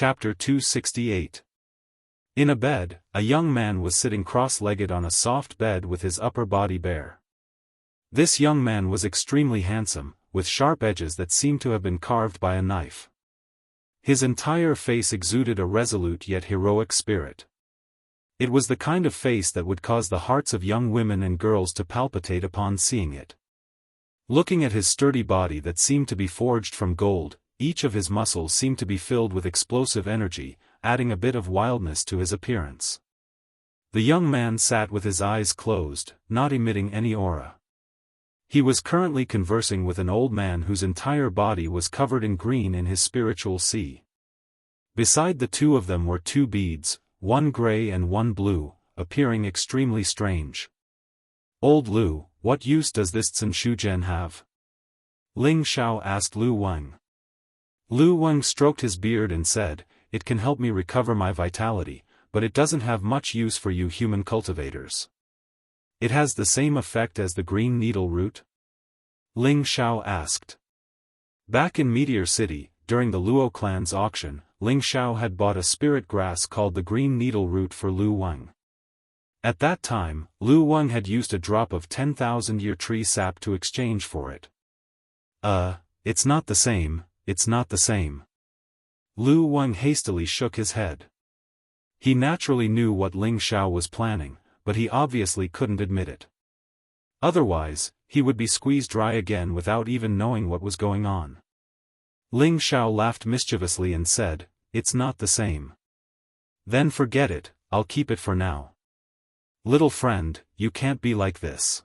Chapter 268. In a bed, a young man was sitting cross-legged on a soft bed with his upper body bare. This young man was extremely handsome, with sharp edges that seemed to have been carved by a knife. His entire face exuded a resolute yet heroic spirit. It was the kind of face that would cause the hearts of young women and girls to palpitate upon seeing it. Looking at his sturdy body that seemed to be forged from gold, each of his muscles seemed to be filled with explosive energy, adding a bit of wildness to his appearance. The young man sat with his eyes closed, not emitting any aura. He was currently conversing with an old man whose entire body was covered in green in his spiritual sea. Beside the two of them were two beads, one gray and one blue, appearing extremely strange. "Old Lu, what use does this Zhen have?" Ling Xiao asked Lu Wang. Lu Wang stroked his beard and said, "It can help me recover my vitality, but it doesn't have much use for you human cultivators." "It has the same effect as the green needle root?" Ling Xiao asked. Back in Meteor City, during the Luo clan's auction, Ling Xiao had bought a spirit grass called the green needle root for Lu Wang. At that time, Lu Wang had used a drop of 10,000-year tree sap to exchange for it. It's not the same, it's not the same." Lu Wang hastily shook his head. He naturally knew what Ling Xiao was planning, but he obviously couldn't admit it. Otherwise, he would be squeezed dry again without even knowing what was going on. Ling Xiao laughed mischievously and said, "It's not the same." "Then forget it, I'll keep it for now." "Little friend, you can't be like this.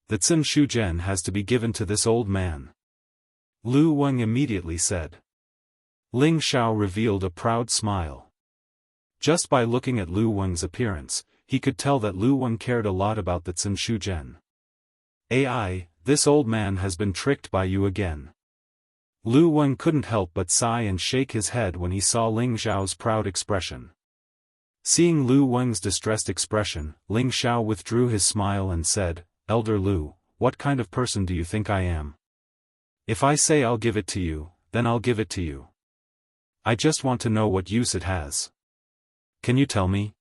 The Zhen has to be given to this old man," Lu Wang immediately said. Ling Xiao revealed a proud smile. Just by looking at Lu Wang's appearance, he could tell that Lu Wang cared a lot about the Zhen. "Ai, this old man has been tricked by you again." Lu Wang couldn't help but sigh and shake his head when he saw Ling Xiao's proud expression. Seeing Lu Wang's distressed expression, Ling Xiao withdrew his smile and said, "Elder Lu, what kind of person do you think I am? If I say I'll give it to you, then I'll give it to you. I just want to know what use it has. Can you tell me?"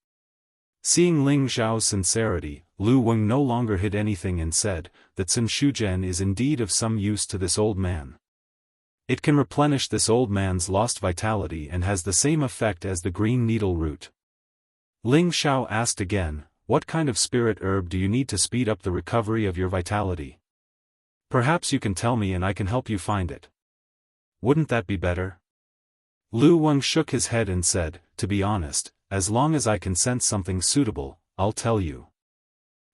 Seeing Ling Xiao's sincerity, Lu Wang no longer hid anything and said, "The Zhen is indeed of some use to this old man. It can replenish this old man's lost vitality and has the same effect as the green needle root." Ling Xiao asked again, "What kind of spirit herb do you need to speed up the recovery of your vitality? Perhaps you can tell me and I can help you find it. Wouldn't that be better?" Lu Wang shook his head and said, "To be honest, as long as I can sense something suitable, I'll tell you.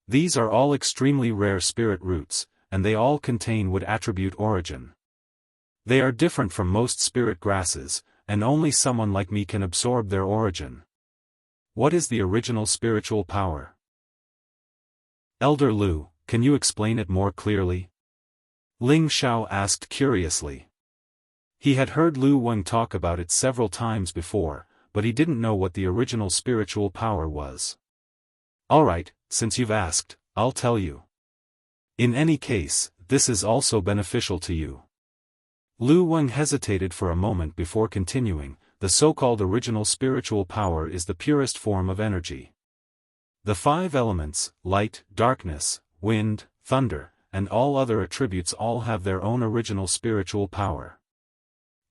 These are all extremely rare spirit roots, and they all contain wood attribute origin. They are different from most spirit grasses, and only someone like me can absorb their origin." "What is the original spiritual power?" "Elder Lu, can you explain it more clearly?" Ling Xiao asked curiously. He had heard Lu Wang talk about it several times before, but he didn't know what the original spiritual power was. "Alright, since you've asked, I'll tell you. In any case, this is also beneficial to you." Lu Wang hesitated for a moment before continuing. "The so-called original spiritual power is the purest form of energy. The 5 elements, light, darkness, wind, thunder, and all other attributes all have their own original spiritual power.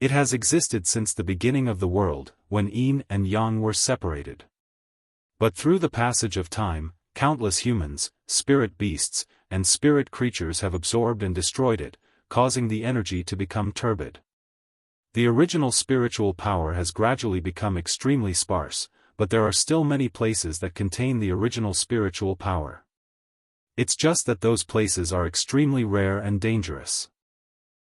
It has existed since the beginning of the world, when yin and yang were separated. But through the passage of time, countless humans, spirit beasts, and spirit creatures have absorbed and destroyed it, causing the energy to become turbid. The original spiritual power has gradually become extremely sparse, but there are still many places that contain the original spiritual power. It's just that those places are extremely rare and dangerous.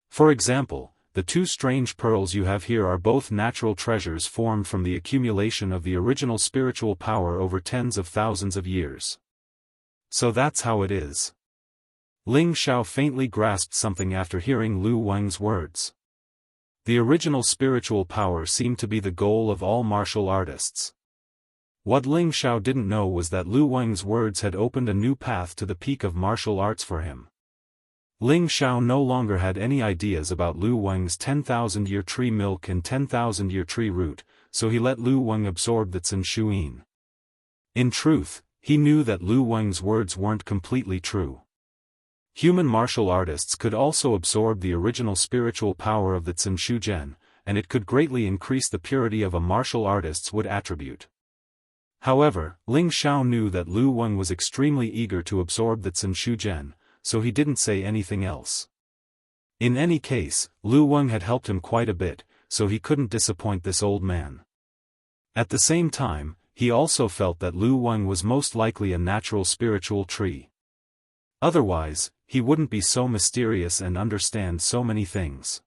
For example, the 2 strange pearls you have here are both natural treasures formed from the accumulation of the original spiritual power over tens of thousands of years. So that's how it is." Ling Xiao faintly grasped something after hearing Lu Wang's words. The original spiritual power seemed to be the goal of all martial artists. What Ling Xiao didn't know was that Lu Wang's words had opened a new path to the peak of martial arts for him. Ling Xiao no longer had any ideas about Lu Weng's 10,000-year tree milk and 10,000-year tree root, so he let Lu Weng absorb the Zhen Shuyin. In truth, he knew that Lu Weng's words weren't completely true. Human martial artists could also absorb the original spiritual power of the Zhen Shujian, and it could greatly increase the purity of a martial artist's wood attribute. However, Ling Xiao knew that Lu Weng was extremely eager to absorb the Zhen Shujian, so he didn't say anything else. In any case, Lu Weng had helped him quite a bit, so he couldn't disappoint this old man. At the same time, he also felt that Lu Weng was most likely a natural spiritual tree. Otherwise, he wouldn't be so mysterious and understand so many things.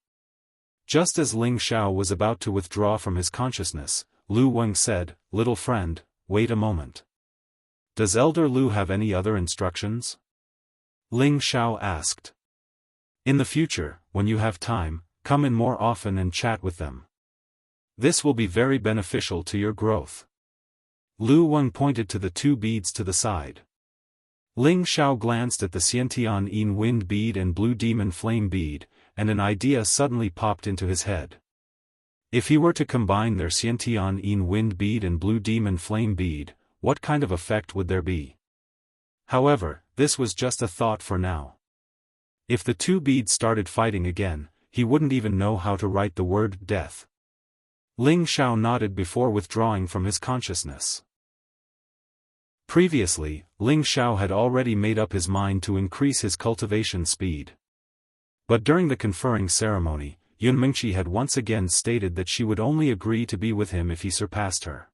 Just as Ling Xiao was about to withdraw from his consciousness, Lu Weng said, "Little friend, wait a moment. Does Elder Lu have any other instructions?" Ling Xiao asked. "In the future, when you have time, come in more often and chat with them. This will be very beneficial to your growth." Lu Weng pointed to the two beads to the side. Ling Xiao glanced at the Xiantian Yin wind bead and blue demon flame bead, and an idea suddenly popped into his head. If he were to combine their Xiantian Yin wind bead and blue demon flame bead, what kind of effect would there be? However, this was just a thought for now. If the two beads started fighting again, he wouldn't even know how to write the word death. Ling Xiao nodded before withdrawing from his consciousness. Previously, Ling Xiao had already made up his mind to increase his cultivation speed. But during the conferring ceremony, Yun Mingqi had once again stated that she would only agree to be with him if he surpassed her.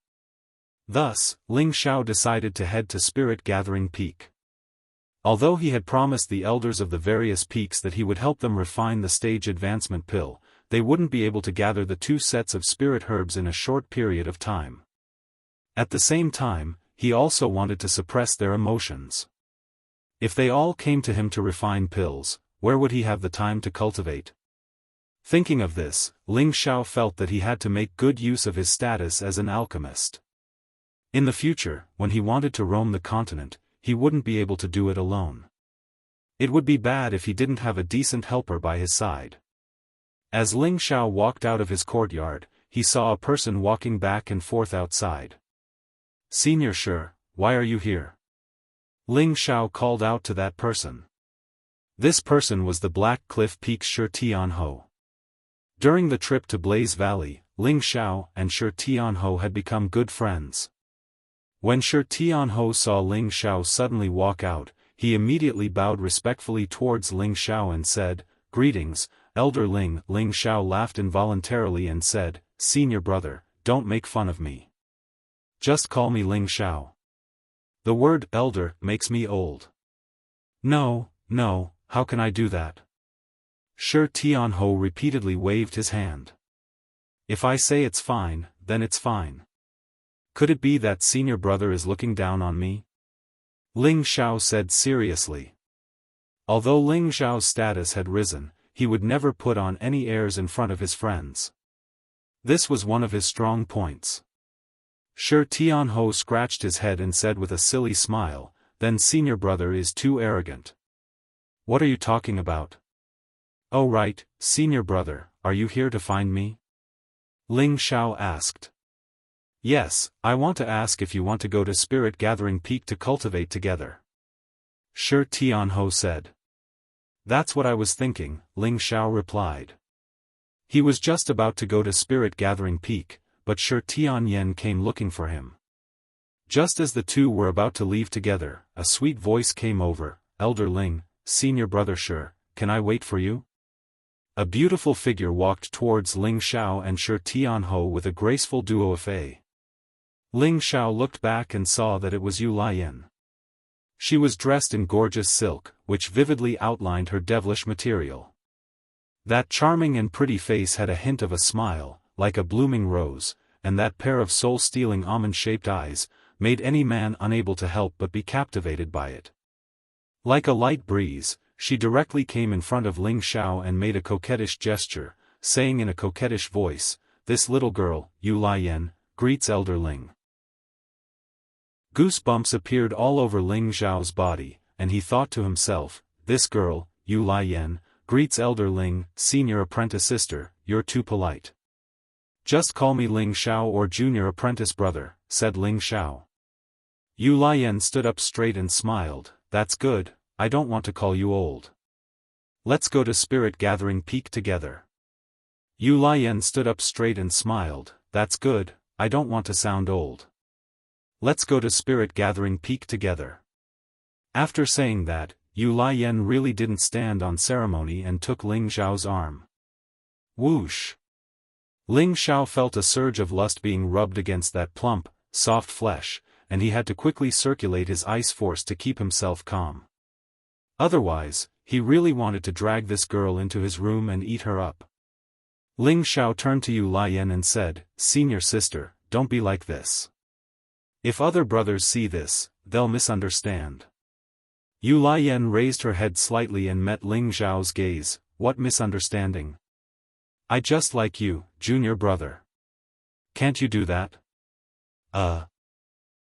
Thus, Ling Xiao decided to head to Spirit Gathering Peak. Although he had promised the elders of the various peaks that he would help them refine the stage advancement pill, they wouldn't be able to gather the two sets of spirit herbs in a short period of time. At the same time, he also wanted to suppress their emotions. If they all came to him to refine pills, where would he have the time to cultivate? Thinking of this, Ling Xiao felt that he had to make good use of his status as an alchemist. In the future, when he wanted to roam the continent, he wouldn't be able to do it alone. It would be bad if he didn't have a decent helper by his side. As Ling Xiao walked out of his courtyard, he saw a person walking back and forth outside. "Senior Shi, why are you here?" Ling Xiao called out to that person. This person was the Black Cliff Peak's Shi Tianho. During the trip to Blaze Valley, Ling Xiao and Shi Tianho had become good friends. When Shi Tianho saw Ling Xiao suddenly walk out, he immediately bowed respectfully towards Ling Xiao and said, "Greetings, Elder Ling." Ling Xiao laughed involuntarily and said, "Senior brother, don't make fun of me. Just call me Ling Xiao. The word elder makes me old." No, how can I do that?" Shi Tianho repeatedly waved his hand. "If I say it's fine, then it's fine. Could it be that senior brother is looking down on me?" Ling Xiao said seriously. Although Ling Xiao's status had risen, he would never put on any airs in front of his friends. This was one of his strong points. Shi Tianho scratched his head and said with a silly smile, "Then senior brother is too arrogant." "What are you talking about?" "Oh right, senior brother, are you here to find me?" Ling Xiao asked. "Yes, I want to ask if you want to go to Spirit Gathering Peak to cultivate together." Shi Tianho said. "That's what I was thinking," Ling Xiao replied. He was just about to go to Spirit Gathering Peak, but Shi Tianyen came looking for him. Just as the two were about to leave together, a sweet voice came over, "Elder Ling, senior brother Shi, can I wait for you?" A beautiful figure walked towards Ling Xiao and Shi Tianho with a graceful duo of a. Ling Xiao looked back and saw that it was Yu Lian. She was dressed in gorgeous silk, which vividly outlined her devilish material. That charming and pretty face had a hint of a smile, like a blooming rose, and that pair of soul-stealing almond-shaped eyes, made any man unable to help but be captivated by it. Like a light breeze, she directly came in front of Ling Xiao and made a coquettish gesture, saying in a coquettish voice, "This little girl, Yu Lian, greets Elder Ling." Goosebumps appeared all over Ling Xiao's body, and he thought to himself, "This girl, Yu Liyan, greets Elder Ling, senior apprentice sister, you're too polite. Just call me Ling Xiao or junior apprentice brother, said Ling Xiao. Yu Liyan stood up straight and smiled, that's good, I don't want to call you old. Let's go to Spirit Gathering Peak together. Yu Liyan stood up straight and smiled, that's good, I don't want to sound old. Let's go to Spirit Gathering Peak together. After saying that, Yu Liyan really didn't stand on ceremony and took Ling Xiao's arm. Whoosh! Ling Xiao felt a surge of lust being rubbed against that plump, soft flesh, and he had to quickly circulate his ice force to keep himself calm. Otherwise, he really wanted to drag this girl into his room and eat her up. Ling Xiao turned to Yu Liyan and said, "Senior sister, don't be like this. If other brothers see this, they'll misunderstand." Yu Liyan raised her head slightly and met Ling Xiao's gaze, "What misunderstanding? I just like you, junior brother. Can't you do that?"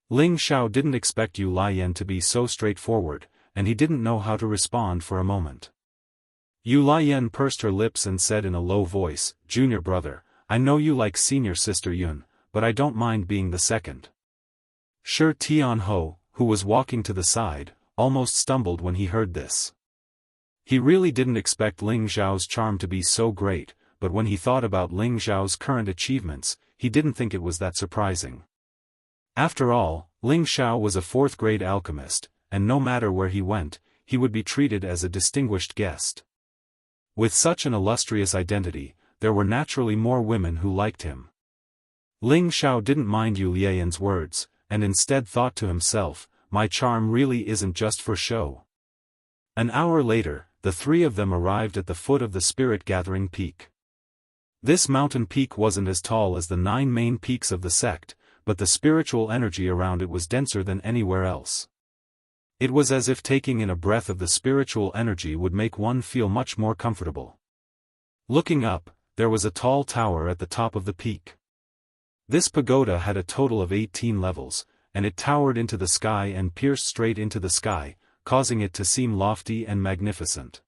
Ling Xiao didn't expect Yu Liyan to be so straightforward, and he didn't know how to respond for a moment. Yu Liyan pursed her lips and said in a low voice, "Junior brother, I know you like senior sister Yun, but I don't mind being the second." Shi Tianho, who was walking to the side, almost stumbled when he heard this. He really didn't expect Ling Xiao's charm to be so great, but when he thought about Ling Xiao's current achievements, he didn't think it was that surprising. After all, Ling Xiao was a fourth-grade alchemist, and no matter where he went, he would be treated as a distinguished guest. With such an illustrious identity, there were naturally more women who liked him. Ling Xiao didn't mind Yu Lian's words, and instead thought to himself, "My charm really isn't just for show." An hour later, the three of them arrived at the foot of the Spirit Gathering Peak. This mountain peak wasn't as tall as the 9 main peaks of the sect, but the spiritual energy around it was denser than anywhere else. It was as if taking in a breath of the spiritual energy would make one feel much more comfortable. Looking up, there was a tall tower at the top of the peak. This pagoda had a total of 18 levels, and it towered into the sky and pierced straight into the sky, causing it to seem lofty and magnificent.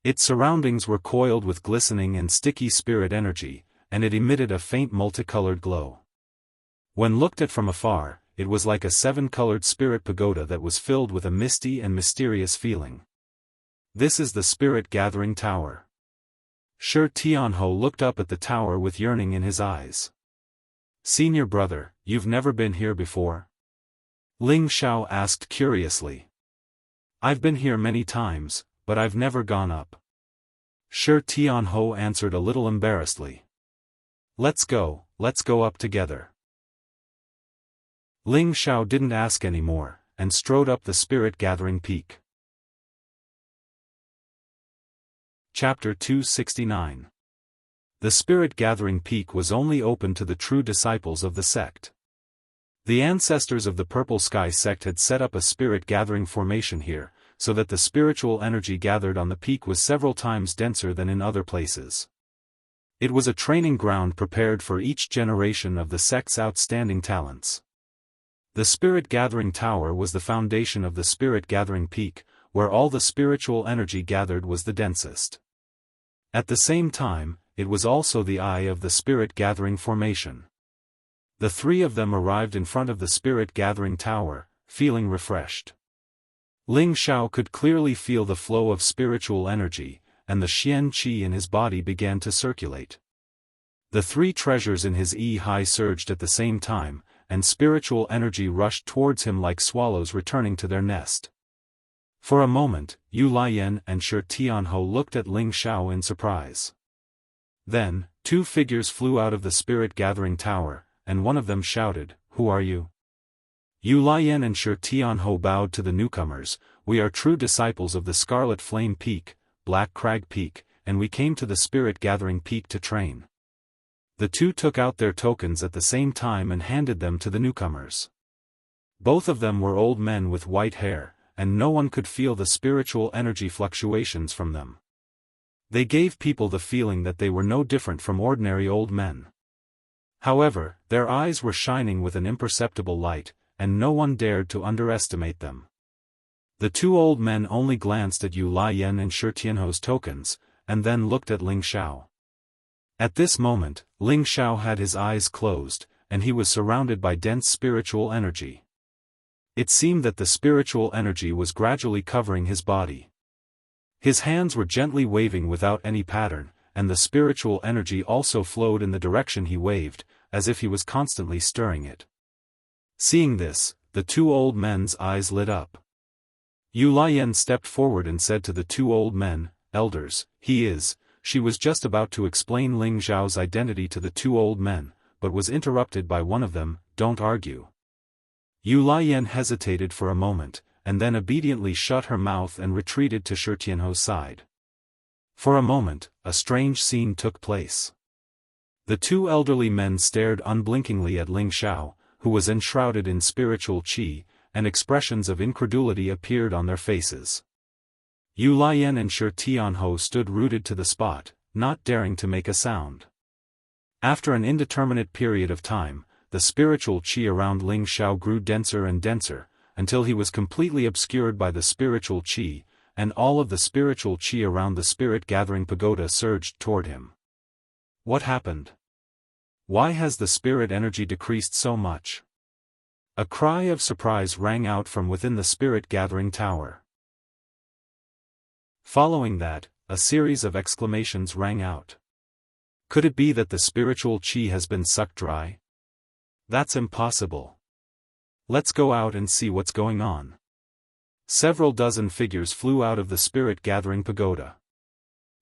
Its surroundings were coiled with glistening and sticky spirit energy, and it emitted a faint multicolored glow. When looked at from afar, it was like a 7-colored spirit pagoda that was filled with a misty and mysterious feeling. This is the Spirit Gathering Tower. Shi Tianho looked up at the tower with yearning in his eyes. "Senior brother, you've never been here before?" Ling Xiao asked curiously. "I've been here many times, but I've never gone up." Shi Tianho answered a little embarrassedly. Let's go up together." Ling Xiao didn't ask any more, and strode up the Spirit Gathering Peak. Chapter 269. The Spirit Gathering Peak was only open to the true disciples of the sect. The ancestors of the Purple Sky sect had set up a spirit gathering formation here, so that the spiritual energy gathered on the peak was several times denser than in other places. It was a training ground prepared for each generation of the sect's outstanding talents. The Spirit Gathering Tower was the foundation of the Spirit Gathering Peak, where all the spiritual energy gathered was the densest. At the same time, it was also the eye of the Spirit Gathering Formation. The three of them arrived in front of the Spirit Gathering Tower, feeling refreshed. Ling Xiao could clearly feel the flow of spiritual energy, and the Xian Qi in his body began to circulate. The 3 treasures in his high surged at the same time, and spiritual energy rushed towards him like swallows returning to their nest. For a moment, Yu Liyan and Shi Tianho looked at Ling Xiao in surprise. Then, 2 figures flew out of the Spirit Gathering Tower, and one of them shouted, "Who are you?" Yu Liyan and Shi Tianho bowed to the newcomers. "We are true disciples of the Scarlet Flame Peak, Black Crag Peak, and we came to the Spirit Gathering Peak to train." The 2 took out their tokens at the same time and handed them to the newcomers. Both of them were old men with white hair, and no one could feel the spiritual energy fluctuations from them. They gave people the feeling that they were no different from ordinary old men. However, their eyes were shining with an imperceptible light, and no one dared to underestimate them. The two old men only glanced at Yu Lian and Shi Tianho's tokens, and then looked at Ling Xiao. At this moment, Ling Xiao had his eyes closed, and he was surrounded by dense spiritual energy. It seemed that the spiritual energy was gradually covering his body. His hands were gently waving without any pattern, and the spiritual energy also flowed in the direction he waved, as if he was constantly stirring it. Seeing this, the two old men's eyes lit up. Yu Lian stepped forward and said to the two old men, "Elders, he is." She was just about to explain Ling Xiao's identity to the two old men, but was interrupted by one of them, "Don't argue." Yu Lian hesitated for a moment, and then obediently shut her mouth and retreated to Shi Tianho's side. For a moment, a strange scene took place. The two elderly men stared unblinkingly at Ling Xiao, who was enshrouded in spiritual qi, and expressions of incredulity appeared on their faces. Yu Lian and Shi Tianho stood rooted to the spot, not daring to make a sound. After an indeterminate period of time, the spiritual qi around Ling Xiao grew denser and denser, until he was completely obscured by the spiritual qi, and all of the spiritual qi around the spirit-gathering pagoda surged toward him. What happened? Why has the spirit energy decreased so much? A cry of surprise rang out from within the spirit-gathering tower. Following that, a series of exclamations rang out. Could it be that the spiritual qi has been sucked dry? That's impossible. Let's go out and see what's going on. Several dozen figures flew out of the spirit-gathering pagoda.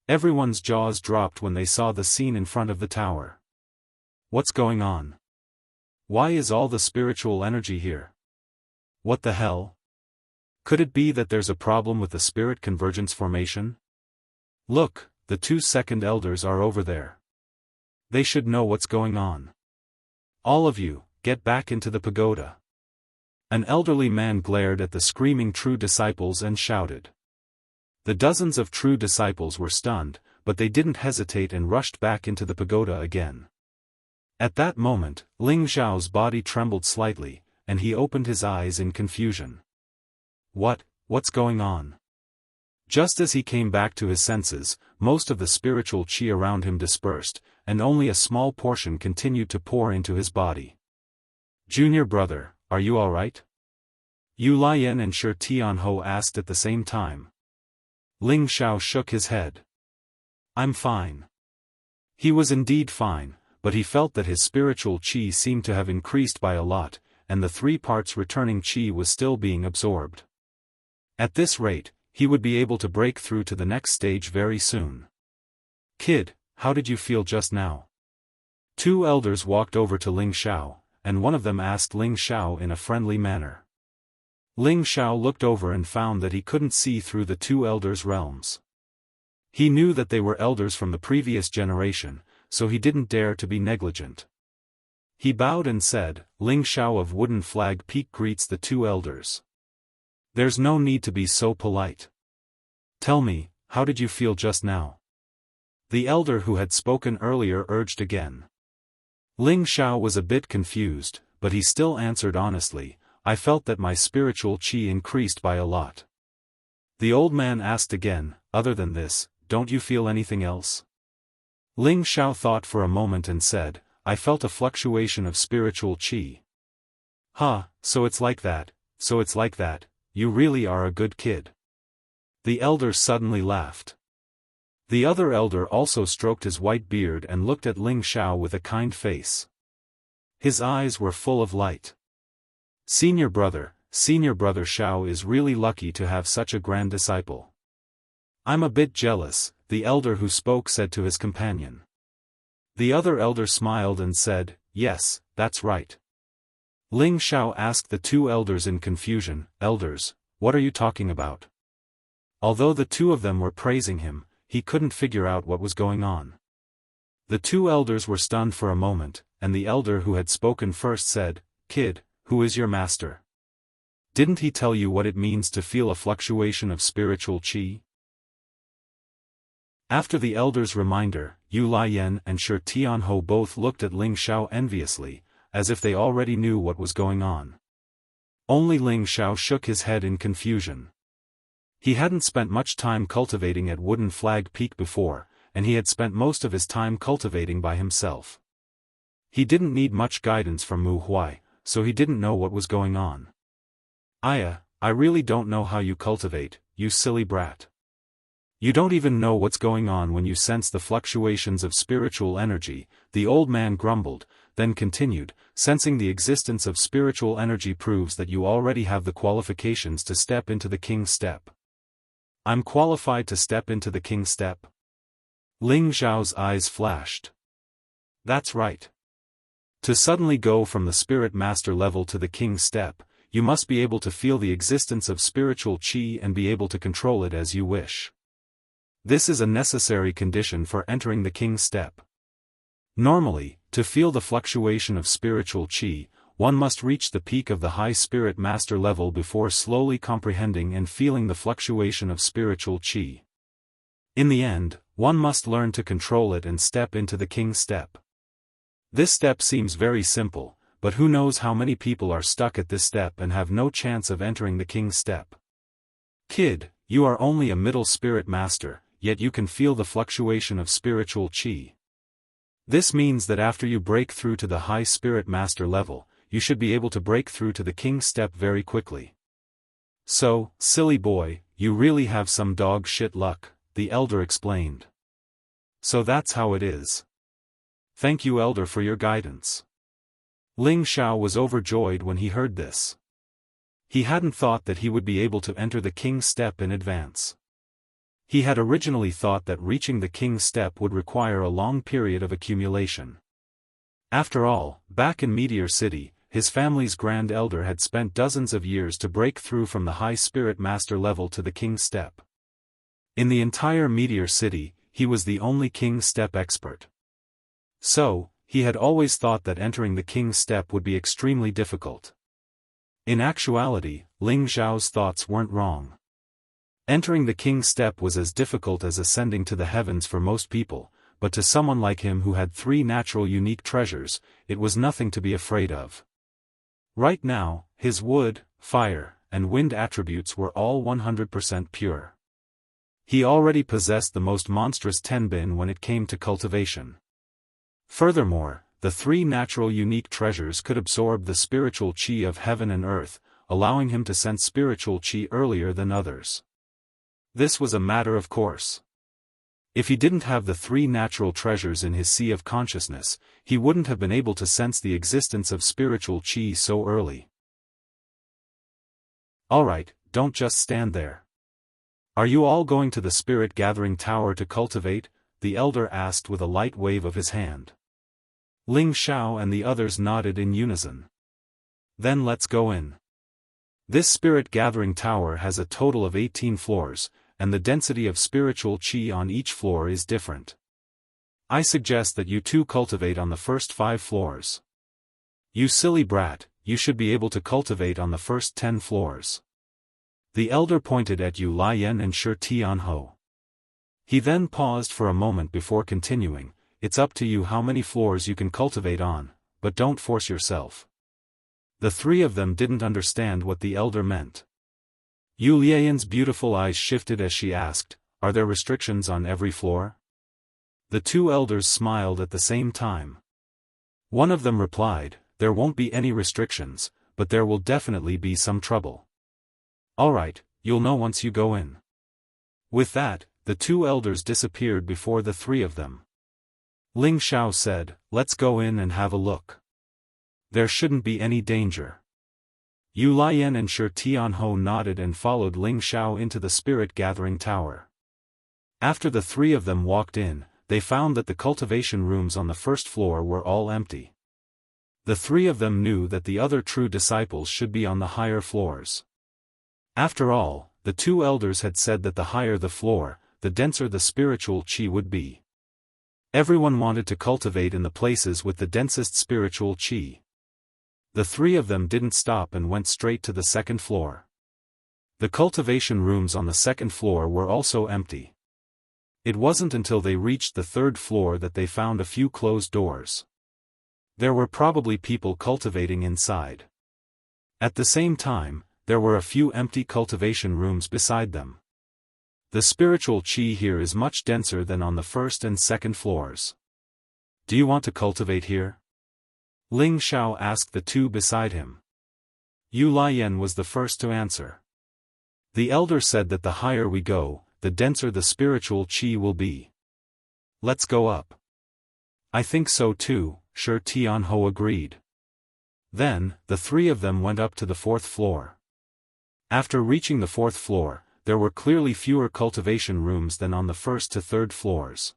Everyone's jaws dropped when they saw the scene in front of the tower. What's going on? Why is all the spiritual energy here? What the hell? Could it be that there's a problem with the spirit convergence formation? Look, the two second elders are over there. They should know what's going on. All of you, get back into the pagoda. An elderly man glared at the screaming true disciples and shouted. The dozens of true disciples were stunned, but they didn't hesitate and rushed back into the pagoda again. At that moment, Ling Xiao's body trembled slightly, and he opened his eyes in confusion. What's going on? Just as he came back to his senses, most of the spiritual qi around him dispersed, and only a small portion continued to pour into his body. Junior brother, are you alright? Yu Lian and Shi Tianho asked at the same time. Ling Xiao shook his head. I'm fine. He was indeed fine, but he felt that his spiritual qi seemed to have increased by a lot, and the 3 parts returning qi was still being absorbed. At this rate, he would be able to break through to the next stage very soon. Kid, how did you feel just now? 2 elders walked over to Ling Xiao, and one of them asked Ling Xiao in a friendly manner. Ling Xiao looked over and found that he couldn't see through the 2 elders' realms. He knew that they were elders from the previous generation, so he didn't dare to be negligent. He bowed and said, Ling Xiao of Wooden Flag Peak greets the 2 elders. There's no need to be so polite. Tell me, how did you feel just now? The elder who had spoken earlier urged again. Ling Xiao was a bit confused, but he still answered honestly, I felt that my spiritual qi increased by a lot. The old man asked again, other than this, don't you feel anything else? Ling Xiao thought for a moment and said, I felt a fluctuation of spiritual qi. So it's like that, you really are a good kid. The elder suddenly laughed. The other elder also stroked his white beard and looked at Ling Xiao with a kind face. His eyes were full of light. Senior brother Xiao is really lucky to have such a grand disciple. I'm a bit jealous, the elder who spoke said to his companion. The other elder smiled and said, yes, that's right. Ling Xiao asked the 2 elders in confusion, elders, what are you talking about? Although the 2 of them were praising him, he couldn't figure out what was going on. The 2 elders were stunned for a moment, and the elder who had spoken first said, Kid, who is your master? Didn't he tell you what it means to feel a fluctuation of spiritual qi? After the elder's reminder, Yu Lian and Shi Tianho both looked at Ling Xiao enviously, as if they already knew what was going on. Only Ling Xiao shook his head in confusion. He hadn't spent much time cultivating at Wooden Flag Peak before, and he had spent most of his time cultivating by himself. He didn't need much guidance from Mu Huai, so he didn't know what was going on. "Aya, I really don't know how you cultivate, you silly brat. You don't even know what's going on when you sense the fluctuations of spiritual energy," the old man grumbled, then continued, "Sensing the existence of spiritual energy proves that you already have the qualifications to step into the king's step." "I'm qualified to step into the king's step?" Ling Zhao's eyes flashed. "That's right. To suddenly go from the spirit master level to the king's step, you must be able to feel the existence of spiritual qi and be able to control it as you wish. This is a necessary condition for entering the king's step. Normally, to feel the fluctuation of spiritual qi, one must reach the peak of the high spirit master level before slowly comprehending and feeling the fluctuation of spiritual qi. In the end, one must learn to control it and step into the king's step. This step seems very simple, but who knows how many people are stuck at this step and have no chance of entering the king's step. Kid, you are only a middle spirit master, yet you can feel the fluctuation of spiritual qi. This means that after you break through to the high spirit master level, you should be able to break through to the king's step very quickly. So, silly boy, you really have some dog shit luck, the elder explained. So that's how it is. Thank you, elder, for your guidance. Ling Xiao was overjoyed when he heard this. He hadn't thought that he would be able to enter the king's step in advance. He had originally thought that reaching the king's step would require a long period of accumulation. After all, back in Meteor City, his family's grand elder had spent dozens of years to break through from the high spirit master level to the king's step. In the entire Meteor City, he was the only king's step expert. So, he had always thought that entering the king's step would be extremely difficult. In actuality, Ling Zhao's thoughts weren't wrong. Entering the king's step was as difficult as ascending to the heavens for most people, but to someone like him who had 3 natural unique treasures, it was nothing to be afraid of. Right now, his wood, fire, and wind attributes were all 100% pure. He already possessed the most monstrous tenbin when it came to cultivation. Furthermore, the 3 natural unique treasures could absorb the spiritual qi of heaven and earth, allowing him to sense spiritual qi earlier than others. This was a matter of course. If he didn't have the 3 natural treasures in his sea of consciousness, he wouldn't have been able to sense the existence of spiritual qi so early. Alright, don't just stand there. Are you all going to the spirit gathering tower to cultivate? The elder asked with a light wave of his hand. Ling Xiao and the others nodded in unison. Then let's go in. This spirit gathering tower has a total of 18 floors, and the density of spiritual qi on each floor is different. I suggest that you two cultivate on the first 5 floors. You silly brat, you should be able to cultivate on the first 10 floors. The elder pointed at Yu Lian and Shi Tianho. He then paused for a moment before continuing, "It's up to you how many floors you can cultivate on, but don't force yourself." The 3 of them didn't understand what the elder meant. Yu Lian's beautiful eyes shifted as she asked, "Are there restrictions on every floor?" The 2 elders smiled at the same time. One of them replied, "There won't be any restrictions, but there will definitely be some trouble." "Alright, you'll know once you go in." With that, the 2 elders disappeared before the 3 of them. Ling Xiao said, "Let's go in and have a look. There shouldn't be any danger." Yu Lian and Shi Tianho nodded and followed Ling Xiao into the spirit gathering tower. After the 3 of them walked in, they found that the cultivation rooms on the first floor were all empty. The 3 of them knew that the other true disciples should be on the higher floors. After all, the 2 elders had said that the higher the floor, the denser the spiritual qi would be. Everyone wanted to cultivate in the places with the densest spiritual qi. The 3 of them didn't stop and went straight to the second floor. The cultivation rooms on the second floor were also empty. It wasn't until they reached the 3rd floor that they found a few closed doors. There were probably people cultivating inside. At the same time, there were a few empty cultivation rooms beside them. The spiritual qi here is much denser than on the first and second floors. Do you want to cultivate here? Ling Xiao asked the two beside him. Yu Lian was the first to answer. The elder said that the higher we go, the denser the spiritual qi will be. Let's go up. I think so too, Shi Tianhou agreed. Then, the three of them went up to the fourth floor. After reaching the fourth floor, there were clearly fewer cultivation rooms than on the first to third floors.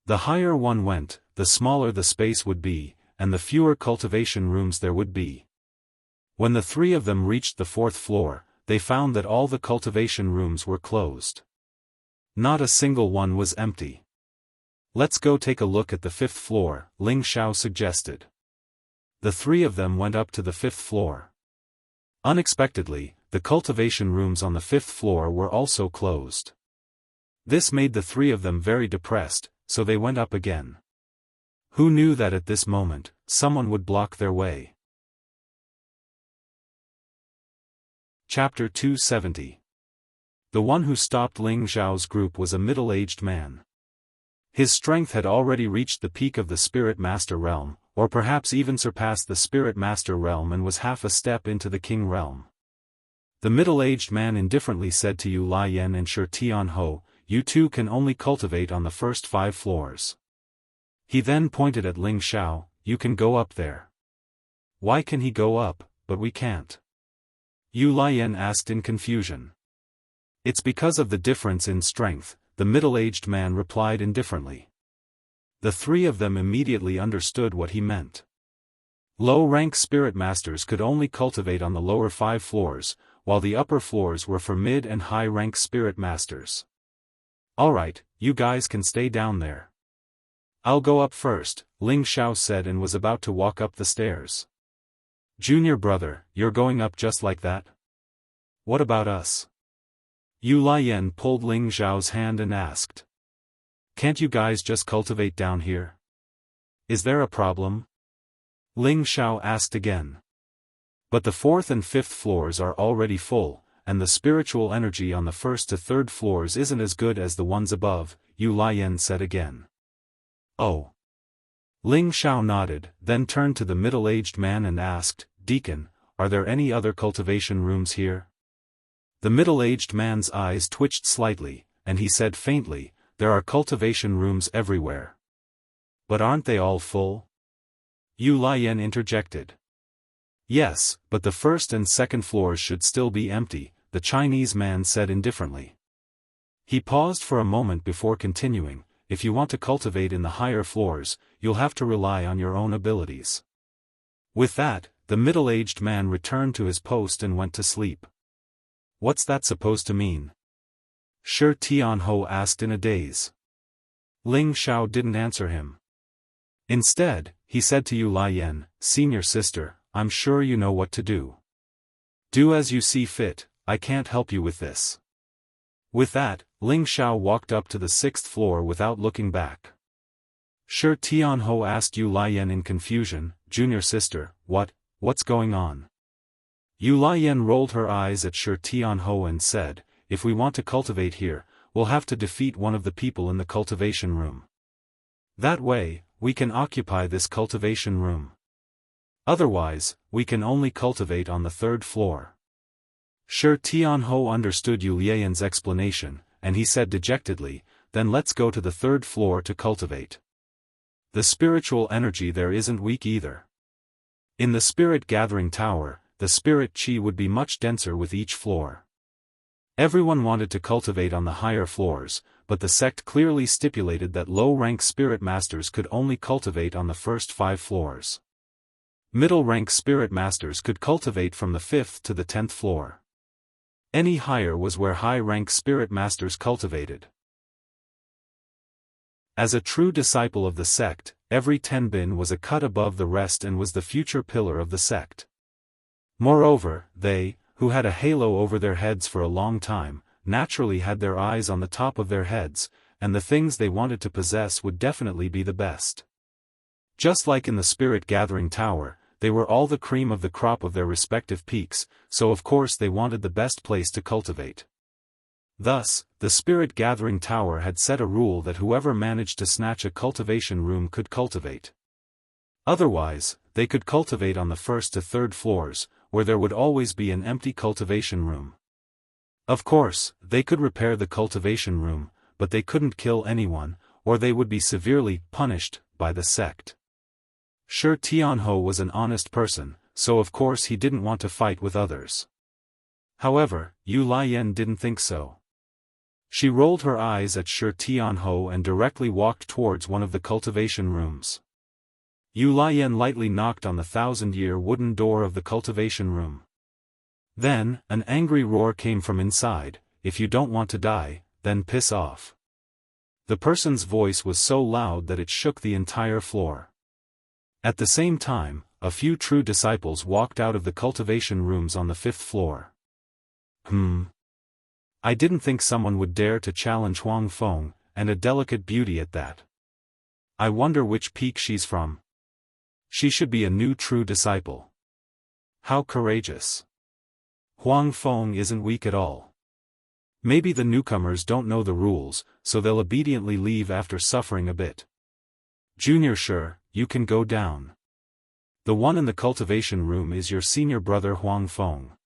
The higher one went, the smaller the space would be, and the fewer cultivation rooms there would be. When the three of them reached the fourth floor, they found that all the cultivation rooms were closed. Not a single one was empty. Let's go take a look at the fifth floor, Ling Xiao suggested. The three of them went up to the fifth floor. Unexpectedly, the cultivation rooms on the fifth floor were also closed. This made the three of them very depressed, so they went up again. Who knew that at this moment, someone would block their way? Chapter 270. The one who stopped Ling Xiao's group was a middle-aged man. His strength had already reached the peak of the Spirit Master realm, or perhaps even surpassed the Spirit Master realm, and was half a step into the King realm. The middle-aged man indifferently said to Yu Lian and Shi Tianhou, "You two can only cultivate on the first 5 floors. He then pointed at Ling Xiao, "You can go up there." "Why can he go up, but we can't?" Yu Lian asked in confusion. "It's because of the difference in strength," the middle-aged man replied indifferently. The three of them immediately understood what he meant. Low-rank spirit masters could only cultivate on the lower 5 floors, while the upper floors were for mid and high-rank spirit masters. "Alright, you guys can stay down there. I'll go up first," Ling Xiao said, and was about to walk up the stairs. "Junior brother, you're going up just like that? What about us?" Yu Lian pulled Ling Xiao's hand and asked. "Can't you guys just cultivate down here? Is there a problem?" Ling Xiao asked again. "But the 4th and 5th floors are already full, and the spiritual energy on the 1st to 3rd floors isn't as good as the ones above," Yu Lian said again. "Oh." Ling Xiao nodded, then turned to the middle-aged man and asked, "Deacon, are there any other cultivation rooms here?" The middle-aged man's eyes twitched slightly, and he said faintly, "There are cultivation rooms everywhere." "But aren't they all full?" Yu Lian interjected. "Yes, but the 1st and 2nd floors should still be empty," the Chinese man said indifferently. He paused for a moment before continuing, "If you want to cultivate in the higher floors, you'll have to rely on your own abilities." With that, the middle-aged man returned to his post and went to sleep. "What's that supposed to mean?" Shi Tianhou asked in a daze. Ling Xiao didn't answer him. Instead, he said to Yu Lian, "Senior sister, I'm sure you know what to do. Do as you see fit, I can't help you with this." With that, Ling Xiao walked up to the 6th floor without looking back. Shi Tianhou asked Yu Lian in confusion, "Junior sister, what's going on?" Yu Lian rolled her eyes at Shi Tianhou and said, "If we want to cultivate here, we'll have to defeat one of the people in the cultivation room. That way, we can occupy this cultivation room. Otherwise, we can only cultivate on the 3rd floor." Shi Tianhou understood Yu Lian's explanation, and he said dejectedly, "Then let's go to the 3rd floor to cultivate. The spiritual energy there isn't weak either. In the spirit gathering tower, the spirit qi would be much denser with each floor." Everyone wanted to cultivate on the higher floors, but the sect clearly stipulated that low-rank spirit masters could only cultivate on the first 5 floors. Middle-rank spirit masters could cultivate from the 5th to the 10th floor. Any higher was where high-rank spirit masters cultivated. As a true disciple of the sect, every tenbin was a cut above the rest and was the future pillar of the sect. Moreover, they, who had a halo over their heads for a long time, naturally had their eyes on the top of their heads, and the things they wanted to possess would definitely be the best. Just like in the spirit gathering tower, they were all the cream of the crop of their respective peaks, so of course they wanted the best place to cultivate. Thus, the Spirit Gathering Tower had set a rule that whoever managed to snatch a cultivation room could cultivate. Otherwise, they could cultivate on the first to third floors, where there would always be an empty cultivation room. Of course, they could repair the cultivation room, but they couldn't kill anyone, or they would be severely punished by the sect. Shi Tianhou was an honest person, so of course he didn't want to fight with others. However, Yu Lian didn't think so. She rolled her eyes at Shi Tianhou and directly walked towards one of the cultivation rooms. Yu Lian lightly knocked on the 1,000-year wooden door of the cultivation room. Then, an angry roar came from inside, "If you don't want to die, then piss off." The person's voice was so loud that it shook the entire floor. At the same time, a few true disciples walked out of the cultivation rooms on the 5th floor. I didn't think someone would dare to challenge Huang Feng, and a delicate beauty at that. I wonder which peak she's from. She should be a new true disciple. How courageous. Huang Feng isn't weak at all. Maybe the newcomers don't know the rules, so they'll obediently leave after suffering a bit. Junior Shi, you can go down. The one in the cultivation room is your senior brother Huang Feng.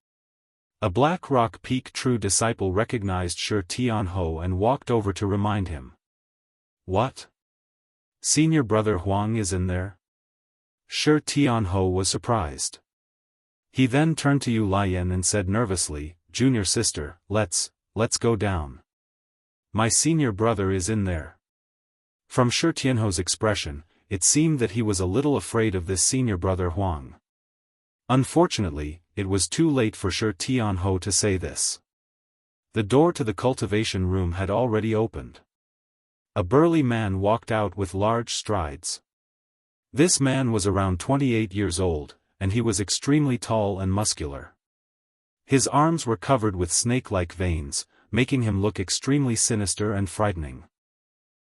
A Black Rock Peak true disciple recognized Shi Tianhou and walked over to remind him. What? Senior brother Huang is in there? Shi Tianhou was surprised. He then turned to Yu Lian and said nervously, "Junior sister, let's go down. My senior brother is in there." From Shi Tianhou's expression, it seemed that he was a little afraid of this senior brother Huang. Unfortunately, it was too late for Shi Tianhou to say this. The door to the cultivation room had already opened. A burly man walked out with large strides. This man was around 28 years old, and he was extremely tall and muscular. His arms were covered with snake-like veins, making him look extremely sinister and frightening.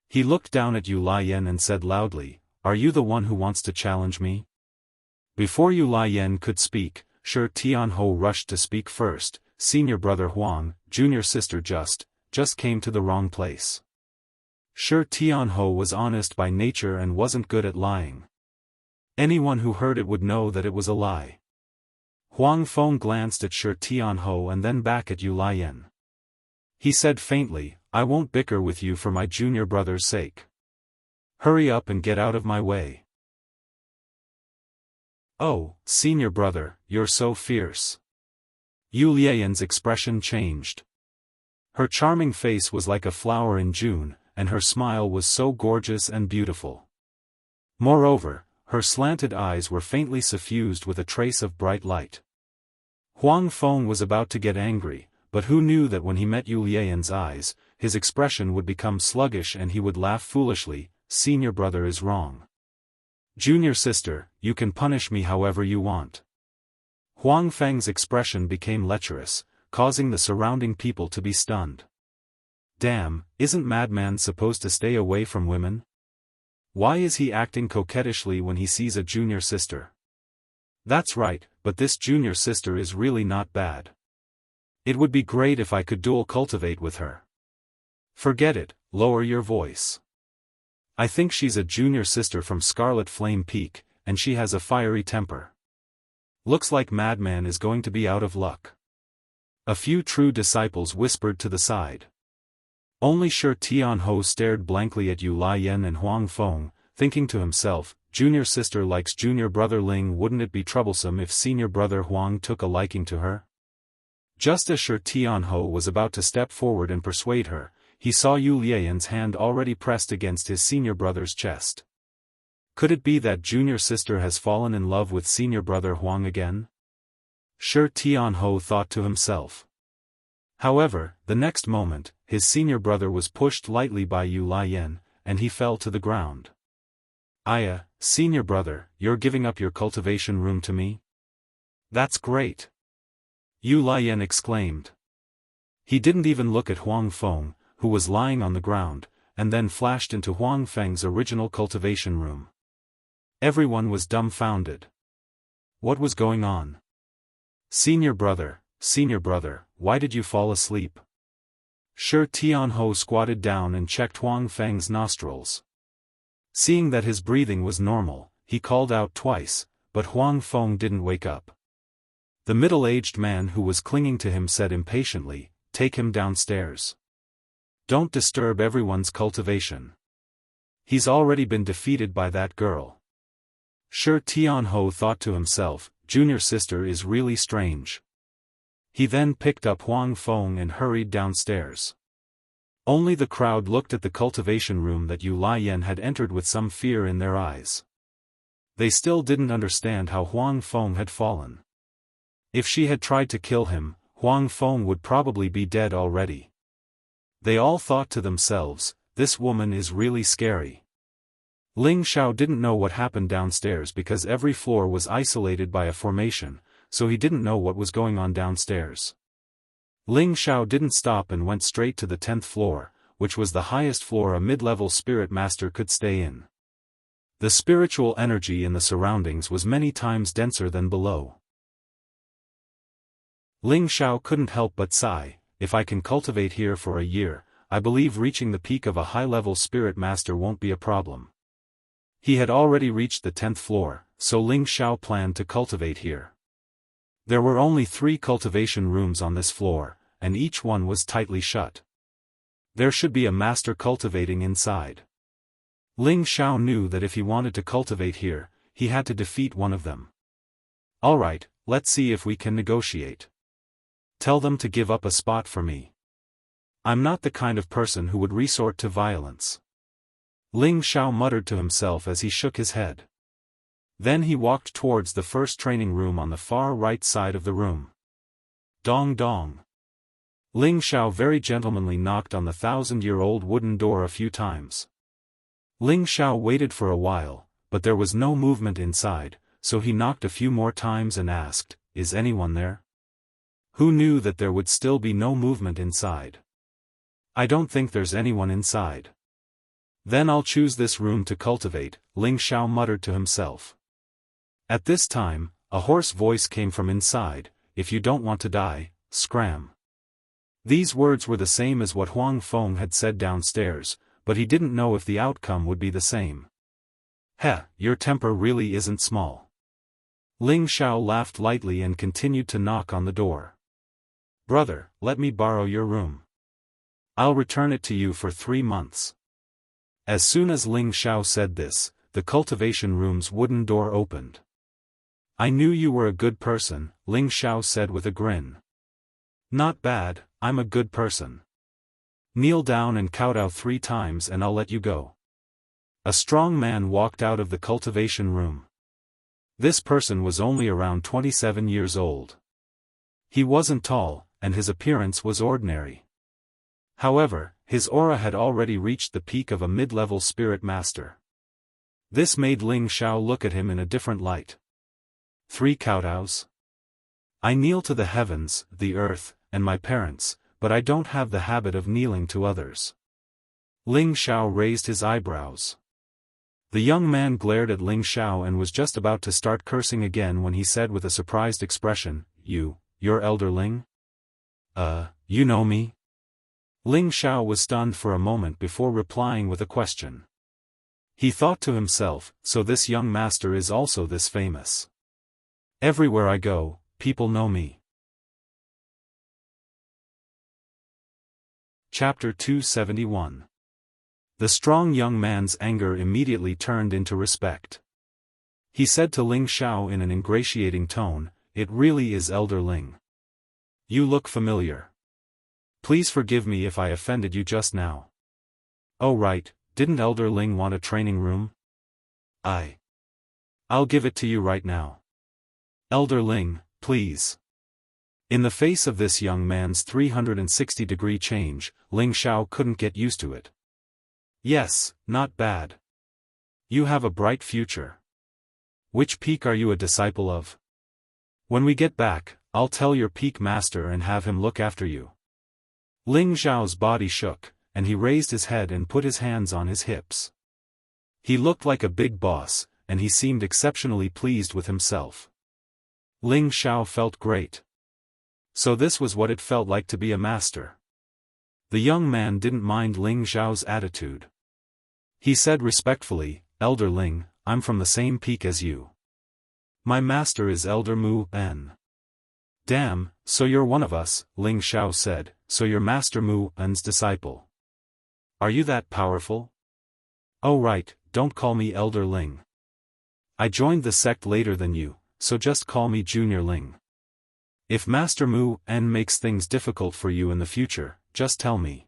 He looked down at Yu Lian and said loudly, "Are you the one who wants to challenge me?" Before Yu Lian could speak, Shi Tianhou rushed to speak first. "Senior brother Huang, junior sister just came to the wrong place." Shi Tianhou was honest by nature and wasn't good at lying. Anyone who heard it would know that it was a lie. Huang Feng glanced at Shi Tianhou and then back at Yu Lian. He said faintly, "I won't bicker with you for my junior brother's sake. Hurry up and get out of my way." "Oh, senior brother, you're so fierce." Yu Lian's expression changed. Her charming face was like a flower in June, and her smile was so gorgeous and beautiful. Moreover, her slanted eyes were faintly suffused with a trace of bright light. Huang Feng was about to get angry, but who knew that when he met Yu Lian's eyes, his expression would become sluggish and he would laugh foolishly. "Senior brother is wrong. Junior sister, you can punish me however you want." Huang Feng's expression became lecherous, causing the surrounding people to be stunned. Damn, isn't Madman supposed to stay away from women? Why is he acting coquettishly when he sees a junior sister? That's right, but this junior sister is really not bad. It would be great if I could dual cultivate with her. Forget it, lower your voice. I think she's a junior sister from Scarlet Flame Peak, and she has a fiery temper. Looks like Madman is going to be out of luck. A few true disciples whispered to the side. Only Shi Tianhou stared blankly at Yu Lian and Huang Feng, thinking to himself, "Junior sister likes junior brother Ling, wouldn't it be troublesome if senior brother Huang took a liking to her?" Just as Shi Tianhou was about to step forward and persuade her, he saw Yu Lian's hand already pressed against his senior brother's chest. Could it be that junior sister has fallen in love with senior brother Huang again? Shi Tianhou thought to himself. However, the next moment, his senior brother was pushed lightly by Yu Lian, and he fell to the ground. "Aya, senior brother, you're giving up your cultivation room to me? That's great!" Yu Lian exclaimed. He didn't even look at Huang Feng, who was lying on the ground, and then flashed into Huang Feng's original cultivation room. Everyone was dumbfounded. What was going on? Senior brother, why did you fall asleep?" Shi Tianho squatted down and checked Huang Feng's nostrils. Seeing that his breathing was normal, he called out twice, but Huang Feng didn't wake up. The middle-aged man who was clinging to him said impatiently, "Take him downstairs. Don't disturb everyone's cultivation. He's already been defeated by that girl." Shi Tianho thought to himself, "Junior sister is really strange." He then picked up Huang Feng and hurried downstairs. Only the crowd looked at the cultivation room that Yu Lian had entered with some fear in their eyes. They still didn't understand how Huang Feng had fallen. If she had tried to kill him, Huang Feng would probably be dead already. They all thought to themselves, "This woman is really scary." Ling Xiao didn't know what happened downstairs because every floor was isolated by a formation, so he didn't know what was going on downstairs. Ling Xiao didn't stop and went straight to the 10th floor, which was the highest floor a mid-level spirit master could stay in. The spiritual energy in the surroundings was many times denser than below. Ling Xiao couldn't help but sigh, "If I can cultivate here for a year, I believe reaching the peak of a high-level spirit master won't be a problem." He had already reached the 10th floor, so Ling Xiao planned to cultivate here. There were only 3 cultivation rooms on this floor, and each one was tightly shut. There should be a master cultivating inside. Ling Xiao knew that if he wanted to cultivate here, he had to defeat one of them. "Alright, let's see if we can negotiate. Tell them to give up a spot for me. I'm not the kind of person who would resort to violence." Ling Xiao muttered to himself as he shook his head. Then he walked towards the first training room on the far right side of the room. Dong dong. Ling Xiao very gentlemanly knocked on the 1,000-year-old wooden door a few times. Ling Xiao waited for a while, but there was no movement inside, so he knocked a few more times and asked, "Is anyone there?" Who knew that there would still be no movement inside? "I don't think there's anyone inside." "Then I'll choose this room to cultivate," Ling Xiao muttered to himself. At this time, a hoarse voice came from inside, "If you don't want to die, scram." These words were the same as what Huang Feng had said downstairs, but he didn't know if the outcome would be the same. "Heh, your temper really isn't small." Ling Xiao laughed lightly and continued to knock on the door. "Brother, let me borrow your room. I'll return it to you for 3 months. As soon as Ling Xiao said this, the cultivation room's wooden door opened. "I knew you were a good person," Ling Xiao said with a grin. "Not bad, I'm a good person. Kneel down and kowtow 3 times and I'll let you go." A strong man walked out of the cultivation room. This person was only around 27 years old. He wasn't tall, and his appearance was ordinary. However, his aura had already reached the peak of a mid-level spirit master. This made Ling Xiao look at him in a different light. 3 kowtows? I kneel to the heavens, the earth, and my parents, but I don't have the habit of kneeling to others. Ling Xiao raised his eyebrows. The young man glared at Ling Xiao and was just about to start cursing again when he said with a surprised expression, You're Elder Ling? You know me?" Ling Xiao was stunned for a moment before replying with a question. He thought to himself, so this young master is also this famous. Everywhere I go, people know me. Chapter 271. The strong young man's anger immediately turned into respect. He said to Ling Xiao in an ingratiating tone, "It really is Elder Ling. You look familiar. Please forgive me if I offended you just now." "Oh right, didn't Elder Ling want a training room? I'll give it to you right now. Elder Ling, please." In the face of this young man's 360-degree change, Ling Xiao couldn't get used to it. "Yes, not bad. You have a bright future. Which peak are you a disciple of? When we get back, I'll tell your peak master and have him look after you." Ling Xiao's body shook, and he raised his head and put his hands on his hips. He looked like a big boss, and he seemed exceptionally pleased with himself. Ling Xiao felt great. So this was what it felt like to be a master. The young man didn't mind Ling Xiao's attitude. He said respectfully, "Elder Ling, I'm from the same peak as you. My master is Elder Mu En." "Damn, so you're one of us," Ling Xiao said, "so you're Master Mu En's disciple. Are you that powerful?" "Oh right, don't call me Elder Ling. I joined the sect later than you, so just call me Junior Ling. If Master Mu En makes things difficult for you in the future, just tell me.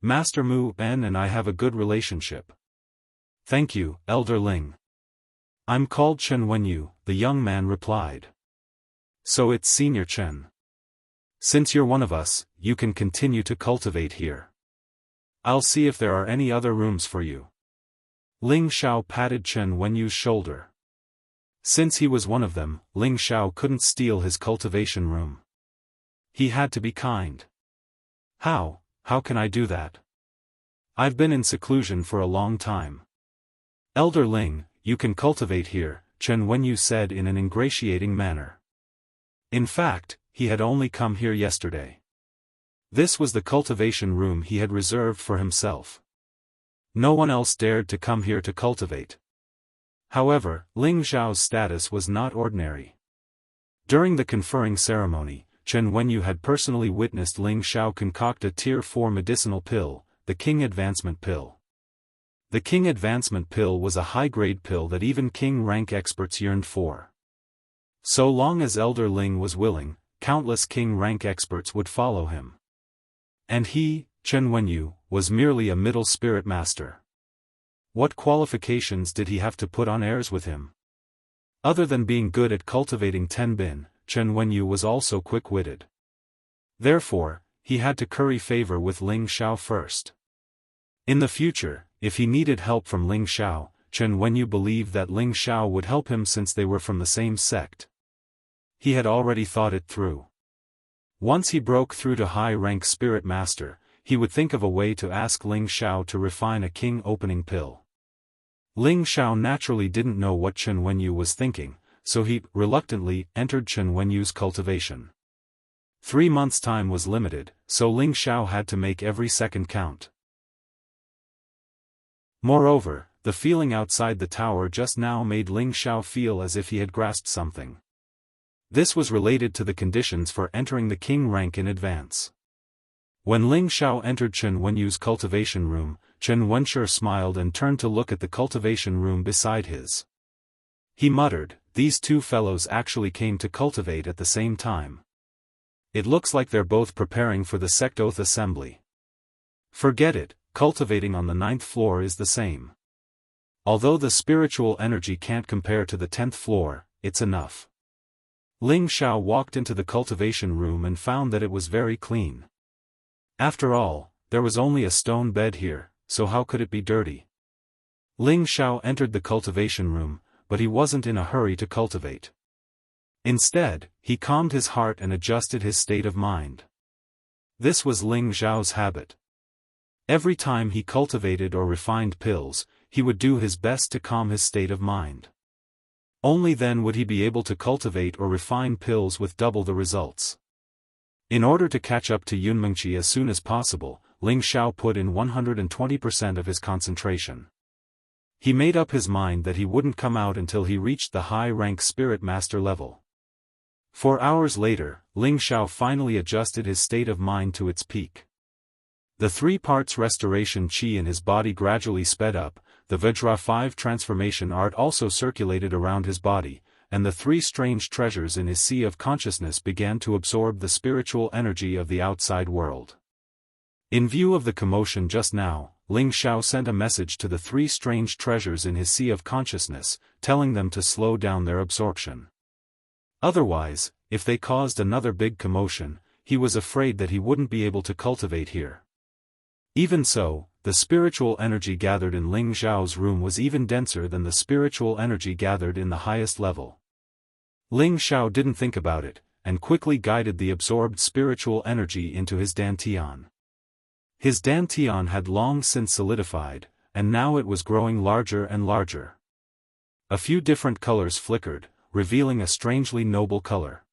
Master Mu En and I have a good relationship." "Thank you, Elder Ling. I'm called Chen Wenyu," the young man replied. "So it's Senior Chen. Since you're one of us, you can continue to cultivate here. I'll see if there are any other rooms for you." Ling Xiao patted Chen Wenyu's shoulder. Since he was one of them, Ling Xiao couldn't steal his cultivation room. He had to be kind. How can I do that? I've been in seclusion for a long time." "Elder Ling, you can cultivate here," Chen Wenyu said in an ingratiating manner. In fact, he had only come here yesterday. This was the cultivation room he had reserved for himself. No one else dared to come here to cultivate. However, Ling Xiao's status was not ordinary. During the conferring ceremony, Chen Wenyu had personally witnessed Ling Xiao concoct a Tier 4 medicinal pill, the King Advancement Pill. The King Advancement Pill was a high-grade pill that even King rank experts yearned for. So long as Elder Ling was willing, countless King rank experts would follow him. And he, Chen Wenyu, was merely a middle spirit master. What qualifications did he have to put on airs with him? Other than being good at cultivating tenbin, Chen Wenyu was also quick-witted. Therefore, he had to curry favor with Ling Xiao first. In the future, if he needed help from Ling Xiao, Chen Wenyu believed that Ling Xiao would help him since they were from the same sect. He had already thought it through. Once he broke through to high-rank spirit master, he would think of a way to ask Ling Xiao to refine a king opening pill. Ling Xiao naturally didn't know what Chen Wenyu was thinking, so he, reluctantly, entered Chen Wenyu's cultivation. 3 months' time was limited, so Ling Xiao had to make every second count. Moreover, the feeling outside the tower just now made Ling Xiao feel as if he had grasped something. This was related to the conditions for entering the king rank in advance. When Ling Xiao entered Chen Wenyu's cultivation room, Chen Wenshi smiled and turned to look at the cultivation room beside his. He muttered, "These two fellows actually came to cultivate at the same time. It looks like they're both preparing for the sect oath assembly. Forget it, cultivating on the 9th floor is the same. Although the spiritual energy can't compare to the 10th floor, it's enough." Ling Xiao walked into the cultivation room and found that it was very clean. After all, there was only a stone bed here, so how could it be dirty? Ling Xiao entered the cultivation room, but he wasn't in a hurry to cultivate. Instead, he calmed his heart and adjusted his state of mind. This was Ling Xiao's habit. Every time he cultivated or refined pills, he would do his best to calm his state of mind. Only then would he be able to cultivate or refine pills with double the results. In order to catch up to Yunmengqi as soon as possible, Ling Xiao put in 120% of his concentration. He made up his mind that he wouldn't come out until he reached the high-rank spirit master level. 4 hours later, Ling Xiao finally adjusted his state of mind to its peak. The 3 parts restoration qi in his body gradually sped up, the Vajra 5 transformation art also circulated around his body, and the 3 strange treasures in his sea of consciousness began to absorb the spiritual energy of the outside world. In view of the commotion just now, Ling Xiao sent a message to the 3 strange treasures in his sea of consciousness, telling them to slow down their absorption. Otherwise, if they caused another big commotion, he was afraid that he wouldn't be able to cultivate here. Even so, the spiritual energy gathered in Ling Xiao's room was even denser than the spiritual energy gathered in the highest level. Ling Xiao didn't think about it, and quickly guided the absorbed spiritual energy into his dantian. His dantian had long since solidified, and now it was growing larger and larger. A few different colors flickered, revealing a strangely noble color.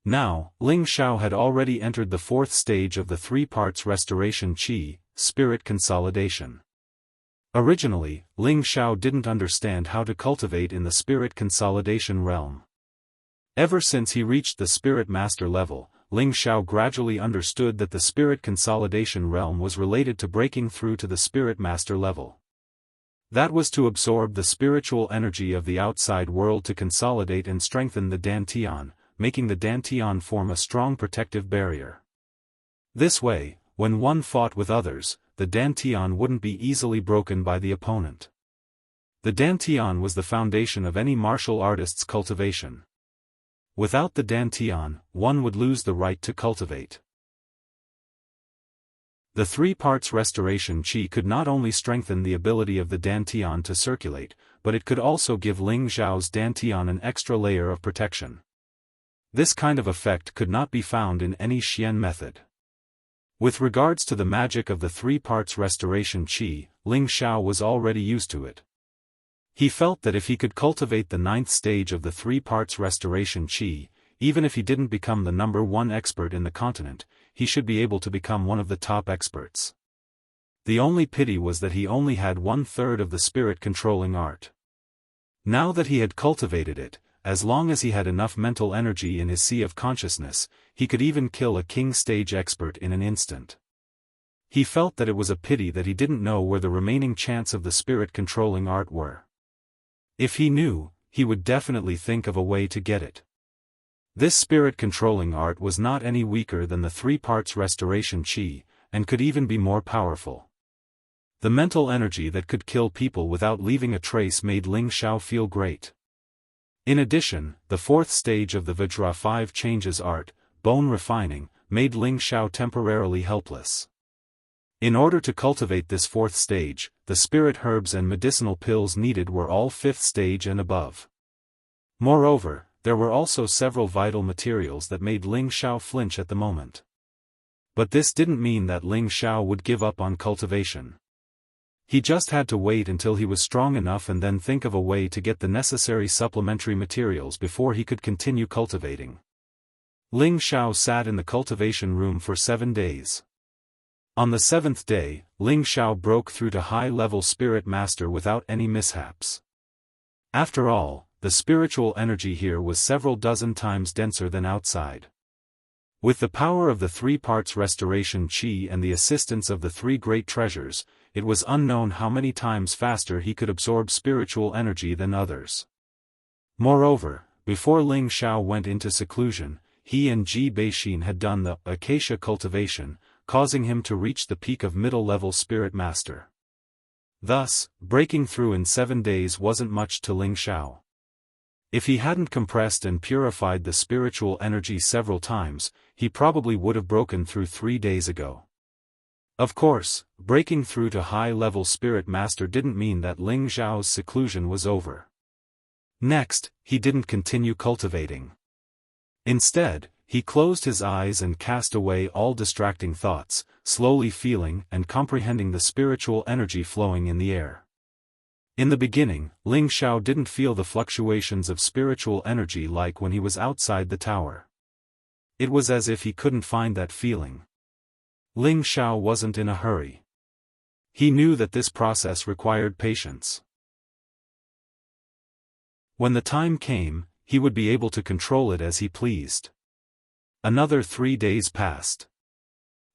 Now, Ling Xiao had already entered the fourth stage of the three parts restoration qi, spirit consolidation. Originally, Ling Xiao didn't understand how to cultivate in the spirit consolidation realm. Ever since he reached the spirit master level, Ling Xiao gradually understood that the spirit consolidation realm was related to breaking through to the spirit master level. That was to absorb the spiritual energy of the outside world to consolidate and strengthen the Dantian, making the Dantian form a strong protective barrier. This way, when one fought with others, the Dantian wouldn't be easily broken by the opponent. The Dantian was the foundation of any martial artist's cultivation. Without the Dantian, one would lose the right to cultivate. The three parts restoration qi could not only strengthen the ability of the Dantian to circulate, but it could also give Ling Xiao's Dantian an extra layer of protection. This kind of effect could not be found in any Xian method. With regards to the magic of the three parts restoration qi, Ling Xiao was already used to it. He felt that if he could cultivate the ninth stage of the three parts restoration qi, even if he didn't become the number one expert in the continent, he should be able to become one of the top experts. The only pity was that he only had 1/3 of the spirit controlling art. Now that he had cultivated it, as long as he had enough mental energy in his sea of consciousness, he could even kill a king stage expert in an instant. He felt that it was a pity that he didn't know where the remaining chants of the spirit controlling art were. If he knew, he would definitely think of a way to get it. This spirit controlling art was not any weaker than the three parts restoration qi, and could even be more powerful. The mental energy that could kill people without leaving a trace made Ling Xiao feel great. In addition, the fourth stage of the Vajra 5 changes art, bone refining, made Ling Xiao temporarily helpless. In order to cultivate this fourth stage, the spirit herbs and medicinal pills needed were all fifth stage and above. Moreover, there were also several vital materials that made Ling Xiao flinch at the moment. But this didn't mean that Ling Xiao would give up on cultivation. He just had to wait until he was strong enough and then think of a way to get the necessary supplementary materials before he could continue cultivating. Ling Xiao sat in the cultivation room for 7 days. On the 7th day, Ling Xiao broke through to high-level spirit master without any mishaps. After all, the spiritual energy here was several dozen times denser than outside. With the power of the three parts restoration qi and the assistance of the three great treasures, it was unknown how many times faster he could absorb spiritual energy than others. Moreover, before Ling Xiao went into seclusion, he and Ji Beixin had done the acacia cultivation, causing him to reach the peak of middle-level spirit master. Thus, breaking through in 7 days wasn't much to Ling Xiao. If he hadn't compressed and purified the spiritual energy several times, he probably would have broken through 3 days ago. Of course, breaking through to high-level spirit master didn't mean that Ling Xiao's seclusion was over. Next, he didn't continue cultivating. Instead, he closed his eyes and cast away all distracting thoughts, slowly feeling and comprehending the spiritual energy flowing in the air. In the beginning, Ling Xiao didn't feel the fluctuations of spiritual energy like when he was outside the tower. It was as if he couldn't find that feeling. Ling Xiao wasn't in a hurry. He knew that this process required patience. When the time came, he would be able to control it as he pleased. Another 3 days passed.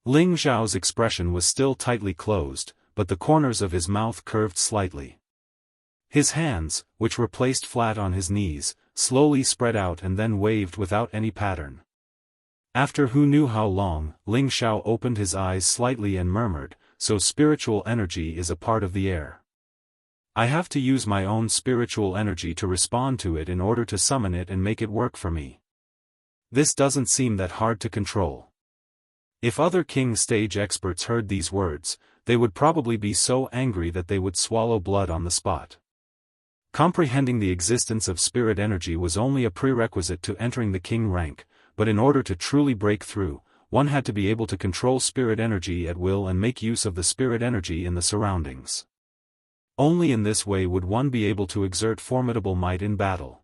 Ling Xiao's expression was still tightly closed, but the corners of his mouth curved slightly. His hands, which were placed flat on his knees, slowly spread out and then waved without any pattern. After who knew how long, Ling Xiao opened his eyes slightly and murmured, "So spiritual energy is a part of the air. I have to use my own spiritual energy to respond to it in order to summon it and make it work for me. This doesn't seem that hard to control." If other king stage experts heard these words, they would probably be so angry that they would swallow blood on the spot. Comprehending the existence of spirit energy was only a prerequisite to entering the king rank, but in order to truly break through, one had to be able to control spirit energy at will and make use of the spirit energy in the surroundings. Only in this way would one be able to exert formidable might in battle.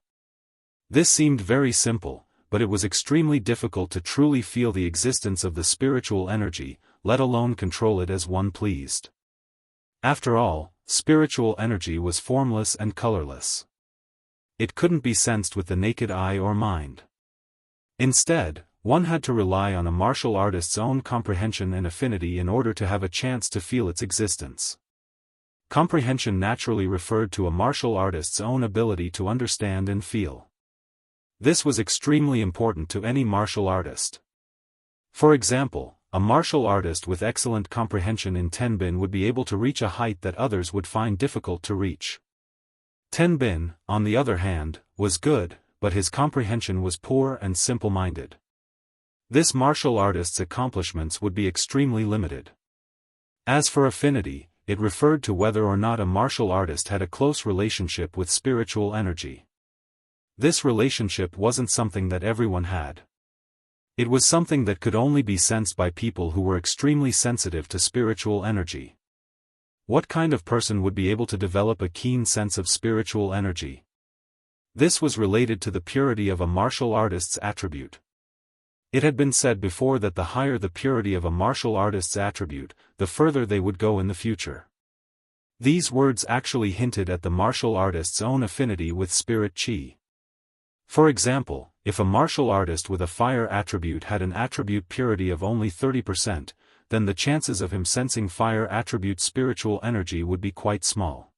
This seemed very simple, but it was extremely difficult to truly feel the existence of the spiritual energy, let alone control it as one pleased. After all, spiritual energy was formless and colorless. It couldn't be sensed with the naked eye or mind. Instead, one had to rely on a martial artist's own comprehension and affinity in order to have a chance to feel its existence. Comprehension naturally referred to a martial artist's own ability to understand and feel. This was extremely important to any martial artist. For example, a martial artist with excellent comprehension in Tenbin would be able to reach a height that others would find difficult to reach. Tenbin, on the other hand, was good, but his comprehension was poor and simple-minded. This martial artist's accomplishments would be extremely limited. As for affinity, it referred to whether or not a martial artist had a close relationship with spiritual energy. This relationship wasn't something that everyone had. It was something that could only be sensed by people who were extremely sensitive to spiritual energy. What kind of person would be able to develop a keen sense of spiritual energy? This was related to the purity of a martial artist's attribute. It had been said before that the higher the purity of a martial artist's attribute, the further they would go in the future. These words actually hinted at the martial artist's own affinity with spirit chi. For example, if a martial artist with a fire attribute had an attribute purity of only 30%, then the chances of him sensing fire attribute spiritual energy would be quite small.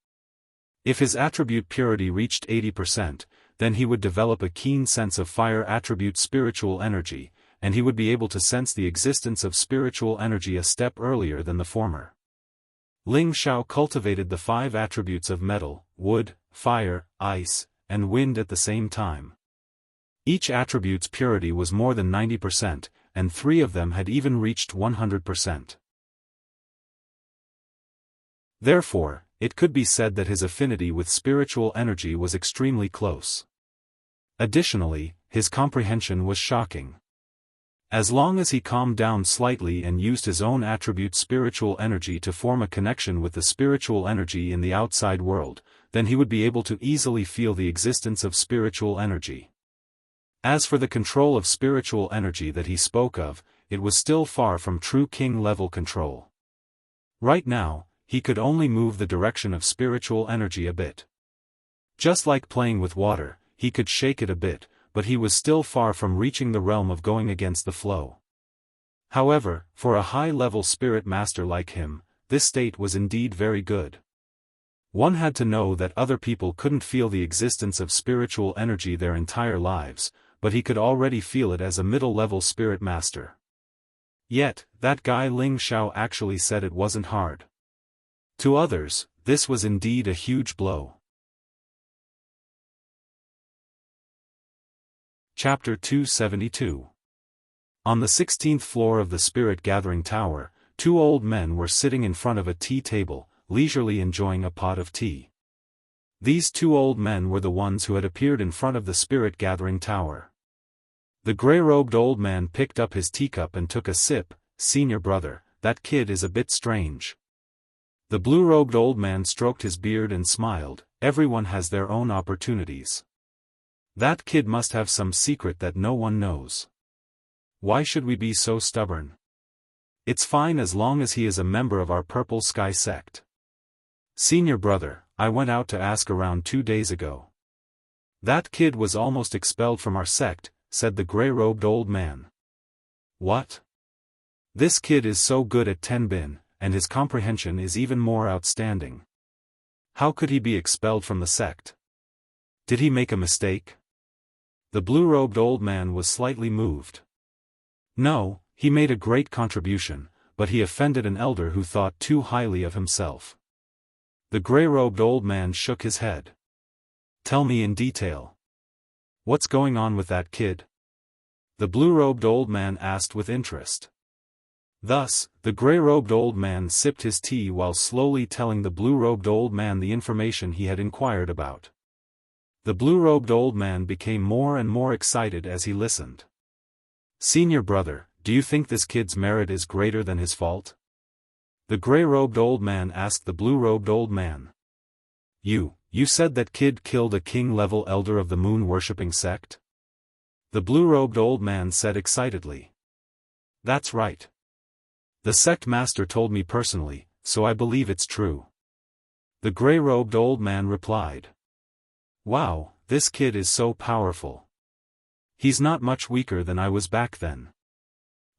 If his attribute purity reached 80%, then he would develop a keen sense of fire attribute spiritual energy, and he would be able to sense the existence of spiritual energy a step earlier than the former. Ling Xiao cultivated the 5 attributes of metal, wood, fire, ice, and wind at the same time. Each attribute's purity was more than 90%, and 3 of them had even reached 100%. Therefore, it could be said that his affinity with spiritual energy was extremely close. Additionally, his comprehension was shocking. As long as he calmed down slightly and used his own attribute spiritual energy to form a connection with the spiritual energy in the outside world, then he would be able to easily feel the existence of spiritual energy. As for the control of spiritual energy that he spoke of, it was still far from true king-level control. Right now, he could only move the direction of spiritual energy a bit. Just like playing with water, he could shake it a bit, but he was still far from reaching the realm of going against the flow. However, for a high-level spirit master like him, this state was indeed very good. One had to know that other people couldn't feel the existence of spiritual energy their entire lives, but he could already feel it as a middle-level spirit master. Yet, that guy Ling Xiao actually said it wasn't hard. To others, this was indeed a huge blow. Chapter 272. On the 16th floor of the Spirit Gathering Tower, 2 old men were sitting in front of a tea table, leisurely enjoying a pot of tea. These 2 old men were the ones who had appeared in front of the Spirit Gathering Tower. The gray-robed old man picked up his teacup and took a sip. "Senior brother, that kid is a bit strange." The blue-robed old man stroked his beard and smiled. "Everyone has their own opportunities. That kid must have some secret that no one knows. Why should we be so stubborn? It's fine as long as he is a member of our Purple Sky sect. Senior brother, I went out to ask around 2 days ago. That kid was almost expelled from our sect," said the gray-robed old man. "What? This kid is so good at Tenbin, and his comprehension is even more outstanding. How could he be expelled from the sect? Did he make a mistake?" The blue-robed old man was slightly moved. "No, he made a great contribution, but he offended an elder who thought too highly of himself." The gray-robed old man shook his head. "Tell me in detail. What's going on with that kid?" The blue-robed old man asked with interest. Thus, the gray-robed old man sipped his tea while slowly telling the blue-robed old man the information he had inquired about. The blue-robed old man became more and more excited as he listened. "Senior brother, do you think this kid's merit is greater than his fault?" The gray-robed old man asked the blue-robed old man. You said that kid killed a king-level elder of the moon-worshipping sect?" The blue-robed old man said excitedly. That's right. The sect master told me personally, so I believe it's true. The gray-robed old man replied. Wow, this kid is so powerful. He's not much weaker than I was back then.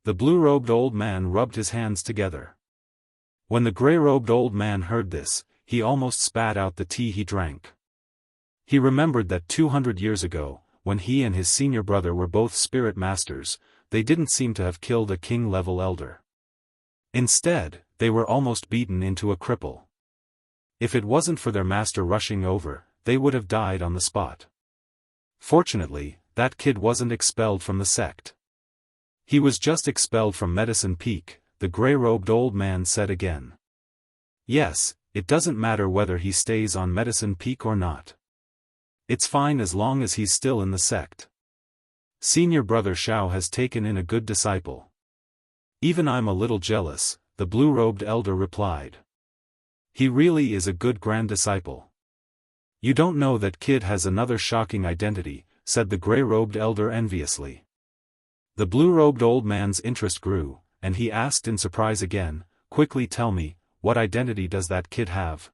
The blue-robed old man rubbed his hands together. When the gray-robed old man heard this, he almost spat out the tea he drank. He remembered that 200 years ago, when he and his senior brother were both spirit masters, they didn't seem to have killed a king-level elder. Instead, they were almost beaten into a cripple. If it wasn't for their master rushing over, they would have died on the spot. Fortunately, that kid wasn't expelled from the sect. He was just expelled from Medicine Peak, the gray-robed old man said again. Yes, it doesn't matter whether he stays on Medicine Peak or not. It's fine as long as he's still in the sect. Senior brother Xiao has taken in a good disciple. Even I'm a little jealous, the blue-robed elder replied. He really is a good grand disciple. You don't know that kid has another shocking identity, said the gray-robed elder enviously. The blue-robed old man's interest grew, and he asked in surprise again, quickly tell me, what identity does that kid have?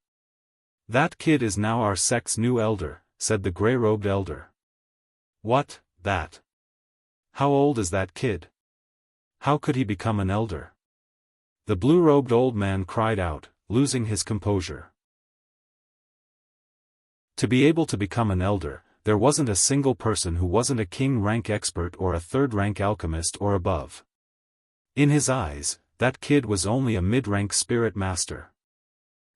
That kid is now our sect's new elder, said the gray-robed elder. What, that? How old is that kid? How could he become an elder? The blue-robed old man cried out, losing his composure. To be able to become an elder, there wasn't a single person who wasn't a king-rank expert or a third-rank alchemist or above. In his eyes, that kid was only a mid-rank spirit master.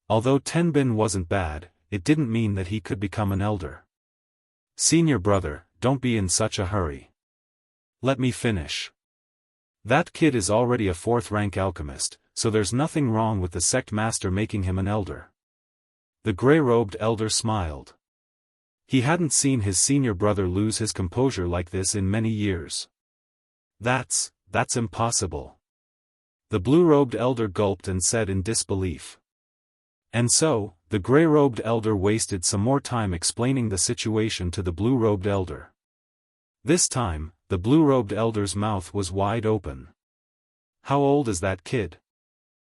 Although Tenbin wasn't bad, it didn't mean that he could become an elder. Senior brother, don't be in such a hurry. Let me finish. That kid is already a fourth-rank alchemist, so there's nothing wrong with the sect master making him an elder. The gray-robed elder smiled. He hadn't seen his senior brother lose his composure like this in many years. That's impossible. The blue-robed elder gulped and said in disbelief. And so, the gray-robed elder wasted some more time explaining the situation to the blue-robed elder. This time, the blue-robed elder's mouth was wide open. How old is that kid?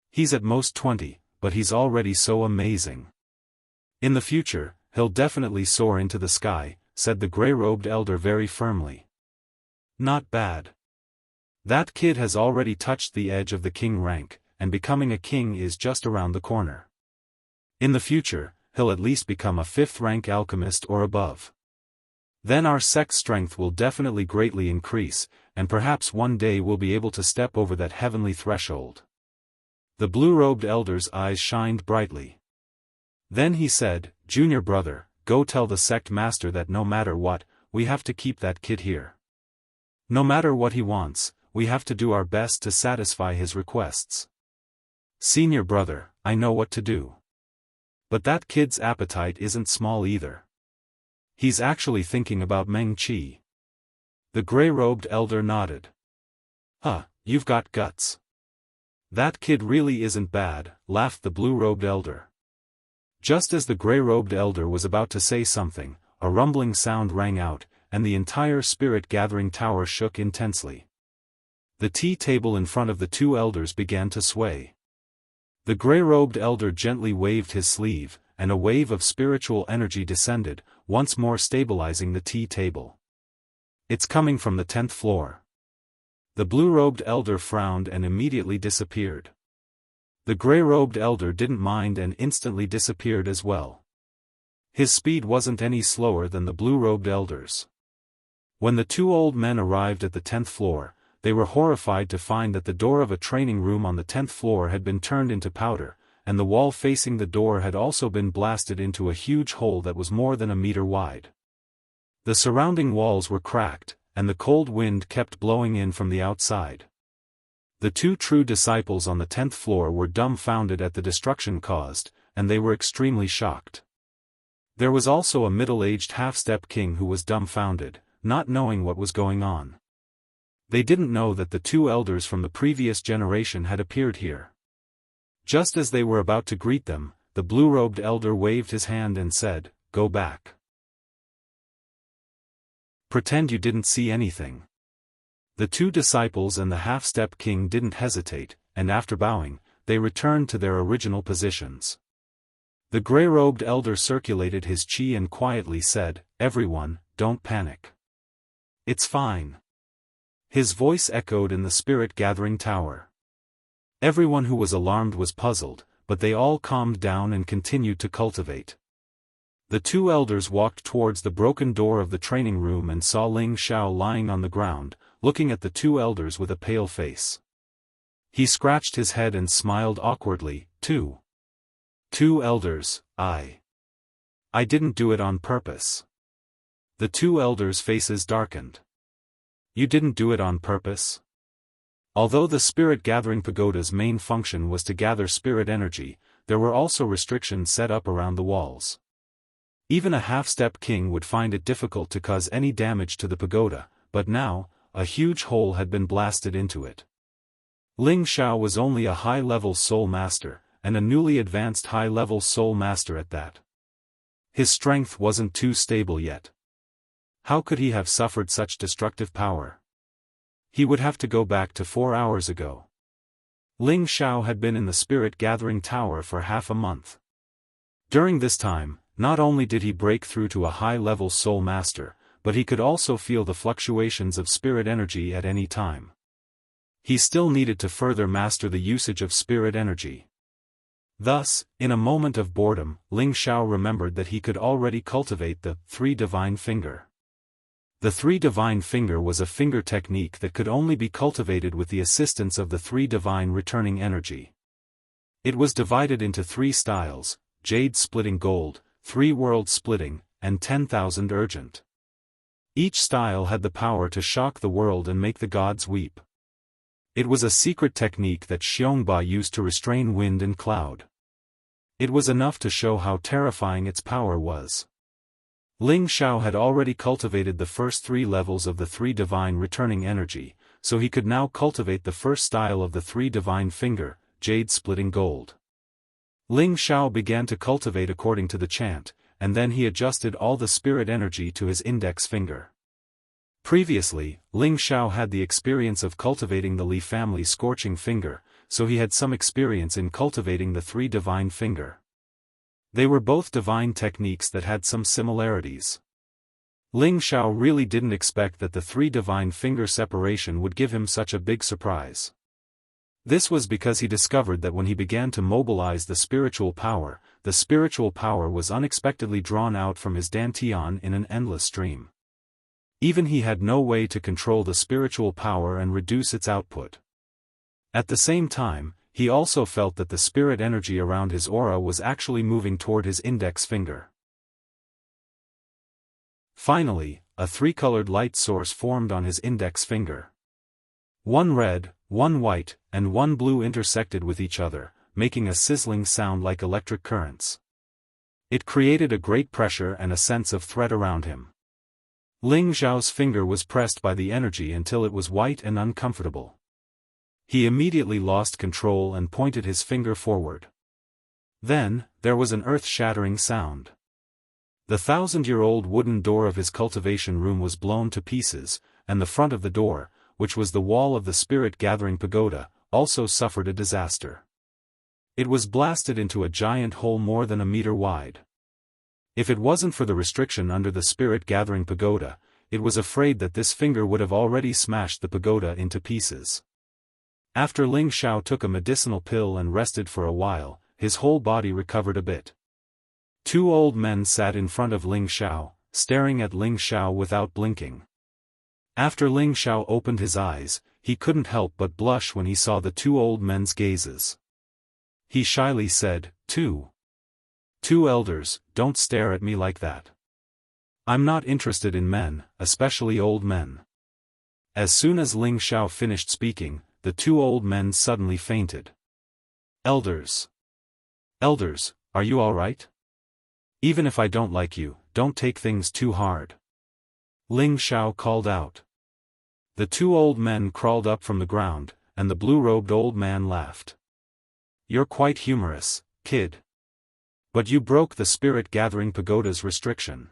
He's at most 20, but he's already so amazing. In the future, he'll definitely soar into the sky, said the gray-robed elder very firmly. Not bad. That kid has already touched the edge of the king rank, and becoming a king is just around the corner. In the future, he'll at least become a fifth-rank alchemist or above. Then our sect's strength will definitely greatly increase, and perhaps one day we'll be able to step over that heavenly threshold. The blue-robed elder's eyes shined brightly. Then he said, Junior brother, go tell the sect master that no matter what, we have to keep that kid here. No matter what he wants, we have to do our best to satisfy his requests. Senior brother, I know what to do. But that kid's appetite isn't small either. He's actually thinking about Meng Qi. The gray-robed elder nodded. You've got guts. That kid really isn't bad, laughed the blue-robed elder. Just as the gray-robed elder was about to say something, a rumbling sound rang out, and the entire spirit-gathering tower shook intensely. The tea table in front of the two elders began to sway. The gray-robed elder gently waved his sleeve, and a wave of spiritual energy descended, once more stabilizing the tea table. It's coming from the 10th floor. The blue-robed elder frowned and immediately disappeared. The gray-robed elder didn't mind and instantly disappeared as well. His speed wasn't any slower than the blue-robed elder's. When the two old men arrived at the 10th floor, they were horrified to find that the door of a training room on the 10th floor had been turned into powder, and the wall facing the door had also been blasted into a huge hole that was more than a meter wide. The surrounding walls were cracked, and the cold wind kept blowing in from the outside. The two true disciples on the 10th floor were dumbfounded at the destruction caused, and they were extremely shocked. There was also a middle-aged half-step king who was dumbfounded, not knowing what was going on. They didn't know that the two elders from the previous generation had appeared here. Just as they were about to greet them, the blue-robed elder waved his hand and said, "Go back." Pretend you didn't see anything." The two disciples and the half-step king didn't hesitate, and after bowing, they returned to their original positions. The gray-robed elder circulated his chi and quietly said, "Everyone, don't panic. It's fine." His voice echoed in the spirit-gathering tower. Everyone who was alarmed was puzzled, but they all calmed down and continued to cultivate. The two elders walked towards the broken door of the training room and saw Ling Xiao lying on the ground, looking at the two elders with a pale face. He scratched his head and smiled awkwardly. Two elders, I didn't do it on purpose." The two elders' faces darkened. "You didn't do it on purpose?" Although the spirit-gathering pagoda's main function was to gather spirit energy, there were also restrictions set up around the walls. Even a half-step king would find it difficult to cause any damage to the pagoda, but now, a huge hole had been blasted into it. Ling Xiao was only a high-level soul master, and a newly advanced high-level soul master at that. His strength wasn't too stable yet. How could he have suffered such destructive power? He would have to go back to 4 hours ago. Ling Xiao had been in the spirit-gathering tower for half a month. During this time, not only did he break through to a high-level soul master, but he could also feel the fluctuations of spirit energy at any time. He still needed to further master the usage of spirit energy. Thus, in a moment of boredom, Ling Xiao remembered that he could already cultivate the Three Divine Finger. The Three Divine Finger was a finger technique that could only be cultivated with the assistance of the Three Divine Returning Energy. It was divided into 3 styles: Jade Splitting Gold, 3 World Splitting, and 10,000 Urgent. Each style had the power to shock the world and make the gods weep. It was a secret technique that Xiongba used to restrain wind and cloud. It was enough to show how terrifying its power was. Ling Xiao had already cultivated the first 3 levels of the Three Divine Returning Energy, so he could now cultivate the first style of the Three Divine Finger, Jade Splitting Gold. Ling Xiao began to cultivate according to the chant, and then he adjusted all the spirit energy to his index finger. Previously, Ling Xiao had the experience of cultivating the Li family Scorching Finger, so he had some experience in cultivating the Three Divine Finger. They were both divine techniques that had some similarities. Ling Xiao really didn't expect that the Three Divine Finger separation would give him such a big surprise. This was because he discovered that when he began to mobilize the spiritual power was unexpectedly drawn out from his dantian in an endless stream. Even he had no way to control the spiritual power and reduce its output. At the same time, he also felt that the spirit energy around his aura was actually moving toward his index finger. Finally, a 3-colored light source formed on his index finger. 1 red, 1 white, and 1 blue intersected with each other, making a sizzling sound like electric currents. It created a great pressure and a sense of threat around him. Ling Xiao's finger was pressed by the energy until it was white and uncomfortable. He immediately lost control and pointed his finger forward. Then, there was an earth-shattering sound. The 1,000-year-old wooden door of his cultivation room was blown to pieces, and the front of the door, which was the wall of the spirit-gathering pagoda, also suffered a disaster. It was blasted into a giant hole more than a meter wide. If it wasn't for the restriction under the spirit-gathering pagoda, it was afraid that this finger would have already smashed the pagoda into pieces. After Ling Xiao took a medicinal pill and rested for a while, his whole body recovered a bit. 2 old men sat in front of Ling Xiao, staring at Ling Xiao without blinking. After Ling Xiao opened his eyes, he couldn't help but blush when he saw the 2 old men's gazes. He shyly said, Two elders, don't stare at me like that. I'm not interested in men, especially old men." As soon as Ling Xiao finished speaking, the 2 old men suddenly fainted. Elders, are you all right? Even if I don't like you, don't take things too hard." Ling Xiao called out. The 2 old men crawled up from the ground, and the blue-robed old man laughed. "You're quite humorous, kid. But you broke the spirit-gathering pagoda's restriction.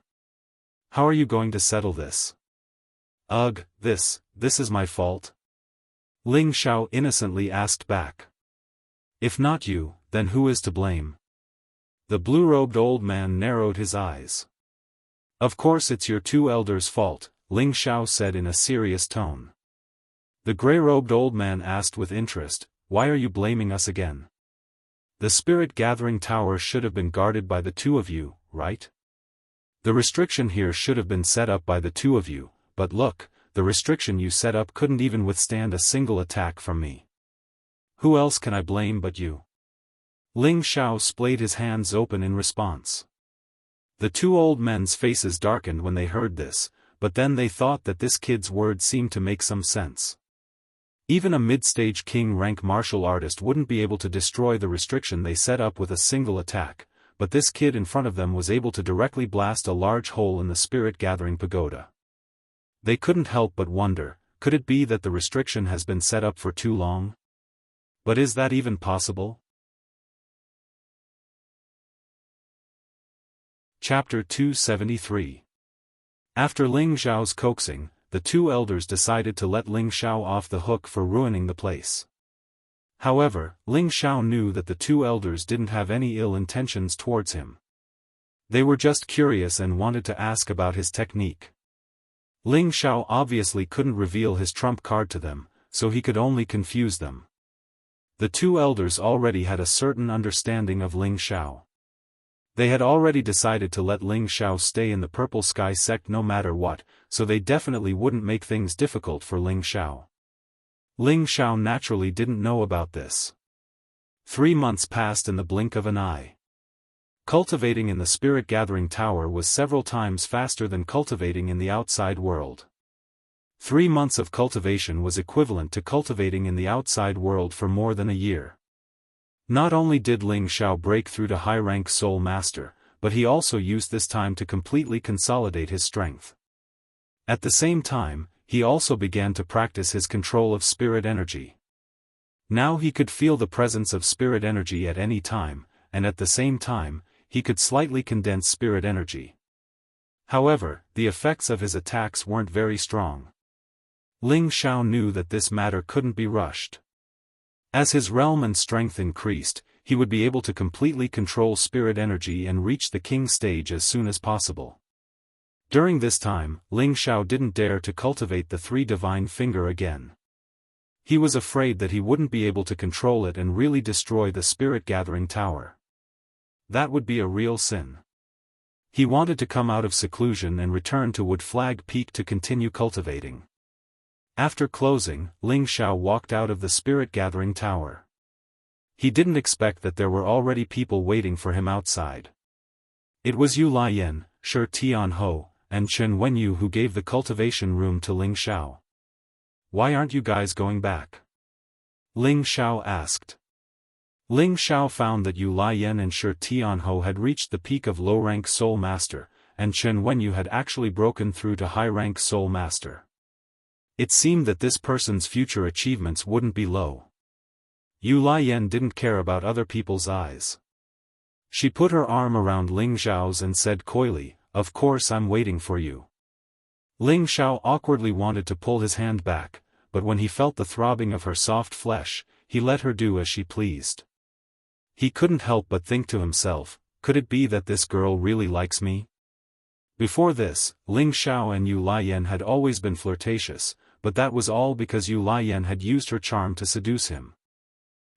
How are you going to settle this?" Ugh, this is my fault? Ling Xiao innocently asked back. If not you, then who is to blame? The blue-robed old man narrowed his eyes. Of course it's your two elders' fault, Ling Xiao said in a serious tone. The gray-robed old man asked with interest, why are you blaming us again? The spirit-gathering tower should have been guarded by the two of you, right? The restriction here should have been set up by the two of you, but look, the restriction you set up couldn't even withstand a single attack from me. Who else can I blame but you? Ling Xiao splayed his hands open in response. The two old men's faces darkened when they heard this, but then they thought that this kid's words seemed to make some sense. Even a mid-stage king-rank martial artist wouldn't be able to destroy the restriction they set up with a single attack, but this kid in front of them was able to directly blast a large hole in the spirit-gathering pagoda. They couldn't help but wonder, could it be that the restriction has been set up for too long? But is that even possible? Chapter 273. After Ling Xiao's coaxing, the two elders decided to let Ling Xiao off the hook for ruining the place. However, Ling Xiao knew that the two elders didn't have any ill intentions towards him. They were just curious and wanted to ask about his technique. Ling Xiao obviously couldn't reveal his trump card to them, so he could only confuse them. The two elders already had a certain understanding of Ling Xiao. They had already decided to let Ling Xiao stay in the Purple Sky sect no matter what, so they definitely wouldn't make things difficult for Ling Xiao. Ling Xiao naturally didn't know about this. 3 months passed in the blink of an eye. Cultivating in the spirit-gathering tower was several times faster than cultivating in the outside world. 3 months of cultivation was equivalent to cultivating in the outside world for more than a year. Not only did Ling Xiao break through to high-rank Soul Master, but he also used this time to completely consolidate his strength. At the same time, he also began to practice his control of spirit energy. Now he could feel the presence of spirit energy at any time, and at the same time, he could slightly condense spirit energy. However, the effects of his attacks weren't very strong. Ling Xiao knew that this matter couldn't be rushed. As his realm and strength increased, he would be able to completely control spirit energy and reach the king stage as soon as possible. During this time, Ling Xiao didn't dare to cultivate the three divine finger again. He was afraid that he wouldn't be able to control it and really destroy the spirit-gathering tower. That would be a real sin. He wanted to come out of seclusion and return to Wood Flag Peak to continue cultivating. After closing, Ling Xiao walked out of the spirit-gathering tower. He didn't expect that there were already people waiting for him outside. It was Yu Lian, Shi Tianho, and Chen Wenyu who gave the cultivation room to Ling Xiao. Why aren't you guys going back? Ling Xiao asked. Ling Xiao found that Yu Lian and Shi Tianho had reached the peak of low-rank Soul Master, and Chen Wenyu had actually broken through to high-rank Soul Master. It seemed that this person's future achievements wouldn't be low. Yu Lian didn't care about other people's eyes. She put her arm around Ling Xiao's and said coyly, "Of course I'm waiting for you." Ling Xiao awkwardly wanted to pull his hand back, but when he felt the throbbing of her soft flesh, he let her do as she pleased. He couldn't help but think to himself, could it be that this girl really likes me? Before this, Ling Xiao and Yu Lian had always been flirtatious, but that was all because Yu Lian had used her charm to seduce him.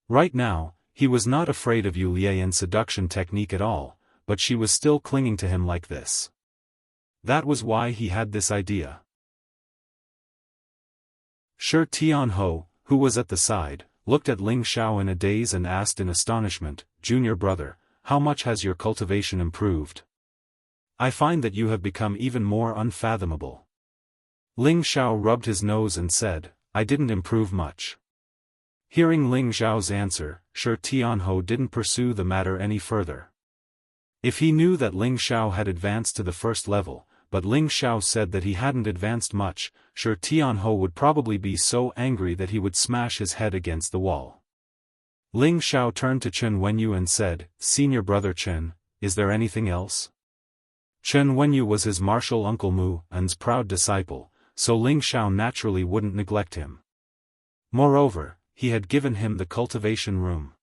Right now, he was not afraid of Yu Lian's seduction technique at all, but she was still clinging to him like this. That was why he had this idea. Shi Tianho, who was at the side, looked at Ling Xiao in a daze and asked in astonishment, "Junior brother, how much has your cultivation improved? I find that you have become even more unfathomable." Ling Xiao rubbed his nose and said, "I didn't improve much." Hearing Ling Xiao's answer, Shi Tianho didn't pursue the matter any further. If he knew that Ling Xiao had advanced to the first level, but Ling Xiao said that he hadn't advanced much, Shi Tianho would probably be so angry that he would smash his head against the wall. Ling Xiao turned to Chen Wenyu and said, "Senior brother Chen, is there anything else?" Chen Wenyu was his martial uncle Mu An's proud disciple, so Ling Xiao naturally wouldn't neglect him. Moreover, he had given him the cultivation room.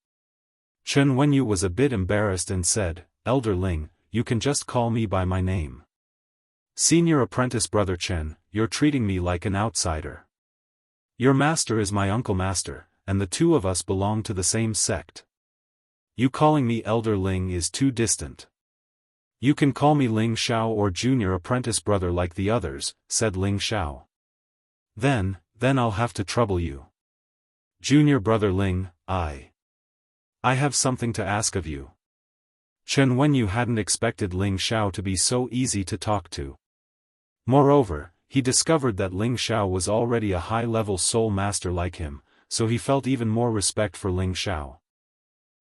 Chen Wenyu was a bit embarrassed and said, "Elder Ling, you can just call me by my name. Senior apprentice brother Chen, you're treating me like an outsider. Your master is my uncle master, and the two of us belong to the same sect. You calling me Elder Ling is too distant. You can call me Ling Xiao or junior apprentice brother like the others," said Ling Xiao. Then I'll have to trouble you. Junior brother Ling, I have something to ask of you. Chen Wenyu hadn't expected Ling Xiao to be so easy to talk to. Moreover, he discovered that Ling Xiao was already a high-level soul master like him, so he felt even more respect for Ling Xiao.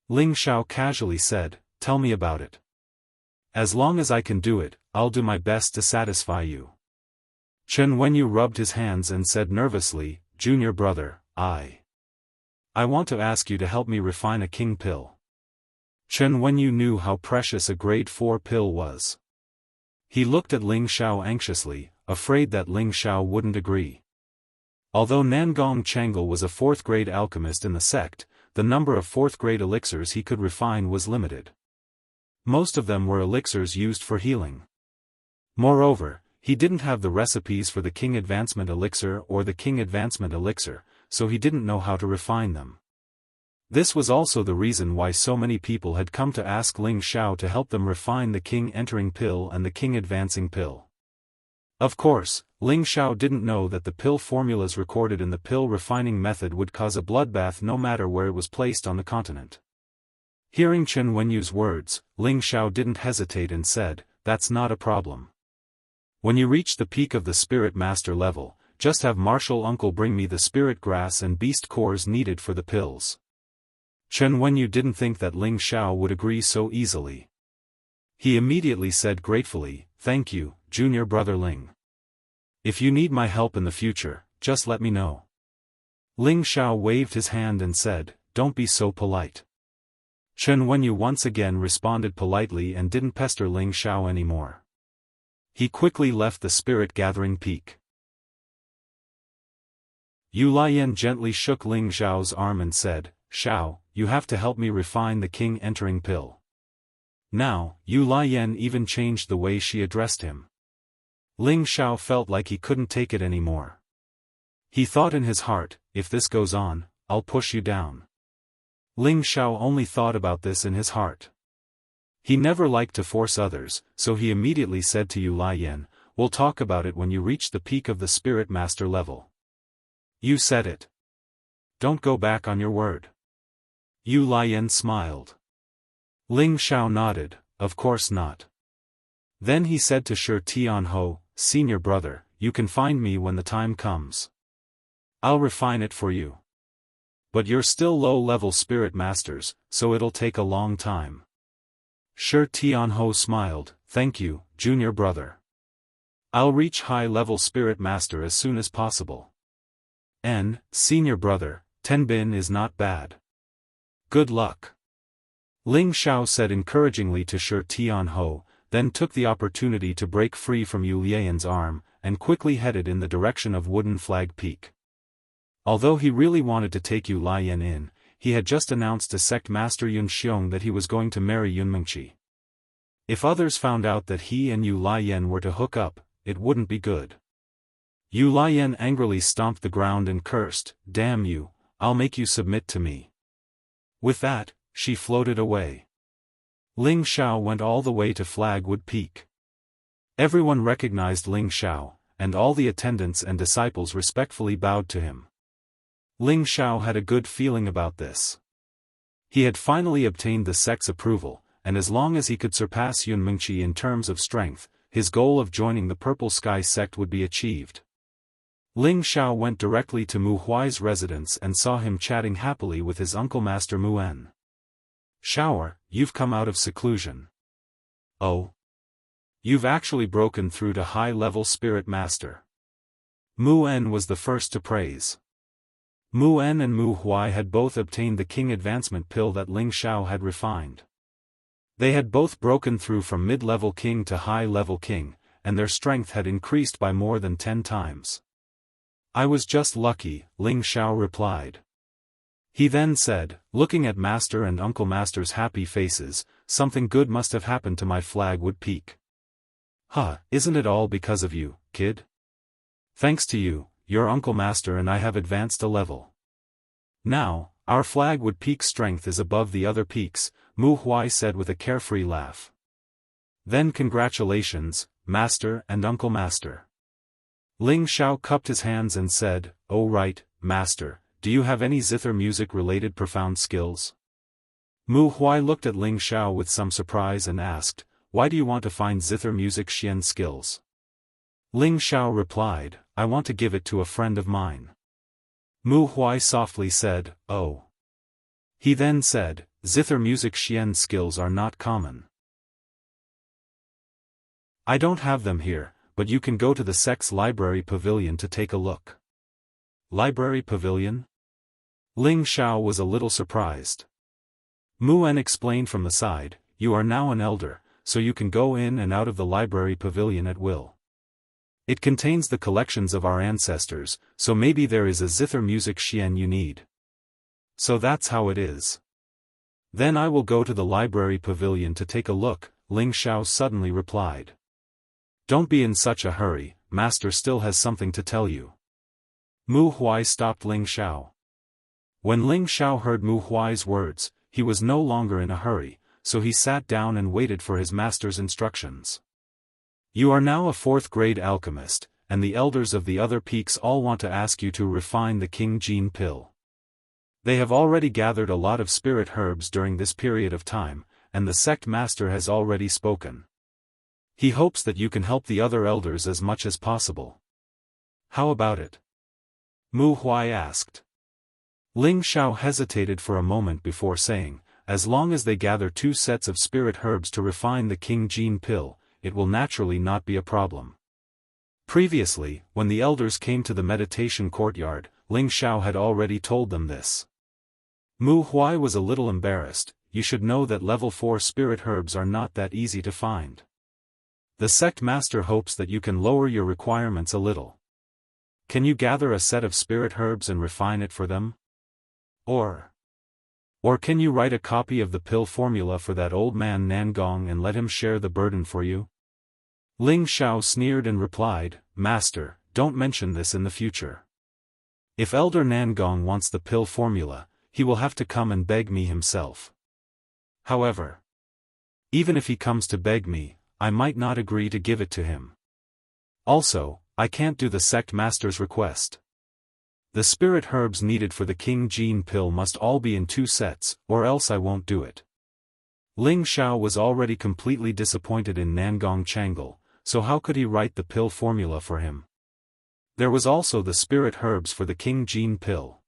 Ling Xiao casually said, "Tell me about it. As long as I can do it, I'll do my best to satisfy you." Chen Wenyu rubbed his hands and said nervously, "Junior brother, I want to ask you to help me refine a king pill." Chen Wenyu knew how precious a grade 4 pill was. He looked at Ling Xiao anxiously, afraid that Ling Xiao wouldn't agree. Although Nangong Changle was a 4th-grade alchemist in the sect, the number of 4th-grade elixirs he could refine was limited. Most of them were elixirs used for healing. Moreover, he didn't have the recipes for the King Advancement Elixir or the King Advancement Elixir, so he didn't know how to refine them. This was also the reason why so many people had come to ask Ling Xiao to help them refine the King Entering Pill and the King Advancing Pill. Of course, Ling Xiao didn't know that the pill formulas recorded in the pill refining method would cause a bloodbath no matter where it was placed on the continent. Hearing Chen Wenyu's words, Ling Xiao didn't hesitate and said, "That's not a problem. When you reach the peak of the Spirit Master level, just have Martial Uncle bring me the spirit grass and beast cores needed for the pills." Chen Wenyu didn't think that Ling Xiao would agree so easily. He immediately said gratefully, "Thank you, junior brother Ling. If you need my help in the future, just let me know." Ling Xiao waved his hand and said, "Don't be so polite." Chen Wenyu once again responded politely and didn't pester Ling Xiao anymore. He quickly left the spirit-gathering peak. Yu Lian gently shook Ling Xiao's arm and said, "Xiao, you have to help me refine the King Entering Pill." Now, Yu Lian even changed the way she addressed him. Ling Xiao felt like he couldn't take it anymore. He thought in his heart, "If this goes on, I'll push you down." Ling Xiao only thought about this in his heart. He never liked to force others, so he immediately said to Yu Lian, "We'll talk about it when you reach the peak of the Spirit Master level." "You said it. Don't go back on your word." Yu Lian smiled. Ling Xiao nodded, "Of course not." Then he said to Shi Tianho, "Senior brother, you can find me when the time comes. I'll refine it for you. But you're still low-level spirit masters, so it'll take a long time." Shi Tianho smiled, "Thank you, junior brother. I'll reach high-level spirit master as soon as possible. And, senior brother, Tenbin is not bad. Good luck." Ling Xiao said encouragingly to Shi Tianho, then took the opportunity to break free from Yu Lian's arm, and quickly headed in the direction of Wooden Flag Peak. Although he really wanted to take Yu Lian in, he had just announced to sect master Yun Xiong that he was going to marry Yun Mengqi. If others found out that he and Yu Lian were to hook up, it wouldn't be good. Yu Lian angrily stomped the ground and cursed, "Damn you, I'll make you submit to me." With that, she floated away. Ling Xiao went all the way to Flagwood Peak. Everyone recognized Ling Xiao, and all the attendants and disciples respectfully bowed to him. Ling Xiao had a good feeling about this. He had finally obtained the sect's approval, and as long as he could surpass Yun Mengqi in terms of strength, his goal of joining the Purple Sky sect would be achieved. Ling Xiao went directly to Mu Huai's residence and saw him chatting happily with his uncle Master Mu En. "Xiao, you've come out of seclusion. Oh. You've actually broken through to high-level Spirit Master." Mu En was the first to praise. Mu En and Mu Huai had both obtained the King Advancement Pill that Ling Xiao had refined. They had both broken through from mid-level king to high-level king, and their strength had increased by more than 10 times. I was just lucky, Ling Xiao replied. He then said, looking at Master and Uncle Master's happy faces, something good must have happened to my flagwood peak. Huh, isn't it all because of you, kid? Thanks to you, your Uncle Master and I have advanced a level. Now, our flagwood peak's strength is above the other peaks, Mu Huai said with a carefree laugh. Then congratulations, Master and Uncle Master. Ling Xiao cupped his hands and said, oh right, Master, do you have any zither music-related profound skills? Mu Huai looked at Ling Xiao with some surprise and asked, why do you want to find zither music Xian skills? Ling Xiao replied, I want to give it to a friend of mine. Mu Huai softly said, oh. He then said, zither music Xian skills are not common. I don't have them here, but you can go to the sect's library pavilion to take a look. Library pavilion? Ling Xiao was a little surprised. Mu En explained from the side, you are now an elder, so you can go in and out of the library pavilion at will. It contains the collections of our ancestors, so maybe there is a zither music Xian you need. So that's how it is. Then I will go to the library pavilion to take a look, Ling Xiao suddenly replied. Don't be in such a hurry, Master still has something to tell you. Mu Huai stopped Ling Xiao. When Ling Xiao heard Mu Huai's words, he was no longer in a hurry, so he sat down and waited for his master's instructions. You are now a 4th-grade alchemist, and the elders of the other peaks all want to ask you to refine the King Gene pill. They have already gathered a lot of spirit herbs during this period of time, and the sect master has already spoken. He hopes that you can help the other elders as much as possible. How about it? Mu Huai asked. Ling Xiao hesitated for a moment before saying, as long as they gather 2 sets of spirit herbs to refine the King Gene pill, it will naturally not be a problem. Previously, when the elders came to the meditation courtyard, Ling Xiao had already told them this. Mu Huai was a little embarrassed. You should know that level 4 spirit herbs are not that easy to find. The sect master hopes that you can lower your requirements a little. Can you gather a set of spirit herbs and refine it for them? Or can you write a copy of the pill formula for that old man Nangong and let him share the burden for you? Ling Xiao sneered and replied, Master, don't mention this in the future. If Elder Nangong wants the pill formula, he will have to come and beg me himself. However, even if he comes to beg me, I might not agree to give it to him. Also, I can't do the sect master's request. The spirit herbs needed for the King Gene pill must all be in 2 sets, or else I won't do it. Ling Xiao was already completely disappointed in Nangong Changle, so how could he write the pill formula for him? There was also the spirit herbs for the King Gene pill.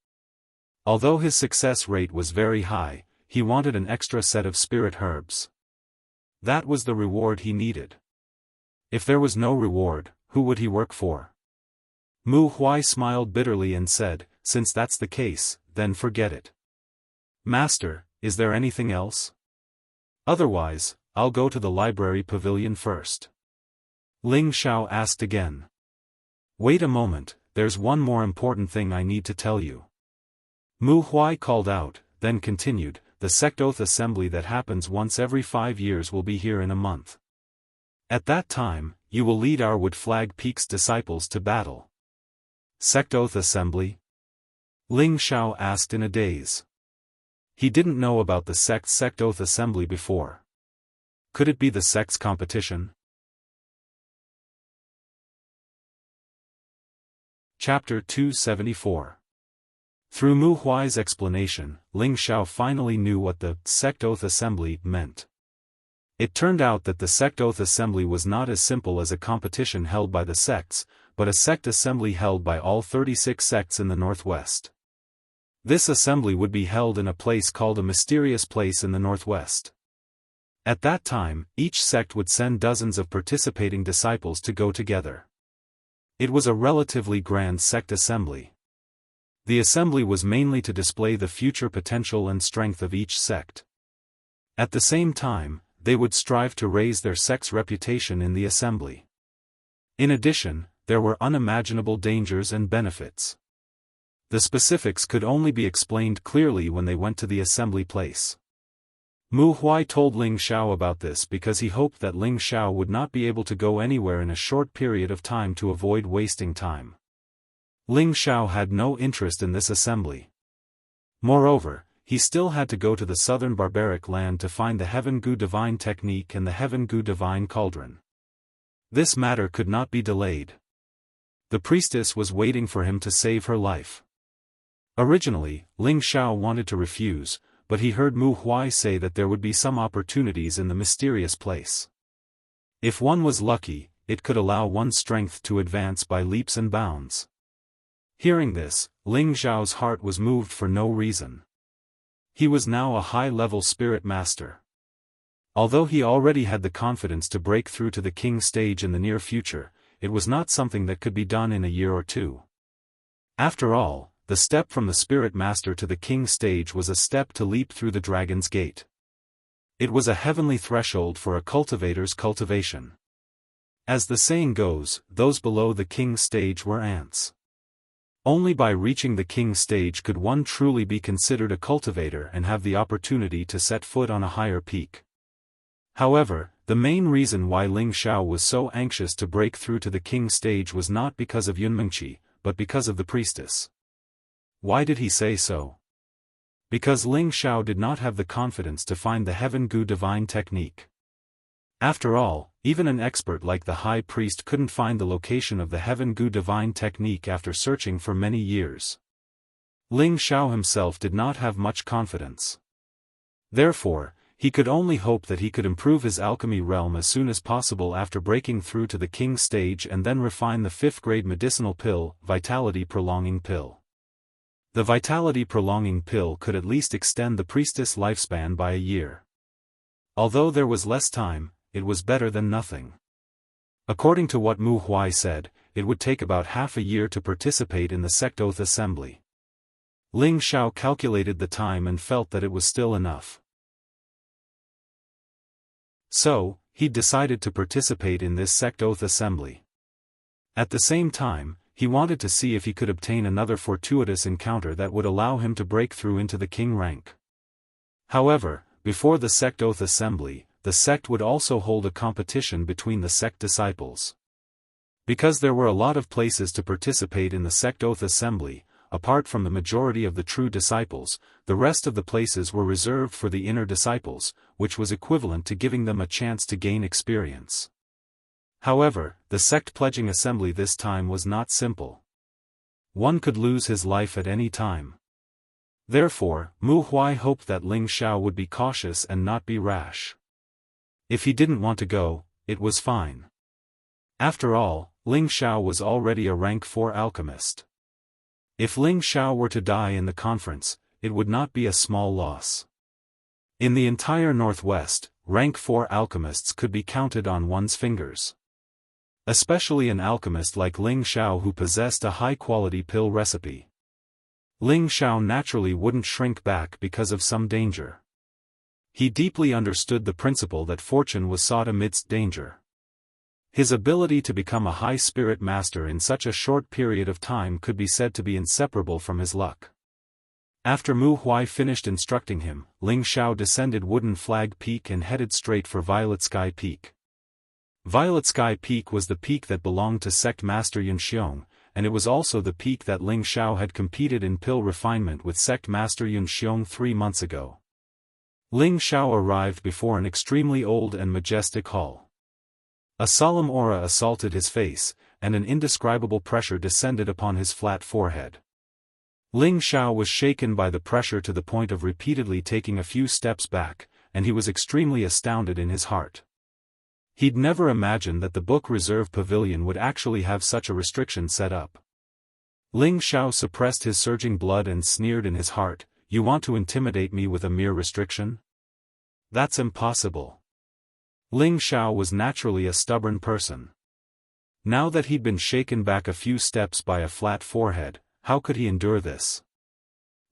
Although his success rate was very high, he wanted an extra set of spirit herbs. That was the reward he needed. If there was no reward, who would he work for? Mu Huai smiled bitterly and said, since that's the case, then forget it. Master, is there anything else? Otherwise, I'll go to the library pavilion first. Ling Xiao asked again. Wait a moment, there's one more important thing I need to tell you. Mu Huai called out, then continued, the sect oath assembly that happens once every 5 years will be here in a month. At that time, you will lead our Wood Flag Peak's disciples to battle. Sect oath assembly? Ling Xiao asked in a daze. He didn't know about the sect's sect oath assembly before. Could it be the sect's competition? Chapter 274. Through Mu Huai's explanation, Ling Xiao finally knew what the sect oath assembly meant. It turned out that the sect oath assembly was not as simple as a competition held by the sects, but a sect assembly held by all 36 sects in the northwest. This assembly would be held in a place called a mysterious place in the northwest. At that time, each sect would send dozens of participating disciples to go together. It was a relatively grand sect assembly. The assembly was mainly to display the future potential and strength of each sect. At the same time, they would strive to raise their sect's reputation in the assembly. In addition, there were unimaginable dangers and benefits. The specifics could only be explained clearly when they went to the assembly place. Mu Huai told Ling Xiao about this because he hoped that Ling Xiao would not be able to go anywhere in a short period of time to avoid wasting time. Ling Xiao had no interest in this assembly. Moreover, he still had to go to the southern barbaric land to find the Heaven Gu Divine Technique and the Heaven Gu Divine Cauldron. This matter could not be delayed. The priestess was waiting for him to save her life. Originally, Ling Xiao wanted to refuse, but he heard Mu Huai say that there would be some opportunities in the mysterious place. If one was lucky, it could allow one's strength to advance by leaps and bounds. Hearing this, Ling Xiao's heart was moved for no reason. He was now a high-level spirit master. Although he already had the confidence to break through to the king stage in the near future, it was not something that could be done in a year or two. After all, the step from the spirit master to the king stage was a step to leap through the dragon's gate. It was a heavenly threshold for a cultivator's cultivation. As the saying goes, those below the king stage were ants. Only by reaching the king stage could one truly be considered a cultivator and have the opportunity to set foot on a higher peak. However, the main reason why Ling Xiao was so anxious to break through to the king stage was not because of Yunmengqi, but because of the priestess. Why did he say so? Because Ling Xiao did not have the confidence to find the Heaven Gu Divine Technique. After all, even an expert like the high priest couldn't find the location of the Heaven Gu Divine Technique after searching for many years. Ling Xiao himself did not have much confidence. Therefore, he could only hope that he could improve his alchemy realm as soon as possible after breaking through to the king stage and then refine the 5th-grade medicinal pill, Vitality Prolonging Pill. The Vitality Prolonging Pill could at least extend the priestess' lifespan by a year. Although there was less time, it was better than nothing. According to what Mu Huai said, it would take about half a year to participate in the sect oath assembly. Ling Xiao calculated the time and felt that it was still enough. So, he decided to participate in this sect oath assembly. At the same time, he wanted to see if he could obtain another fortuitous encounter that would allow him to break through into the king rank. However, before the sect oath assembly, the sect would also hold a competition between the sect disciples. Because there were a lot of places to participate in the sect oath assembly, apart from the majority of the true disciples, the rest of the places were reserved for the inner disciples, which was equivalent to giving them a chance to gain experience. However, the sect pledging assembly this time was not simple. One could lose his life at any time. Therefore, Mu Huai hoped that Ling Xiao would be cautious and not be rash. If he didn't want to go, it was fine. After all, Ling Xiao was already a rank 4 alchemist. If Ling Xiao were to die in the conference, it would not be a small loss. In the entire Northwest, rank 4 alchemists could be counted on one's fingers. Especially an alchemist like Ling Xiao who possessed a high-quality pill recipe. Ling Xiao naturally wouldn't shrink back because of some danger. He deeply understood the principle that fortune was sought amidst danger. His ability to become a high spirit master in such a short period of time could be said to be inseparable from his luck. After Mu Huai finished instructing him, Ling Xiao descended Wooden Flag Peak and headed straight for Violet Sky Peak. Violet Sky Peak was the peak that belonged to Sect Master Yunxiong, and it was also the peak that Ling Xiao had competed in pill refinement with Sect Master Yunxiong 3 months ago. Ling Xiao arrived before an extremely old and majestic hall. A solemn aura assaulted his face, and an indescribable pressure descended upon his flat forehead. Ling Xiao was shaken by the pressure to the point of repeatedly taking a few steps back, and he was extremely astounded in his heart. He'd never imagined that the book reserve pavilion would actually have such a restriction set up. Ling Xiao suppressed his surging blood and sneered in his heart, "You want to intimidate me with a mere restriction? That's impossible." Ling Xiao was naturally a stubborn person. Now that he'd been shaken back a few steps by a flat forehead, how could he endure this?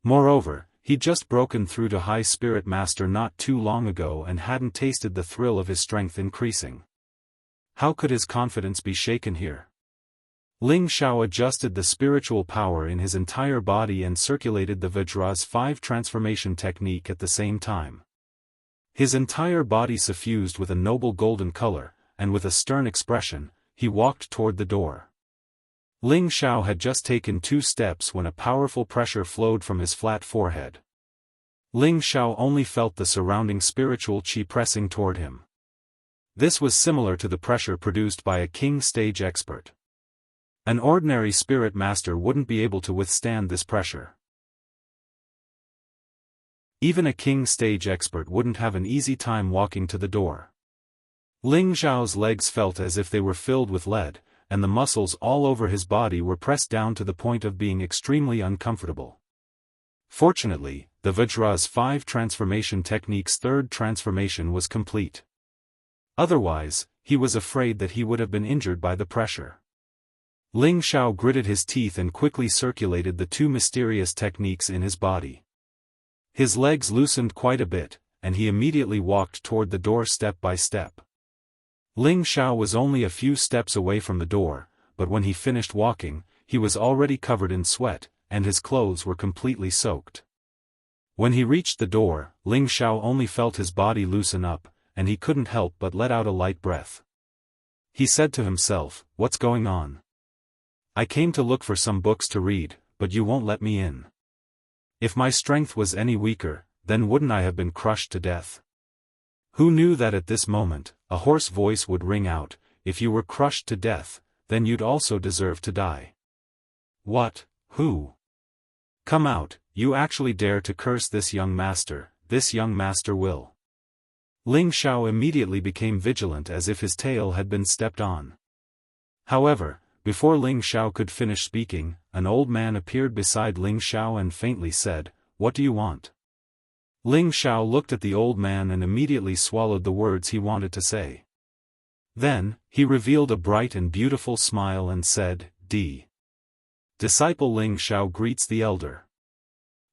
Moreover, he'd just broken through to High Spirit Master not too long ago and hadn't tasted the thrill of his strength increasing. How could his confidence be shaken here? Ling Xiao adjusted the spiritual power in his entire body and circulated the Vajra's 5 transformation technique at the same time. His entire body suffused with a noble golden color, and with a stern expression, he walked toward the door. Ling Xiao had just taken 2 steps when a powerful pressure flowed from his flat forehead. Ling Xiao only felt the surrounding spiritual qi pressing toward him. This was similar to the pressure produced by a king stage expert. An ordinary spirit master wouldn't be able to withstand this pressure. Even a king stage expert wouldn't have an easy time walking to the door. Ling Xiao's legs felt as if they were filled with lead, and the muscles all over his body were pressed down to the point of being extremely uncomfortable. Fortunately, the Vajra's 5 transformation technique's 3rd transformation was complete. Otherwise, he was afraid that he would have been injured by the pressure. Ling Xiao gritted his teeth and quickly circulated the 2 mysterious techniques in his body. His legs loosened quite a bit, and he immediately walked toward the door step by step. Ling Xiao was only a few steps away from the door, but when he finished walking, he was already covered in sweat, and his clothes were completely soaked. When he reached the door, Ling Xiao only felt his body loosen up, and he couldn't help but let out a light breath. He said to himself, "What's going on? I came to look for some books to read, but you won't let me in. If my strength was any weaker, then wouldn't I have been crushed to death?" Who knew that at this moment, a hoarse voice would ring out, "If you were crushed to death, then you'd also deserve to die." What? Who? Come out, you actually dare to curse this young master will. Ling Xiao immediately became vigilant as if his tail had been stepped on. However, before Ling Xiao could finish speaking, an old man appeared beside Ling Xiao and faintly said, "What do you want?" Ling Xiao looked at the old man and immediately swallowed the words he wanted to say. Then, he revealed a bright and beautiful smile and said, Disciple Ling Xiao greets the elder.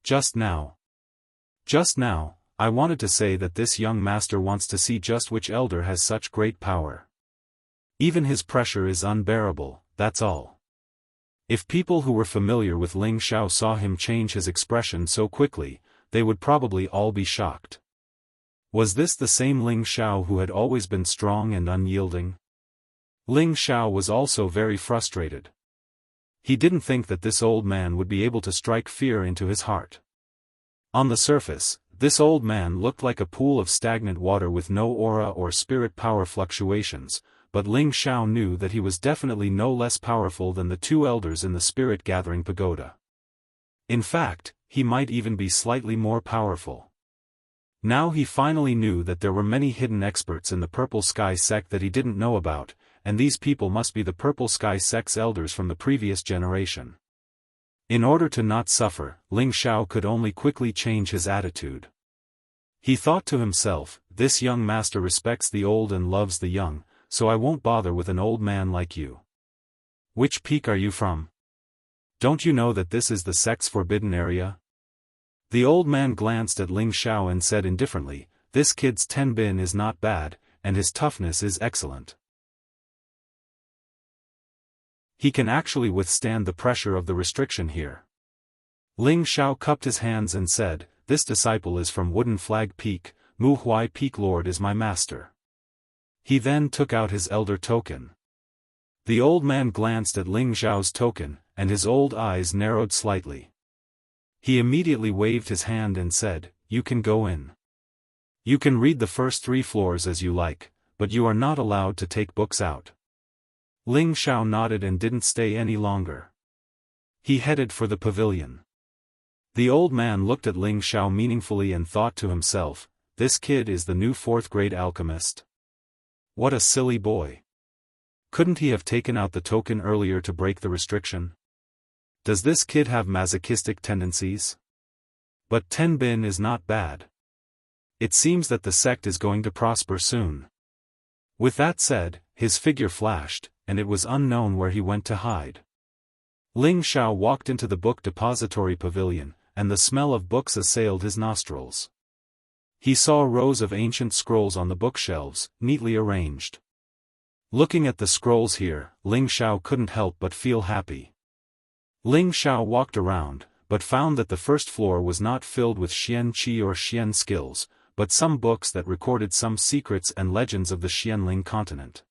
Just now, I wanted to say that this young master wants to see just which elder has such great power. Even his pressure is unbearable. That's all. If people who were familiar with Ling Xiao saw him change his expression so quickly, they would probably all be shocked. Was this the same Ling Xiao who had always been strong and unyielding? Ling Xiao was also very frustrated. He didn't think that this old man would be able to strike fear into his heart. On the surface, this old man looked like a pool of stagnant water with no aura or spirit power fluctuations, but Ling Xiao knew that he was definitely no less powerful than the 2 elders in the spirit-gathering pagoda. In fact, he might even be slightly more powerful. Now he finally knew that there were many hidden experts in the Purple Sky sect that he didn't know about, and these people must be the Purple Sky sect's elders from the previous generation. In order to not suffer, Ling Xiao could only quickly change his attitude. He thought to himself, "This young master respects the old and loves the young, so I won't bother with an old man like you. Which peak are you from? Don't you know that this is the sect's forbidden area?" The old man glanced at Ling Xiao and said indifferently, "This kid's tenbin is not bad, and his toughness is excellent. He can actually withstand the pressure of the restriction here." Ling Xiao cupped his hands and said, "This disciple is from Wooden Flag Peak, Mu Huai Peak Lord is my master." He then took out his elder token. The old man glanced at Ling Xiao's token, and his old eyes narrowed slightly. He immediately waved his hand and said, "You can go in. You can read the first 3 floors as you like, but you are not allowed to take books out." Ling Xiao nodded and didn't stay any longer. He headed for the pavilion. The old man looked at Ling Xiao meaningfully and thought to himself, "This kid is the new 4th-grade alchemist. What a silly boy. Couldn't he have taken out the token earlier to break the restriction? Does this kid have masochistic tendencies? But tenbin is not bad. It seems that the sect is going to prosper soon." With that said, his figure flashed, and it was unknown where he went to hide. Ling Xiao walked into the book depository pavilion, and the smell of books assailed his nostrils. He saw rows of ancient scrolls on the bookshelves, neatly arranged. Looking at the scrolls here, Ling Xiao couldn't help but feel happy. Ling Xiao walked around, but found that the first floor was not filled with Xian Qi or Xian skills, but some books that recorded some secrets and legends of the Xianling continent.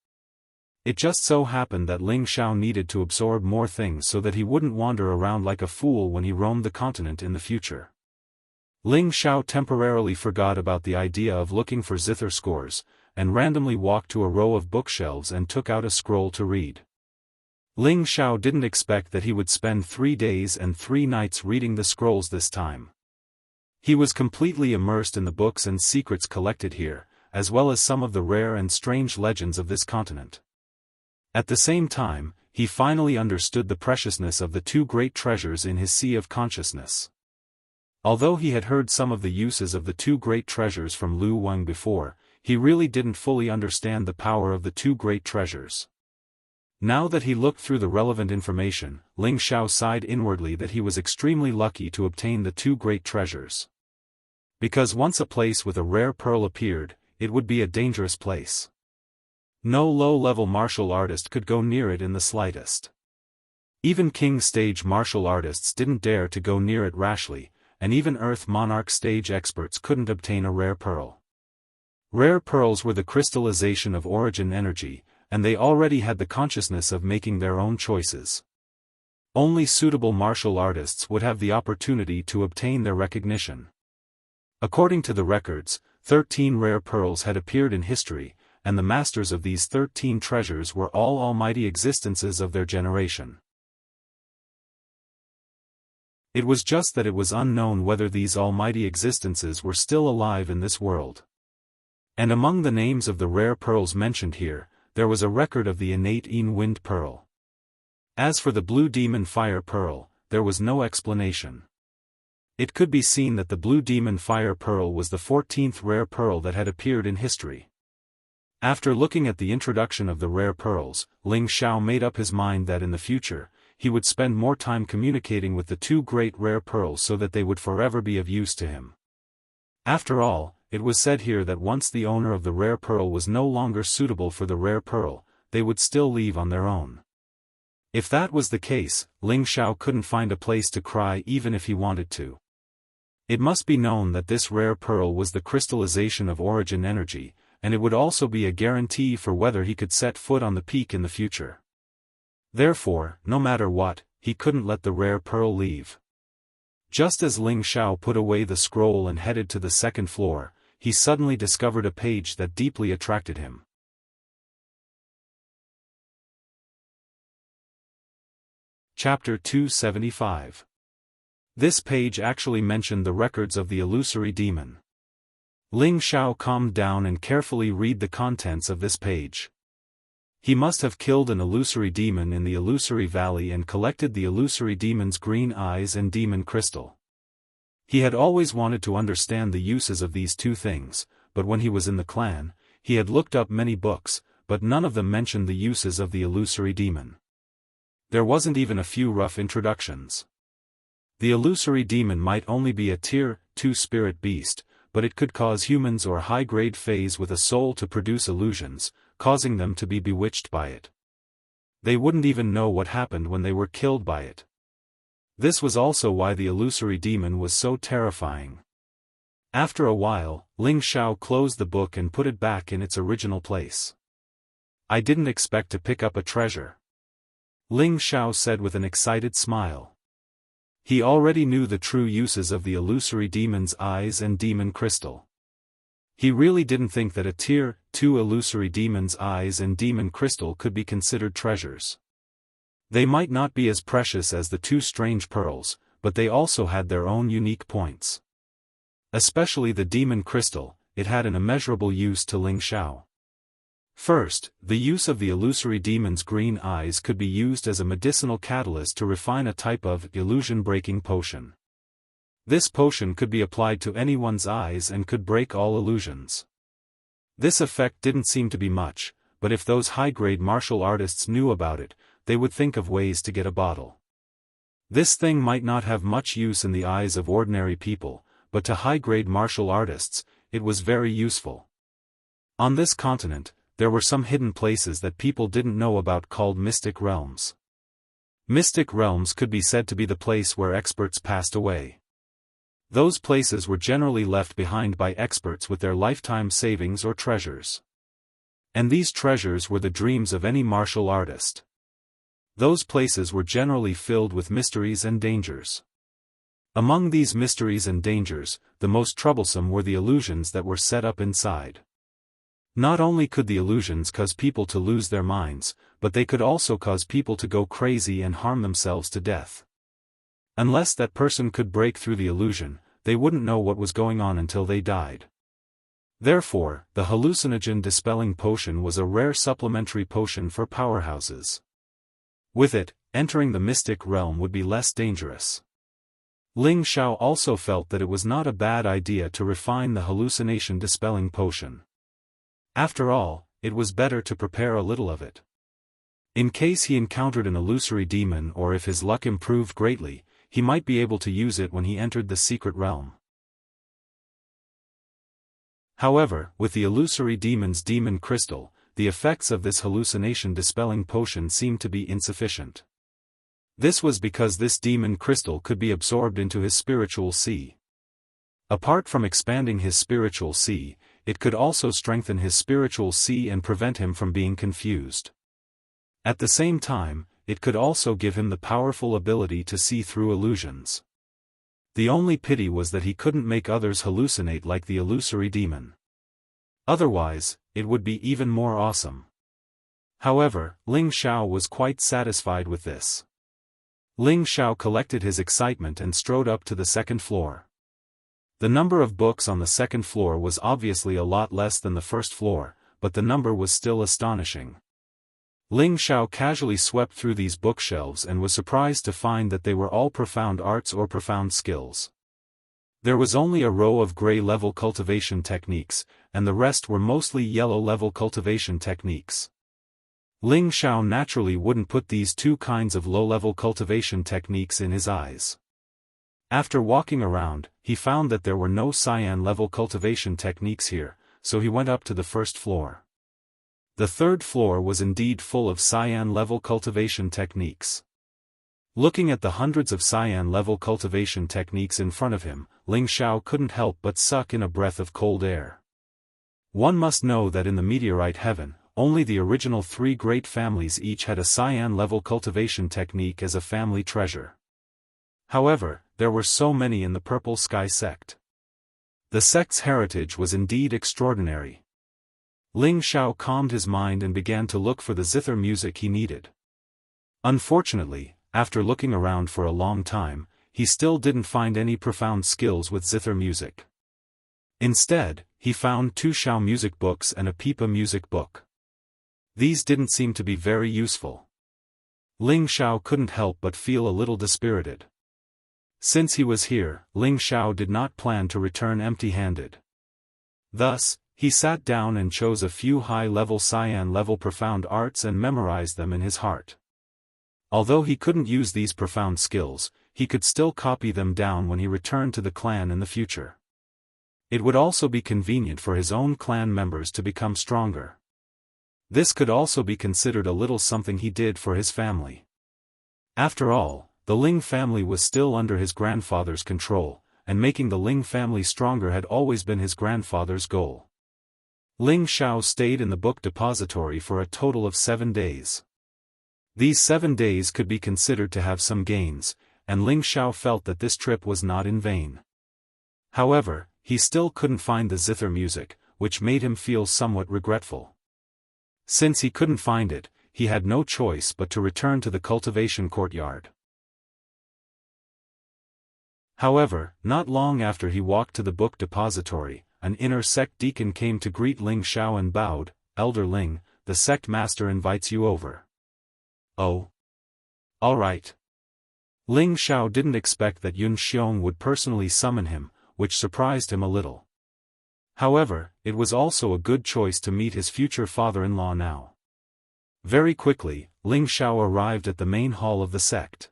It just so happened that Ling Xiao needed to absorb more things so that he wouldn't wander around like a fool when he roamed the continent in the future. Ling Xiao temporarily forgot about the idea of looking for zither scores, and randomly walked to a row of bookshelves and took out a scroll to read. Ling Xiao didn't expect that he would spend 3 days and 3 nights reading the scrolls this time. He was completely immersed in the books and secrets collected here, as well as some of the rare and strange legends of this continent. At the same time, he finally understood the preciousness of the 2 great treasures in his sea of consciousness. Although he had heard some of the uses of the 2 great treasures from Lu Wang before, he really didn't fully understand the power of the 2 great treasures. Now that he looked through the relevant information, Ling Xiao sighed inwardly that he was extremely lucky to obtain the 2 great treasures. Because once a place with a rare pearl appeared, it would be a dangerous place. No low-level martial artist could go near it in the slightest. Even king-stage martial artists didn't dare to go near it rashly, and even Earth Monarch stage experts couldn't obtain a rare pearl. Rare pearls were the crystallization of origin energy, and they already had the consciousness of making their own choices. Only suitable martial artists would have the opportunity to obtain their recognition. According to the records, 13 rare pearls had appeared in history, and the masters of these 13 treasures were all almighty existences of their generation. It was just that it was unknown whether these almighty existences were still alive in this world. And among the names of the rare pearls mentioned here, there was a record of the innate Yin Wind Pearl. As for the Blue Demon Fire Pearl, there was no explanation. It could be seen that the Blue Demon Fire Pearl was the 14th rare pearl that had appeared in history. After looking at the introduction of the rare pearls, Ling Xiao made up his mind that in the future, he would spend more time communicating with the 2 great rare pearls so that they would forever be of use to him. After all, it was said here that once the owner of the rare pearl was no longer suitable for the rare pearl, they would still leave on their own. If that was the case, Ling Xiao couldn't find a place to cry even if he wanted to. It must be known that this rare pearl was the crystallization of origin energy, and it would also be a guarantee for whether he could set foot on the peak in the future. Therefore, no matter what, he couldn't let the rare pearl leave. Just as Ling Xiao put away the scroll and headed to the 2nd floor, he suddenly discovered a page that deeply attracted him. Chapter 275. This page actually mentioned the records of the illusory demon. Ling Xiao calmed down and carefully read the contents of this page. He must have killed an illusory demon in the illusory valley and collected the illusory demon's green eyes and demon crystal. He had always wanted to understand the uses of these 2 things, but when he was in the clan, he had looked up many books, but none of them mentioned the uses of the illusory demon. There wasn't even a few rough introductions. The illusory demon might only be a tier 2 spirit beast, but it could cause humans or high-grade fays with a soul to produce illusions, causing them to be bewitched by it. They wouldn't even know what happened when they were killed by it. This was also why the illusory demon was so terrifying. After a while, Ling Xiao closed the book and put it back in its original place. I didn't expect to pick up a treasure, Ling Xiao said with an excited smile. He already knew the true uses of the illusory demon's eyes and demon crystal. He really didn't think that a tier 2 illusory demon's eyes and demon crystal could be considered treasures. They might not be as precious as the 2 strange pearls, but they also had their own unique points. Especially the demon crystal, it had an immeasurable use to Ling Xiao. First, the use of the illusory demon's green eyes could be used as a medicinal catalyst to refine a type of illusion-breaking potion. This potion could be applied to anyone's eyes and could break all illusions. This effect didn't seem to be much, but if those high-grade martial artists knew about it, they would think of ways to get a bottle. This thing might not have much use in the eyes of ordinary people, but to high-grade martial artists, it was very useful. On this continent, there were some hidden places that people didn't know about called mystic realms. Mystic realms could be said to be the place where experts passed away. Those places were generally left behind by experts with their lifetime savings or treasures. And these treasures were the dreams of any martial artist. Those places were generally filled with mysteries and dangers. Among these mysteries and dangers, the most troublesome were the illusions that were set up inside. Not only could the illusions cause people to lose their minds, but they could also cause people to go crazy and harm themselves to death. Unless that person could break through the illusion, they wouldn't know what was going on until they died. Therefore, the hallucinogen dispelling potion was a rare supplementary potion for powerhouses. With it, entering the mystic realm would be less dangerous. Ling Xiao also felt that it was not a bad idea to refine the hallucination dispelling potion. After all, it was better to prepare a little of it. In case he encountered an illusory demon or if his luck improved greatly, he might be able to use it when he entered the secret realm. However, with the illusory demon's demon crystal, the effects of this hallucination dispelling potion seemed to be insufficient. This was because this demon crystal could be absorbed into his spiritual sea. Apart from expanding his spiritual sea, it could also strengthen his spiritual sea and prevent him from being confused. At the same time, it could also give him the powerful ability to see through illusions. The only pity was that he couldn't make others hallucinate like the illusory demon. Otherwise, it would be even more awesome. However, Ling Xiao was quite satisfied with this. Ling Xiao collected his excitement and strode up to the second floor. The number of books on the second floor was obviously a lot less than the first floor, but the number was still astonishing. Ling Xiao casually swept through these bookshelves and was surprised to find that they were all profound arts or profound skills. There was only a row of gray-level cultivation techniques, and the rest were mostly yellow-level cultivation techniques. Ling Xiao naturally wouldn't put these two kinds of low-level cultivation techniques in his eyes. After walking around, he found that there were no cyan-level cultivation techniques here, so he went up to the first floor. The third floor was indeed full of cyan-level cultivation techniques. Looking at the hundreds of cyan-level cultivation techniques in front of him, Ling Xiao couldn't help but suck in a breath of cold air. One must know that in the meteorite heaven, only the original three great families each had a cyan-level cultivation technique as a family treasure. However, there were so many in the Purple Sky sect. The sect's heritage was indeed extraordinary. Ling Xiao calmed his mind and began to look for the zither music he needed. Unfortunately, after looking around for a long time, he still didn't find any profound skills with zither music. Instead, he found 2 Xiao music books and a pipa music book. These didn't seem to be very useful. Ling Xiao couldn't help but feel a little dispirited. Since he was here, Ling Xiao did not plan to return empty-handed. Thus, he sat down and chose a few high-level cyan-level profound arts and memorized them in his heart. Although he couldn't use these profound skills, he could still copy them down when he returned to the clan in the future. It would also be convenient for his own clan members to become stronger. This could also be considered a little something he did for his family. After all, the Ling family was still under his grandfather's control, and making the Ling family stronger had always been his grandfather's goal. Ling Xiao stayed in the book depository for a total of 7 days. These 7 days could be considered to have some gains, and Ling Xiao felt that this trip was not in vain. However, he still couldn't find the zither music, which made him feel somewhat regretful. Since he couldn't find it, he had no choice but to return to the cultivation courtyard. However, not long after he walked to the book depository, an inner sect deacon came to greet Ling Xiao and bowed. "Elder Ling, the sect master invites you over." "Oh. All right." Ling Xiao didn't expect that Yun Xiong would personally summon him, which surprised him a little. However, it was also a good choice to meet his future father-in-law now. Very quickly, Ling Xiao arrived at the main hall of the sect.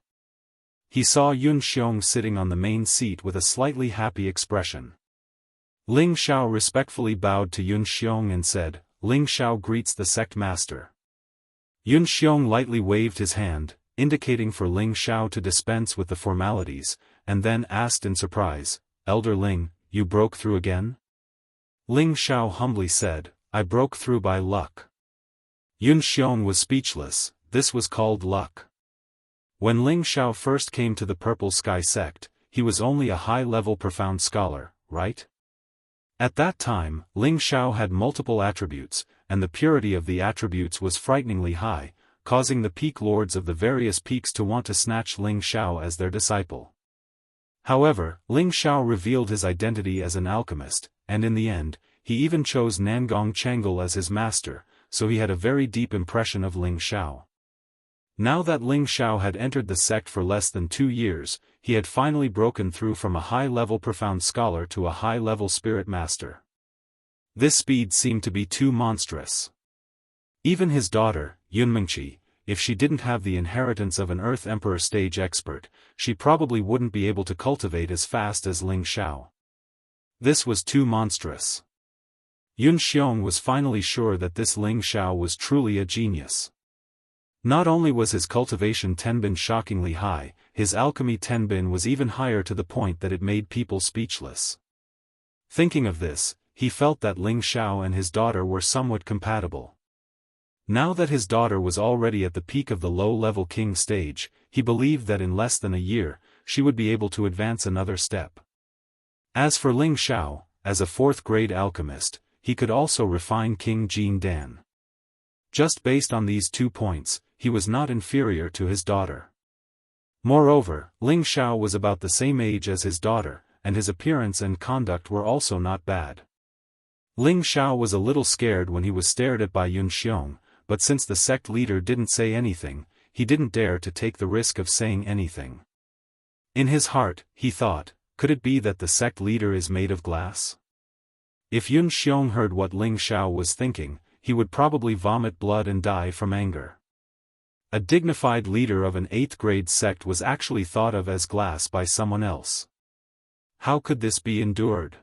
He saw Yun Xiong sitting on the main seat with a slightly happy expression. Ling Xiao respectfully bowed to Yun Xiong and said, Ling Xiao greets the sect master. Yun Xiong lightly waved his hand, indicating for Ling Xiao to dispense with the formalities, and then asked in surprise, Elder Ling, you broke through again? Ling Xiao humbly said, I broke through by luck. Yun Xiong was speechless. This was called luck. When Ling Xiao first came to the Purple Sky sect, he was only a high-level profound scholar, right? At that time, Ling Xiao had multiple attributes, and the purity of the attributes was frighteningly high, causing the peak lords of the various peaks to want to snatch Ling Xiao as their disciple. However, Ling Xiao revealed his identity as an alchemist, and in the end, he even chose Nangong Changle as his master, so he had a very deep impression of Ling Xiao. Now that Ling Xiao had entered the sect for less than 2 years, he had finally broken through from a high-level profound scholar to a high-level spirit master. This speed seemed to be too monstrous. Even his daughter, Yunmingqi, if she didn't have the inheritance of an Earth Emperor stage expert, she probably wouldn't be able to cultivate as fast as Ling Xiao. This was too monstrous. Yun Xiong was finally sure that this Ling Xiao was truly a genius. Not only was his cultivation tenbin shockingly high, his alchemy tenbin was even higher to the point that it made people speechless. Thinking of this, he felt that Ling Xiao and his daughter were somewhat compatible. Now that his daughter was already at the peak of the low-level king stage, he believed that in less than a year, she would be able to advance another step. As for Ling Xiao, as a 4th-grade alchemist, he could also refine King Jin Dan. Just based on these 2 points, he was not inferior to his daughter. Moreover, Ling Xiao was about the same age as his daughter, and his appearance and conduct were also not bad. Ling Xiao was a little scared when he was stared at by Yun Xiong, but since the sect leader didn't say anything, he didn't dare to take the risk of saying anything. In his heart, he thought, could it be that the sect leader is made of glass? If Yun Xiong heard what Ling Xiao was thinking, he would probably vomit blood and die from anger. A dignified leader of an 8th-grade sect was actually thought of as glass by someone else. How could this be endured?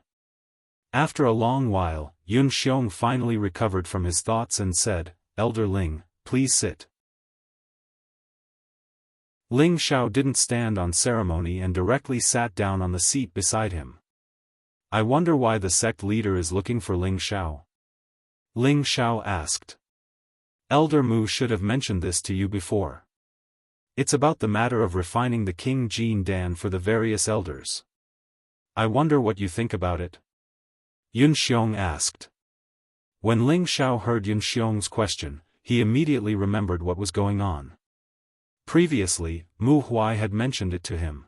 After a long while, Yun Xiong finally recovered from his thoughts and said, Elder Ling, please sit. Ling Xiao didn't stand on ceremony and directly sat down on the seat beside him. I wonder why the sect leader is looking for Ling Xiao? Ling Xiao asked. Elder Mu should have mentioned this to you before. It's about the matter of refining the King Jin Dan for the various elders. I wonder what you think about it? Yun Xiong asked. When Ling Xiao heard Yun Xiong's question, he immediately remembered what was going on. Previously, Mu Huai had mentioned it to him.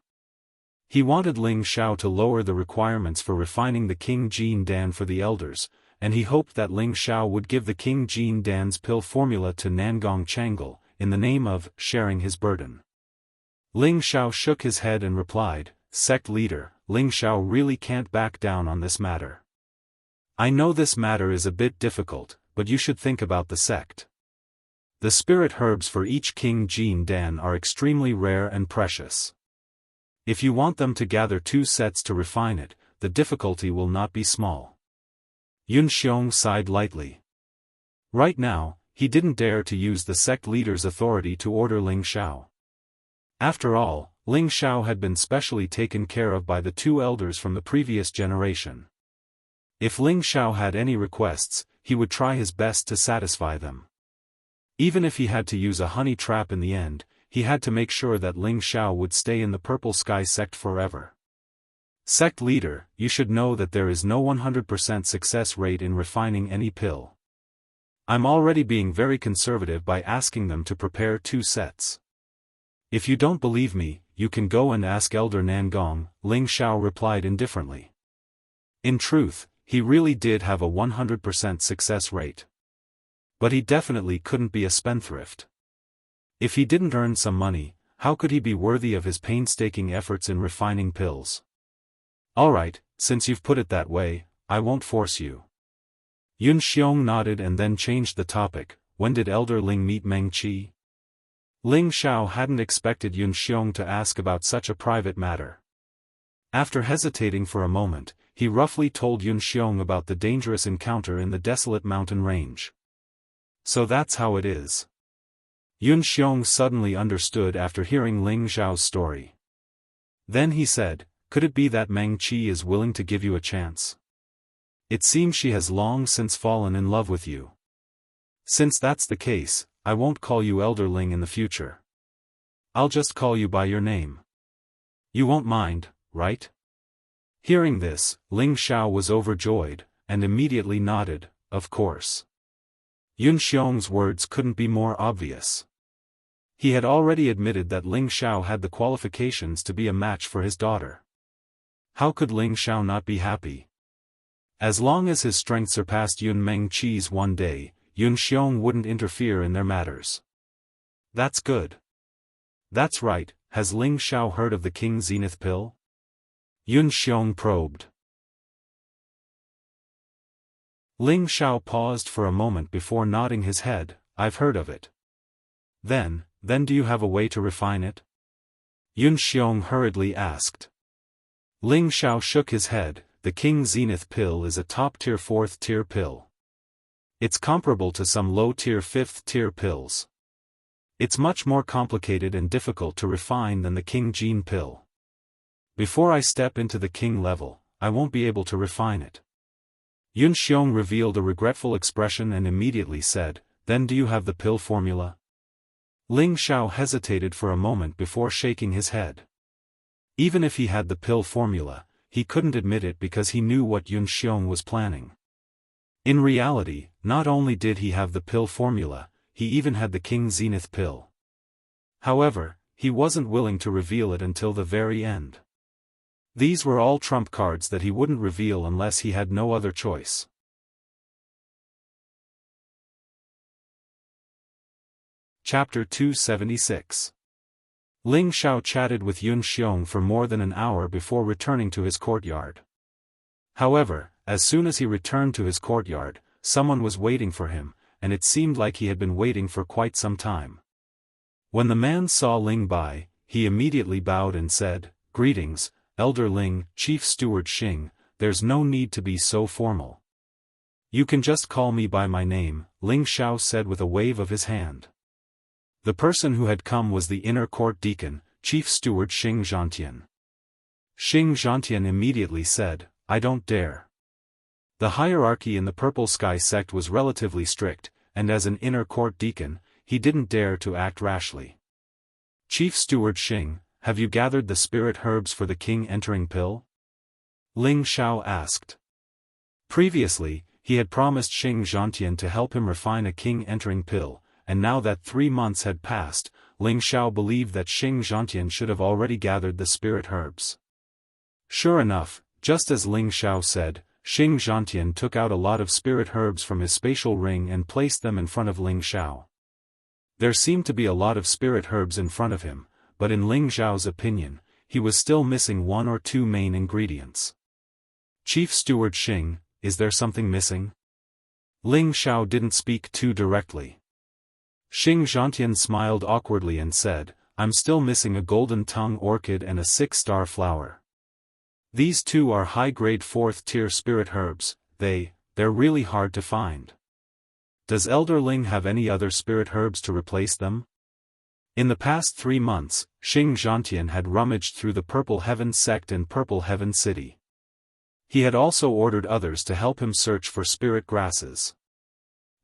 He wanted Ling Xiao to lower the requirements for refining the King Jin Dan for the elders, and he hoped that Ling Xiao would give the King Jin Dan's pill formula to Nangong Changle, in the name of sharing his burden. Ling Xiao shook his head and replied, Sect leader, Ling Xiao really can't back down on this matter. I know this matter is a bit difficult, but you should think about the sect. The spirit herbs for each King Jin Dan are extremely rare and precious. If you want them to gather 2 sets to refine it, the difficulty will not be small. Yun Xiong sighed lightly. Right now, he didn't dare to use the sect leader's authority to order Ling Xiao. After all, Ling Xiao had been specially taken care of by the 2 elders from the previous generation. If Ling Xiao had any requests, he would try his best to satisfy them. Even if he had to use a honey trap in the end, he had to make sure that Ling Xiao would stay in the Purple Sky sect forever. Sect leader, you should know that there is no 100% success rate in refining any pill. I'm already being very conservative by asking them to prepare 2 sets. If you don't believe me, you can go and ask Elder Nangong, Ling Xiao replied indifferently. In truth, he really did have a 100% success rate. But he definitely couldn't be a spendthrift. If he didn't earn some money, how could he be worthy of his painstaking efforts in refining pills? Alright, since you've put it that way, I won't force you. Yun Xiong nodded and then changed the topic. When did Elder Ling meet Meng Qi? Ling Xiao hadn't expected Yun Xiong to ask about such a private matter. After hesitating for a moment, he roughly told Yun Xiong about the dangerous encounter in the desolate mountain range. So that's how it is. Yun Xiong suddenly understood after hearing Ling Xiao's story. Then he said, could it be that Meng Qi is willing to give you a chance? It seems she has long since fallen in love with you. Since that's the case, I won't call you Elder Ling in the future. I'll just call you by your name. You won't mind, right? Hearing this, Ling Xiao was overjoyed, and immediately nodded, of course. Yun Xiong's words couldn't be more obvious. He had already admitted that Ling Xiao had the qualifications to be a match for his daughter. How could Ling Xiao not be happy? As long as his strength surpassed Yun Meng Qi's one day, Yun Xiong wouldn't interfere in their matters. That's good. That's right, has Ling Xiao heard of the King Zenith Pill? Yun Xiong probed. Ling Xiao paused for a moment before nodding his head, I've heard of it. Then do you have a way to refine it? Yun Xiong hurriedly asked. Ling Xiao shook his head, the King Zenith Pill is a top-tier 4th-tier pill. It's comparable to some low-tier 5th-tier pills. It's much more complicated and difficult to refine than the King Gene Pill. Before I step into the King level, I won't be able to refine it. Yun Xiong revealed a regretful expression and immediately said, then do you have the pill formula? Ling Xiao hesitated for a moment before shaking his head. Even if he had the pill formula, he couldn't admit it because he knew what Yun Xiong was planning. In reality, not only did he have the pill formula, he even had the King Zenith Pill. However, he wasn't willing to reveal it until the very end. These were all trump cards that he wouldn't reveal unless he had no other choice. Chapter 276. Ling Xiao chatted with Yun Xiong for more than an hour before returning to his courtyard. However, as soon as he returned to his courtyard, someone was waiting for him, and it seemed like he had been waiting for quite some time. When the man saw Ling Bai, he immediately bowed and said, Greetings, Elder Ling, Chief Steward Xing, there's no need to be so formal. You can just call me by my name, Ling Xiao said with a wave of his hand. The person who had come was the inner court deacon, Chief Steward Xing Zhantian. Xing Zhantian immediately said, I don't dare. The hierarchy in the Purple Sky sect was relatively strict, and as an inner court deacon, he didn't dare to act rashly. Chief Steward Xing, have you gathered the spirit herbs for the king entering pill? Ling Xiao asked. Previously, he had promised Xing Zhantian to help him refine a king entering pill, and now that 3 months had passed, Ling Xiao believed that Xing Zhantian should have already gathered the spirit herbs. Sure enough, just as Ling Xiao said, Xing Zhantian took out a lot of spirit herbs from his spatial ring and placed them in front of Ling Xiao. There seemed to be a lot of spirit herbs in front of him, but in Ling Xiao's opinion, he was still missing 1 or 2 main ingredients. Chief Steward Xing, is there something missing? Ling Xiao didn't speak too directly. Xing Zhantian smiled awkwardly and said, I'm still missing a golden tongue orchid and a 6-star flower. These 2 are high-grade 4th-tier spirit herbs, they're really hard to find. Does Elder Ling have any other spirit herbs to replace them? In the past 3 months, Xing Zhantian had rummaged through the Purple Heaven sect and Purple Heaven City. He had also ordered others to help him search for spirit grasses.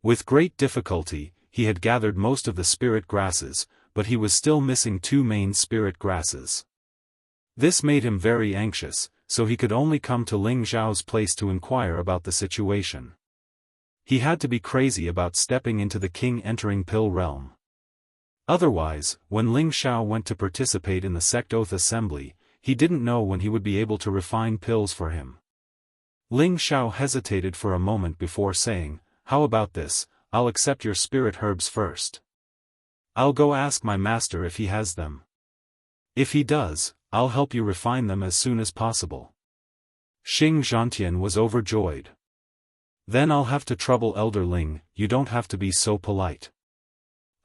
With great difficulty, he had gathered most of the spirit grasses, but he was still missing 2 main spirit grasses. This made him very anxious, so he could only come to Ling Xiao's place to inquire about the situation. He had to be crazy about stepping into the king entering pill realm. Otherwise, when Ling Xiao went to participate in the sect oath assembly, he didn't know when he would be able to refine pills for him. Ling Xiao hesitated for a moment before saying, how about this, I'll accept your spirit herbs first. I'll go ask my master if he has them. If he does, I'll help you refine them as soon as possible. Xing Zhantian was overjoyed. Then I'll have to trouble Elder Ling, you don't have to be so polite.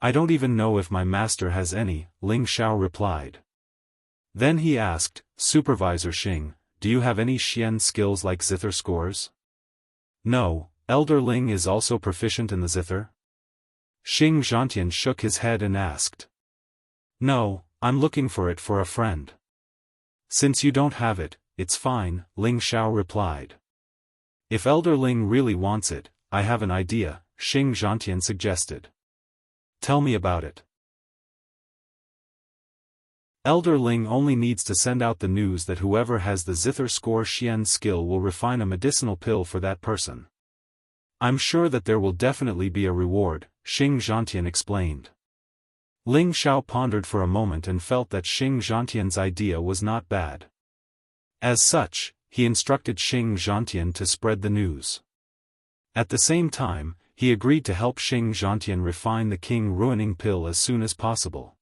I don't even know if my master has any, Ling Xiao replied. Then he asked, Supervisor Xing, do you have any Xian skills like zither scores? No, Elder Ling is also proficient in the zither? Xing Zhantian shook his head and asked. No, I'm looking for it for a friend. Since you don't have it, it's fine, Ling Xiao replied. If Elder Ling really wants it, I have an idea, Xing Zhantian suggested. Tell me about it. Elder Ling only needs to send out the news that whoever has the zither score Xian skill will refine a medicinal pill for that person. I'm sure that there will definitely be a reward, Xing Zhantian explained. Ling Xiao pondered for a moment and felt that Xing Zhantian's idea was not bad. As such, he instructed Xing Zhantian to spread the news. At the same time, he agreed to help Xing Zhantian refine the king ruining pill as soon as possible.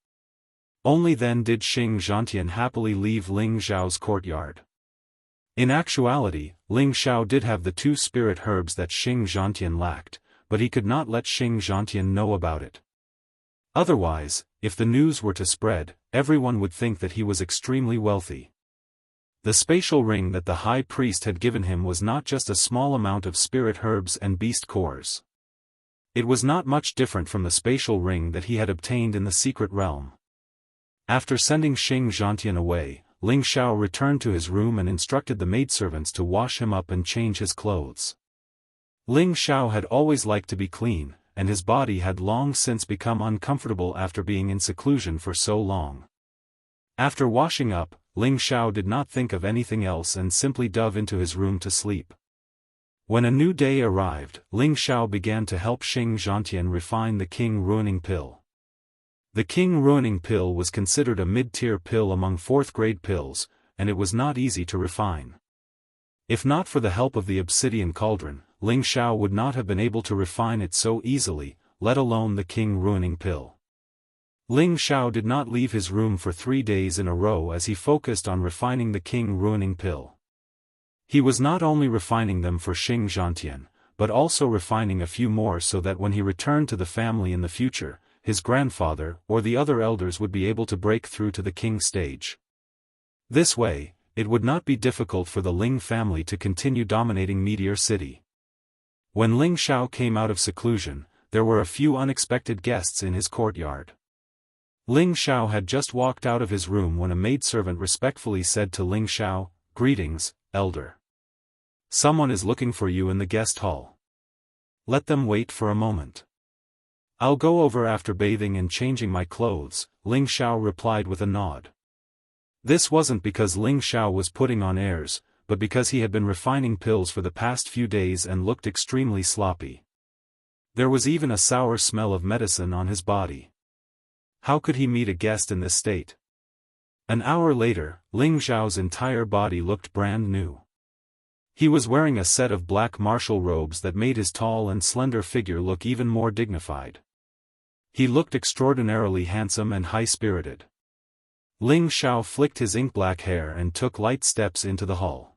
Only then did Xing Zhantian happily leave Ling Xiao's courtyard. In actuality, Ling Xiao did have the 2 spirit herbs that Xing Zhantian lacked, but he could not let Xing Zhantian know about it. Otherwise, if the news were to spread, everyone would think that he was extremely wealthy. The spatial ring that the high priest had given him was not just a small amount of spirit herbs and beast cores. It was not much different from the spatial ring that he had obtained in the secret realm. After sending Xing Zhantian away, Ling Xiao returned to his room and instructed the maidservants to wash him up and change his clothes. Ling Xiao had always liked to be clean, and his body had long since become uncomfortable after being in seclusion for so long. After washing up, Ling Xiao did not think of anything else and simply dove into his room to sleep. When a new day arrived, Ling Xiao began to help Xing Zhantian refine the king ruining pill. The king ruining pill was considered a mid-tier pill among 4th-grade pills, and it was not easy to refine. If not for the help of the obsidian cauldron, Ling Xiao would not have been able to refine it so easily, let alone the king ruining pill. Ling Xiao did not leave his room for 3 days in a row as he focused on refining the king ruining pill. He was not only refining them for Xing Zhantian, but also refining a few more so that when he returned to the family in the future, his grandfather or the other elders would be able to break through to the king stage. This way, it would not be difficult for the Ling family to continue dominating Meteor City. When Ling Xiao came out of seclusion, there were a few unexpected guests in his courtyard. Ling Xiao had just walked out of his room when a maidservant respectfully said to Ling Xiao, "Greetings, elder. Someone is looking for you in the guest hall. Let them wait for a moment." "I'll go over after bathing and changing my clothes," Ling Xiao replied with a nod. This wasn't because Ling Xiao was putting on airs, but because he had been refining pills for the past few days and looked extremely sloppy. There was even a sour smell of medicine on his body. How could he meet a guest in this state? An hour later, Ling Xiao's entire body looked brand new. He was wearing a set of black martial robes that made his tall and slender figure look even more dignified. He looked extraordinarily handsome and high-spirited. Ling Xiao flicked his ink-black hair and took light steps into the hall.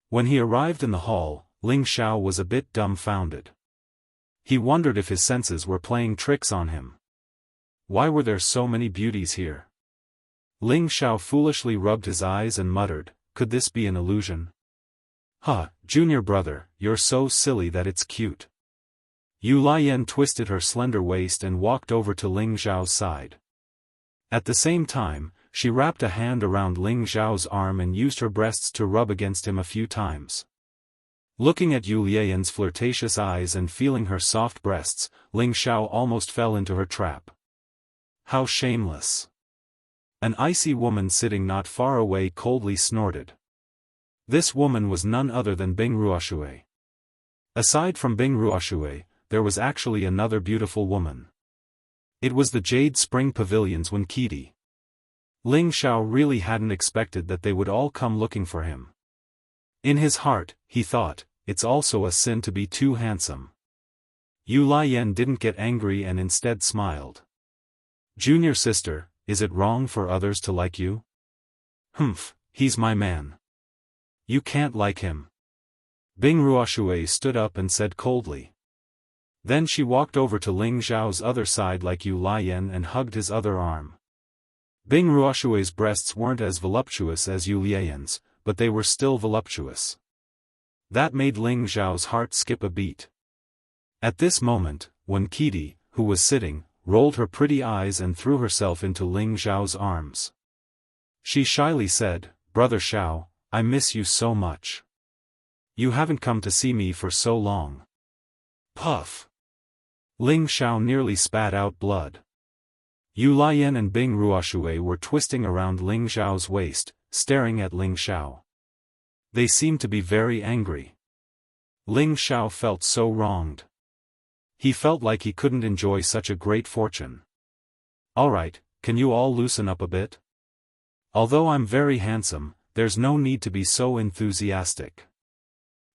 When he arrived in the hall, Ling Xiao was a bit dumbfounded. He wondered if his senses were playing tricks on him. Why were there so many beauties here? Ling Xiao foolishly rubbed his eyes and muttered, "Could this be an illusion?" "Huh, junior brother, you're so silly that it's cute." Yu Lian twisted her slender waist and walked over to Ling Xiao's side. At the same time, she wrapped a hand around Ling Xiao's arm and used her breasts to rub against him a few times. Looking at Yu Lian's flirtatious eyes and feeling her soft breasts, Ling Xiao almost fell into her trap. How shameless! An icy woman sitting not far away coldly snorted. This woman was none other than Bing Ruoshui. Aside from Bing Ruoshui, there was actually another beautiful woman. It was the Jade Spring Pavilion's Winkidi. Ling Xiao really hadn't expected that they would all come looking for him. In his heart, he thought, it's also a sin to be too handsome. Yu Lian didn't get angry and instead smiled. "Junior sister, is it wrong for others to like you?" "Humph, he's my man. You can't like him." Bing Ruoshui stood up and said coldly. Then she walked over to Ling Xiao's other side like Yu Lian and hugged his other arm. Bing Ruoshui's breasts weren't as voluptuous as Yu Lian's, but they were still voluptuous. That made Ling Zhao's heart skip a beat. At this moment, Wen Qidi, who was sitting, rolled her pretty eyes and threw herself into Ling Zhao's arms. She shyly said, "Brother Xiao, I miss you so much. You haven't come to see me for so long." Puff! Ling Xiao nearly spat out blood. Yu Lian and Bing Ruoshui were twisting around Ling Zhao's waist, staring at Ling Xiao. They seemed to be very angry. Ling Xiao felt so wronged. He felt like he couldn't enjoy such a great fortune. "Alright, can you all loosen up a bit? Although I'm very handsome, there's no need to be so enthusiastic.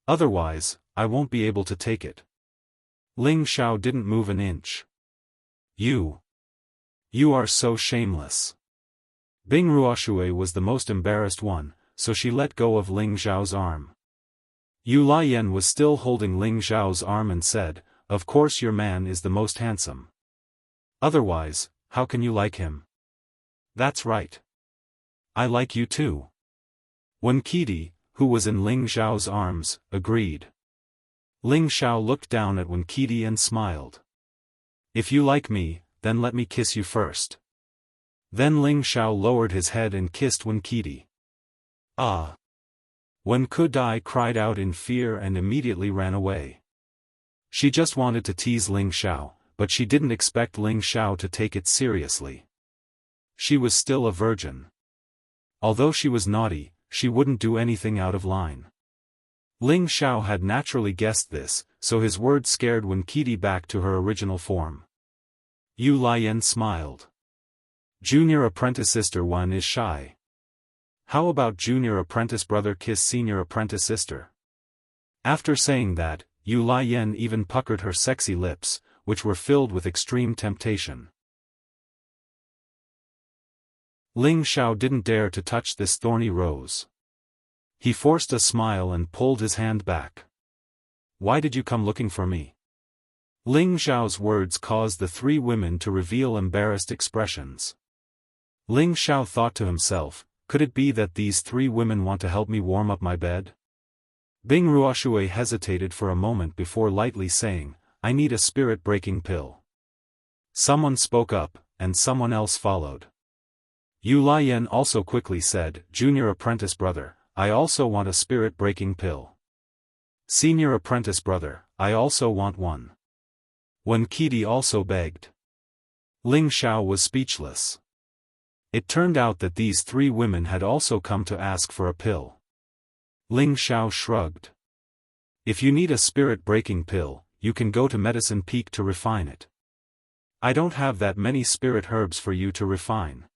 Otherwise, I won't be able to take it." Ling Xiao didn't move an inch. You are so shameless." Bing Ruoshui was the most embarrassed one, so she let go of Ling Zhao's arm. Yu Lian was still holding Ling Zhao's arm and said, "Of course your man is the most handsome. Otherwise, how can you like him?" "That's right. I like you too." Wen Qidi, who was in Ling Zhao's arms, agreed. Ling Xiao looked down at Wen Qidi and smiled. "If you like me, then let me kiss you first." Then Ling Xiao lowered his head and kissed Wen Qidi. "Ah!" Wen Qidi cried out in fear and immediately ran away. She just wanted to tease Ling Xiao, but she didn't expect Ling Xiao to take it seriously. She was still a virgin. Although she was naughty, she wouldn't do anything out of line. Ling Xiao had naturally guessed this, so his words scared Wen Qidi back to her original form. Yu Lian smiled. Junior apprentice sister 1 is shy. How about junior apprentice brother kiss senior apprentice sister? After saying that, Yu Lian even puckered her sexy lips, which were filled with extreme temptation. Ling Xiao didn't dare to touch this thorny rose. He forced a smile and pulled his hand back. "Why did you come looking for me?" Ling Xiao's words caused the three women to reveal embarrassed expressions. Ling Xiao thought to himself, could it be that these three women want to help me warm up my bed? Bing Ruoshui hesitated for a moment before lightly saying, "I need a spirit-breaking pill." Someone spoke up, and someone else followed. Yu Lian also quickly said, "Junior apprentice brother, I also want a spirit-breaking pill." "Senior apprentice brother, I also want one." Wen Qidi also begged. Ling Xiao was speechless. It turned out that these three women had also come to ask for a pill. Ling Xiao shrugged. "If you need a spirit-breaking pill, you can go to Medicine Peak to refine it. I don't have that many spirit herbs for you to refine."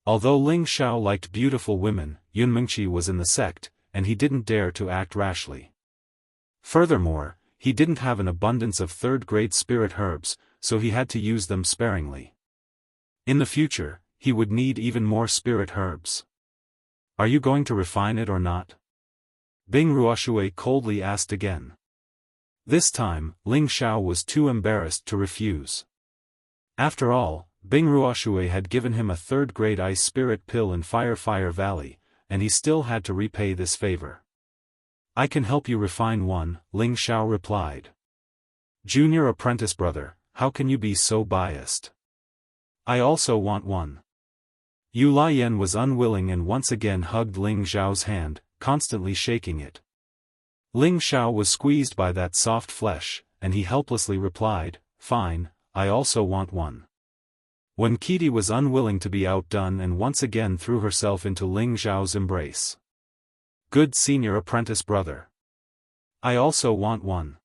Although Ling Xiao liked beautiful women, Yun Mingqi was in the sect, and he didn't dare to act rashly. Furthermore, he didn't have an abundance of third-grade spirit herbs, so he had to use them sparingly. In the future, he would need even more spirit herbs. "Are you going to refine it or not?" Bing Ruoshui coldly asked again. This time, Ling Xiao was too embarrassed to refuse. After all, Bing Ruoshui had given him a third-grade ice spirit pill in Fire Valley, and he still had to repay this favor. "I can help you refine one," Ling Xiao replied. "Junior apprentice brother, how can you be so biased? I also want one." Yu Lian was unwilling and once again hugged Ling Xiao's hand, constantly shaking it. Ling Xiao was squeezed by that soft flesh, and he helplessly replied, "Fine, I also want one." Wen Qidi was unwilling to be outdone and once again threw herself into Ling Xiao's embrace. "Good senior apprentice brother. I also want one."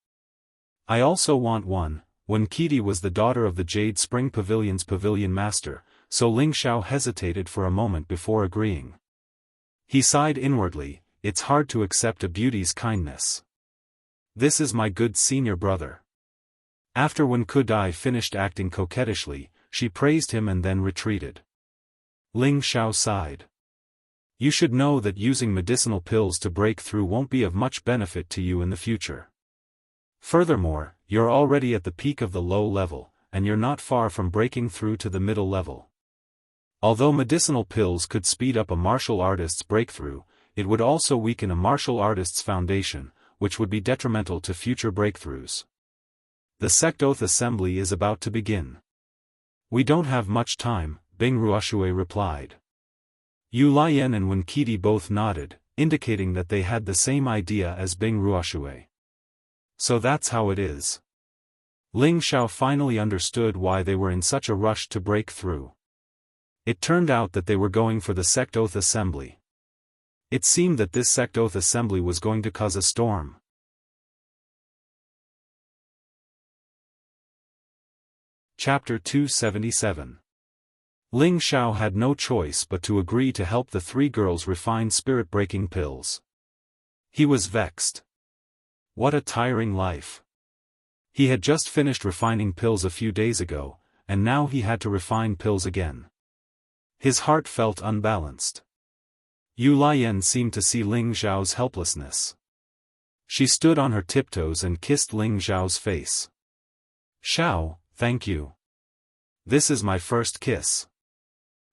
"I also want one." Wen Qidi was the daughter of the Jade Spring Pavilion's pavilion master, so Ling Xiao hesitated for a moment before agreeing. He sighed inwardly, it's hard to accept a beauty's kindness. "This is my good senior brother." After Wen Qidi finished acting coquettishly, she praised him and then retreated. Ling Xiao sighed. "You should know that using medicinal pills to break through won't be of much benefit to you in the future. Furthermore, you're already at the peak of the low level, and you're not far from breaking through to the middle level. Although medicinal pills could speed up a martial artist's breakthrough, it would also weaken a martial artist's foundation, which would be detrimental to future breakthroughs. The sect oath assembly is about to begin. We don't have much time, Bing Ruoshui replied. Yu Lian and Wen Qidi both nodded, indicating that they had the same idea as Bing Ruoshui. So that's how it is. Ling Xiao finally understood why they were in such a rush to break through. It turned out that they were going for the sect oath assembly. It seemed that this sect oath assembly was going to cause a storm. Chapter 277. Ling Xiao had no choice but to agree to help the three girls refine spirit-breaking pills. He was vexed. What a tiring life. He had just finished refining pills a few days ago, and now he had to refine pills again. His heart felt unbalanced. Yu Lian seemed to see Ling Xiao's helplessness. She stood on her tiptoes and kissed Ling Xiao's face. "Xiao, thank you. This is my first kiss."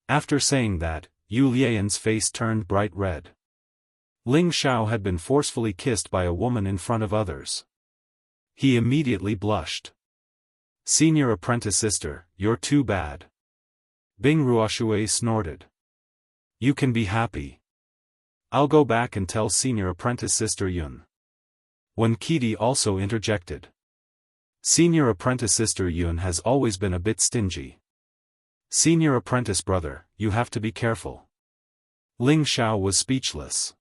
After saying that, Yu Lian's face turned bright red. Ling Xiao had been forcefully kissed by a woman in front of others. He immediately blushed. "Senior apprentice sister, you're too bad." Bing Ruoshui snorted. "You can be happy. I'll go back and tell senior apprentice sister Yun." Wen Qidi also interjected. "Senior apprentice sister Yun has always been a bit stingy. Senior apprentice brother, you have to be careful." Ling Xiao was speechless.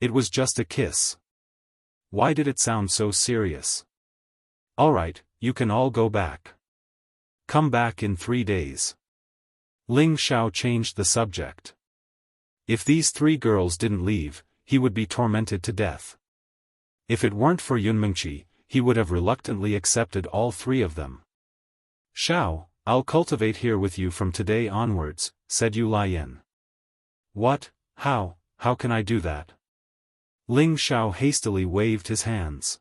It was just a kiss. Why did it sound so serious? "Alright, you can all go back. Come back in 3 days." Ling Xiao changed the subject. If these three girls didn't leave, he would be tormented to death. If it weren't for Yun Mingqi, he would have reluctantly accepted all three of them. "Xiao, I'll cultivate here with you from today onwards," said Yu Lian. "What? How can I do that?" Ling Xiao hastily waved his hands.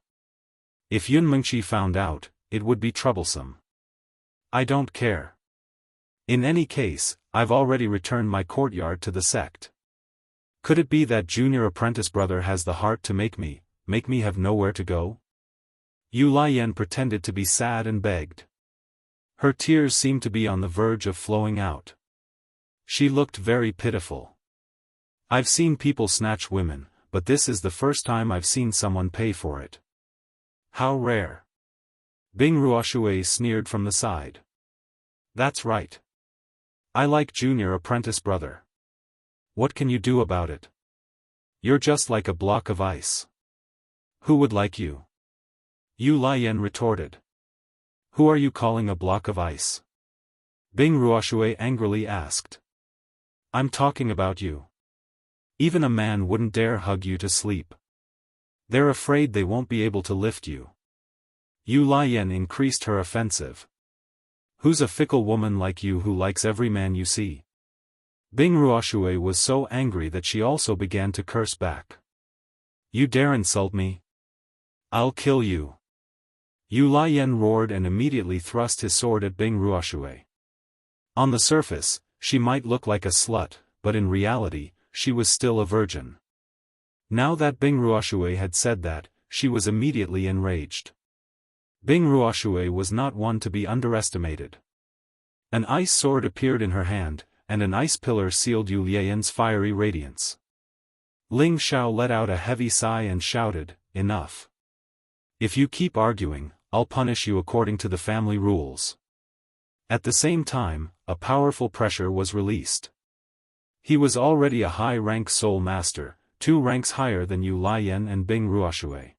"If Yun Mingqi found out, it would be troublesome." "I don't care. In any case, I've already returned my courtyard to the sect. Could it be that junior apprentice brother has the heart to make me have nowhere to go?" Yu Lian pretended to be sad and begged. Her tears seemed to be on the verge of flowing out. She looked very pitiful. "I've seen people snatch women, but this is the first time I've seen someone pay for it." "How rare." Bing Ruoshui sneered from the side. "That's right. I like junior apprentice brother. What can you do about it? You're just like a block of ice." "Who would like you?" Yu Lian retorted. "Who are you calling a block of ice?" Bing Ruoshui angrily asked. "I'm talking about you. Even a man wouldn't dare hug you to sleep. They're afraid they won't be able to lift you." Yu Lian increased her offensive. "Who's a fickle woman like you who likes every man you see?" Bing Ruoshui was so angry that she also began to curse back. "You dare insult me? I'll kill you." Yu Lian roared and immediately thrust his sword at Bing Ruoshui. On the surface, she might look like a slut, but in reality, she was still a virgin. Now that Bing Ruoshui had said that, she was immediately enraged. Bing Ruoshui was not one to be underestimated. An ice sword appeared in her hand, and an ice pillar sealed Yu Lian's fiery radiance. Ling Xiao let out a heavy sigh and shouted, "Enough. If you keep arguing, I'll punish you according to the family rules." At the same time, a powerful pressure was released. He was already a high-rank soul master, 2 ranks higher than Yu Lian and Bing Ruoshui.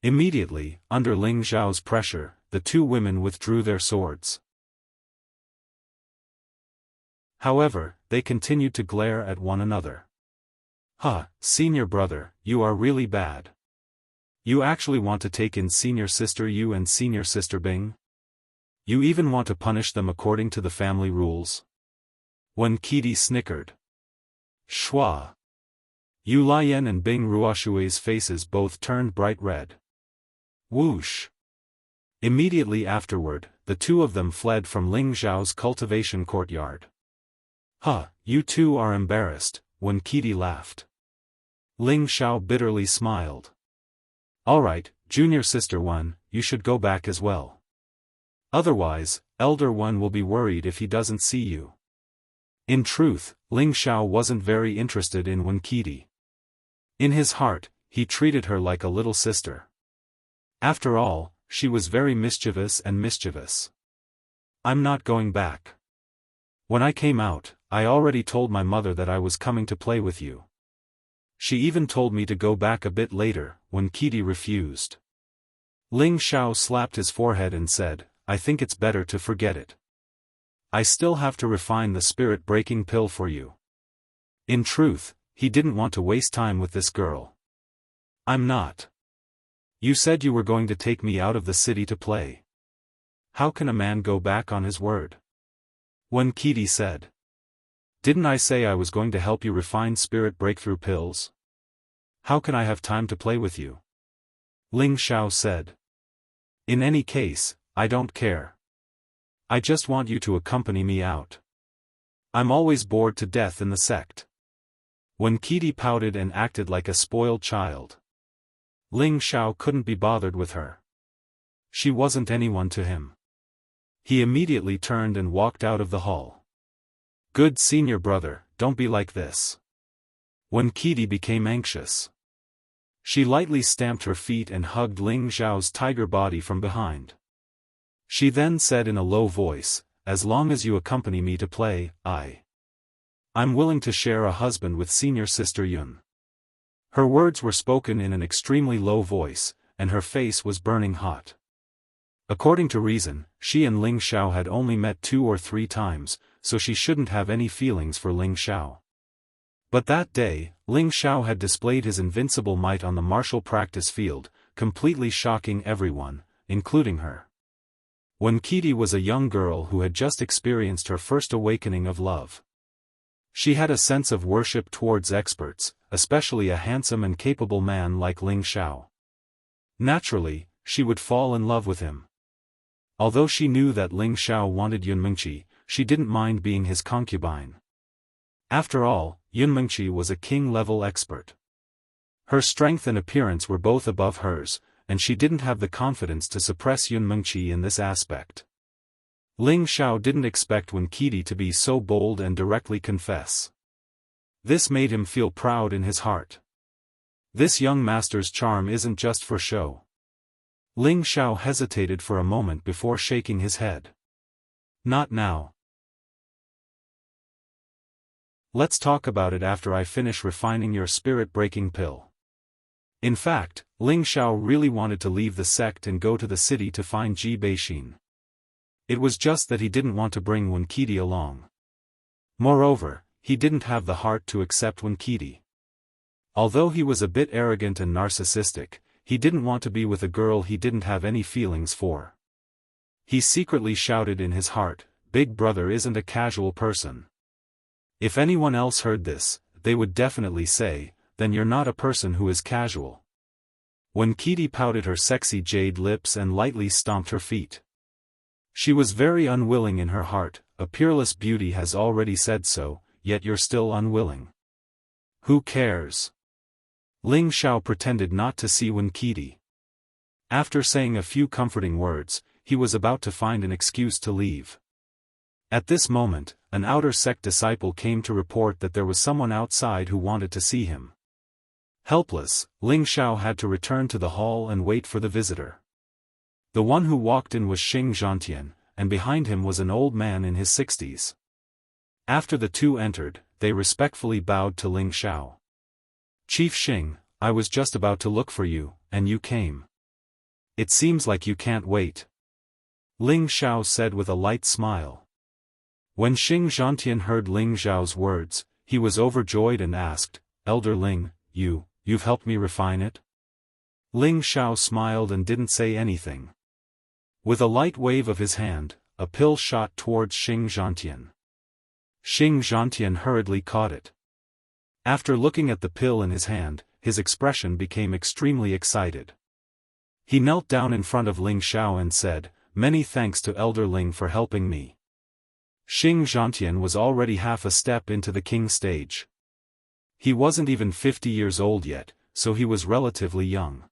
Immediately, under Ling Xiao's pressure, the 2 women withdrew their swords. However, they continued to glare at one another. Senior brother, you are really bad. You actually want to take in senior sister Yu and senior sister Bing? You even want to punish them according to the family rules?" Wen Qidi snickered. "Shua." Yu Lian and Bing Ruoshui's faces both turned bright red. Whoosh. Immediately afterward, the 2 of them fled from Ling Zhao's cultivation courtyard. Huh, you two are embarrassed, Wen Qidi laughed. Ling Xiao bitterly smiled. Alright, junior sister Wen, you should go back as well. Otherwise, elder Wen will be worried if he doesn't see you. In truth, Ling Xiao wasn't very interested in Wen Qidi. In his heart, he treated her like a little sister. After all, she was very mischievous and mischievous. I'm not going back. When I came out, I already told my mother that I was coming to play with you. She even told me to go back a bit later, when Qidi refused. Ling Xiao slapped his forehead and said, I think it's better to forget it. I still have to refine the spirit-breaking pill for you. In truth, he didn't want to waste time with this girl. I'm not. You said you were going to take me out of the city to play. How can a man go back on his word? Wen Qidi said. Didn't I say I was going to help you refine spirit breakthrough pills? How can I have time to play with you? Ling Xiao said. In any case, I don't care. I just want you to accompany me out. I'm always bored to death in the sect. Wen Qidi pouted and acted like a spoiled child. Ling Xiao couldn't be bothered with her. She wasn't anyone to him. He immediately turned and walked out of the hall. Good senior brother, don't be like this. Wen Qidi became anxious. She lightly stamped her feet and hugged Ling Xiao's tiger body from behind. She then said in a low voice, as long as you accompany me to play, I'm willing to share a husband with senior sister Yun. Her words were spoken in an extremely low voice, and her face was burning hot. According to reason, she and Ling Xiao had only met 2 or 3 times, so she shouldn't have any feelings for Ling Xiao. But that day, Ling Xiao had displayed his invincible might on the martial practice field, completely shocking everyone, including her. Wen Qidi was a young girl who had just experienced her first awakening of love. She had a sense of worship towards experts, especially a handsome and capable man like Ling Xiao. Naturally, she would fall in love with him. Although she knew that Ling Xiao wanted Yun Mengqi, she didn't mind being his concubine. After all, Yun Mengqi was a king-level expert. Her strength and appearance were both above hers, and she didn't have the confidence to suppress Yun Mengqi in this aspect. Ling Xiao didn't expect Wen Qidi to be so bold and directly confess. This made him feel proud in his heart. This young master's charm isn't just for show. Ling Xiao hesitated for a moment before shaking his head. Not now. Let's talk about it after I finish refining your spirit-breaking pill. In fact, Ling Xiao really wanted to leave the sect and go to the city to find Ji Beixin. It was just that he didn't want to bring Wen Qidi along. Moreover, he didn't have the heart to accept Wen Qidi. Although he was a bit arrogant and narcissistic, he didn't want to be with a girl he didn't have any feelings for. He secretly shouted in his heart, Big Brother isn't a casual person. If anyone else heard this, they would definitely say, then you're not a person who is casual. Wen Qidi pouted her sexy jade lips and lightly stomped her feet. She was very unwilling in her heart, a peerless beauty has already said so, yet you're still unwilling. Who cares? Ling Xiao pretended not to see Wen Qidi. After saying a few comforting words, he was about to find an excuse to leave. At this moment, an outer sect disciple came to report that there was someone outside who wanted to see him. Helpless, Ling Xiao had to return to the hall and wait for the visitor. The one who walked in was Xing Zhantian, and behind him was an old man in his 60s. After the two entered, they respectfully bowed to Ling Xiao. Chief Xing, I was just about to look for you, and you came. It seems like you can't wait. Ling Xiao said with a light smile. When Xing Zhantian heard Ling Xiao's words, he was overjoyed and asked, Elder Ling, you've helped me refine it? Ling Xiao smiled and didn't say anything. With a light wave of his hand, a pill shot towards Xing Zhantian. Xing Zhantian hurriedly caught it. After looking at the pill in his hand, his expression became extremely excited. He knelt down in front of Ling Xiao and said, Many thanks to Elder Ling for helping me. Xing Zhantian was already half a step into the king stage. He wasn't even 50 years old yet, so he was relatively young.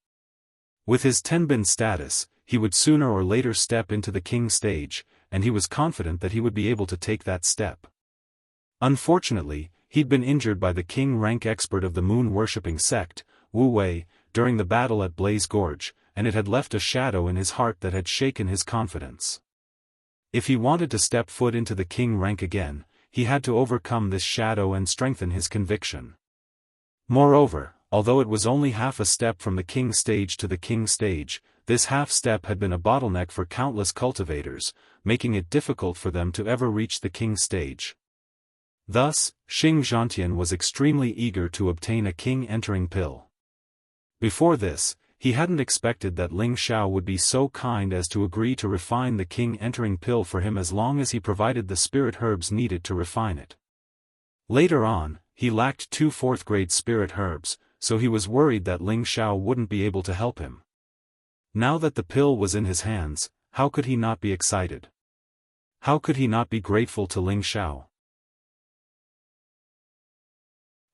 With his tenbin status, he would sooner or later step into the king stage, and he was confident that he would be able to take that step. Unfortunately, he'd been injured by the king rank expert of the moon-worshipping sect, Wu Wei, during the battle at Blaze Gorge, and it had left a shadow in his heart that had shaken his confidence. If he wanted to step foot into the king rank again, he had to overcome this shadow and strengthen his conviction. Moreover, although it was only half a step from the king stage to the king stage, this half step had been a bottleneck for countless cultivators, making it difficult for them to ever reach the king stage. Thus, Xing Zhantian was extremely eager to obtain a king-entering pill. Before this, he hadn't expected that Ling Xiao would be so kind as to agree to refine the king-entering pill for him as long as he provided the spirit herbs needed to refine it. Later on, he lacked 2 4th-grade spirit herbs, so he was worried that Ling Xiao wouldn't be able to help him. Now that the pill was in his hands, how could he not be excited? How could he not be grateful to Ling Xiao?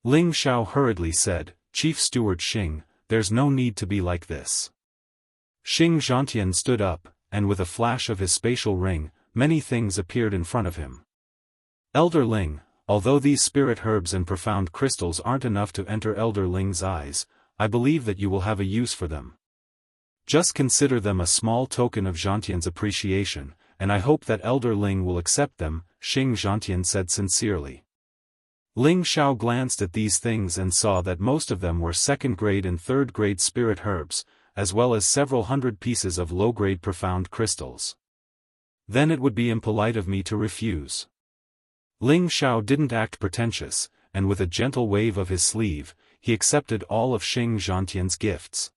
Ling Xiao hurriedly said, "Chief Steward Xing, there's no need to be like this." Xing Zhantian stood up, and with a flash of his spatial ring, many things appeared in front of him. Elder Ling, although these spirit herbs and profound crystals aren't enough to enter Elder Ling's eyes, I believe that you will have a use for them. Just consider them a small token of Zhantian's appreciation, and I hope that Elder Ling will accept them, Xing Zhantian said sincerely. Ling Xiao glanced at these things and saw that most of them were 2nd-grade and 3rd-grade spirit herbs, as well as several hundred pieces of low-grade profound crystals. Then it would be impolite of me to refuse. Ling Xiao didn't act pretentious, and with a gentle wave of his sleeve, he accepted all of Xing Zhantian's gifts.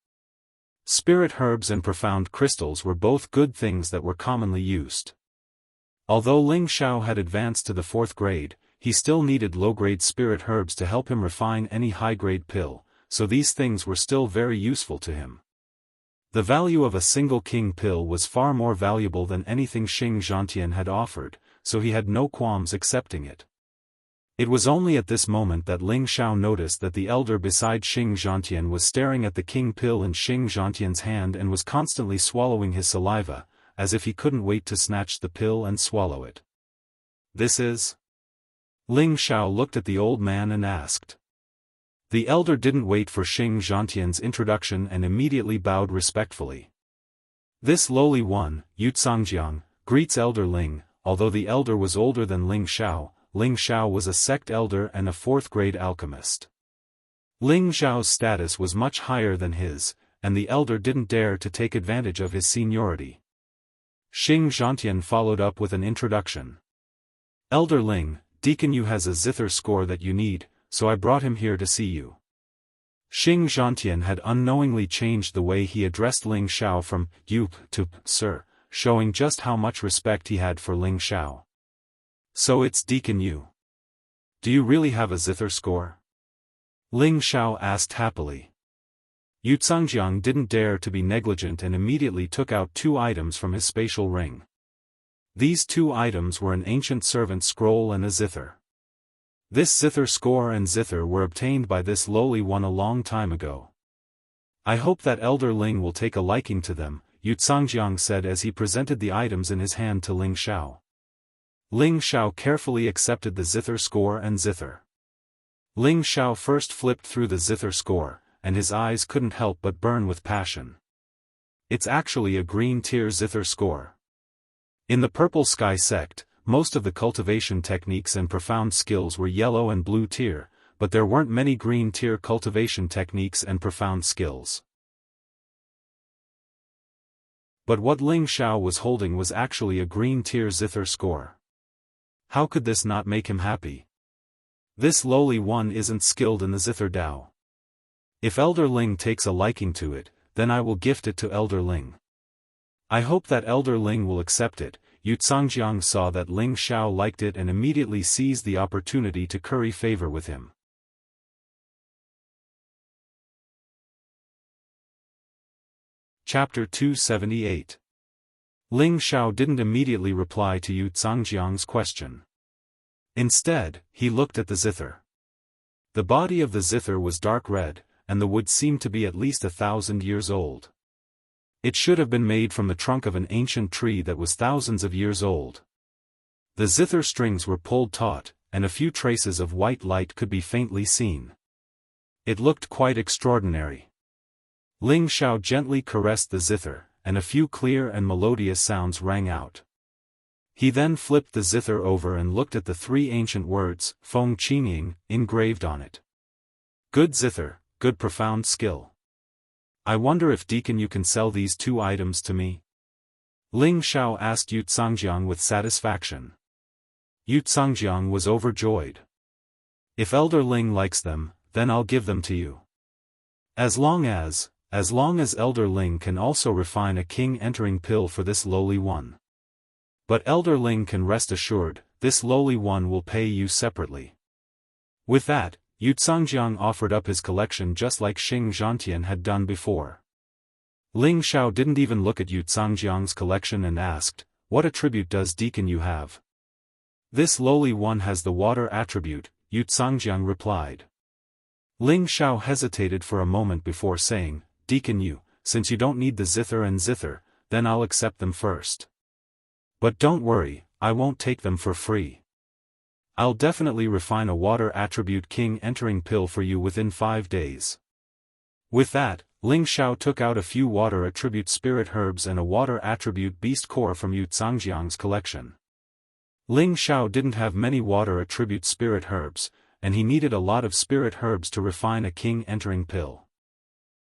Spirit herbs and profound crystals were both good things that were commonly used. Although Ling Xiao had advanced to the 4th grade, he still needed low-grade spirit herbs to help him refine any high-grade pill, so these things were still very useful to him. The value of a single king pill was far more valuable than anything Xing Zhantian had offered, so he had no qualms accepting it. It was only at this moment that Ling Xiao noticed that the elder beside Xing Zhantian was staring at the king pill in Xing Zhantian's hand and was constantly swallowing his saliva, as if he couldn't wait to snatch the pill and swallow it. "This is?" Ling Xiao looked at the old man and asked. The elder didn't wait for Xing Zhantian's introduction and immediately bowed respectfully. "This lowly one, Yutsangjiang, greets Elder Ling." Although the elder was older than Ling Xiao was a sect elder and a 4th-grade alchemist. Ling Xiao's status was much higher than his, and the elder didn't dare to take advantage of his seniority. Xing Zhantian followed up with an introduction. "Elder Ling, Deacon Yu has a zither score that you need, so I brought him here to see you." Xing Zhantian had unknowingly changed the way he addressed Ling Xiao from "you" to "sir," showing just how much respect he had for Ling Xiao. "So it's Deacon Yu. Do you really have a zither score?" Ling Xiao asked happily. Yutsangjiang didn't dare to be negligent and immediately took out 2 items from his spatial ring. These 2 items were an ancient servant scroll and a zither. This zither score and zither were obtained by this lowly one a long time ago. "I hope that Elder Ling will take a liking to them," Yutsangjiang said as he presented the items in his hand to Ling Xiao. Ling Xiao carefully accepted the zither score and zither. Ling Xiao first flipped through the zither score, and his eyes couldn't help but burn with passion. It's actually a green tier zither score. In the Purple Sky sect, most of the cultivation techniques and profound skills were yellow and blue tier, but there weren't many green tier cultivation techniques and profound skills. But what Ling Xiao was holding was actually a green tier zither score. How could this not make him happy? This lowly one isn't skilled in the zither Dao. If Elder Ling takes a liking to it, then I will gift it to Elder Ling. I hope that Elder Ling will accept it. Yutsangjiang saw that Ling Xiao liked it and immediately seized the opportunity to curry favor with him. Chapter 278. Ling Xiao didn't immediately reply to Yu Zhangjiang's question. Instead, he looked at the zither. The body of the zither was dark red, and the wood seemed to be at least 1,000 years old. It should have been made from the trunk of an ancient tree that was thousands of years old. The zither strings were pulled taut, and a few traces of white light could be faintly seen. It looked quite extraordinary. Ling Xiao gently caressed the zither, and a few clear and melodious sounds rang out. He then flipped the zither over and looked at the 3 ancient words, Feng Qingying, engraved on it. Good zither, good profound skill. I wonder if Deacon you can sell these 2 items to me? Ling Xiao asked Yu Zhangjiang with satisfaction. Yu Zhangjiang was overjoyed. If Elder Ling likes them, then I'll give them to you. As long as Elder Ling can also refine a king-entering pill for this lowly one. But Elder Ling can rest assured, this lowly one will pay you separately. With that, Yu Zhangjiang offered up his collection just like Xing Zhantian had done before. Ling Xiao didn't even look at Yu Zhangjiang's collection and asked, what attribute does Deacon you have? This lowly one has the water attribute, Yu Zhangjiang replied. Ling Xiao hesitated for a moment before saying, Deacon you, since you don't need the zither and zither, then I'll accept them first. But don't worry, I won't take them for free. I'll definitely refine a water attribute king-entering pill for you within 5 days. With that, Ling Xiao took out a few water attribute spirit herbs and a water attribute beast core from Yu Zhangjiang's collection. Ling Xiao didn't have many water attribute spirit herbs, and he needed a lot of spirit herbs to refine a king-entering pill.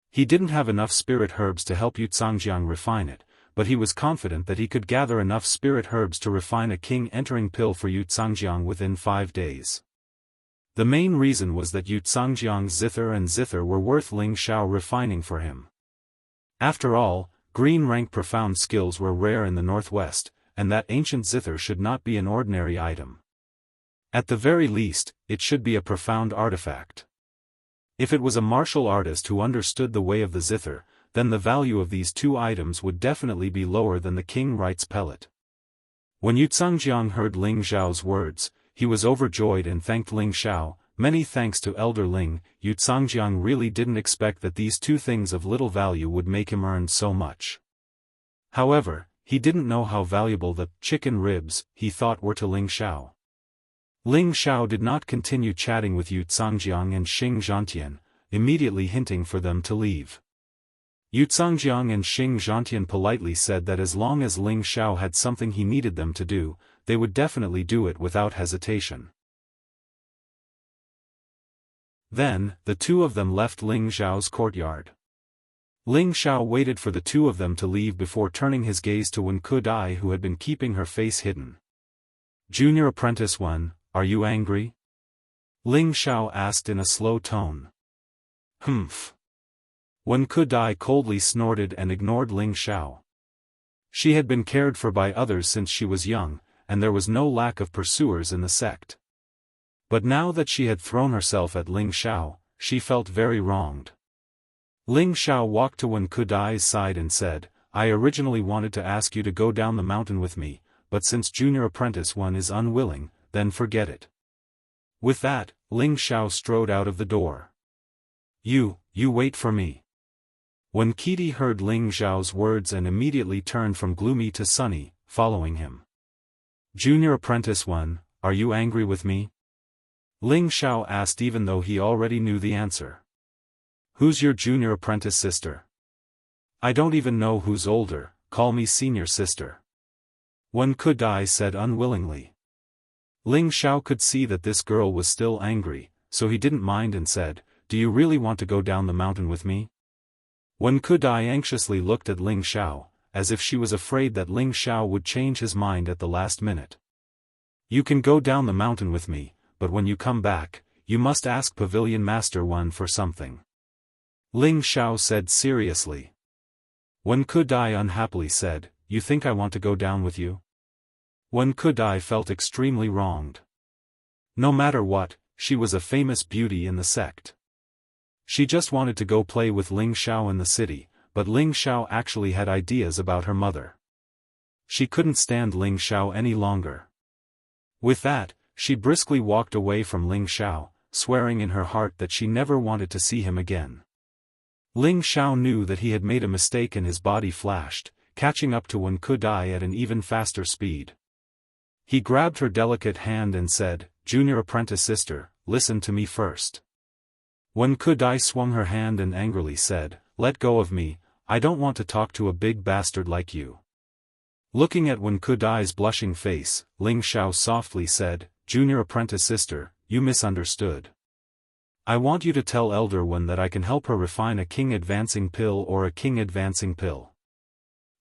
He didn't have enough spirit herbs to help Yu Zhangjiang refine it, but he was confident that he could gather enough spirit herbs to refine a king-entering pill for Yu Zhangjiang within 5 days. The main reason was that Yu Zhangjiang's zither and zither were worth Ling Xiao refining for him. After all, green rank profound skills were rare in the northwest, and that ancient zither should not be an ordinary item. At the very least, it should be a profound artifact. If it was a martial artist who understood the way of the zither, then the value of these 2 items would definitely be lower than the King Wright's pellet. When Yu Zhangjiang heard Ling Xiao's words, he was overjoyed and thanked Ling Xiao. Many thanks to Elder Ling. Yu Zhangjiang really didn't expect that these 2 things of little value would make him earn so much. However, he didn't know how valuable the chicken ribs he thought were to Ling Xiao. Ling Xiao did not continue chatting with Yu Zhangjiang and Xing Zhantian, immediately hinting for them to leave. Yu Zhangjiang and Xing Zhantian politely said that as long as Ling Xiao had something he needed them to do, they would definitely do it without hesitation. Then, the 2 of them left Ling Xiao's courtyard. Ling Xiao waited for the 2 of them to leave before turning his gaze to Wen Kudai, who had been keeping her face hidden. Junior Apprentice Wen, are you angry? Ling Xiao asked in a slow tone. Humph. Wen Kudai coldly snorted and ignored Ling Xiao. She had been cared for by others since she was young, and there was no lack of pursuers in the sect. But now that she had thrown herself at Ling Xiao, she felt very wronged. Ling Xiao walked to Wen Kudai's side and said, I originally wanted to ask you to go down the mountain with me, but since Junior Apprentice One is unwilling, then forget it. With that, Ling Xiao strode out of the door. You wait for me. Wen Kidi heard Ling Xiao's words and immediately turned from gloomy to sunny, following him. Junior Apprentice One, are you angry with me? Ling Xiao asked even though he already knew the answer. Who's your junior apprentice sister? I don't even know who's older, call me senior sister. Wen Kudai said unwillingly. Ling Xiao could see that this girl was still angry, so he didn't mind and said, do you really want to go down the mountain with me? Wen Kudai anxiously looked at Ling Xiao, as if she was afraid that Ling Xiao would change his mind at the last minute. You can go down the mountain with me, but when you come back, you must ask Pavilion Master One for something. Ling Xiao said seriously. Wen Kudai unhappily said, you think I want to go down with you? Wen Kudai felt extremely wronged. No matter what, she was a famous beauty in the sect. She just wanted to go play with Ling Xiao in the city, but Ling Xiao actually had ideas about her mother. She couldn't stand Ling Xiao any longer. With that, she briskly walked away from Ling Xiao, swearing in her heart that she never wanted to see him again. Ling Xiao knew that he had made a mistake and his body flashed, catching up to Wen Kudai at an even faster speed. He grabbed her delicate hand and said, "Junior apprentice sister, listen to me first." Wen Kudai swung her hand and angrily said, "Let go of me, I don't want to talk to a big bastard like you." Looking at Wen Kudai's blushing face, Ling Xiao softly said, "Junior apprentice sister, you misunderstood. I want you to tell Elder Wen that I can help her refine a king advancing pill or a king advancing pill.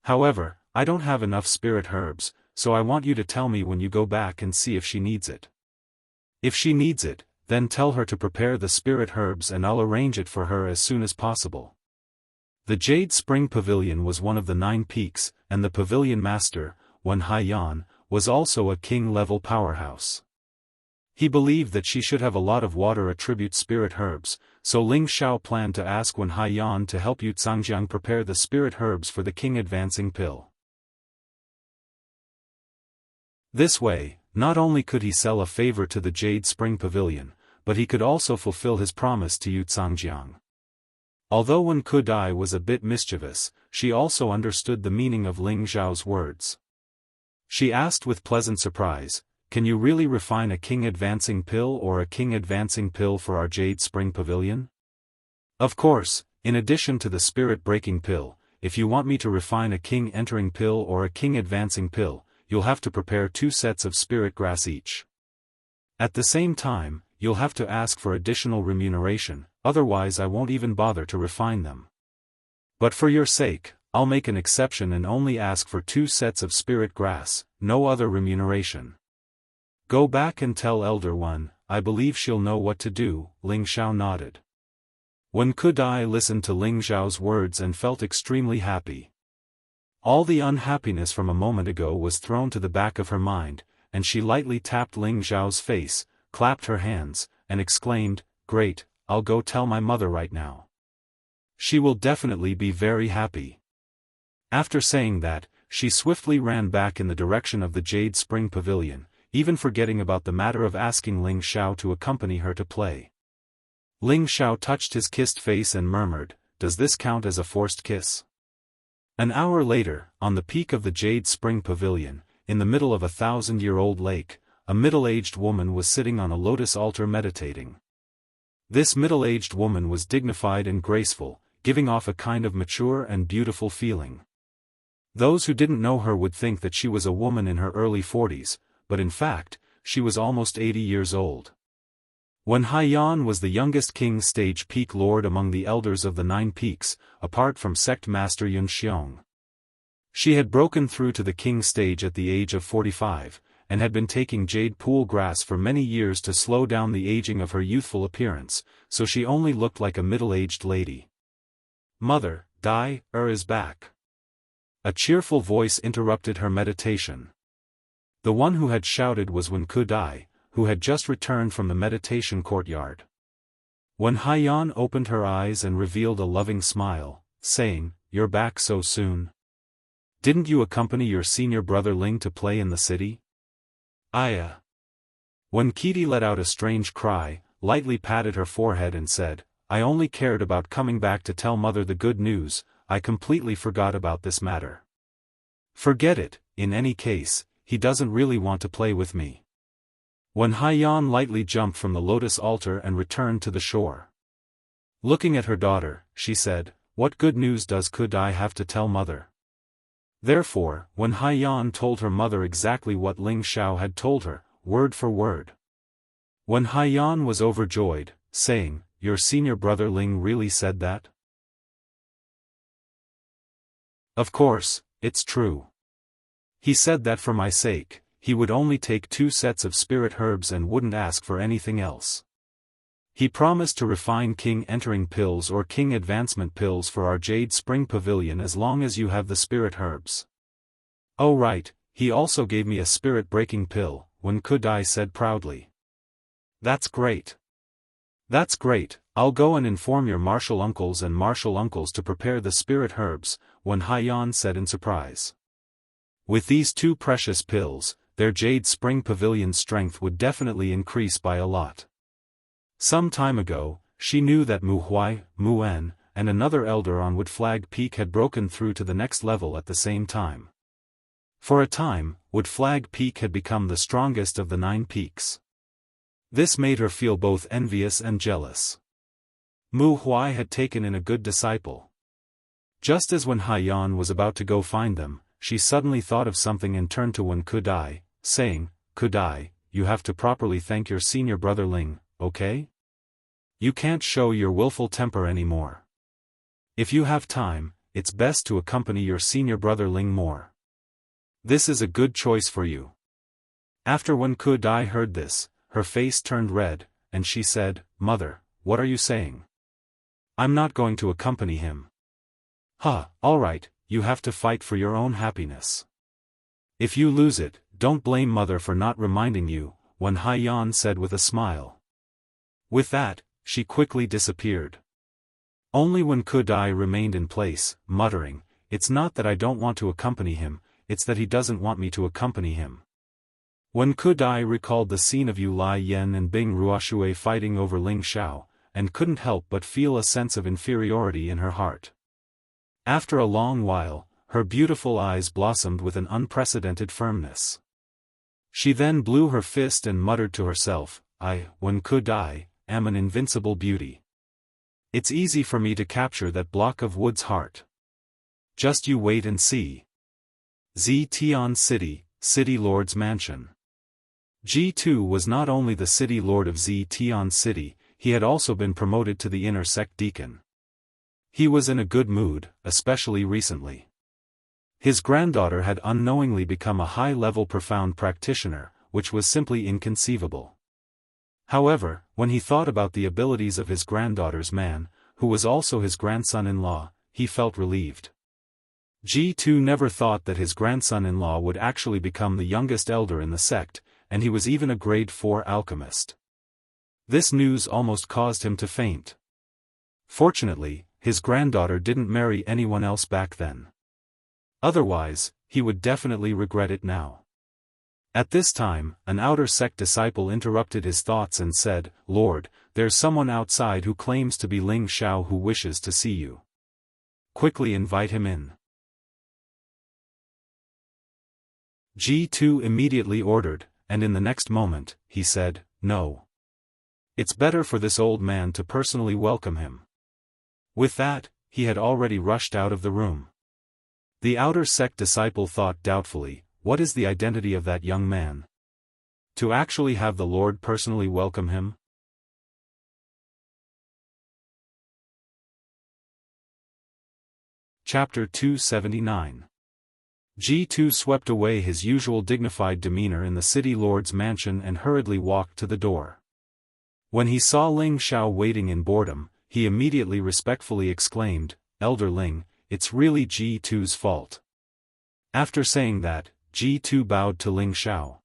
However, I don't have enough spirit herbs, so I want you to tell me when you go back and see if she needs it. If she needs it, then tell her to prepare the spirit herbs and I'll arrange it for her as soon as possible." The Jade Spring Pavilion was one of the 9 peaks, and the pavilion master, Wen Haiyan, was also a king-level powerhouse. He believed that she should have a lot of water attribute spirit herbs, so Ling Xiao planned to ask Wen Haiyan to help Yu Zhangjiang prepare the spirit herbs for the king advancing pill. This way, not only could he sell a favor to the Jade Spring Pavilion, but he could also fulfill his promise to Yu Zhangjiang. Although Wen Kudai was a bit mischievous, she also understood the meaning of Ling Xiao's words. She asked with pleasant surprise, "Can you really refine a king advancing pill or a king advancing pill for our Jade Spring Pavilion?" "Of course, in addition to the spirit breaking pill, if you want me to refine a king entering pill or a king advancing pill, you'll have to prepare 2 sets of spirit grass each. At the same time, you'll have to ask for additional remuneration, otherwise I won't even bother to refine them. But for your sake, I'll make an exception and only ask for 2 sets of spirit grass, no other remuneration. Go back and tell Elder Wen, I believe she'll know what to do." Ling Xiao nodded. Wen Kudai listened to Ling Xiao's words and felt extremely happy. All the unhappiness from a moment ago was thrown to the back of her mind, and she lightly tapped Ling Xiao's face, clapped her hands, and exclaimed, "Great, I'll go tell my mother right now. She will definitely be very happy." After saying that, she swiftly ran back in the direction of the Jade Spring Pavilion, even forgetting about the matter of asking Ling Xiao to accompany her to play. Ling Xiao touched his kissed face and murmured, "Does this count as a forced kiss?" An hour later, on the peak of the Jade Spring Pavilion, in the middle of a 1,000-year-old lake, a middle-aged woman was sitting on a lotus altar meditating. This middle-aged woman was dignified and graceful, giving off a kind of mature and beautiful feeling. Those who didn't know her would think that she was a woman in her early 40s, but in fact, she was almost 80 years old. Wen Haiyan was the youngest king stage peak lord among the elders of the 9 peaks, apart from sect master Yun Xiong. She had broken through to the king stage at the age of 45, and had been taking jade pool grass for many years to slow down the aging of her youthful appearance, so she only looked like a middle-aged lady. "Mother, Dai is back." A cheerful voice interrupted her meditation. The one who had shouted was Wen Kudai, who had just returned from the meditation courtyard. Wen Haiyan opened her eyes and revealed a loving smile, saying, "You're back so soon? Didn't you accompany your senior brother Ling to play in the city?" When Kitty let out a strange cry, lightly patted her forehead and said, "I only cared about coming back to tell mother the good news, I completely forgot about this matter." "Forget it, in any case, he doesn't really want to play with me." Wen Haiyan lightly jumped from the lotus altar and returned to the shore. Looking at her daughter, she said, "What good news does Kudai have to tell mother?" Therefore, Wen Haiyan told her mother exactly what Ling Xiao had told her, word for word. Wen Haiyan was overjoyed, saying, "Your senior brother Ling really said that?" "Of course, it's true. He said that for my sake, he would only take 2 sets of spirit herbs and wouldn't ask for anything else. He promised to refine king entering pills or king advancement pills for our Jade Spring Pavilion as long as you have the spirit herbs." "Oh right, he also gave me a spirit breaking pill," Wen Kudai said proudly. "That's great. That's great, I'll go and inform your martial uncles and martial uncles to prepare the spirit herbs," Wen Haiyan said in surprise. With these 2 precious pills, their Jade Spring Pavilion's strength would definitely increase by a lot. Some time ago, she knew that Mu Huai, Mu En, and another elder on Wood Flag Peak had broken through to the next level at the same time. For a time, Wood Flag Peak had become the strongest of the 9 peaks. This made her feel both envious and jealous. Mu Huai had taken in a good disciple. Just as when Haiyan was about to go find them, she suddenly thought of something and turned to Wen Kudai, saying, "Kudai, you have to properly thank your senior brother Ling, okay? You can't show your willful temper anymore. If you have time, it's best to accompany your senior brother Ling more. This is a good choice for you." After Wen Kudai heard this, her face turned red, and she said, "Mother, what are you saying? I'm not going to accompany him." All right, you have to fight for your own happiness. If you lose it, don't blame Mother for not reminding you," Wen Haiyan said with a smile. With that, she quickly disappeared. Only Wen Kudai remained in place, muttering, "It's not that I don't want to accompany him, it's that he doesn't want me to accompany him." Wen Kudai recalled the scene of Yu Lai Yen and Bing Ruoshui fighting over Ling Xiao, and couldn't help but feel a sense of inferiority in her heart. After a long while, her beautiful eyes blossomed with an unprecedented firmness. She then blew her fist and muttered to herself, Wen Kudai, am an invincible beauty. It's easy for me to capture that block of wood's heart. Just you wait and see." Zitian City, City Lord's Mansion. G2 was not only the city lord of Zitian City, he had also been promoted to the inner sect deacon. He was in a good mood, especially recently. His granddaughter had unknowingly become a high-level profound practitioner, which was simply inconceivable. However, when he thought about the abilities of his granddaughter's man, who was also his grandson-in-law, he felt relieved. G2 never thought that his grandson-in-law would actually become the youngest elder in the sect, and he was even a grade 4 alchemist. This news almost caused him to faint. Fortunately, his granddaughter didn't marry anyone else back then. Otherwise, he would definitely regret it now. At this time, an outer sect disciple interrupted his thoughts and said, "Lord, there's someone outside who claims to be Ling Xiao who wishes to see you. Quickly invite him in." G2 immediately ordered, and in the next moment, he said, "No. It's better for this old man to personally welcome him." With that, he had already rushed out of the room. The outer sect disciple thought doubtfully, what is the identity of that young man? To actually have the Lord personally welcome him? Chapter 279. G2 swept away his usual dignified demeanor in the city lord's mansion and hurriedly walked to the door. When he saw Ling Xiao waiting in boredom, he immediately respectfully exclaimed, "Elder Ling, it's really G2's fault." After saying that, G2 bowed to Ling Xiao.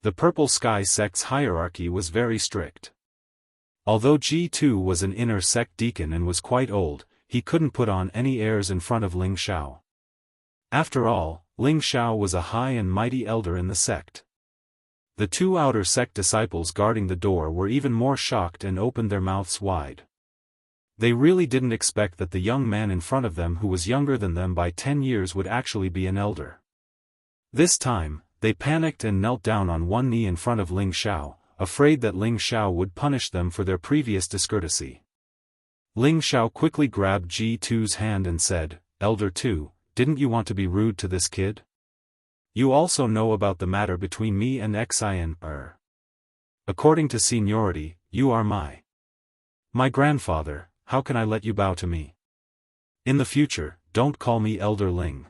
The Purple Sky sect's hierarchy was very strict. Although G2 was an inner sect deacon and was quite old, he couldn't put on any airs in front of Ling Xiao. After all, Ling Xiao was a high and mighty elder in the sect. The 2 outer sect disciples guarding the door were even more shocked and opened their mouths wide. They really didn't expect that the young man in front of them who was younger than them by 10 years would actually be an elder. This time, they panicked and knelt down on one knee in front of Ling Xiao, afraid that Ling Xiao would punish them for their previous discourtesy. Ling Xiao quickly grabbed G2's hand and said, "Elder 2, didn't you want to be rude to this kid? You also know about the matter between me and Xian. According to seniority, you are my grandfather. How can I let you bow to me? In the future, don't call me Elder Ling.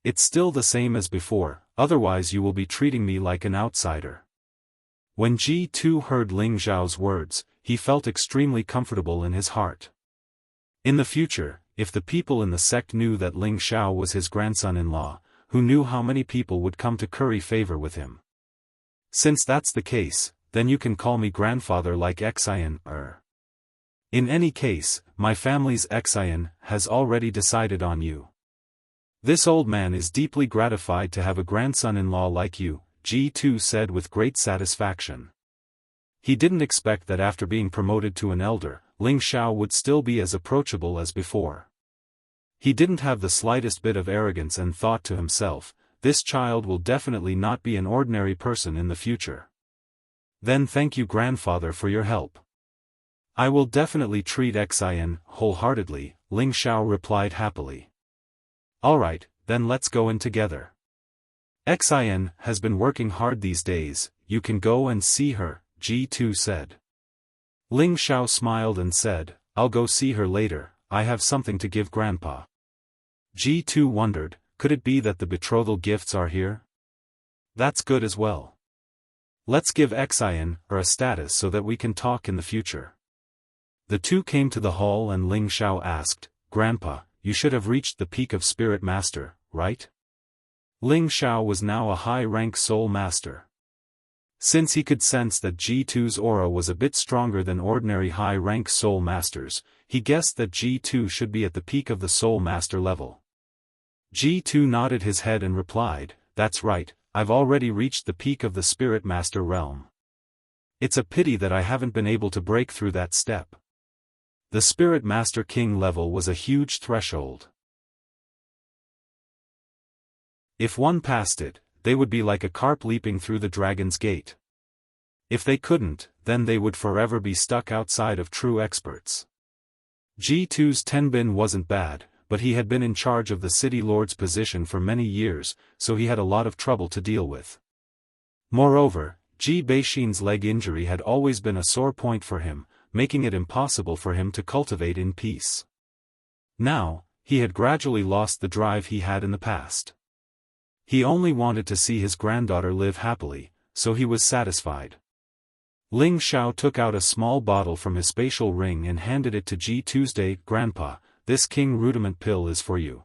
It's still the same as before, otherwise you will be treating me like an outsider." When G2 heard Ling Xiao's words, he felt extremely comfortable in his heart. In the future, if the people in the sect knew that Ling Xiao was his grandson-in-law, who knew how many people would come to curry favor with him? Since that's the case, then you can call me grandfather like Xian. In any case, my family's Xian has already decided on you. This old man is deeply gratified to have a grandson-in-law like you, G2 said with great satisfaction. He didn't expect that after being promoted to an elder, Ling Xiao would still be as approachable as before. He didn't have the slightest bit of arrogance and thought to himself, this child will definitely not be an ordinary person in the future. Then thank you grandfather for your help. I will definitely treat Xian wholeheartedly, Ling Xiao replied happily. Alright, then let's go in together. Xian has been working hard these days, you can go and see her, G2 said. Ling Xiao smiled and said, I'll go see her later, I have something to give Grandpa. G2 wondered, could it be that the betrothal gifts are here? That's good as well. Let's give Xian her a status so that we can talk in the future. The two came to the hall and Ling Xiao asked, Grandpa, you should have reached the peak of Spirit Master, right? Ling Xiao was now a high-rank Soul Master. Since he could sense that G2's aura was a bit stronger than ordinary high-rank Soul Masters, he guessed that G2 should be at the peak of the Soul Master level. G2 nodded his head and replied, that's right, I've already reached the peak of the Spirit Master realm. It's a pity that I haven't been able to break through that step. The Spirit Master King level was a huge threshold. If one passed it, they would be like a carp leaping through the dragon's gate. If they couldn't, then they would forever be stuck outside of true experts. G2's Tenbin wasn't bad, but he had been in charge of the city lord's position for many years, so he had a lot of trouble to deal with. Moreover, Ji Beixin's leg injury had always been a sore point for him, making it impossible for him to cultivate in peace. Now, he had gradually lost the drive he had in the past. He only wanted to see his granddaughter live happily, so he was satisfied. Ling Xiao took out a small bottle from his spatial ring and handed it to G2. Grandpa, this King Rudiment pill is for you.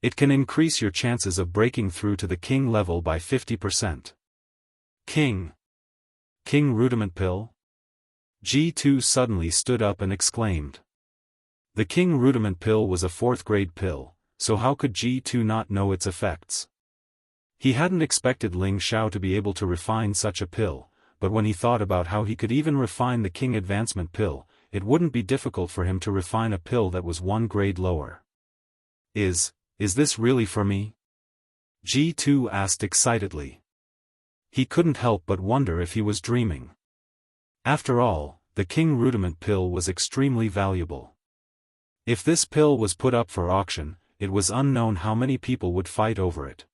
It can increase your chances of breaking through to the King level by 50%. King Rudiment pill? G2 suddenly stood up and exclaimed. The King Rudiment pill was a 4th-grade pill, so how could G2 not know its effects? He hadn't expected Ling Xiao to be able to refine such a pill, but when he thought about how he could even refine the King Advancement pill, it wouldn't be difficult for him to refine a pill that was 1 grade lower. Is this really for me? G2 asked excitedly. He couldn't help but wonder if he was dreaming. After all, the King Rudiment pill was extremely valuable. If this pill was put up for auction, it was unknown how many people would fight over it.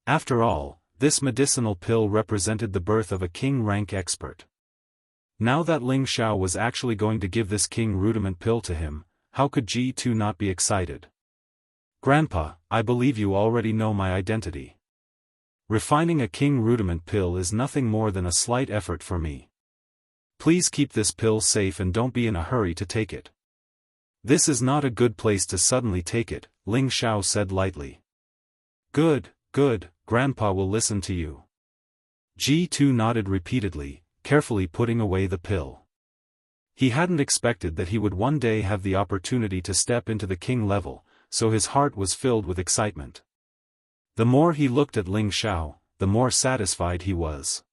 After all, this medicinal pill represented the birth of a king-rank expert. Now that Ling Xiao was actually going to give this King Rudiment pill to him, how could G2 not be excited? Grandpa, I believe you already know my identity. Refining a King Rudiment pill is nothing more than a slight effort for me. Please keep this pill safe and don't be in a hurry to take it. This is not a good place to suddenly take it, Ling Xiao said lightly. Good, Grandpa will listen to you. G2 nodded repeatedly, carefully putting away the pill. He hadn't expected that he would one day have the opportunity to step into the king level, so his heart was filled with excitement. The more he looked at Ling Xiao, the more satisfied he was.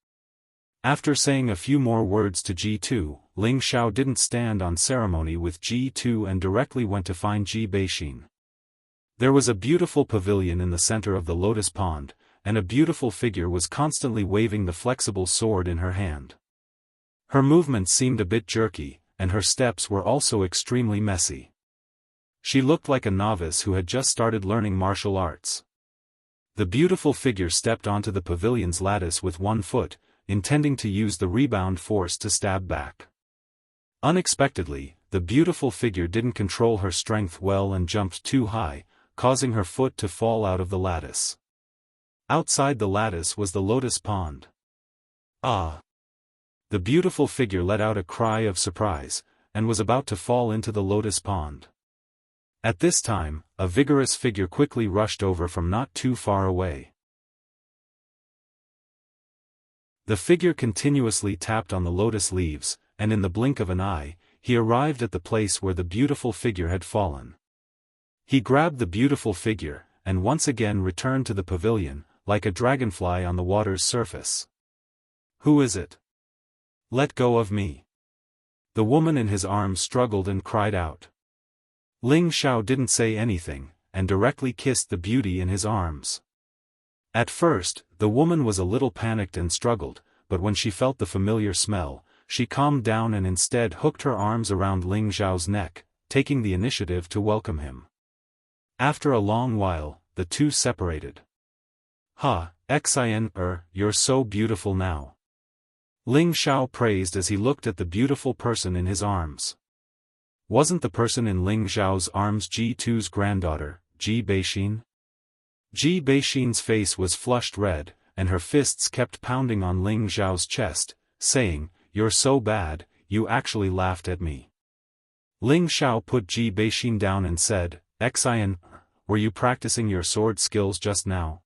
After saying a few more words to G2, Ling Xiao didn't stand on ceremony with G2 and directly went to find Ji Beixin. There was a beautiful pavilion in the center of the lotus pond, and a beautiful figure was constantly waving the flexible sword in her hand. Her movements seemed a bit jerky, and her steps were also extremely messy. She looked like a novice who had just started learning martial arts. The beautiful figure stepped onto the pavilion's lattice with one foot, intending to use the rebound force to stab back. Unexpectedly, the beautiful figure didn't control her strength well and jumped too high, causing her foot to fall out of the lattice. Outside the lattice was the lotus pond. Ah! The beautiful figure let out a cry of surprise, and was about to fall into the lotus pond. At this time, a vigorous figure quickly rushed over from not too far away. The figure continuously tapped on the lotus leaves, and in the blink of an eye, he arrived at the place where the beautiful figure had fallen. He grabbed the beautiful figure, and once again returned to the pavilion, like a dragonfly on the water's surface. "Who is it? Let go of me." The woman in his arms struggled and cried out. Ling Xiao didn't say anything, and directly kissed the beauty in his arms. At first, the woman was a little panicked and struggled, but when she felt the familiar smell, she calmed down and instead hooked her arms around Ling Xiao's neck, taking the initiative to welcome him. After a long while, the two separated. "Ha, Xian, you're so beautiful now," Ling Xiao praised as he looked at the beautiful person in his arms. Wasn't the person in Ling Xiao's arms Ji2's granddaughter, Ji Beixin? Ji Beixin's face was flushed red, and her fists kept pounding on Ling Xiao's chest, saying, "You're so bad, you actually laughed at me." Ling Xiao put Ji Beixin down and said, "Xian, were you practicing your sword skills just now?"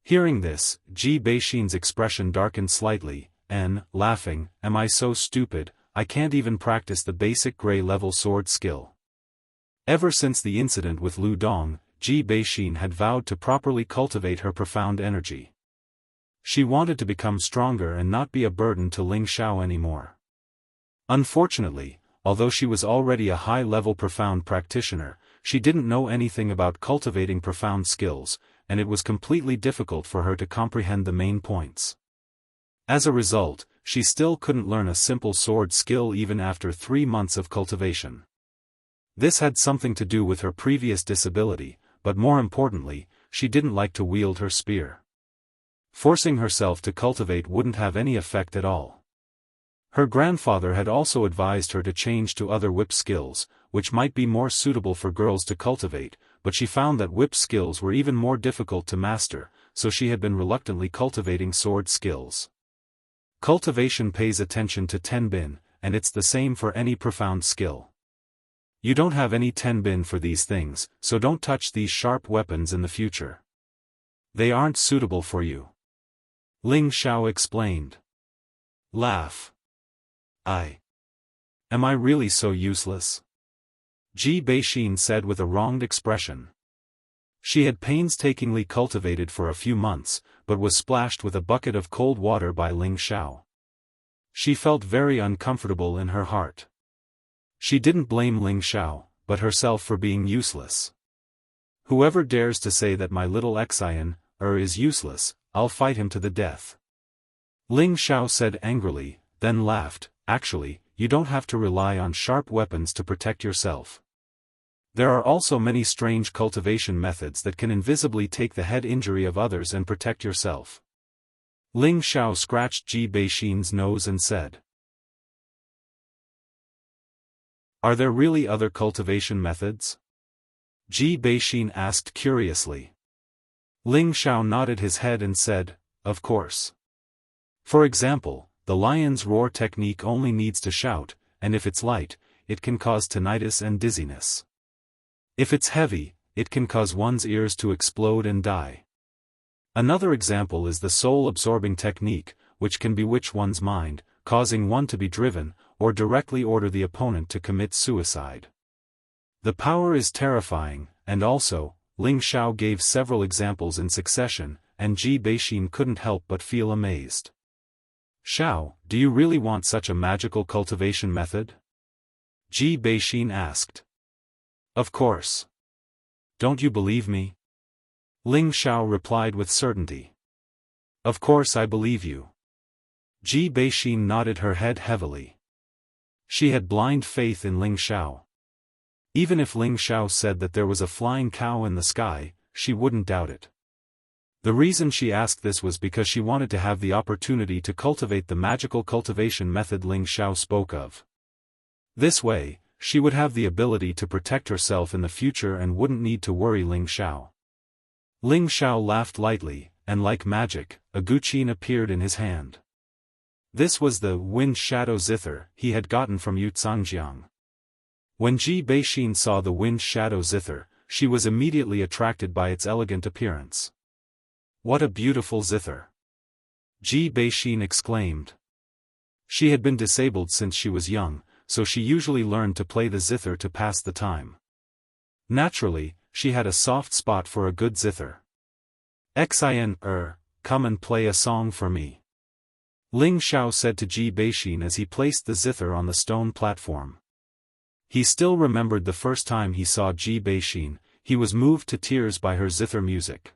Hearing this, Ji Beixin's expression darkened slightly, and, laughing, "Am I so stupid, I can't even practice the basic gray-level sword skill." Ever since the incident with Lu Dong, Ji Beixin had vowed to properly cultivate her profound energy. She wanted to become stronger and not be a burden to Ling Xiao anymore. Unfortunately, although she was already a high-level profound practitioner, she didn't know anything about cultivating profound skills, and it was completely difficult for her to comprehend the main points. As a result, she still couldn't learn a simple sword skill even after 3 months of cultivation. This had something to do with her previous disability, but more importantly, she didn't like to wield her spear. Forcing herself to cultivate wouldn't have any effect at all. Her grandfather had also advised her to change to other whip skills, which might be more suitable for girls to cultivate, but she found that whip skills were even more difficult to master, so she had been reluctantly cultivating sword skills. Cultivation pays attention to tenbin, and it's the same for any profound skill. You don't have any tenbin for these things, so don't touch these sharp weapons in the future. They aren't suitable for you. Ling Xiao explained. Laugh. Am I really so useless? Ji Beixin said with a wronged expression. She had painstakingly cultivated for a few months, but was splashed with a bucket of cold water by Ling Xiao. She felt very uncomfortable in her heart. She didn't blame Ling Xiao, but herself for being useless. Whoever dares to say that my little Xian, is useless, I'll fight him to the death. Ling Xiao said angrily, then laughed. Actually, you don't have to rely on sharp weapons to protect yourself. There are also many strange cultivation methods that can invisibly take the head injury of others and protect yourself. Ling Xiao scratched Ji Beixin's nose and said. Are there really other cultivation methods? Ji Beixin asked curiously. Ling Xiao nodded his head and said, of course. For example, the lion's roar technique only needs to shout, and if it's light, it can cause tinnitus and dizziness. If it's heavy, it can cause one's ears to explode and die. Another example is the soul-absorbing technique, which can bewitch one's mind, causing one to be driven, or directly order the opponent to commit suicide. The power is terrifying, and also, Ling Xiao gave several examples in succession, and Ji Beixin couldn't help but feel amazed. Xiao, do you really want such a magical cultivation method? Ji Beixin asked. Of course. Don't you believe me? Ling Xiao replied with certainty. Of course I believe you. Ji Beixin nodded her head heavily. She had blind faith in Ling Xiao. Even if Ling Xiao said that there was a flying cow in the sky, she wouldn't doubt it. The reason she asked this was because she wanted to have the opportunity to cultivate the magical cultivation method Ling Xiao spoke of. This way, she would have the ability to protect herself in the future and wouldn't need to worry Ling Xiao. Ling Xiao laughed lightly, and like magic, a guqin appeared in his hand. This was the wind shadow zither he had gotten from Yucangjiang. When Ji Beixin saw the wind shadow zither, she was immediately attracted by its elegant appearance. What a beautiful zither! Ji Beixin exclaimed. She had been disabled since she was young, so she usually learned to play the zither to pass the time. Naturally, she had a soft spot for a good zither. Xian, come and play a song for me. Ling Xiao said to Ji Beixin as he placed the zither on the stone platform. He still remembered the first time he saw Ji Beixin. He was moved to tears by her zither music.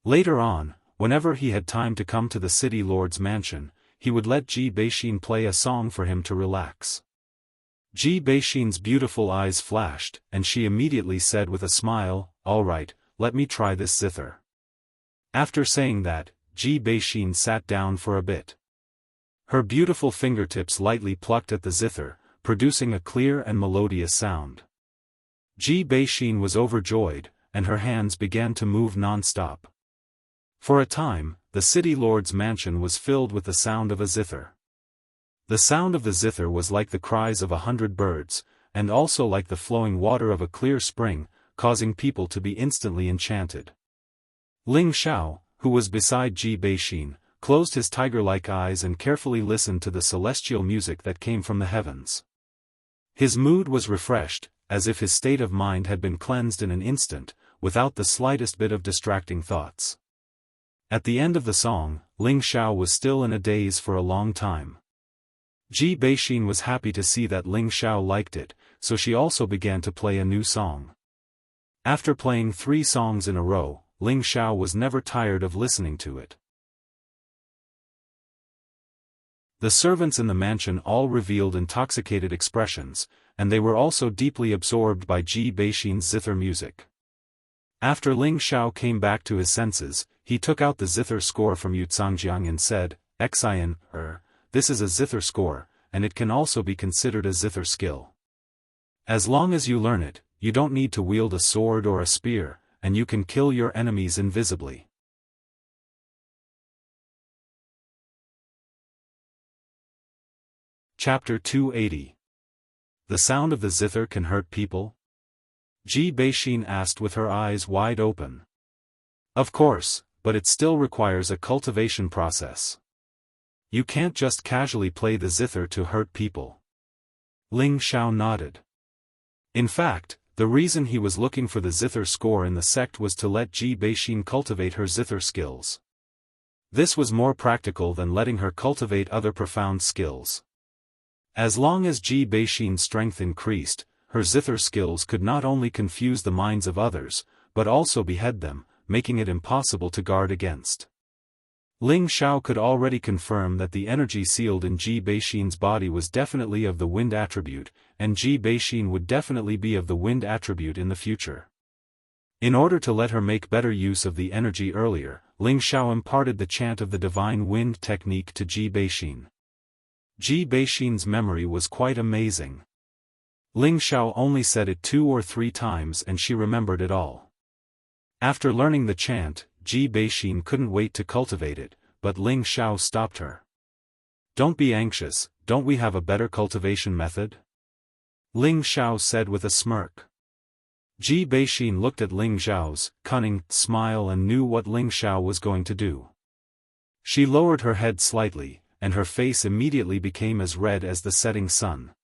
Later on, whenever he had time to come to the city lord's mansion, he would let Ji Beixin play a song for him to relax. Ji Beixin's beautiful eyes flashed, and she immediately said with a smile, "All right, let me try this zither." After saying that, Ji Beixin sat down for a bit. Her beautiful fingertips lightly plucked at the zither, producing a clear and melodious sound. Ji Beixin was overjoyed, and her hands began to move non-stop. For a time, the city lord's mansion was filled with the sound of a zither. The sound of the zither was like the cries of 100 birds, and also like the flowing water of a clear spring, causing people to be instantly enchanted. Ling Xiao, who was beside Ji Beixin, closed his tiger-like eyes and carefully listened to the celestial music that came from the heavens. His mood was refreshed, as if his state of mind had been cleansed in an instant, without the slightest bit of distracting thoughts. At the end of the song, Ling Xiao was still in a daze for a long time. Ji Beixin was happy to see that Ling Xiao liked it, so she also began to play a new song. After playing 3 songs in a row, Ling Xiao was never tired of listening to it. The servants in the mansion all revealed intoxicated expressions, and they were also deeply absorbed by Ji Beixin's zither music. After Ling Xiao came back to his senses, he took out the zither score from Yucangjiang and said, "Xian, this is a zither score, and it can also be considered a zither skill. As long as you learn it, you don't need to wield a sword or a spear, and you can kill your enemies invisibly." Chapter 280. The sound of the zither can hurt people? Ji Beixin asked with her eyes wide open. Of course, but it still requires a cultivation process. You can't just casually play the zither to hurt people. Ling Xiao nodded. In fact, the reason he was looking for the zither score in the sect was to let Ji Beixin cultivate her zither skills. This was more practical than letting her cultivate other profound skills. As long as Ji Beixin's strength increased, her zither skills could not only confuse the minds of others, but also behead them, making it impossible to guard against. Ling Xiao could already confirm that the energy sealed in Ji Beixin's body was definitely of the wind attribute, and Ji Beixin would definitely be of the wind attribute in the future. In order to let her make better use of the energy earlier, Ling Xiao imparted the chant of the divine wind technique to Ji Beixin. Ji Beixin's memory was quite amazing. Ling Xiao only said it 2 or 3 times and she remembered it all. After learning the chant, Ji Beixin couldn't wait to cultivate it, but Ling Xiao stopped her. "Don't be anxious, don't we have a better cultivation method?" Ling Xiao said with a smirk. Ji Beixin looked at Ling Xiao's cunning smile and knew what Ling Xiao was going to do. She lowered her head slightly, and her face immediately became as red as the setting sun.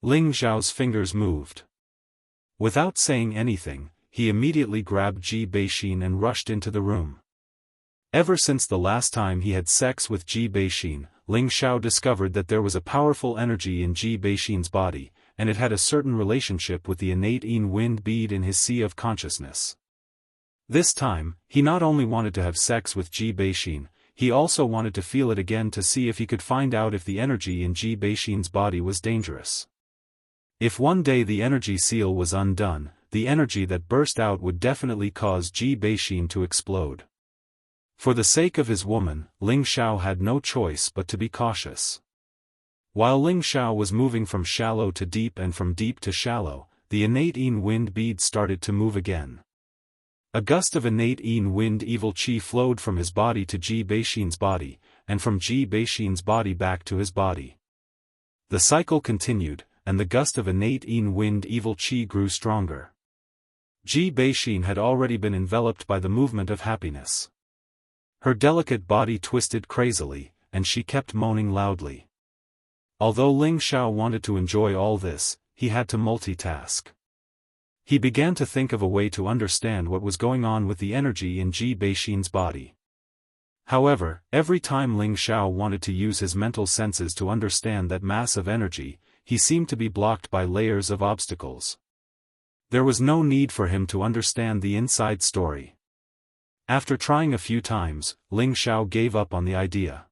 Ling Xiao's fingers moved. Without saying anything, he immediately grabbed Ji Beixin and rushed into the room. Ever since the last time he had sex with Ji Beixin, Ling Xiao discovered that there was a powerful energy in Ji Beixin's body, and it had a certain relationship with the innate Yin wind bead in his sea of consciousness. This time, he not only wanted to have sex with Ji Beixin, he also wanted to feel it again to see if he could find out if the energy in Ji Beixin's body was dangerous. If one day the energy seal was undone, the energy that burst out would definitely cause Ji Beixin to explode. For the sake of his woman, Ling Xiao had no choice but to be cautious. While Ling Xiao was moving from shallow to deep and from deep to shallow, the innate Yin wind bead started to move again. A gust of innate Yin wind evil chi flowed from his body to Ji Beixin's body, and from Ji Beixin's body back to his body. The cycle continued, and the gust of innate Yin wind evil chi grew stronger. Ji Beixin had already been enveloped by the movement of happiness. Her delicate body twisted crazily, and she kept moaning loudly. Although Ling Xiao wanted to enjoy all this, he had to multitask. He began to think of a way to understand what was going on with the energy in Ji Beixin's body. However, every time Ling Xiao wanted to use his mental senses to understand that mass of energy, he seemed to be blocked by layers of obstacles. There was no need for him to understand the inside story. After trying a few times, Ling Xiao gave up on the idea.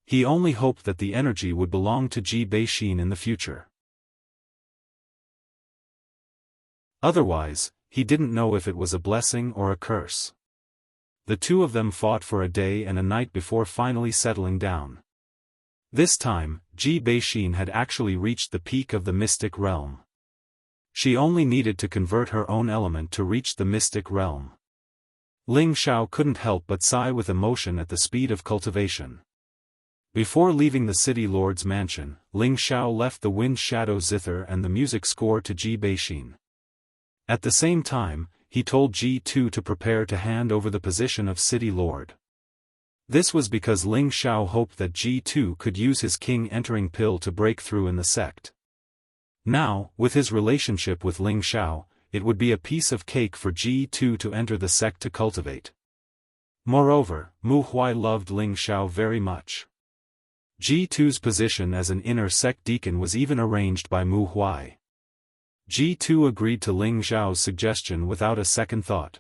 He only hoped that the energy would belong to Ji Beixin in the future. Otherwise, he didn't know if it was a blessing or a curse. The two of them fought for a day and a night before finally settling down. This time, Ji Beixin had actually reached the peak of the mystic realm. She only needed to convert her own element to reach the mystic realm. Ling Xiao couldn't help but sigh with emotion at the speed of cultivation. Before leaving the city lord's mansion, Ling Xiao left the wind shadow zither and the music score to Ji Beixin. At the same time, he told Ji-Tu to prepare to hand over the position of city lord. This was because Ling Xiao hoped that Ji-Tu could use his king-entering pill to break through in the sect. Now, with his relationship with Ling Xiao, it would be a piece of cake for Ji-Tu to enter the sect to cultivate. Moreover, Mu Huai loved Ling Xiao very much. Ji-Tu's position as an inner sect deacon was even arranged by Mu Huai. Ji-Tu agreed to Ling Xiao's suggestion without a second thought.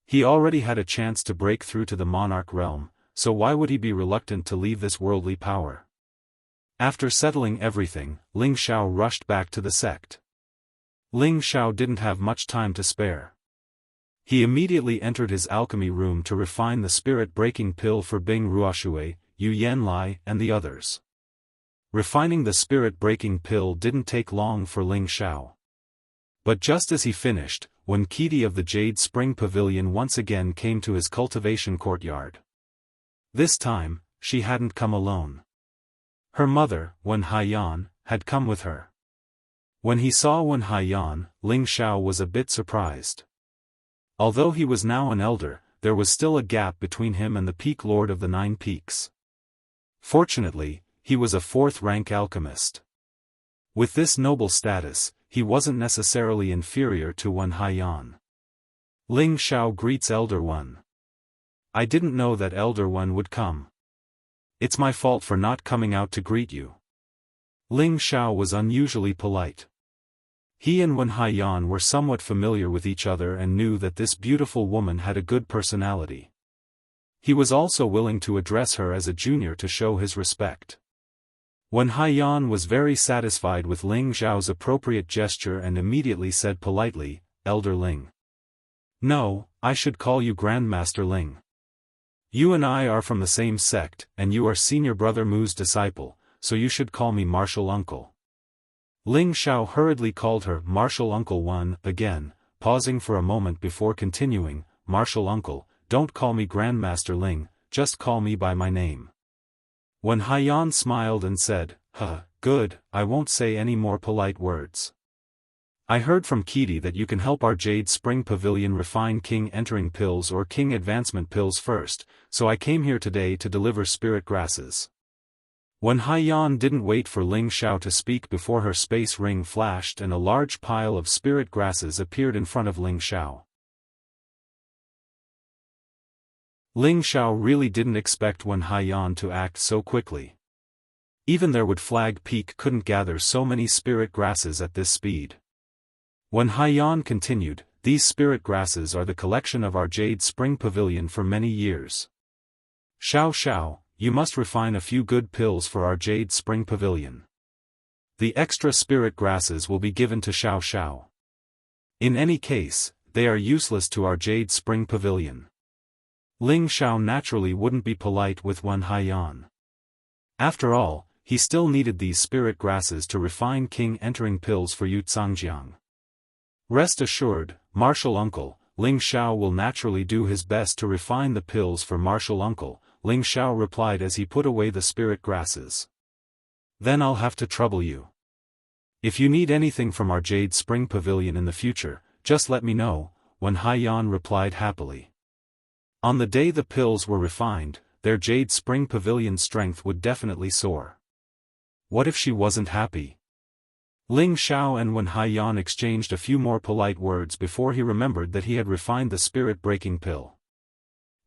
He already had a chance to break through to the monarch realm, so why would he be reluctant to leave this worldly power? After settling everything, Ling Xiao rushed back to the sect. Ling Xiao didn't have much time to spare. He immediately entered his alchemy room to refine the spirit-breaking pill for Bing Ruoshui, Yu Yanlai, and the others. Refining the spirit-breaking pill didn't take long for Ling Xiao. But just as he finished, Wen Qidi of the Jade Spring Pavilion once again came to his cultivation courtyard. This time, she hadn't come alone. Her mother, Wen Haiyan, had come with her. When he saw Wen Haiyan, Ling Xiao was a bit surprised. Although he was now an elder, there was still a gap between him and the peak lord of the Nine Peaks. Fortunately, he was a fourth-rank alchemist. With this noble status, he wasn't necessarily inferior to Wen Haiyan. Ling Xiao greets Elder One. I didn't know that Elder One would come. It's my fault for not coming out to greet you. Ling Xiao was unusually polite. He and Wen Haiyan were somewhat familiar with each other and knew that this beautiful woman had a good personality. He was also willing to address her as a junior to show his respect. Wen Haiyan was very satisfied with Ling Xiao's appropriate gesture and immediately said politely, Elder Ling. No, I should call you Grandmaster Ling. You and I are from the same sect, and you are senior brother Mu's disciple, so you should call me Martial Uncle. Ling Xiao hurriedly called her Martial Uncle One again, pausing for a moment before continuing, Martial Uncle, don't call me Grandmaster Ling, just call me by my name. Wen Haiyan smiled and said, good, I won't say any more polite words. I heard from Qidi that you can help our Jade Spring Pavilion refine King Entering pills or King Advancement pills first, so I came here today to deliver spirit grasses. Wen Haiyan didn't wait for Ling Xiao to speak before her space ring flashed and a large pile of spirit grasses appeared in front of Ling Xiao. Ling Xiao really didn't expect Wen Haiyan to act so quickly. Even their Wood Flag Peak couldn't gather so many spirit grasses at this speed. Wen Haiyan continued, these spirit grasses are the collection of our Jade Spring Pavilion for many years. Xiao, you must refine a few good pills for our Jade Spring Pavilion. The extra spirit grasses will be given to Xiao. In any case, they are useless to our Jade Spring Pavilion. Ling Xiao naturally wouldn't be polite with Wen Haiyan. After all, he still needed these spirit grasses to refine King Entering pills for Yu Zhangjiang. Rest assured, Martial Uncle, Ling Xiao will naturally do his best to refine the pills for Martial Uncle, Ling Xiao replied as he put away the spirit grasses. Then I'll have to trouble you. If you need anything from our Jade Spring Pavilion in the future, just let me know, Wen Haiyan replied happily. On the day the pills were refined, their Jade Spring Pavilion strength would definitely soar. What if she wasn't happy? Ling Xiao and Wen Haiyan exchanged a few more polite words before he remembered that he had refined the spirit-breaking pill.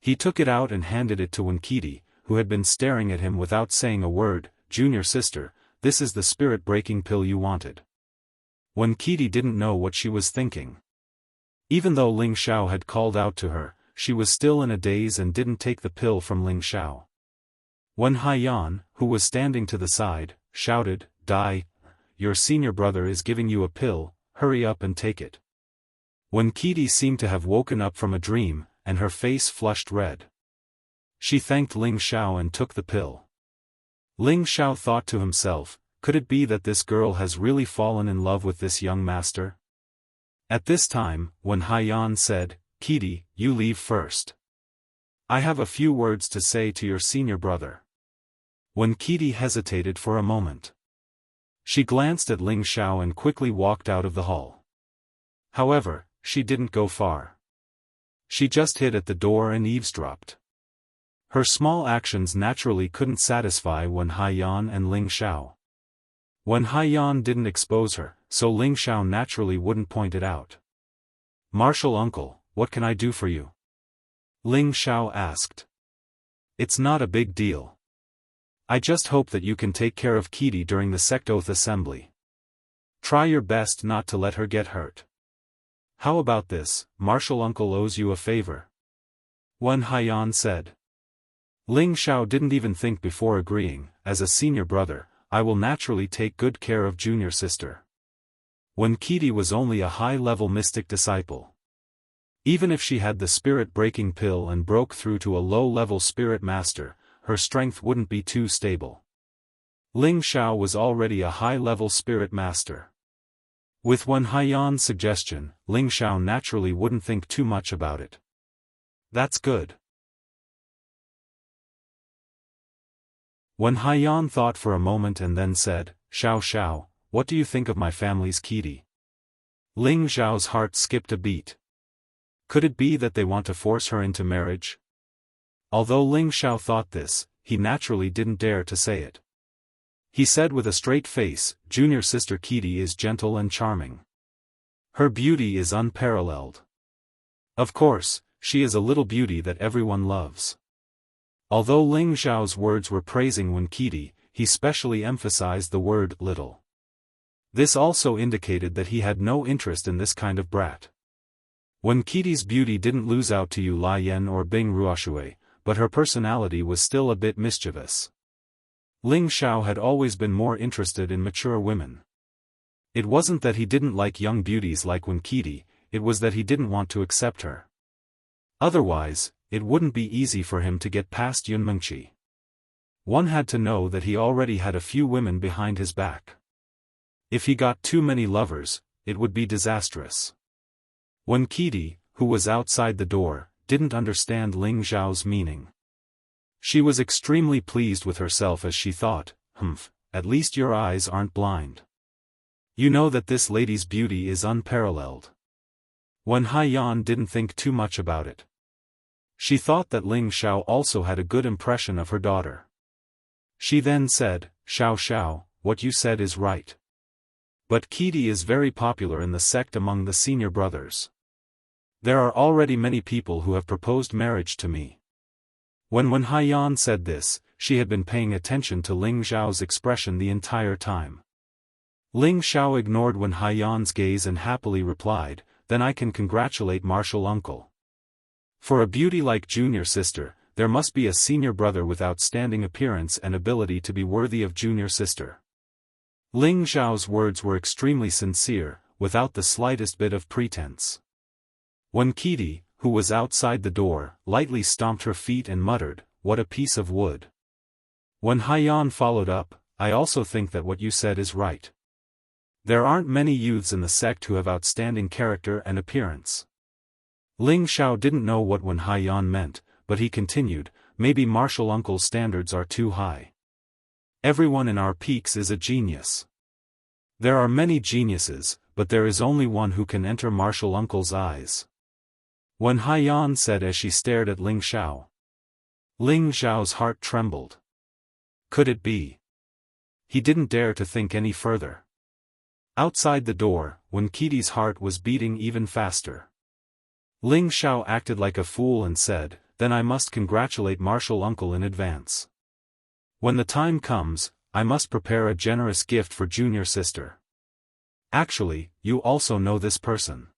He took it out and handed it to Wen Qidi, who had been staring at him without saying a word. "Junior sister, this is the spirit-breaking pill you wanted." Wen Qidi didn't know what she was thinking. Even though Ling Xiao had called out to her, she was still in a daze and didn't take the pill from Ling Xiao. Wen Haiyan, who was standing to the side, shouted, "Dai, your senior brother is giving you a pill, hurry up and take it." Wen Qidi seemed to have woken up from a dream, and her face flushed red. She thanked Ling Xiao and took the pill. Ling Xiao thought to himself, could it be that this girl has really fallen in love with this young master? At this time, Wen Haiyan said, "Qidi, you leave first. I have a few words to say to your senior brother." Wen Qidi hesitated for a moment. She glanced at Ling Xiao and quickly walked out of the hall. However, she didn't go far. She just hid at the door and eavesdropped. Her small actions naturally couldn't satisfy Wen Haiyan and Ling Xiao. Wen Haiyan didn't expose her, so Ling Xiao naturally wouldn't point it out. "Martial uncle, what can I do for you?" Ling Xiao asked. "It's not a big deal. I just hope that you can take care of Qidi during the sect oath assembly. Try your best not to let her get hurt. How about this, martial uncle owes you a favor?" Wen Haiyan said. Ling Xiao didn't even think before agreeing. "As a senior brother, I will naturally take good care of junior sister." Wen Qidi was only a high-level mystic disciple. Even if she had the spirit-breaking pill and broke through to a low-level spirit master, her strength wouldn't be too stable. Ling Xiao was already a high-level spirit master. With Wen Haiyan's suggestion, Ling Xiao naturally wouldn't think too much about it. "That's good." Wen Haiyan thought for a moment and then said, "Xiao Xiao, what do you think of my family's Qidi?" Ling Xiao's heart skipped a beat. Could it be that they want to force her into marriage? Although Ling Xiao thought this, he naturally didn't dare to say it. He said with a straight face, "Junior sister Qidi is gentle and charming. Her beauty is unparalleled. Of course, she is a little beauty that everyone loves." Although Ling Xiao's words were praising Wen Qidi, he specially emphasized the word little. This also indicated that he had no interest in this kind of brat. Wen Qidi's beauty didn't lose out to Yu Lai Yan or Bing Ruoshui, but her personality was still a bit mischievous. Ling Xiao had always been more interested in mature women. It wasn't that he didn't like young beauties like Wen Qidi, it was that he didn't want to accept her. Otherwise, it wouldn't be easy for him to get past Yun Mengqi. One had to know that he already had a few women behind his back. If he got too many lovers, it would be disastrous. Wen Qidi, who was outside the door, didn't understand Ling Xiao's meaning. She was extremely pleased with herself as she thought, "Humph, at least your eyes aren't blind. You know that this lady's beauty is unparalleled." Wen Haiyan didn't think too much about it. She thought that Ling Xiao also had a good impression of her daughter. She then said, "Xiao Xiao, what you said is right. But Qidi is very popular in the sect among the senior brothers. There are already many people who have proposed marriage to me." When Wen Haiyan said this, she had been paying attention to Ling Xiao's expression the entire time. Ling Xiao ignored Wen Haiyan's gaze and happily replied, "Then I can congratulate martial uncle. For a beauty like junior sister, there must be a senior brother with outstanding appearance and ability to be worthy of junior sister." Ling Xiao's words were extremely sincere, without the slightest bit of pretense. Wen Qidi, who was outside the door, lightly stomped her feet and muttered, "What a piece of wood." Wen Haiyan followed up, "I also think that what you said is right. There aren't many youths in the sect who have outstanding character and appearance." Ling Xiao didn't know what Wen Haiyan meant, but he continued, "Maybe martial uncle's standards are too high. Everyone in our peaks is a genius. There are many geniuses, but there is only one who can enter martial uncle's eyes." Wen Haiyan said as she stared at Ling Xiao. Ling Xiao's heart trembled. Could it be? He didn't dare to think any further. Outside the door, Wen Qidi's heart was beating even faster. Ling Xiao acted like a fool and said, "Then I must congratulate Martial Uncle in advance. When the time comes, I must prepare a generous gift for junior sister. Actually, you also know this person.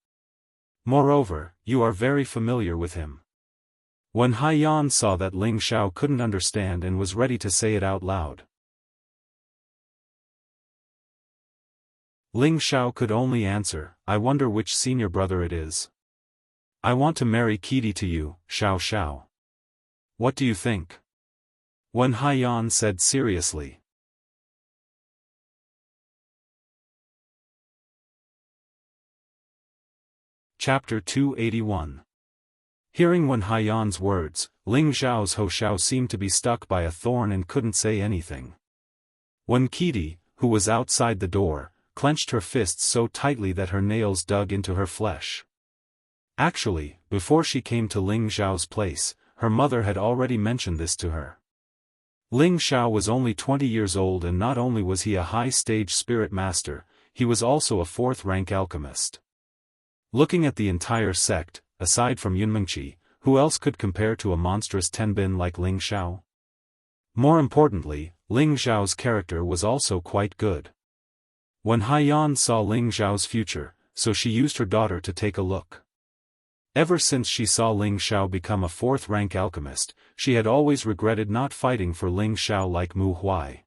Moreover, you are very familiar with him." When Haiyan saw that Ling Xiao couldn't understand and was ready to say it out loud, Ling Xiao could only answer, "I wonder which senior brother it is. I want to marry Qidi to you, Xiao Xiao. What do you think?" Wen Haiyan said seriously. Chapter 281. Hearing Wen Haiyan's words, Ling Xiao's Ho Xiao seemed to be stuck by a thorn and couldn't say anything. Wen Qidi, who was outside the door, clenched her fists so tightly that her nails dug into her flesh. Actually, before she came to Ling Xiao's place, her mother had already mentioned this to her. Ling Xiao was only 20 years old, and not only was he a high-stage spirit master, he was also a fourth-rank alchemist. Looking at the entire sect, aside from Yunmengqi, who else could compare to a monstrous tenbin like Ling Xiao? More importantly, Ling Xiao's character was also quite good. When Haiyan saw Ling Xiao's future, so she used her daughter to take a look. Ever since she saw Ling Xiao become a fourth-rank alchemist, she had always regretted not fighting for Ling Xiao like Mu Huai.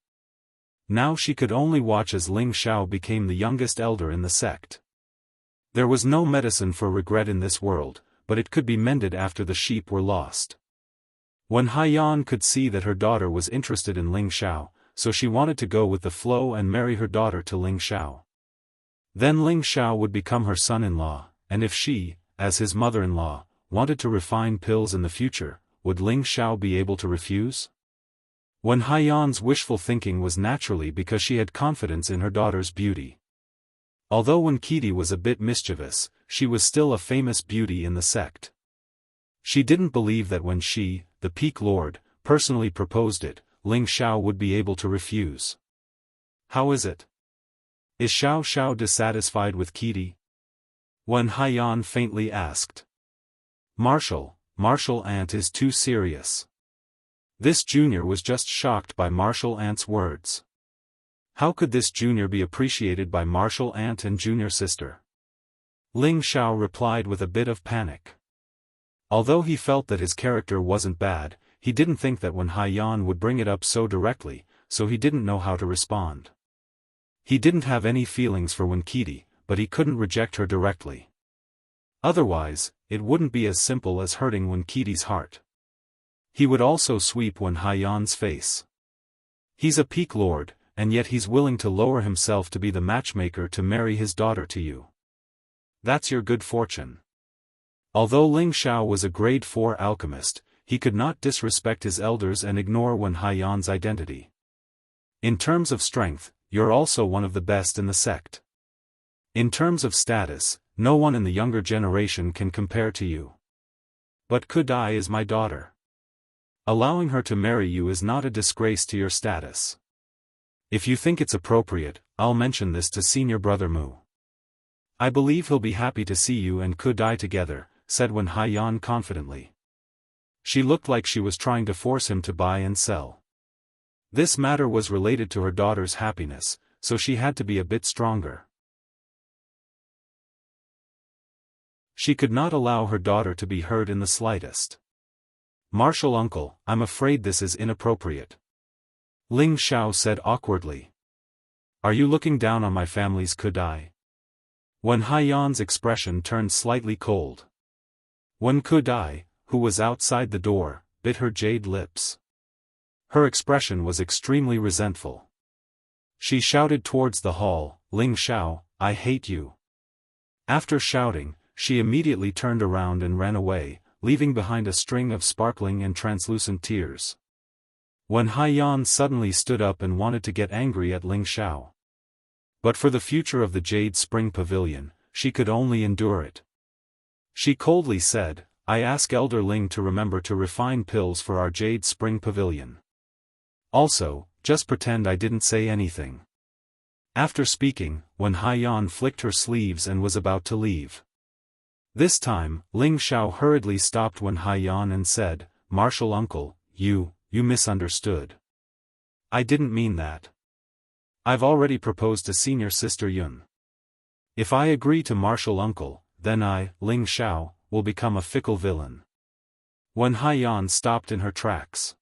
Now she could only watch as Ling Xiao became the youngest elder in the sect. There was no medicine for regret in this world, but it could be mended after the sheep were lost. When Haiyan could see that her daughter was interested in Ling Xiao, so she wanted to go with the flow and marry her daughter to Ling Xiao. Then Ling Xiao would become her son-in-law, and if she, as his mother-in-law, wanted to refine pills in the future, would Ling Xiao be able to refuse? When Haiyan's wishful thinking was naturally because she had confidence in her daughter's beauty. Although Wen Qidi was a bit mischievous, she was still a famous beauty in the sect. She didn't believe that when she, the Peak Lord, personally proposed it, Ling Xiao would be able to refuse. How is it? Is Xiao Xiao dissatisfied with Qidi? Wen Haiyan faintly asked. Martial Aunt is too serious. This junior was just shocked by Martial Aunt's words. How could this junior be appreciated by Martial Aunt and junior sister? Ling Xiao replied with a bit of panic. Although he felt that his character wasn't bad, he didn't think that Wen Haiyan would bring it up so directly, so he didn't know how to respond. He didn't have any feelings for Wen Qidi, but he couldn't reject her directly. Otherwise, it wouldn't be as simple as hurting Wen Qidi's heart. He would also sweep Wen Haiyan's face. He's a Peak Lord, and yet he's willing to lower himself to be the matchmaker to marry his daughter to you. That's your good fortune. Although Ling Xiao was a grade 4 alchemist, he could not disrespect his elders and ignore Wen Haiyan's identity. In terms of strength, you're also one of the best in the sect. In terms of status, no one in the younger generation can compare to you. But Kudai is my daughter. Allowing her to marry you is not a disgrace to your status. If you think it's appropriate, I'll mention this to senior brother Mu. I believe he'll be happy to see you and Kudai together, said Wen Haiyan confidently. She looked like she was trying to force him to buy and sell. This matter was related to her daughter's happiness, so she had to be a bit stronger. She could not allow her daughter to be hurt in the slightest. Martial Uncle, I'm afraid this is inappropriate. Ling Xiao said awkwardly. Are you looking down on my family's Kudai? Wen Haiyan's expression turned slightly cold. Wen Kudai, who was outside the door, bit her jade lips. Her expression was extremely resentful. She shouted towards the hall, Ling Xiao, I hate you. After shouting, she immediately turned around and ran away, leaving behind a string of sparkling and translucent tears. Wen Haiyan suddenly stood up and wanted to get angry at Ling Xiao. But for the future of the Jade Spring Pavilion, she could only endure it. She coldly said, I ask Elder Ling to remember to refine pills for our Jade Spring Pavilion. Also, just pretend I didn't say anything. After speaking, Wen Haiyan flicked her sleeves and was about to leave. This time, Ling Xiao hurriedly stopped Wen Haiyan and said, "Martial uncle, you misunderstood. I didn't mean that. I've already proposed to senior sister Yun. If I agree to martial uncle, then I, Ling Xiao, will become a fickle villain." Wen Haiyan stopped in her tracks.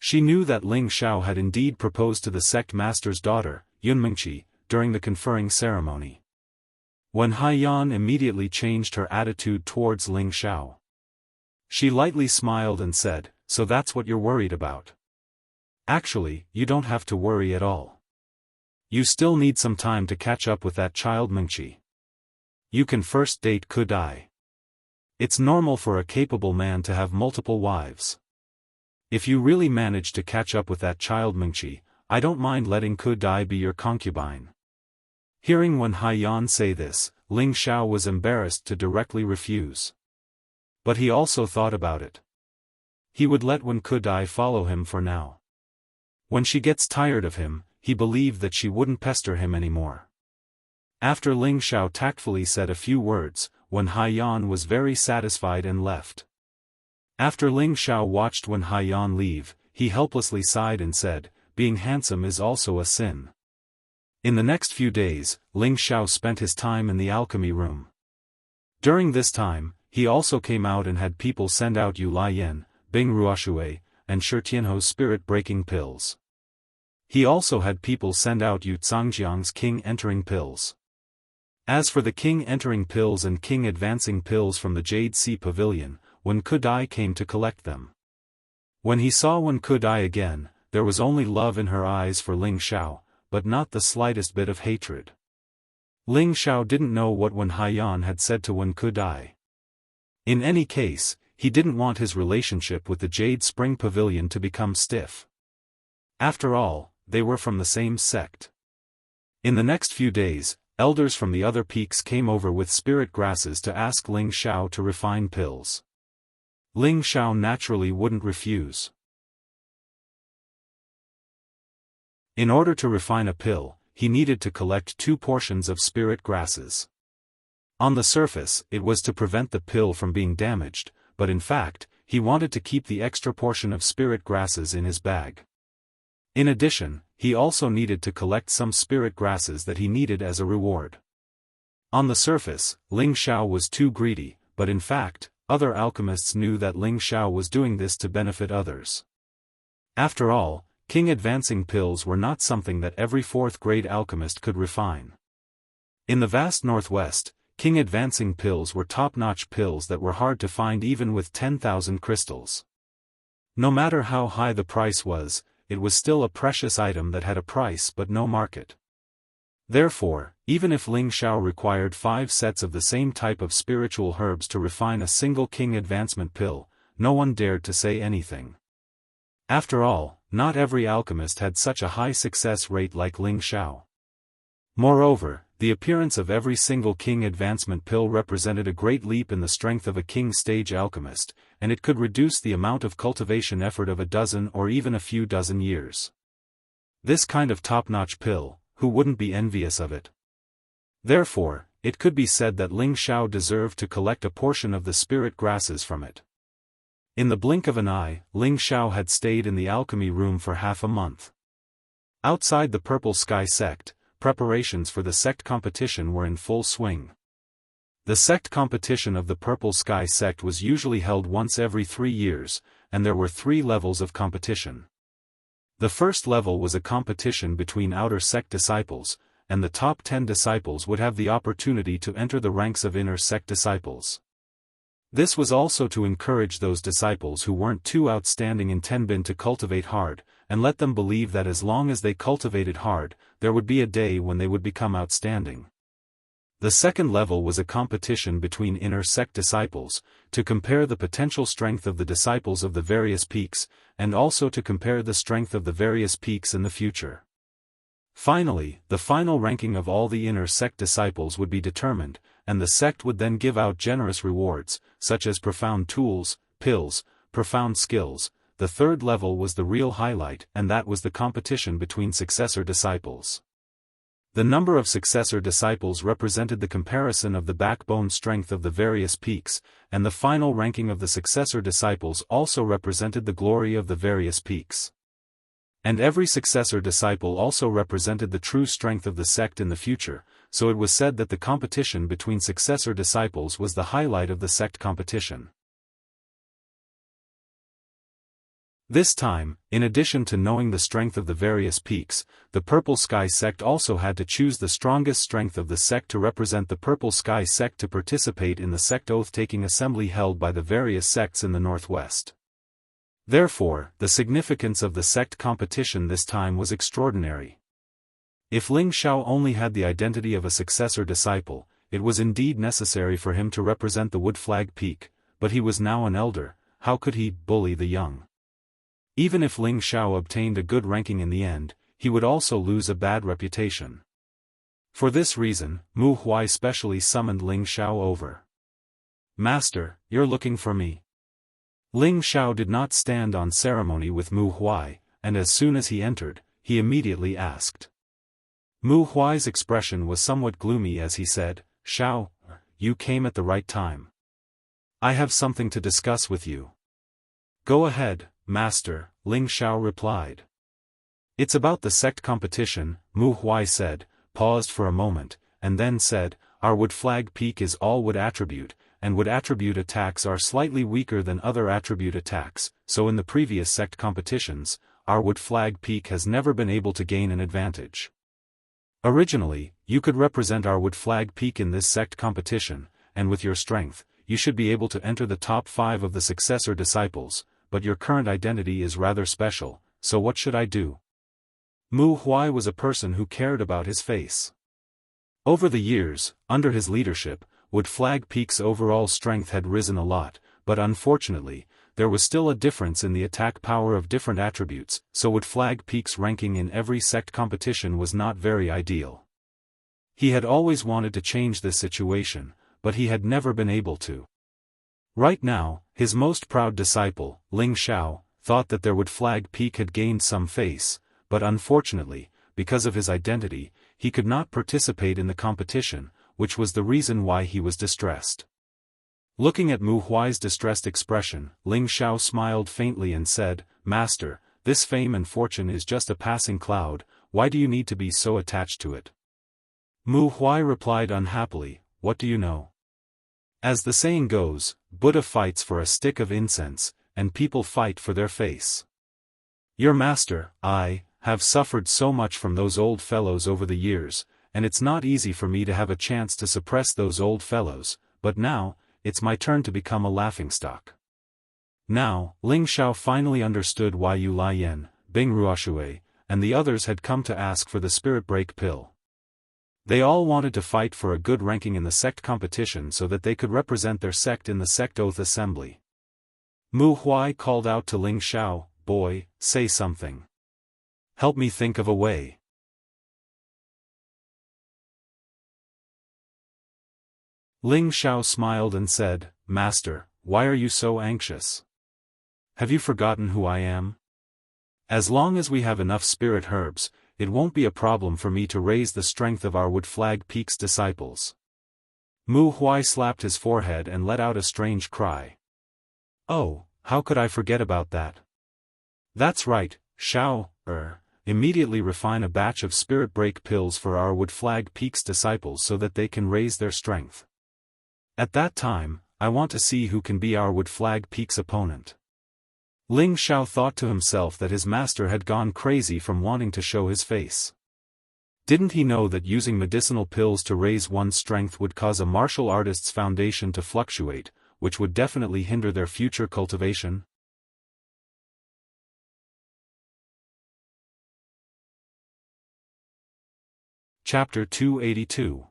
She knew that Ling Xiao had indeed proposed to the sect master's daughter, Yun Mingqi, during the conferring ceremony. Wen Haiyan immediately changed her attitude towards Ling Xiao. She lightly smiled and said, "So that's what you're worried about. Actually, you don't have to worry at all. You still need some time to catch up with that child Mingqi. You can first date Kudai. It's normal for a capable man to have multiple wives. If you really manage to catch up with that child Mingqi, I don't mind letting Kudai be your concubine." Hearing Wen Haiyan say this, Ling Xiao was embarrassed to directly refuse. But he also thought about it. He would let Wen Kudai follow him for now. When she gets tired of him, he believed that she wouldn't pester him anymore. After Ling Xiao tactfully said a few words, Wen Haiyan was very satisfied and left. After Ling Xiao watched Wen Haiyan leave, he helplessly sighed and said, "Being handsome is also a sin." In the next few days, Ling Xiao spent his time in the alchemy room. During this time, he also came out and had people send out Yu Lian, Bing Ruoshui, and Shi Tianho's spirit-breaking pills. He also had people send out Yu Zhangjiang's king-entering pills. As for the king-entering pills and king-advancing pills from the Jade Sea Pavilion, Wen Kudai came to collect them. When he saw Wen Kudai again, there was only love in her eyes for Ling Xiao, but not the slightest bit of hatred. Ling Xiao didn't know what Wen Haiyan had said to Wen Kudai. In any case, he didn't want his relationship with the Jade Spring Pavilion to become stiff. After all, they were from the same sect. In the next few days, elders from the other peaks came over with spirit grasses to ask Ling Xiao to refine pills. Ling Xiao naturally wouldn't refuse. In order to refine a pill, he needed to collect 2 portions of spirit grasses. On the surface, it was to prevent the pill from being damaged, but in fact, he wanted to keep the extra portion of spirit grasses in his bag. In addition, he also needed to collect some spirit grasses that he needed as a reward. On the surface, Ling Xiao was too greedy, but in fact, other alchemists knew that Ling Xiao was doing this to benefit others. After all, king-advancing pills were not something that every 4th-grade alchemist could refine. In the vast Northwest, king-advancing pills were top-notch pills that were hard to find even with 10,000 crystals. No matter how high the price was, it was still a precious item that had a price but no market. Therefore, even if Ling Xiao required 5 sets of the same type of spiritual herbs to refine a single king advancement pill, no one dared to say anything. After all, not every alchemist had such a high success rate like Ling Xiao. Moreover, the appearance of every single king advancement pill represented a great leap in the strength of a king stage alchemist, and it could reduce the amount of cultivation effort of a dozen or even a few dozen years. This kind of top-notch pill, who wouldn't be envious of it? Therefore, it could be said that Ling Xiao deserved to collect a portion of the spirit grasses from it. In the blink of an eye, Ling Xiao had stayed in the alchemy room for half a month. Outside the Purple Sky sect, preparations for the sect competition were in full swing. The sect competition of the Purple Sky sect was usually held once every 3 years, and there were 3 levels of competition. The first level was a competition between outer sect disciples, and the top 10 disciples would have the opportunity to enter the ranks of inner sect disciples. This was also to encourage those disciples who weren't too outstanding in Tenbin to cultivate hard, and let them believe that as long as they cultivated hard, there would be a day when they would become outstanding. The second level was a competition between inner sect disciples, to compare the potential strength of the disciples of the various peaks, and also to compare the strength of the various peaks in the future. Finally, the final ranking of all the inner sect disciples would be determined, and the sect would then give out generous rewards, such as profound tools, pills, profound skills. The third level was the real highlight, and that was the competition between successor disciples. The number of successor disciples represented the comparison of the backbone strength of the various peaks, and the final ranking of the successor disciples also represented the glory of the various peaks. And every successor disciple also represented the true strength of the sect in the future, so it was said that the competition between successor disciples was the highlight of the sect competition. This time, in addition to knowing the strength of the various peaks, the Purple Sky sect also had to choose the strongest strength of the sect to represent the Purple Sky sect to participate in the sect oath-taking assembly held by the various sects in the Northwest. Therefore, the significance of the sect competition this time was extraordinary. If Ling Xiao only had the identity of a successor disciple, it was indeed necessary for him to represent the Wood Flag Peak, but he was now an elder, how could he bully the young? Even if Ling Xiao obtained a good ranking in the end, he would also lose a bad reputation. For this reason, Mu Huai specially summoned Ling Xiao over. "Master, you're looking for me." Ling Xiao did not stand on ceremony with Mu Huai, and as soon as he entered, he immediately asked. Mu Huai's expression was somewhat gloomy as he said, "Xiao, you came at the right time. I have something to discuss with you." "Go ahead, Master," Ling Xiao replied. "It's about the sect competition," Mu Huai said, paused for a moment, and then said, "Our Wood Flag Peak is all Wood attribute, and Wood attribute attacks are slightly weaker than other attribute attacks, so in the previous sect competitions, our Wood Flag Peak has never been able to gain an advantage. Originally, you could represent our Wood Flag Peak in this sect competition, and with your strength, you should be able to enter the top 5 of the successor disciples, but your current identity is rather special, so what should I do?" Mu Huai was a person who cared about his face. Over the years, under his leadership, Wood Flag Peak's overall strength had risen a lot, but unfortunately, there was still a difference in the attack power of different attributes, so Wood Flag Peak's ranking in every sect competition was not very ideal. He had always wanted to change this situation, but he had never been able to. Right now, his most proud disciple, Ling Xiao, thought that their Wood Flag Peak had gained some face, but unfortunately, because of his identity, he could not participate in the competition, which was the reason why he was distressed. Looking at Mu Huai's distressed expression, Ling Xiao smiled faintly and said, "Master, this fame and fortune is just a passing cloud, why do you need to be so attached to it?" Mu Huai replied unhappily, "What do you know? As the saying goes, Buddha fights for a stick of incense, and people fight for their face. Your master, I, have suffered so much from those old fellows over the years, and it's not easy for me to have a chance to suppress those old fellows, but now, it's my turn to become a laughingstock." Now, Ling Xiao finally understood why Yu Lian, Bing Ruoshui, and the others had come to ask for the Spirit Break Pill. They all wanted to fight for a good ranking in the sect competition so that they could represent their sect in the sect oath assembly. Mu Huai called out to Ling Xiao, "Boy, say something. Help me think of a way." Ling Xiao smiled and said, "Master, why are you so anxious? Have you forgotten who I am? As long as we have enough spirit herbs, it won't be a problem for me to raise the strength of our Wood Flag Peak's disciples." Mu Huai slapped his forehead and let out a strange cry. "Oh, how could I forget about that? That's right, Xiao, immediately refine a batch of Spirit Break Pills for our Wood Flag Peak's disciples so that they can raise their strength. At that time, I want to see who can be our Wood Flag Peak's opponent." Ling Xiao thought to himself that his master had gone crazy from wanting to show his face. Didn't he know that using medicinal pills to raise one's strength would cause a martial artist's foundation to fluctuate, which would definitely hinder their future cultivation? Chapter 282.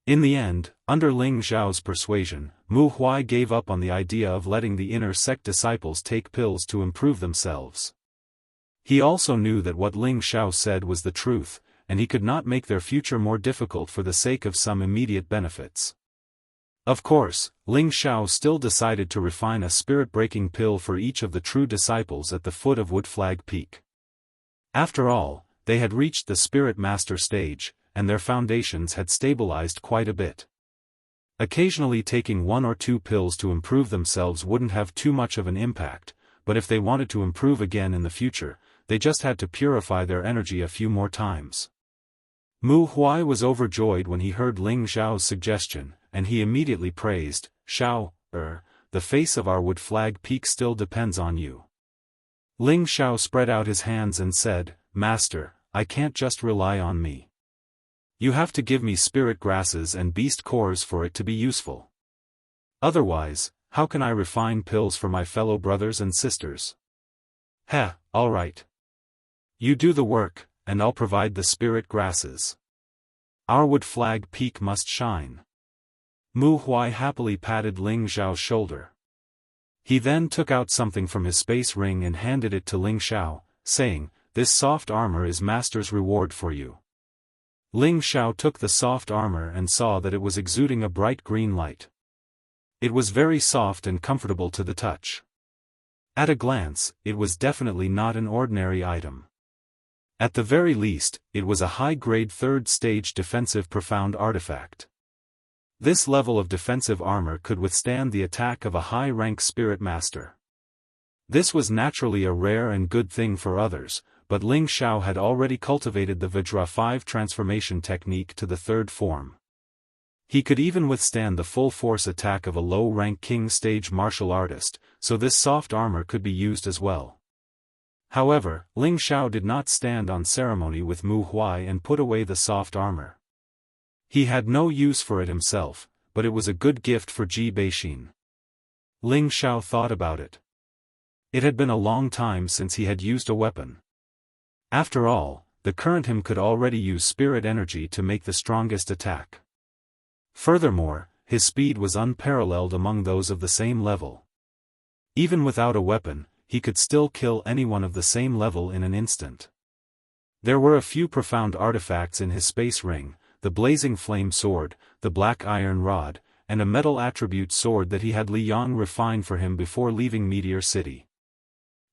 In the end, under Ling Xiao's persuasion, Mu Huai gave up on the idea of letting the inner sect disciples take pills to improve themselves. He also knew that what Ling Xiao said was the truth, and he could not make their future more difficult for the sake of some immediate benefits. Of course, Ling Xiao still decided to refine a spirit-breaking pill for each of the true disciples at the foot of Wood Flag Peak. After all, they had reached the Spirit Master stage, and their foundations had stabilized quite a bit. Occasionally taking 1 or 2 pills to improve themselves wouldn't have too much of an impact, but if they wanted to improve again in the future, they just had to purify their energy a few more times. Mu Huai was overjoyed when he heard Ling Xiao's suggestion, and he immediately praised, "Xiao, the face of our wood flag peak still depends on you." Ling Xiao spread out his hands and said, "Master, I can't just rely on me. You have to give me spirit grasses and beast cores for it to be useful. Otherwise, how can I refine pills for my fellow brothers and sisters?" "Heh, all right. You do the work, and I'll provide the spirit grasses. Our wood flag peak must shine." Mu Huai happily patted Ling Xiao's shoulder. He then took out something from his space ring and handed it to Ling Xiao, saying, "This soft armor is Master's reward for you." Ling Xiao took the soft armor and saw that it was exuding a bright green light. It was very soft and comfortable to the touch. At a glance, it was definitely not an ordinary item. At the very least, it was a high-grade 3rd stage defensive profound artifact. This level of defensive armor could withstand the attack of a high-rank spirit master. This was naturally a rare and good thing for others, but Ling Xiao had already cultivated the Vajra 5 transformation technique to the 3rd form. He could even withstand the full-force attack of a low-rank king stage martial artist, so this soft armor could be used as well. However, Ling Xiao did not stand on ceremony with Mu Huai and put away the soft armor. He had no use for it himself, but it was a good gift for Ji Beixin. Ling Xiao thought about it. It had been a long time since he had used a weapon. After all, the current him could already use spirit energy to make the strongest attack. Furthermore, his speed was unparalleled among those of the same level. Even without a weapon, he could still kill anyone of the same level in an instant. There were a few profound artifacts in his space ring, the blazing flame sword, the black iron rod, and a metal attribute sword that he had Li Yang refine for him before leaving Meteor City.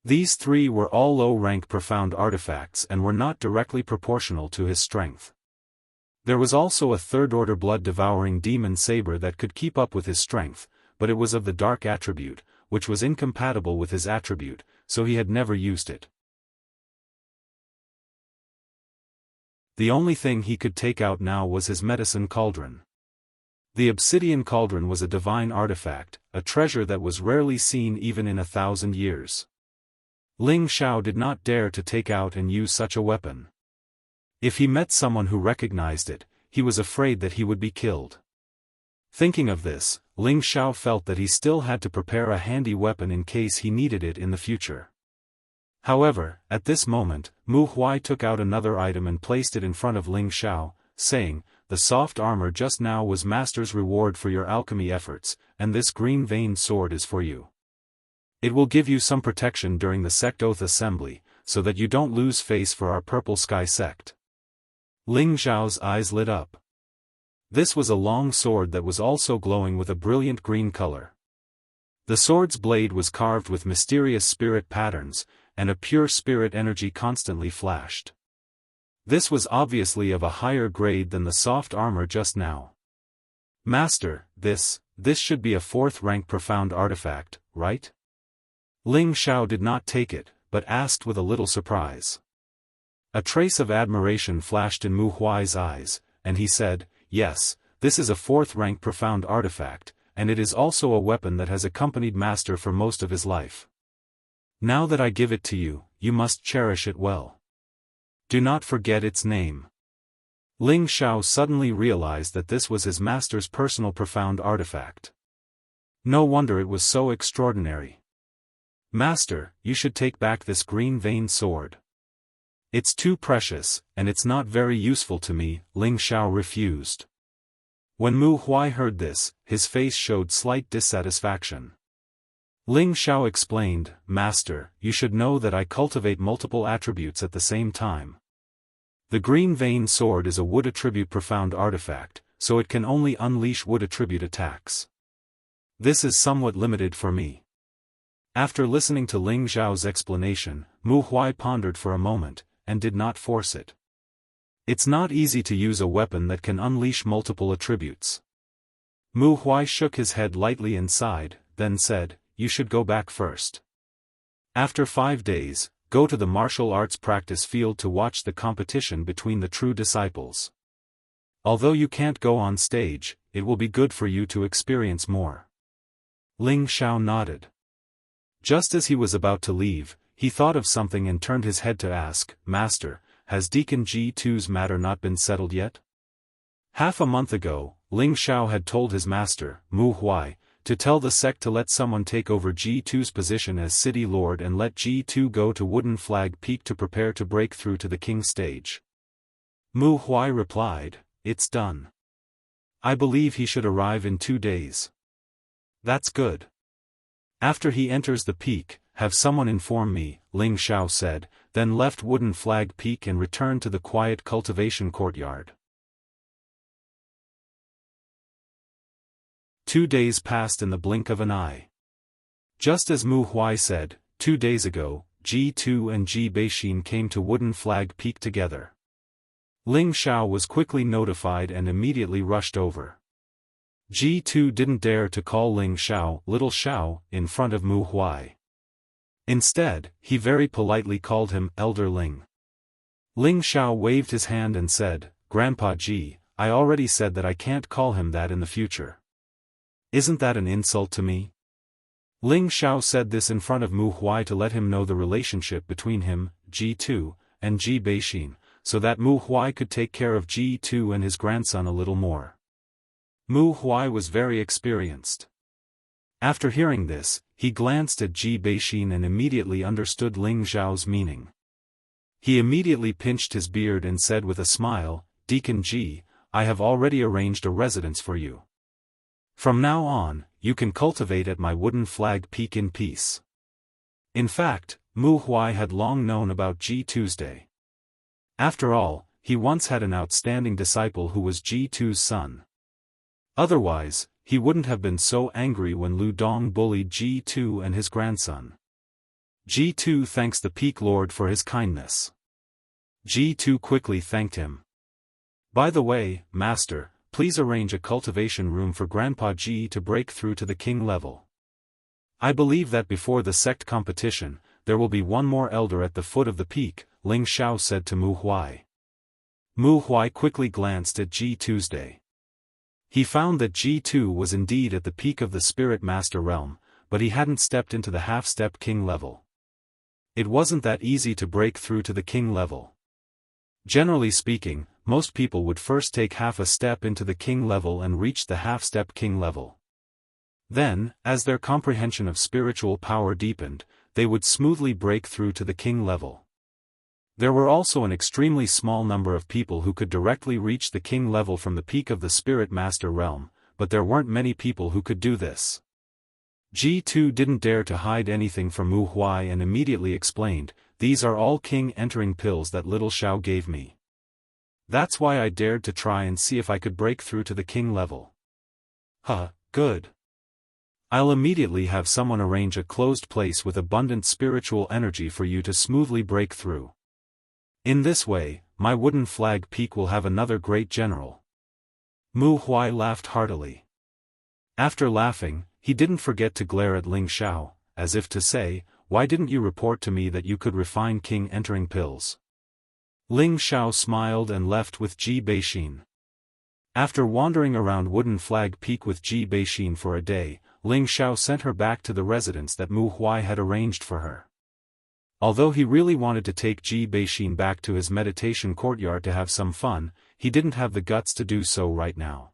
These 3 were all low-rank profound artifacts and were not directly proportional to his strength. There was also a 3rd-order blood-devouring demon saber that could keep up with his strength, but it was of the dark attribute, which was incompatible with his attribute, so he had never used it. The only thing he could take out now was his medicine cauldron. The obsidian cauldron was a divine artifact, a treasure that was rarely seen even in 1,000 years. Ling Xiao did not dare to take out and use such a weapon. If he met someone who recognized it, he was afraid that he would be killed. Thinking of this, Ling Xiao felt that he still had to prepare a handy weapon in case he needed it in the future. However, at this moment, Mu Huai took out another item and placed it in front of Ling Xiao, saying, "The soft armor just now was Master's reward for your alchemy efforts, and this green-veined sword is for you. It will give you some protection during the sect oath assembly, so that you don't lose face for our Purple Sky sect." Ling Xiao's eyes lit up. This was a long sword that was also glowing with a brilliant green color. The sword's blade was carved with mysterious spirit patterns, and a pure spirit energy constantly flashed. This was obviously of a higher grade than the soft armor just now. "Master, this should be a 4th-rank profound artifact, right?" Ling Xiao did not take it, but asked with a little surprise. A trace of admiration flashed in Mu Huai's eyes, and he said, "Yes, this is a 4th-rank profound artifact, and it is also a weapon that has accompanied Master for most of his life. Now that I give it to you, you must cherish it well. Do not forget its name." Ling Xiao suddenly realized that this was his master's personal profound artifact. No wonder it was so extraordinary. "Master, you should take back this green-veined sword. It's too precious, and it's not very useful to me," Ling Xiao refused. When Mu Huai heard this, his face showed slight dissatisfaction. Ling Xiao explained, "Master, you should know that I cultivate multiple attributes at the same time. The green-veined sword is a wood attribute profound artifact, so it can only unleash wood attribute attacks. This is somewhat limited for me." After listening to Ling Xiao's explanation, Mu Huai pondered for a moment, and did not force it. It's not easy to use a weapon that can unleash multiple attributes. Mu Huai shook his head lightly and sighed, then said, "You should go back first. After 5 days, go to the martial arts practice field to watch the competition between the true disciples. Although you can't go on stage, it will be good for you to experience more." Ling Xiao nodded. Just as he was about to leave, he thought of something and turned his head to ask, "Master, has Deacon G2's matter not been settled yet?" Half a month ago, Ling Xiao had told his master, Mu Huai, to tell the sect to let someone take over G2's position as city lord and let G2 go to Wooden Flag Peak to prepare to break through to the king stage. Mu Huai replied, "It's done. I believe he should arrive in 2 days." "That's good. After he enters the peak, have someone inform me," Ling Xiao said, then left Wooden Flag Peak and returned to the quiet cultivation courtyard. 2 days passed in the blink of an eye. Just as Mu Huai said, 2 days ago, G2 and Ji Beixin came to Wooden Flag Peak together. Ling Xiao was quickly notified and immediately rushed over. G2 didn't dare to call Ling Xiao Little Xiao in front of Mu Huai. Instead, he very politely called him Elder Ling. Ling Xiao waved his hand and said, "Grandpa Ji, I already said that I can't call him that in the future. Isn't that an insult to me?" Ling Xiao said this in front of Mu Huai to let him know the relationship between him, G2, and Ji Beixin, so that Mu Huai could take care of G2 and his grandson a little more. Mu Huai was very experienced. After hearing this, he glanced at Ji Beixin and immediately understood Ling Xiao's meaning. He immediately pinched his beard and said with a smile, "Deacon Ji, I have already arranged a residence for you. From now on, you can cultivate at my Wooden Flag Peak in peace." In fact, Mu Huai had long known about G2's day. After all, he once had an outstanding disciple who was G2's son. Otherwise, he wouldn't have been so angry when Lu Dong bullied G2 and his grandson. G2 thanks the Peak Lord for his kindness. G2 quickly thanked him. "By the way, Master, please arrange a cultivation room for Grandpa G to break through to the king level. I believe that before the sect competition, there will be one more elder at the foot of the peak," Ling Xiao said to Mu Huai. Mu Huai quickly glanced at G2's day. He found that G2 was indeed at the peak of the Spirit Master realm, but he hadn't stepped into the half-step king level. It wasn't that easy to break through to the king level. Generally speaking, most people would first take half a step into the king level and reach the half-step king level. Then, as their comprehension of spiritual power deepened, they would smoothly break through to the king level. There were also an extremely small number of people who could directly reach the king level from the peak of the Spirit Master realm, but there weren't many people who could do this. G2 didn't dare to hide anything from Mu Huai and immediately explained, "These are all king entering pills that little Xiao gave me. That's why I dared to try and see if I could break through to the king level." "Huh, good. I'll immediately have someone arrange a closed place with abundant spiritual energy for you to smoothly break through. In this way, my Wooden Flag Peak will have another great general." Mu Huai laughed heartily. After laughing, he didn't forget to glare at Ling Xiao, as if to say, "Why didn't you report to me that you could refine king entering pills?" Ling Xiao smiled and left with Ji Beixin. After wandering around Wooden Flag Peak with Ji Beixin for a day, Ling Xiao sent her back to the residence that Mu Huai had arranged for her. Although he really wanted to take Ji Beixin back to his meditation courtyard to have some fun, he didn't have the guts to do so right now.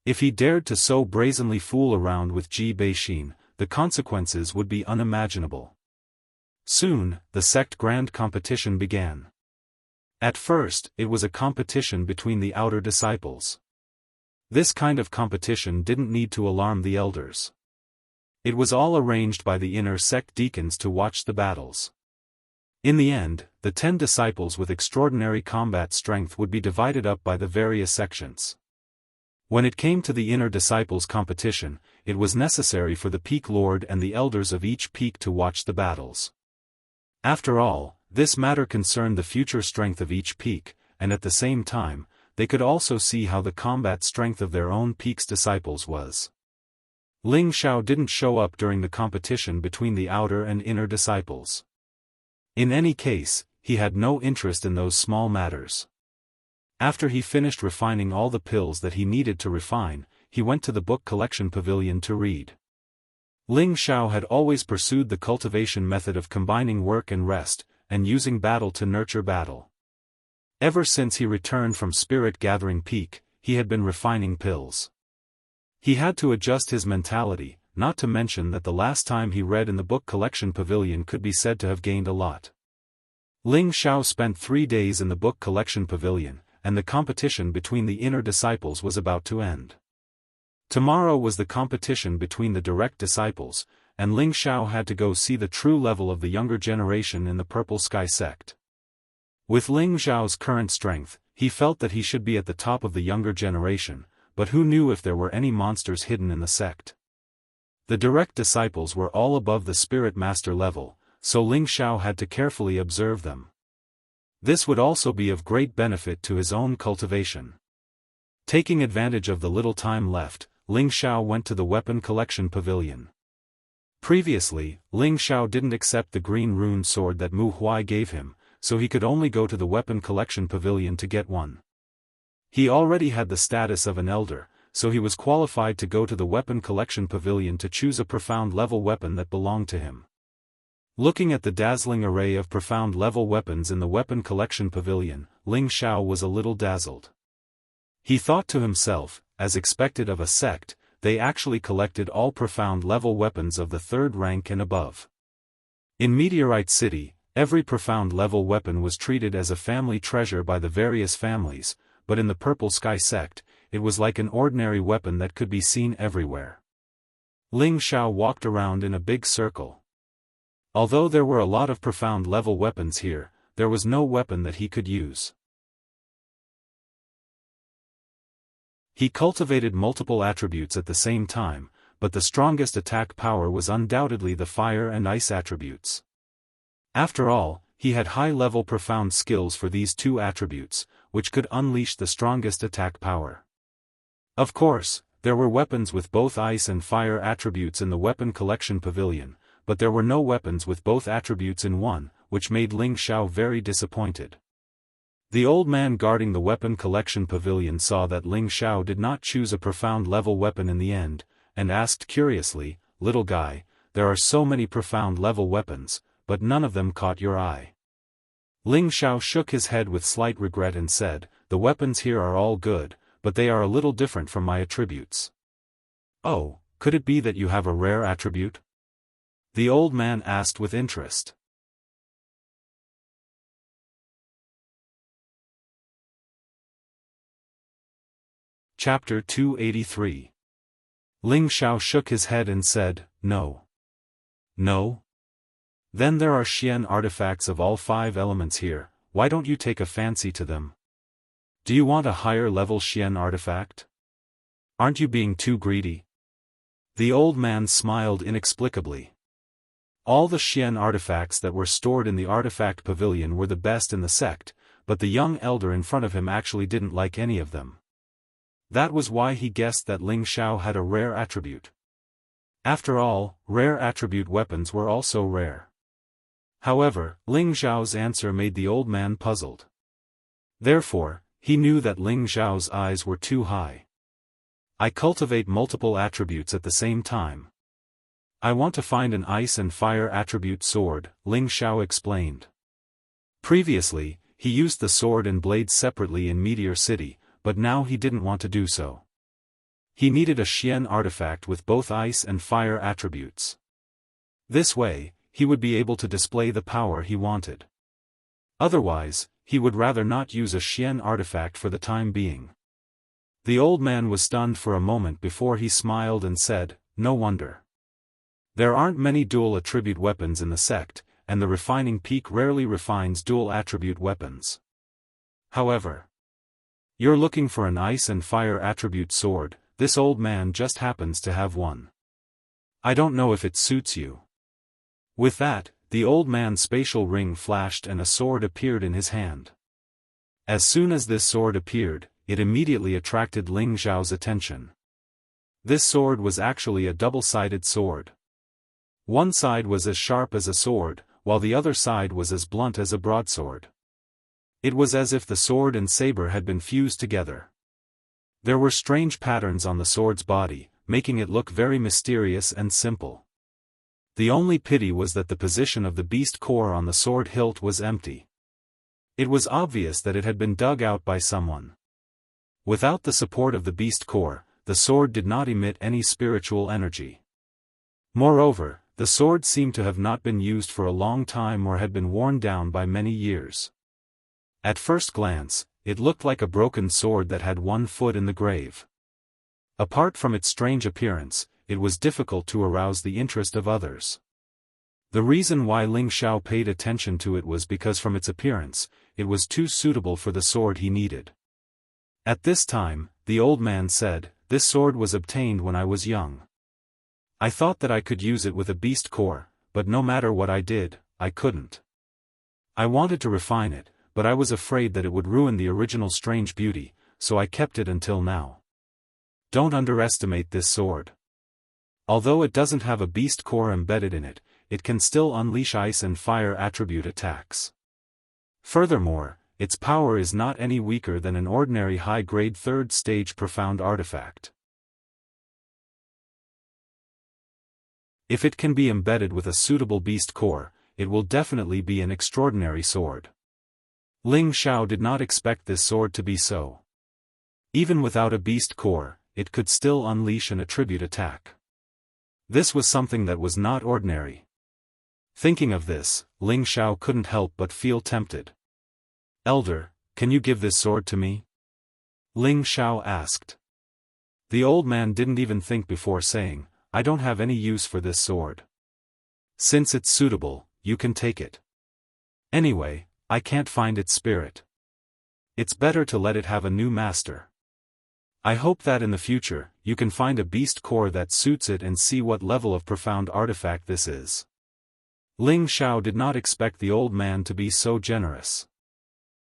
If he dared to so brazenly fool around with Ji Beixin, the consequences would be unimaginable. Soon, the sect grand competition began. At first, it was a competition between the outer disciples. This kind of competition didn't need to alarm the elders. It was all arranged by the inner sect deacons to watch the battles. In the end, the 10 disciples with extraordinary combat strength would be divided up by the various sections. When it came to the inner disciples competition, it was necessary for the Peak Lord and the elders of each peak to watch the battles. After all, this matter concerned the future strength of each peak, and at the same time, they could also see how the combat strength of their own peak's disciples was. Ling Xiao didn't show up during the competition between the outer and inner disciples. In any case, he had no interest in those small matters. After he finished refining all the pills that he needed to refine, he went to the book collection pavilion to read. Ling Xiao had always pursued the cultivation method of combining work and rest, and using battle to nurture battle. Ever since he returned from Spirit Gathering Peak, he had been refining pills. He had to adjust his mentality, not to mention that the last time he read in the book collection pavilion could be said to have gained a lot. Ling Xiao spent 3 days in the book collection pavilion, and the competition between the inner disciples was about to end. Tomorrow was the competition between the direct disciples, and Ling Xiao had to go see the true level of the younger generation in the Purple Sky sect. With Ling Xiao's current strength, he felt that he should be at the top of the younger generation, but who knew if there were any monsters hidden in the sect. The direct disciples were all above the Spirit Master level, so Ling Xiao had to carefully observe them. This would also be of great benefit to his own cultivation. Taking advantage of the little time left, Ling Xiao went to the weapon collection pavilion. Previously, Ling Xiao didn't accept the green rune sword that Mu Huai gave him, so he could only go to the weapon collection pavilion to get one. He already had the status of an elder, so he was qualified to go to the weapon collection pavilion to choose a profound level weapon that belonged to him. Looking at the dazzling array of profound level weapons in the weapon collection pavilion, Ling Xiao was a little dazzled. He thought to himself, as expected of a sect, they actually collected all profound level weapons of the 3rd rank and above. In Meteorite City, every profound level weapon was treated as a family treasure by the various families, but in the Purple Sky sect, it was like an ordinary weapon that could be seen everywhere. Ling Xiao walked around in a big circle. Although there were a lot of profound level weapons here, there was no weapon that he could use. He cultivated multiple attributes at the same time, but the strongest attack power was undoubtedly the fire and ice attributes. After all, he had high-level profound skills for these 2 attributes, which could unleash the strongest attack power. Of course, there were weapons with both ice and fire attributes in the weapon collection pavilion, but there were no weapons with both attributes in one, which made Ling Xiao very disappointed. The old man guarding the weapon collection pavilion saw that Ling Xiao did not choose a profound level weapon in the end, and asked curiously, "Little guy, there are so many profound level weapons, but none of them caught your eye." Ling Xiao shook his head with slight regret and said, "The weapons here are all good, but they are a little different from my attributes." "Oh, could it be that you have a rare attribute?" the old man asked with interest. Chapter 283. Ling Xiao shook his head and said, "No." "No? Then there are Xian artifacts of all 5 elements here, why don't you take a fancy to them? Do you want a higher level Xian artifact? Aren't you being too greedy?" The old man smiled inexplicably. All the Xian artifacts that were stored in the artifact pavilion were the best in the sect, but the young elder in front of him actually didn't like any of them. That was why he guessed that Ling Xiao had a rare attribute. After all, rare attribute weapons were also rare. However, Ling Xiao's answer made the old man puzzled. Therefore, he knew that Ling Xiao's eyes were too high. "I cultivate multiple attributes at the same time. I want to find an ice and fire attribute sword," Ling Xiao explained. Previously, he used the sword and blade separately in Meteor City, but now he didn't want to do so. He needed a Xian artifact with both ice and fire attributes. This way, he would be able to display the power he wanted. Otherwise, he would rather not use a Xian artifact for the time being. The old man was stunned for a moment before he smiled and said, "No wonder. There aren't many dual attribute weapons in the sect, and the refining peak rarely refines dual attribute weapons. However, you're looking for an ice and fire attribute sword, this old man just happens to have one. I don't know if it suits you." With that, the old man's spatial ring flashed and a sword appeared in his hand. As soon as this sword appeared, it immediately attracted Ling Xiao's attention. This sword was actually a double-sided sword. One side was as sharp as a sword, while the other side was as blunt as a broadsword. It was as if the sword and saber had been fused together. There were strange patterns on the sword's body, making it look very mysterious and simple. The only pity was that the position of the beast core on the sword hilt was empty. It was obvious that it had been dug out by someone. Without the support of the beast core, the sword did not emit any spiritual energy. Moreover, the sword seemed to have not been used for a long time or had been worn down by many years. At first glance, it looked like a broken sword that had one foot in the grave. Apart from its strange appearance, it was difficult to arouse the interest of others. The reason why Ling Xiao paid attention to it was because from its appearance, it was too suitable for the sword he needed. At this time, the old man said, "This sword was obtained when I was young. I thought that I could use it with a beast core, but no matter what I did, I couldn't. I wanted to refine it, but I was afraid that it would ruin the original strange beauty, so I kept it until now. Don't underestimate this sword. Although it doesn't have a beast core embedded in it, it can still unleash ice and fire attribute attacks. Furthermore, its power is not any weaker than an ordinary high-grade third-stage profound artifact. If it can be embedded with a suitable beast core, it will definitely be an extraordinary sword." Ling Xiao did not expect this sword to be so. Even without a beast core, it could still unleash an attribute attack. This was something that was not ordinary. Thinking of this, Ling Xiao couldn't help but feel tempted. "Elder, can you give this sword to me?" Ling Xiao asked. The old man didn't even think before saying, "I don't have any use for this sword. Since it's suitable, you can take it. Anyway, I can't find its spirit. It's better to let it have a new master. I hope that in the future, you can find a beast core that suits it and see what level of profound artifact this is." Ling Xiao did not expect the old man to be so generous.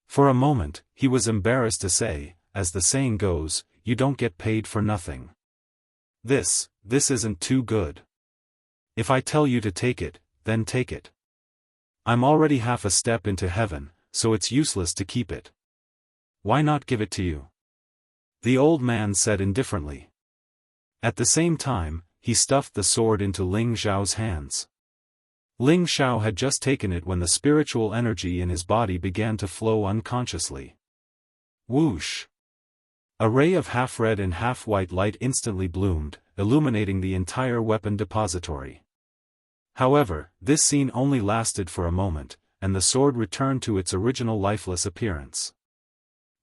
For a moment, he was embarrassed to say, as the saying goes, "You don't get paid for nothing." This isn't too good. If I tell you to take it, then take it. I'm already half a step into heaven, so it's useless to keep it. Why not give it to you?" The old man said indifferently. At the same time, he stuffed the sword into Ling Xiao's hands. Ling Xiao had just taken it when the spiritual energy in his body began to flow unconsciously. Whoosh! A ray of half-red and half-white light instantly bloomed, illuminating the entire weapon depository. However, this scene only lasted for a moment, and the sword returned to its original lifeless appearance.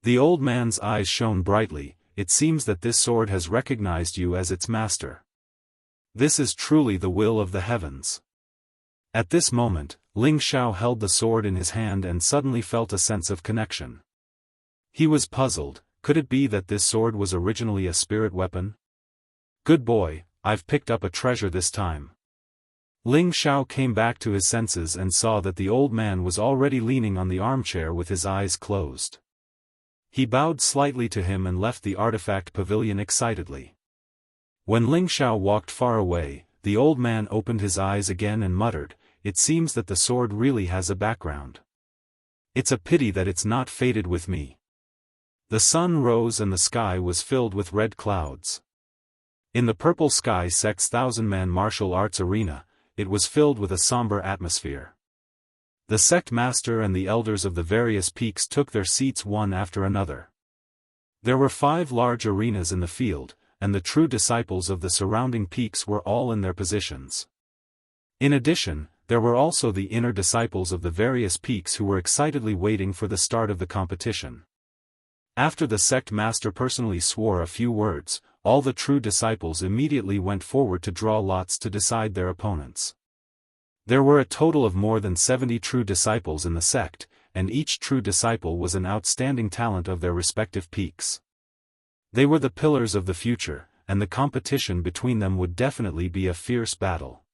The old man's eyes shone brightly. "It seems that this sword has recognized you as its master. This is truly the will of the heavens." At this moment, Ling Xiao held the sword in his hand and suddenly felt a sense of connection. He was puzzled. Could it be that this sword was originally a spirit weapon? "Good boy, I've picked up a treasure this time." Ling Xiao came back to his senses and saw that the old man was already leaning on the armchair with his eyes closed. He bowed slightly to him and left the artifact pavilion excitedly. When Ling Xiao walked far away, the old man opened his eyes again and muttered, "It seems that the sword really has a background. It's a pity that it's not fated with me." The sun rose and the sky was filled with red clouds. In the purple sky sect's 1,000-man martial arts arena, it was filled with a somber atmosphere. The sect master and the elders of the various peaks took their seats one after another. There were 5 large arenas in the field, and the true disciples of the surrounding peaks were all in their positions. In addition, there were also the inner disciples of the various peaks who were excitedly waiting for the start of the competition. After the sect master personally swore a few words, all the true disciples immediately went forward to draw lots to decide their opponents. There were a total of more than 70 true disciples in the sect, and each true disciple was an outstanding talent of their respective peaks. They were the pillars of the future, and the competition between them would definitely be a fierce battle.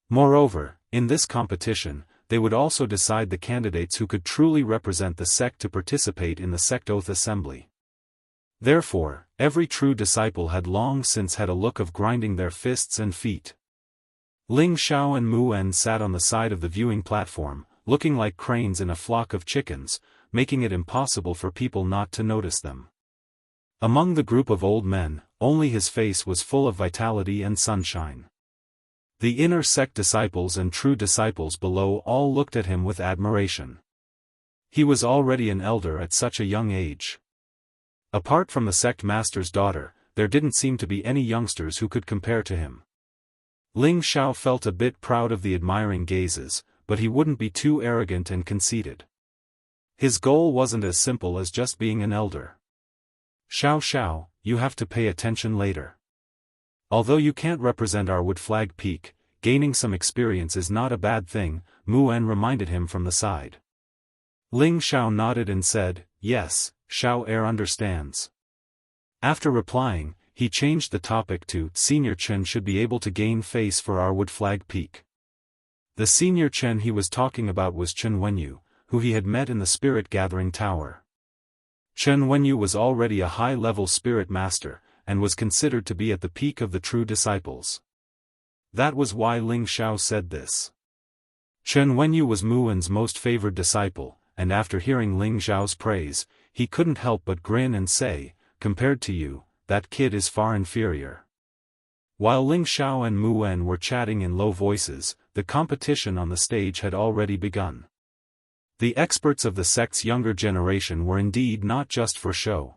Moreover, in this competition, they would also decide the candidates who could truly represent the sect to participate in the sect oath assembly. Therefore, every true disciple had long since had a look of grinding their fists and feet. Ling Xiao and Mu En sat on the side of the viewing platform, looking like cranes in a flock of chickens, making it impossible for people not to notice them. Among the group of old men, only his face was full of vitality and sunshine. The inner sect disciples and true disciples below all looked at him with admiration. He was already an elder at such a young age. Apart from the sect master's daughter, there didn't seem to be any youngsters who could compare to him. Ling Xiao felt a bit proud of the admiring gazes, but he wouldn't be too arrogant and conceited. His goal wasn't as simple as just being an elder. Xiao, you have to pay attention later. Although you can't represent our wood flag peak, gaining some experience is not a bad thing, Mu En reminded him from the side. Ling Xiao nodded and said, yes, Xiao Er understands. After replying, he changed the topic to, Senior Chen should be able to gain face for our wood flag peak. The senior Chen he was talking about was Chen Wenyu, who he had met in the spirit gathering tower. Chen Wenyu was already a high-level spirit master, and was considered to be at the peak of the true disciples. That was why Ling Xiao said this. Chen Wenyu was Mu En's most favored disciple, and after hearing Ling Xiao's praise, he couldn't help but grin and say, compared to you, that kid is far inferior. While Ling Xiao and Mu En were chatting in low voices, the competition on the stage had already begun. The experts of the sect's younger generation were indeed not just for show.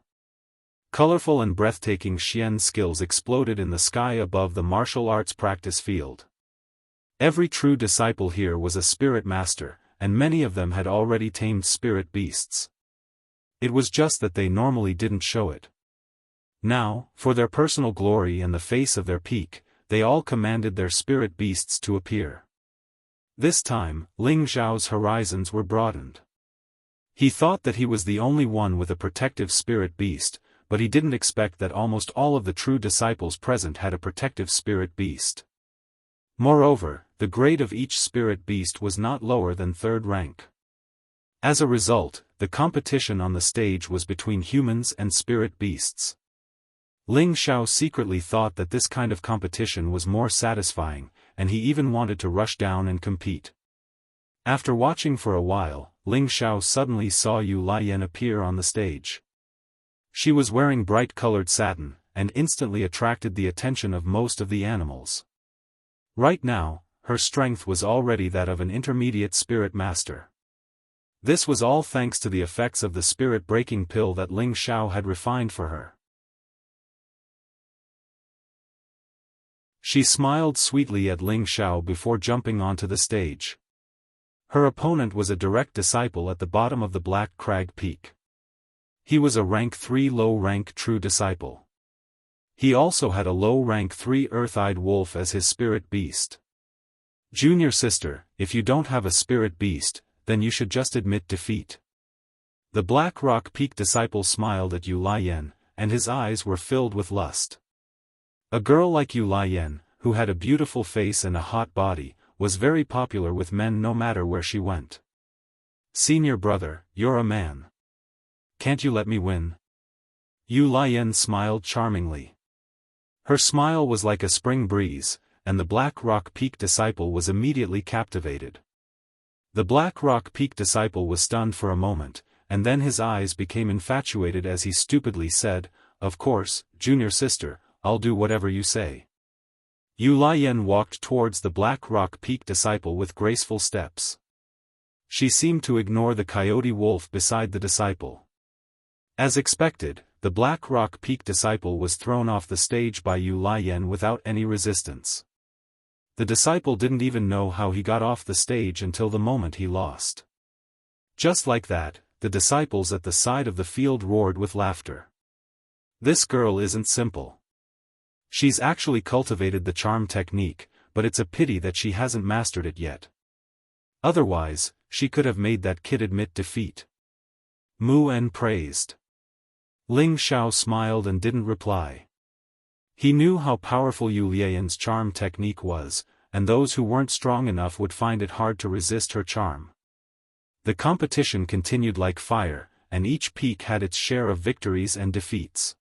Colorful and breathtaking Xian skills exploded in the sky above the martial arts practice field. Every true disciple here was a spirit master, and many of them had already tamed spirit beasts. It was just that they normally didn't show it. Now, for their personal glory and the face of their peak, they all commanded their spirit beasts to appear. This time, Ling Xiao's horizons were broadened. He thought that he was the only one with a protective spirit beast, but he didn't expect that almost all of the true disciples present had a protective spirit beast. Moreover, the grade of each spirit beast was not lower than 3rd rank. As a result, the competition on the stage was between humans and spirit beasts. Ling Xiao secretly thought that this kind of competition was more satisfying, and he even wanted to rush down and compete. After watching for a while, Ling Xiao suddenly saw Yu Lian appear on the stage. She was wearing bright-colored satin, and instantly attracted the attention of most of the animals. Right now, her strength was already that of an intermediate spirit master. This was all thanks to the effects of the spirit-breaking pill that Ling Xiao had refined for her. She smiled sweetly at Ling Xiao before jumping onto the stage. Her opponent was a direct disciple at the bottom of the Black Crag Peak. He was a rank 3 low-rank true disciple. He also had a low-rank 3 earth-eyed wolf as his spirit beast. Junior sister, if you don't have a spirit beast, then you should just admit defeat. The Black Rock Peak disciple smiled at Yu Lian, and his eyes were filled with lust. A girl like Yu Lian, who had a beautiful face and a hot body, was very popular with men no matter where she went. Senior brother, you're a man. Can't you let me win? Yu Lian smiled charmingly. Her smile was like a spring breeze, and the Black Rock Peak disciple was immediately captivated. The Black Rock Peak disciple was stunned for a moment, and then his eyes became infatuated as he stupidly said, "Of course, junior sister, I'll do whatever you say." Yu Lian walked towards the Black Rock Peak disciple with graceful steps. She seemed to ignore the coyote wolf beside the disciple. As expected, the Black Rock Peak disciple was thrown off the stage by Yu Lian without any resistance. The disciple didn't even know how he got off the stage until the moment he lost. Just like that, the disciples at the side of the field roared with laughter. This girl isn't simple. She's actually cultivated the charm technique, but it's a pity that she hasn't mastered it yet. Otherwise, she could have made that kid admit defeat. Mu En praised. Ling Xiao smiled and didn't reply. He knew how powerful Yu Lian's charm technique was, and those who weren't strong enough would find it hard to resist her charm. The competition continued like fire, and each peak had its share of victories and defeats.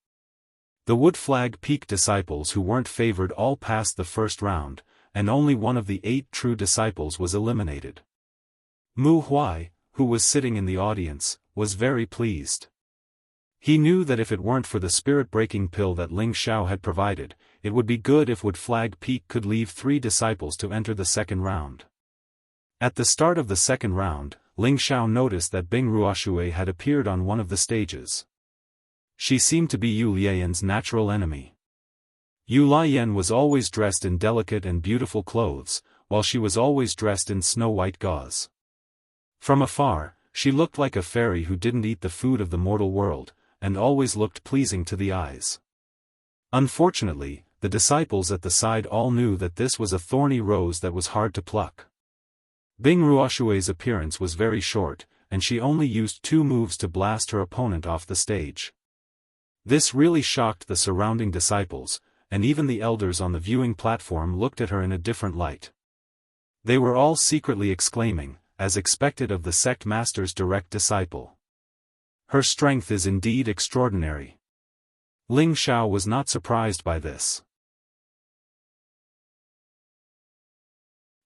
The Wood Flag Peak disciples who weren't favored all passed the first round, and only one of the 8 true disciples was eliminated. Mu Huai, who was sitting in the audience, was very pleased. He knew that if it weren't for the spirit-breaking pill that Ling Xiao had provided, it would be good if Wood Flag Peak could leave 3 disciples to enter the second round. At the start of the second round, Ling Xiao noticed that Bing Ruoshui had appeared on one of the stages. She seemed to be Yu Lian's natural enemy. Yu Lian was always dressed in delicate and beautiful clothes, while she was always dressed in snow-white gauze. From afar, she looked like a fairy who didn't eat the food of the mortal world, and always looked pleasing to the eyes. Unfortunately, the disciples at the side all knew that this was a thorny rose that was hard to pluck. Bing Ruoshui's appearance was very short, and she only used 2 moves to blast her opponent off the stage. This really shocked the surrounding disciples, and even the elders on the viewing platform looked at her in a different light. They were all secretly exclaiming, as expected of the sect master's direct disciple. Her strength is indeed extraordinary. Ling Xiao was not surprised by this.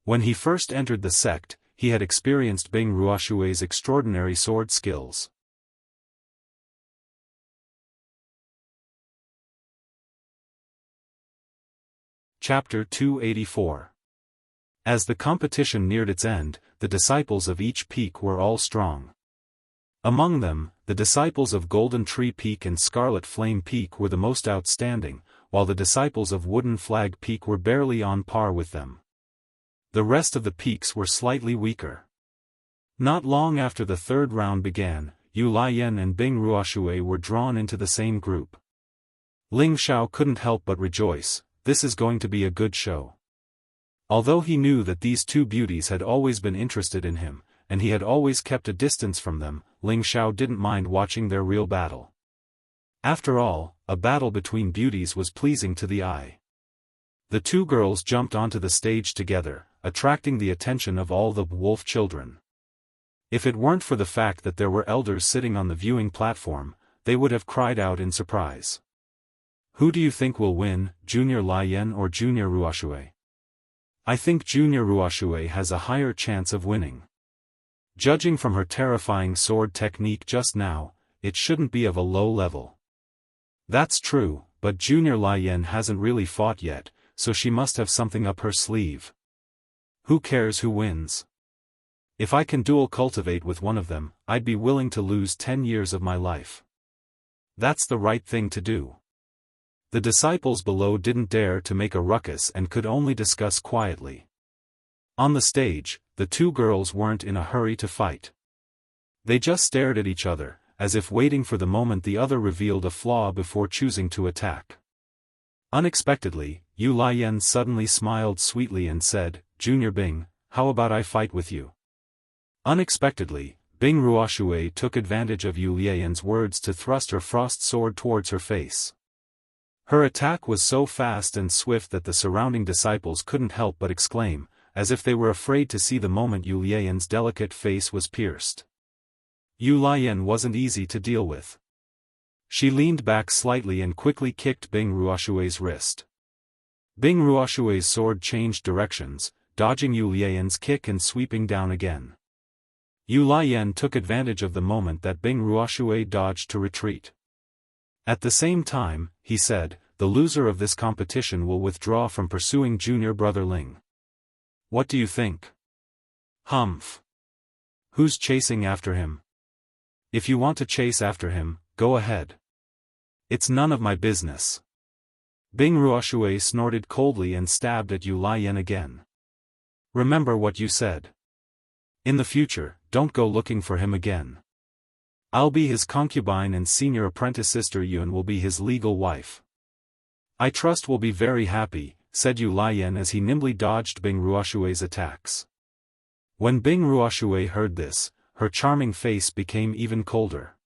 When he first entered the sect, he had experienced Bing Ruoshui's extraordinary sword skills. Chapter 284. As the competition neared its end, the disciples of each peak were all strong. Among them, the disciples of Golden Tree Peak and Scarlet Flame Peak were the most outstanding, while the disciples of Wooden Flag Peak were barely on par with them. The rest of the peaks were slightly weaker. Not long after the third round began, Yu Lian and Bing Ruoshui were drawn into the same group. Ling Xiao couldn't help but rejoice. This is going to be a good show. Although he knew that these 2 beauties had always been interested in him, and he had always kept a distance from them, Ling Xiao didn't mind watching their real battle. After all, a battle between beauties was pleasing to the eye. The 2 girls jumped onto the stage together, attracting the attention of all the wolf children. If it weren't for the fact that there were elders sitting on the viewing platform, they would have cried out in surprise. Who do you think will win, Junior Lian or Junior Ruoshui? I think Junior Ruoshui has a higher chance of winning. Judging from her terrifying sword technique just now, it shouldn't be of a low level. That's true, but Junior Lian hasn't really fought yet, so she must have something up her sleeve. Who cares who wins? If I can dual cultivate with one of them, I'd be willing to lose 10 years of my life. That's the right thing to do. The disciples below didn't dare to make a ruckus and could only discuss quietly. On the stage, the 2 girls weren't in a hurry to fight. They just stared at each other, as if waiting for the moment the other revealed a flaw before choosing to attack. Unexpectedly, Yu Lian suddenly smiled sweetly and said, "Junior Bing, how about I fight with you?" Unexpectedly, Bing Ruoshui took advantage of Yu Lian's words to thrust her frost sword towards her face. Her attack was so fast and swift that the surrounding disciples couldn't help but exclaim, as if they were afraid to see the moment Yu Lian's delicate face was pierced. Yu Lian wasn't easy to deal with. She leaned back slightly and quickly kicked Bing Ruoshui's wrist. Bing Ruoshui's sword changed directions, dodging Yu Lian's kick and sweeping down again. Yu Lian took advantage of the moment that Bing Ruoshui dodged to retreat. At the same time, he said, "The loser of this competition will withdraw from pursuing junior brother Ling. What do you think?" "Humph. Who's chasing after him? If you want to chase after him, go ahead. It's none of my business." Bing Ruoshui snorted coldly and stabbed at Yu Lian again. "Remember what you said. In the future, don't go looking for him again. I'll be his concubine and senior apprentice sister Yun will be his legal wife. I trust we'll be very happy," said Yu Lian as he nimbly dodged Bing Ruoshui's attacks. When Bing Ruoshui heard this, her charming face became even colder.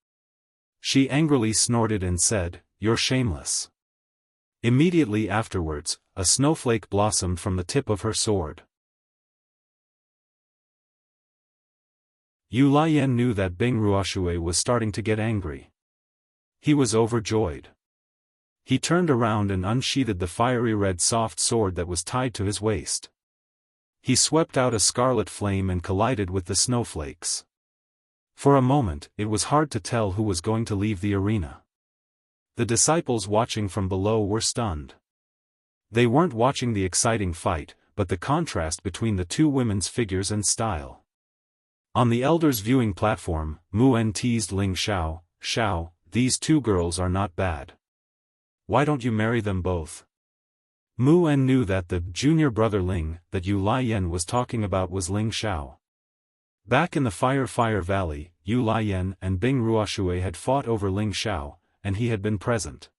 She angrily snorted and said, "You're shameless. Immediately afterwards, a snowflake blossomed from the tip of her sword. Yu Lian knew that Bing Ruoshui was starting to get angry. He was overjoyed. He turned around and unsheathed the fiery red soft sword that was tied to his waist. He swept out a scarlet flame and collided with the snowflakes. For a moment, it was hard to tell who was going to leave the arena. The disciples watching from below were stunned. They weren't watching the exciting fight, but the contrast between the two women's figures and style. On the elders' viewing platform, Mu En teased Ling Xiao, "Xiao, these two girls are not bad. Why don't you marry them both?" Mu En knew that the junior brother Ling that Yu Lian was talking about was Ling Xiao. Back in the Fire Valley, Yu Lian and Bing Ruoshui had fought over Ling Xiao, and he had been present.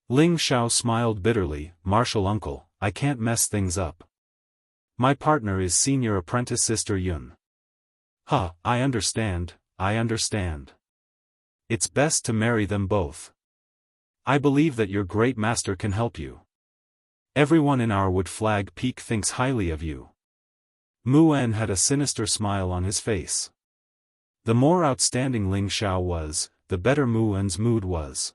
Ling Xiao smiled bitterly, "Martial uncle, I can't mess things up. My partner is senior apprentice sister Yun." "Huh, I understand. It's best to marry them both. I believe that your great master can help you. Everyone in our Wood Flag Peak thinks highly of you." Mu En had a sinister smile on his face. The more outstanding Ling Xiao was, the better Mu En's mood was.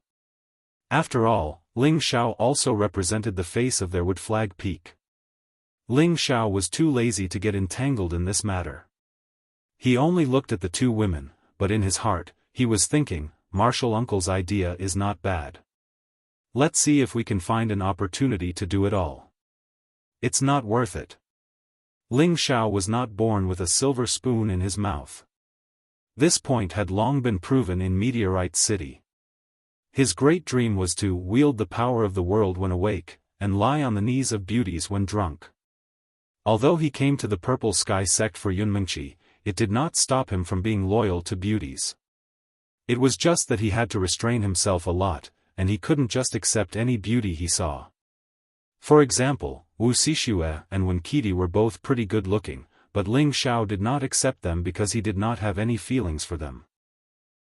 After all, Ling Xiao also represented the face of their Wood Flag Peak. Ling Xiao was too lazy to get entangled in this matter. He only looked at the two women, but in his heart, he was thinking, "Martial uncle's idea is not bad. Let's see if we can find an opportunity to do it all. It's not worth it." Ling Xiao was not born with a silver spoon in his mouth. This point had long been proven in Meteorite City. His great dream was to wield the power of the world when awake, and lie on the knees of beauties when drunk. Although he came to the Purple Sky sect for Yunmengqi, it did not stop him from being loyal to beauties. It was just that he had to restrain himself a lot, and he couldn't just accept any beauty he saw. For example, Wu Xixue and Wen Qidi were both pretty good looking, but Ling Xiao did not accept them because he did not have any feelings for them.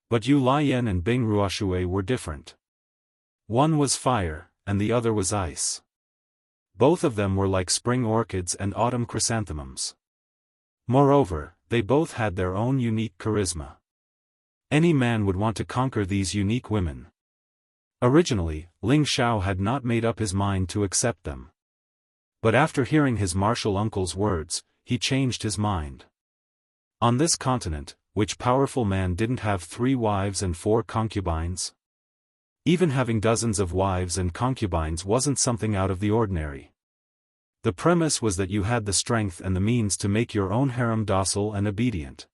But Yu Lian and Bing Ruoshui were different. One was fire, and the other was ice. Both of them were like spring orchids and autumn chrysanthemums. Moreover, they both had their own unique charisma. Any man would want to conquer these unique women. Originally, Ling Xiao had not made up his mind to accept them. But after hearing his martial uncle's words, he changed his mind. On this continent, which powerful man didn't have 3 wives and 4 concubines? Even having dozens of wives and concubines wasn't something out of the ordinary. The premise was that you had the strength and the means to make your own harem docile and obedient.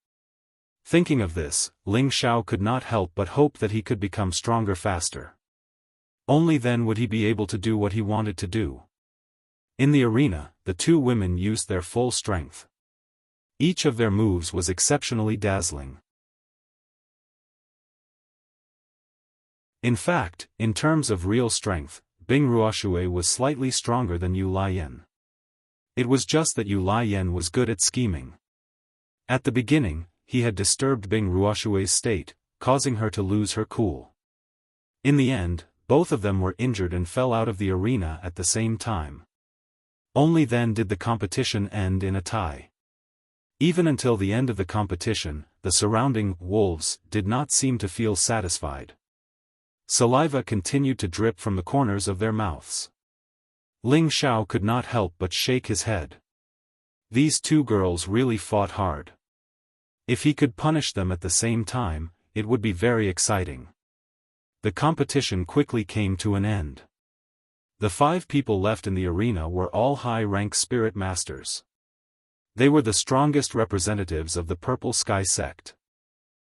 Thinking of this, Ling Xiao could not help but hope that he could become stronger faster. Only then would he be able to do what he wanted to do. In the arena, the two women used their full strength. Each of their moves was exceptionally dazzling. In fact, in terms of real strength, Bing Ruoshui was slightly stronger than Yu Lian. It was just that Yu Lian was good at scheming. At the beginning, he had disturbed Bing Ruoshui's state, causing her to lose her cool. In the end, both of them were injured and fell out of the arena at the same time. Only then did the competition end in a tie. Even until the end of the competition, the surrounding wolves did not seem to feel satisfied. Saliva continued to drip from the corners of their mouths. Ling Xiao could not help but shake his head. These two girls really fought hard. If he could punish them at the same time, it would be very exciting. The competition quickly came to an end. The 5 people left in the arena were all high-rank spirit masters. They were the strongest representatives of the Purple Sky sect.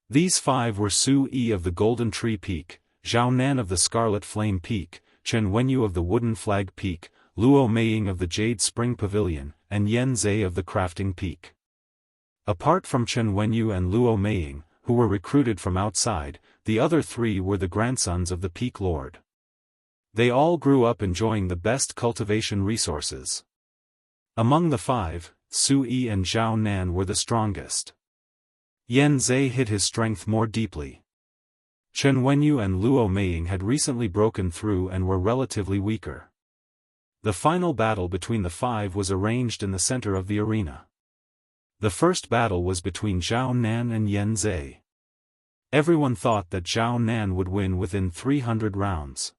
These 5 were Su Yi of the Golden Tree Peak, Zhao Nan of the Scarlet Flame Peak, Chen Wenyu of the Wooden Flag Peak, Luo Meiying of the Jade Spring Pavilion, and Yen Zhe of the Crafting Peak. Apart from Chen Wenyu and Luo Meiying, who were recruited from outside, the other 3 were the grandsons of the Peak Lord. They all grew up enjoying the best cultivation resources. Among the 5, Su Yi and Zhao Nan were the strongest. Yen Zhe hid his strength more deeply. Chen Wenyu and Luo Meiying had recently broken through and were relatively weaker. The final battle between the five was arranged in the center of the arena. The first battle was between Zhao Nan and Yan Zhe. Everyone thought that Zhao Nan would win within 300 rounds.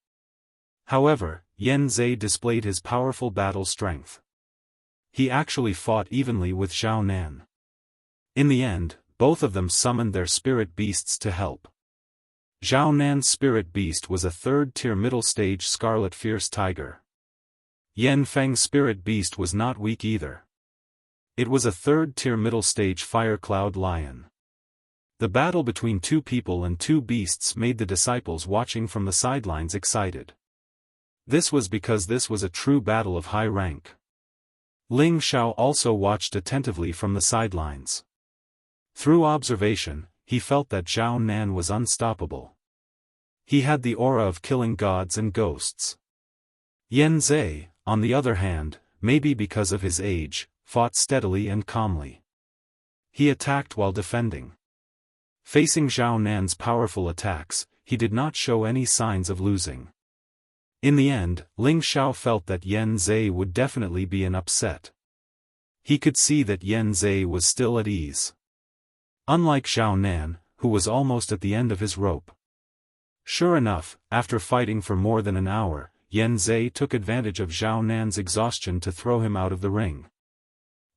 However, Yan Zhe displayed his powerful battle strength. He actually fought evenly with Zhao Nan. In the end, both of them summoned their spirit beasts to help. Zhao Nan's spirit beast was a third-tier middle-stage scarlet fierce tiger. Yan Feng's spirit beast was not weak either. It was a third-tier middle-stage fire cloud lion. The battle between two people and two beasts made the disciples watching from the sidelines excited. This was because this was a true battle of high rank. Ling Xiao also watched attentively from the sidelines. Through observation, he felt that Zhao Nan was unstoppable. He had the aura of killing gods and ghosts. Yan Zhe, on the other hand, maybe because of his age, fought steadily and calmly. He attacked while defending. Facing Zhao Nan's powerful attacks, he did not show any signs of losing. In the end, Ling Xiao felt that Yan Zhe would definitely be an upset. He could see that Yan Zhe was still at ease. Unlike Zhao Nan, who was almost at the end of his rope. Sure enough, after fighting for more than an hour, Yan Zhe took advantage of Zhao Nan's exhaustion to throw him out of the ring.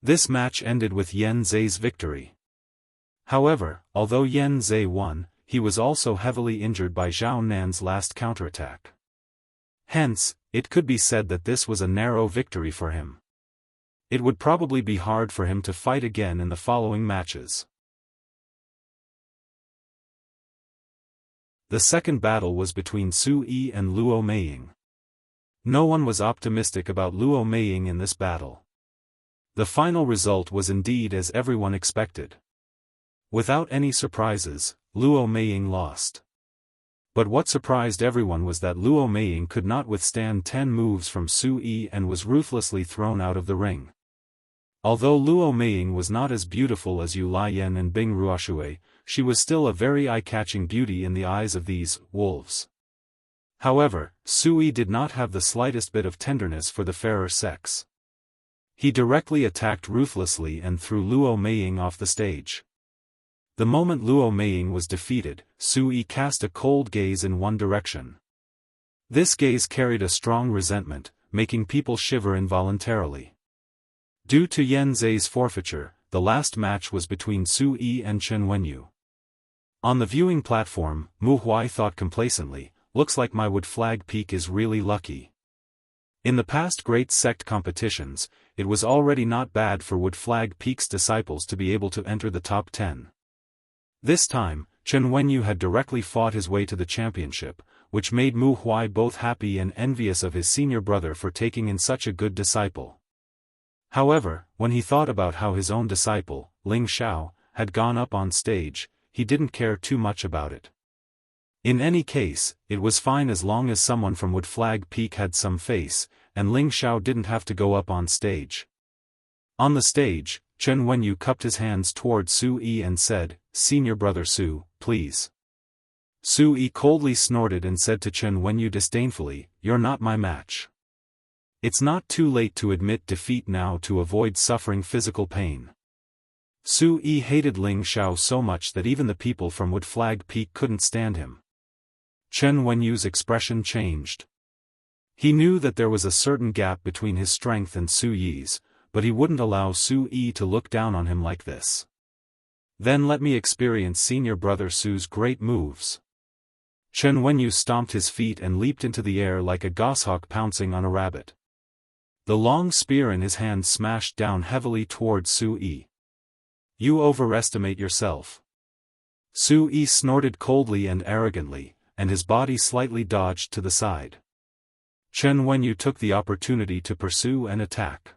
This match ended with Yan Zhe's victory. However, although Yan Zhe won, he was also heavily injured by Zhao Nan's last counterattack. Hence, it could be said that this was a narrow victory for him. It would probably be hard for him to fight again in the following matches. The second battle was between Su Yi and Luo Meiying. No one was optimistic about Luo Meiying in this battle. The final result was indeed as everyone expected. Without any surprises, Luo Meiying lost. But what surprised everyone was that Luo Meiying could not withstand 10 moves from Su Yi and was ruthlessly thrown out of the ring. Although Luo Meiying was not as beautiful as Yu Laiyan and Bing Ruoxue, she was still a very eye-catching beauty in the eyes of these wolves. However, Su Yi did not have the slightest bit of tenderness for the fairer sex. He directly attacked ruthlessly and threw Luo Meiying off the stage. The moment Luo Meiying was defeated, Su Yi cast a cold gaze in one direction. This gaze carried a strong resentment, making people shiver involuntarily. Due to Yan Zhe's forfeiture, the last match was between Su Yi and Chen Wenyu. On the viewing platform, Mu Huai thought complacently, "Looks like my wood flag peak is really lucky." In the past great sect competitions, it was already not bad for Wood Flag Peak's disciples to be able to enter the top 10. This time, Chen Wenyu had directly fought his way to the championship, which made Mu Huai both happy and envious of his senior brother for taking in such a good disciple. However, when he thought about how his own disciple, Ling Xiao, had gone up on stage, he didn't care too much about it. In any case, it was fine as long as someone from Wood Flag Peak had some face, and Ling Xiao didn't have to go up on stage. On the stage, Chen Wenyu cupped his hands toward Su Yi and said, "Senior brother Su, please." Su Yi coldly snorted and said to Chen Wenyu disdainfully, "You're not my match. It's not too late to admit defeat now to avoid suffering physical pain." Su Yi hated Ling Xiao so much that even the people from Wood Flag Peak couldn't stand him. Chen Wenyu's expression changed. He knew that there was a certain gap between his strength and Su Yi's, but he wouldn't allow Su Yi to look down on him like this. "Then let me experience senior brother Su's great moves." Chen Wenyu stomped his feet and leaped into the air like a goshawk pouncing on a rabbit. The long spear in his hand smashed down heavily toward Su Yi. "You overestimate yourself." Su Yi snorted coldly and arrogantly, and his body slightly dodged to the side. Chen Wenyu took the opportunity to pursue and attack.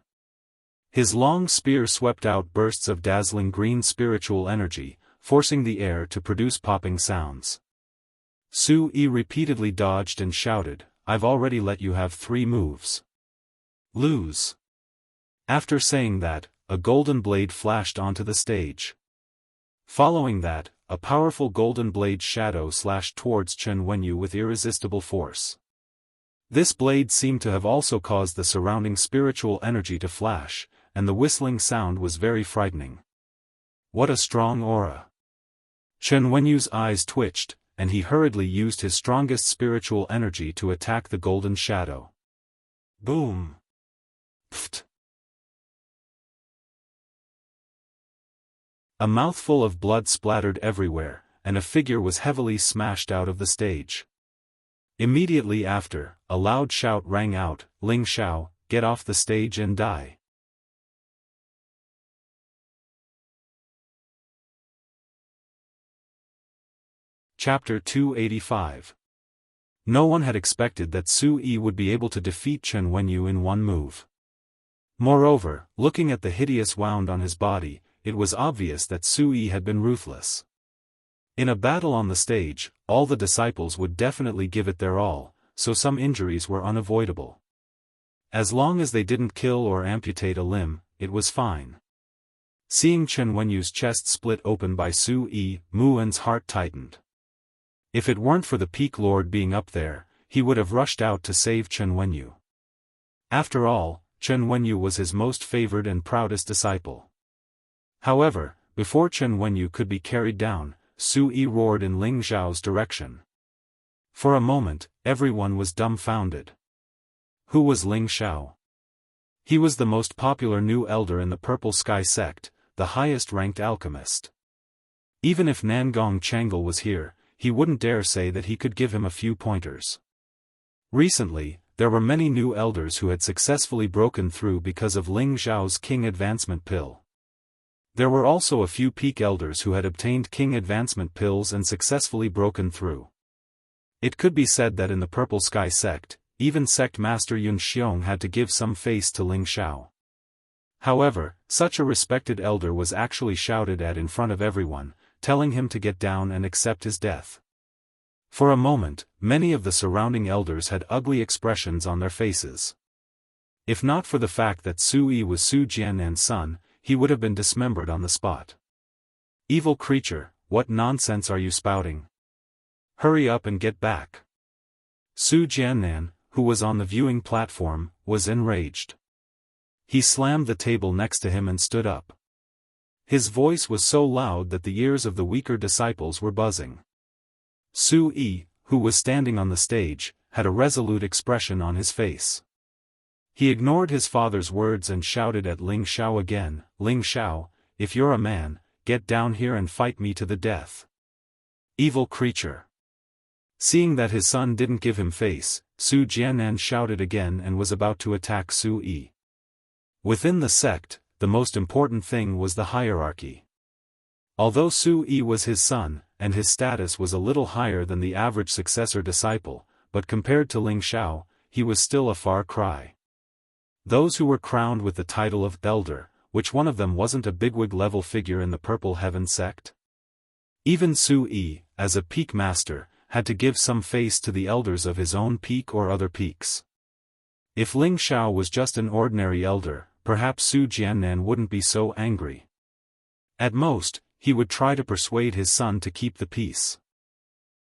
His long spear swept out bursts of dazzling green spiritual energy, forcing the air to produce popping sounds. Su Yi repeatedly dodged and shouted, "I've already let you have 3 moves. Lose." After saying that, a golden blade flashed onto the stage. Following that, a powerful golden blade shadow slashed towards Chen Wenyu with irresistible force. This blade seemed to have also caused the surrounding spiritual energy to flash, and the whistling sound was very frightening. What a strong aura! Chen Wenyu's eyes twitched, and he hurriedly used his strongest spiritual energy to attack the golden shadow. Boom! Pfft! A mouthful of blood splattered everywhere, and a figure was heavily smashed out of the stage. Immediately after, a loud shout rang out, "Ling Xiao, get off the stage and die." Chapter 285. No one had expected that Su Yi would be able to defeat Chen Wenyu in one move. Moreover, looking at the hideous wound on his body, it was obvious that Su Yi had been ruthless. In a battle on the stage, all the disciples would definitely give it their all, so some injuries were unavoidable. As long as they didn't kill or amputate a limb, it was fine. Seeing Chen Wenyu's chest split open by Su Yi, Mu En's heart tightened. If it weren't for the Peak Lord being up there, he would have rushed out to save Chen Wenyu. After all, Chen Wenyu was his most favored and proudest disciple. However, before Chen Wenyu could be carried down, Su Yi roared in Ling Xiao's direction. For a moment, everyone was dumbfounded. Who was Ling Xiao? He was the most popular new elder in the Purple Sky sect, the highest-ranked alchemist. Even if Nangong Changle was here, he wouldn't dare say that he could give him a few pointers. Recently, there were many new elders who had successfully broken through because of Ling Xiao's King Advancement Pill. There were also a few peak elders who had obtained King Advancement Pills and successfully broken through. It could be said that in the Purple Sky sect, even Sect Master Yun Xiong had to give some face to Ling Xiao. However, such a respected elder was actually shouted at in front of everyone, telling him to get down and accept his death. For a moment, many of the surrounding elders had ugly expressions on their faces. If not for the fact that Su Yi was Su Jiannan's son, he would have been dismembered on the spot. Evil creature, what nonsense are you spouting? Hurry up and get back. Su Jiannan, who was on the viewing platform, was enraged. He slammed the table next to him and stood up. His voice was so loud that the ears of the weaker disciples were buzzing. Su Yi, who was standing on the stage, had a resolute expression on his face. He ignored his father's words and shouted at Ling Xiao again, "Ling Xiao, if you're a man, get down here and fight me to the death." Evil creature. Seeing that his son didn't give him face, Su Jiannan shouted again and was about to attack Su Yi. Within the sect, the most important thing was the hierarchy. Although Su Yi was his son, and his status was a little higher than the average successor disciple, but compared to Ling Xiao, he was still a far cry. Those who were crowned with the title of Elder, which one of them wasn't a bigwig-level figure in the Purple Heaven sect? Even Su Yi, as a peak master, had to give some face to the elders of his own peak or other peaks. If Ling Xiao was just an ordinary elder, perhaps Su Jiannan wouldn't be so angry. At most, he would try to persuade his son to keep the peace.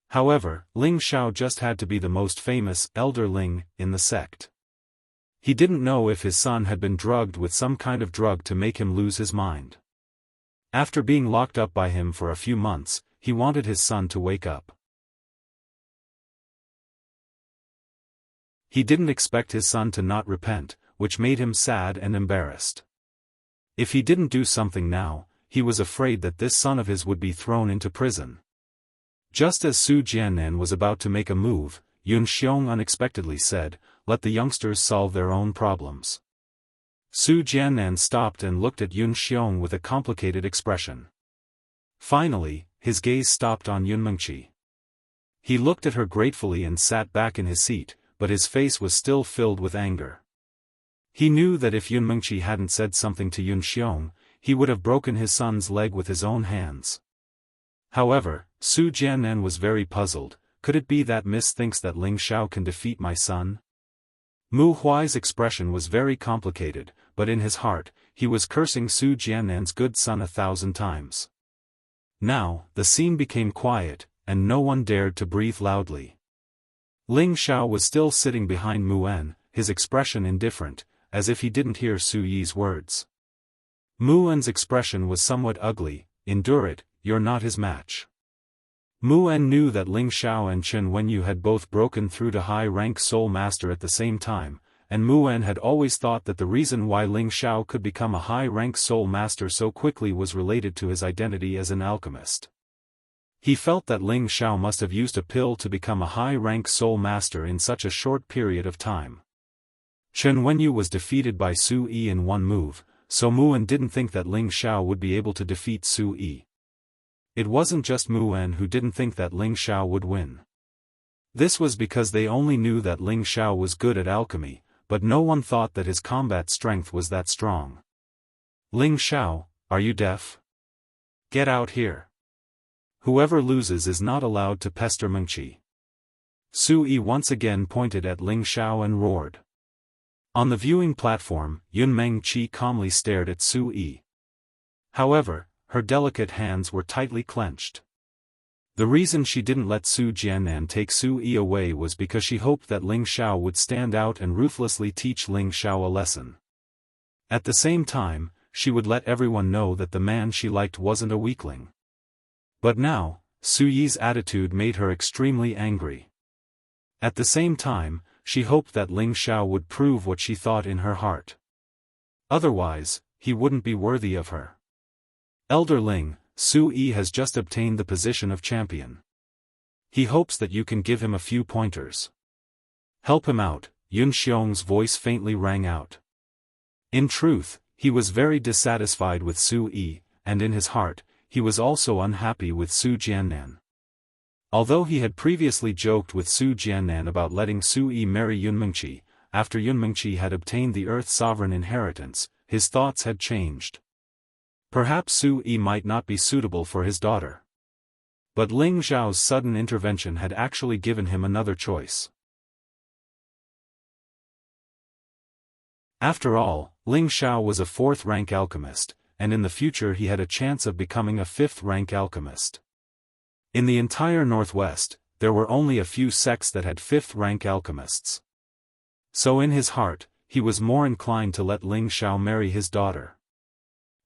However, Ling Xiao just had to be the most famous Elder Ling in the sect. He didn't know if his son had been drugged with some kind of drug to make him lose his mind. After being locked up by him for a few months, he wanted his son to wake up. He didn't expect his son to not repent, which made him sad and embarrassed. If he didn't do something now, he was afraid that this son of his would be thrown into prison. Just as Su Jiannan was about to make a move, Yun Xiong unexpectedly said, "Let the youngsters solve their own problems." Su Jiannan stopped and looked at Yun Xiong with a complicated expression. Finally, his gaze stopped on Yun Mengqi. He looked at her gratefully and sat back in his seat, but his face was still filled with anger. He knew that if Yun Mengqi hadn't said something to Yun Xiong, he would have broken his son's leg with his own hands. However, Su Jiannan was very puzzled. Could it be that Miss thinks that Ling Xiao can defeat my son? Mu Huai's expression was very complicated, but in his heart, he was cursing Su Jiannan's good son 1,000 times. Now, the scene became quiet, and no one dared to breathe loudly. Ling Xiao was still sitting behind Mu'en, his expression indifferent, as if he didn't hear Su Yi's words. Mu'en's expression was somewhat ugly. "Endure it, you're not his match." Mu'en knew that Ling Xiao and Chen Wenyu had both broken through to high-rank Soul Master at the same time, and Mu'en had always thought that the reason why Ling Xiao could become a high-rank Soul Master so quickly was related to his identity as an alchemist. He felt that Ling Xiao must have used a pill to become a high-rank Soul Master in such a short period of time. Chen Wenyu was defeated by Su Yi in one move, so Mu'en didn't think that Ling Xiao would be able to defeat Su Yi. It wasn't just Mu'en who didn't think that Ling Xiao would win. This was because they only knew that Ling Xiao was good at alchemy, but no one thought that his combat strength was that strong. "Ling Xiao, are you deaf? Get out here. Whoever loses is not allowed to pester Mengqi." Su Yi once again pointed at Ling Xiao and roared. On the viewing platform, Yun Mengqi calmly stared at Su Yi. However, her delicate hands were tightly clenched. The reason she didn't let Su Jiannan take Su Yi away was because she hoped that Ling Xiao would stand out and ruthlessly teach Ling Xiao a lesson. At the same time, she would let everyone know that the man she liked wasn't a weakling. But now, Su Yi's attitude made her extremely angry. At the same time, she hoped that Ling Xiao would prove what she thought in her heart. Otherwise, he wouldn't be worthy of her. "Elder Ling, Su Yi has just obtained the position of champion. He hopes that you can give him a few pointers. Help him out," Yun Xiong's voice faintly rang out. In truth, he was very dissatisfied with Su Yi, and in his heart, he was also unhappy with Su Jiannan. Although he had previously joked with Su Jiannan about letting Su Yi marry Yun Mengqi, after Yun Mengqi had obtained the Earth Sovereign inheritance, his thoughts had changed. Perhaps Su Yi might not be suitable for his daughter. But Ling Xiao's sudden intervention had actually given him another choice. After all, Ling Xiao was a 4th-rank alchemist, and in the future he had a chance of becoming a 5th-rank alchemist. In the entire Northwest, there were only a few sects that had 5th-rank alchemists. So in his heart, he was more inclined to let Ling Xiao marry his daughter.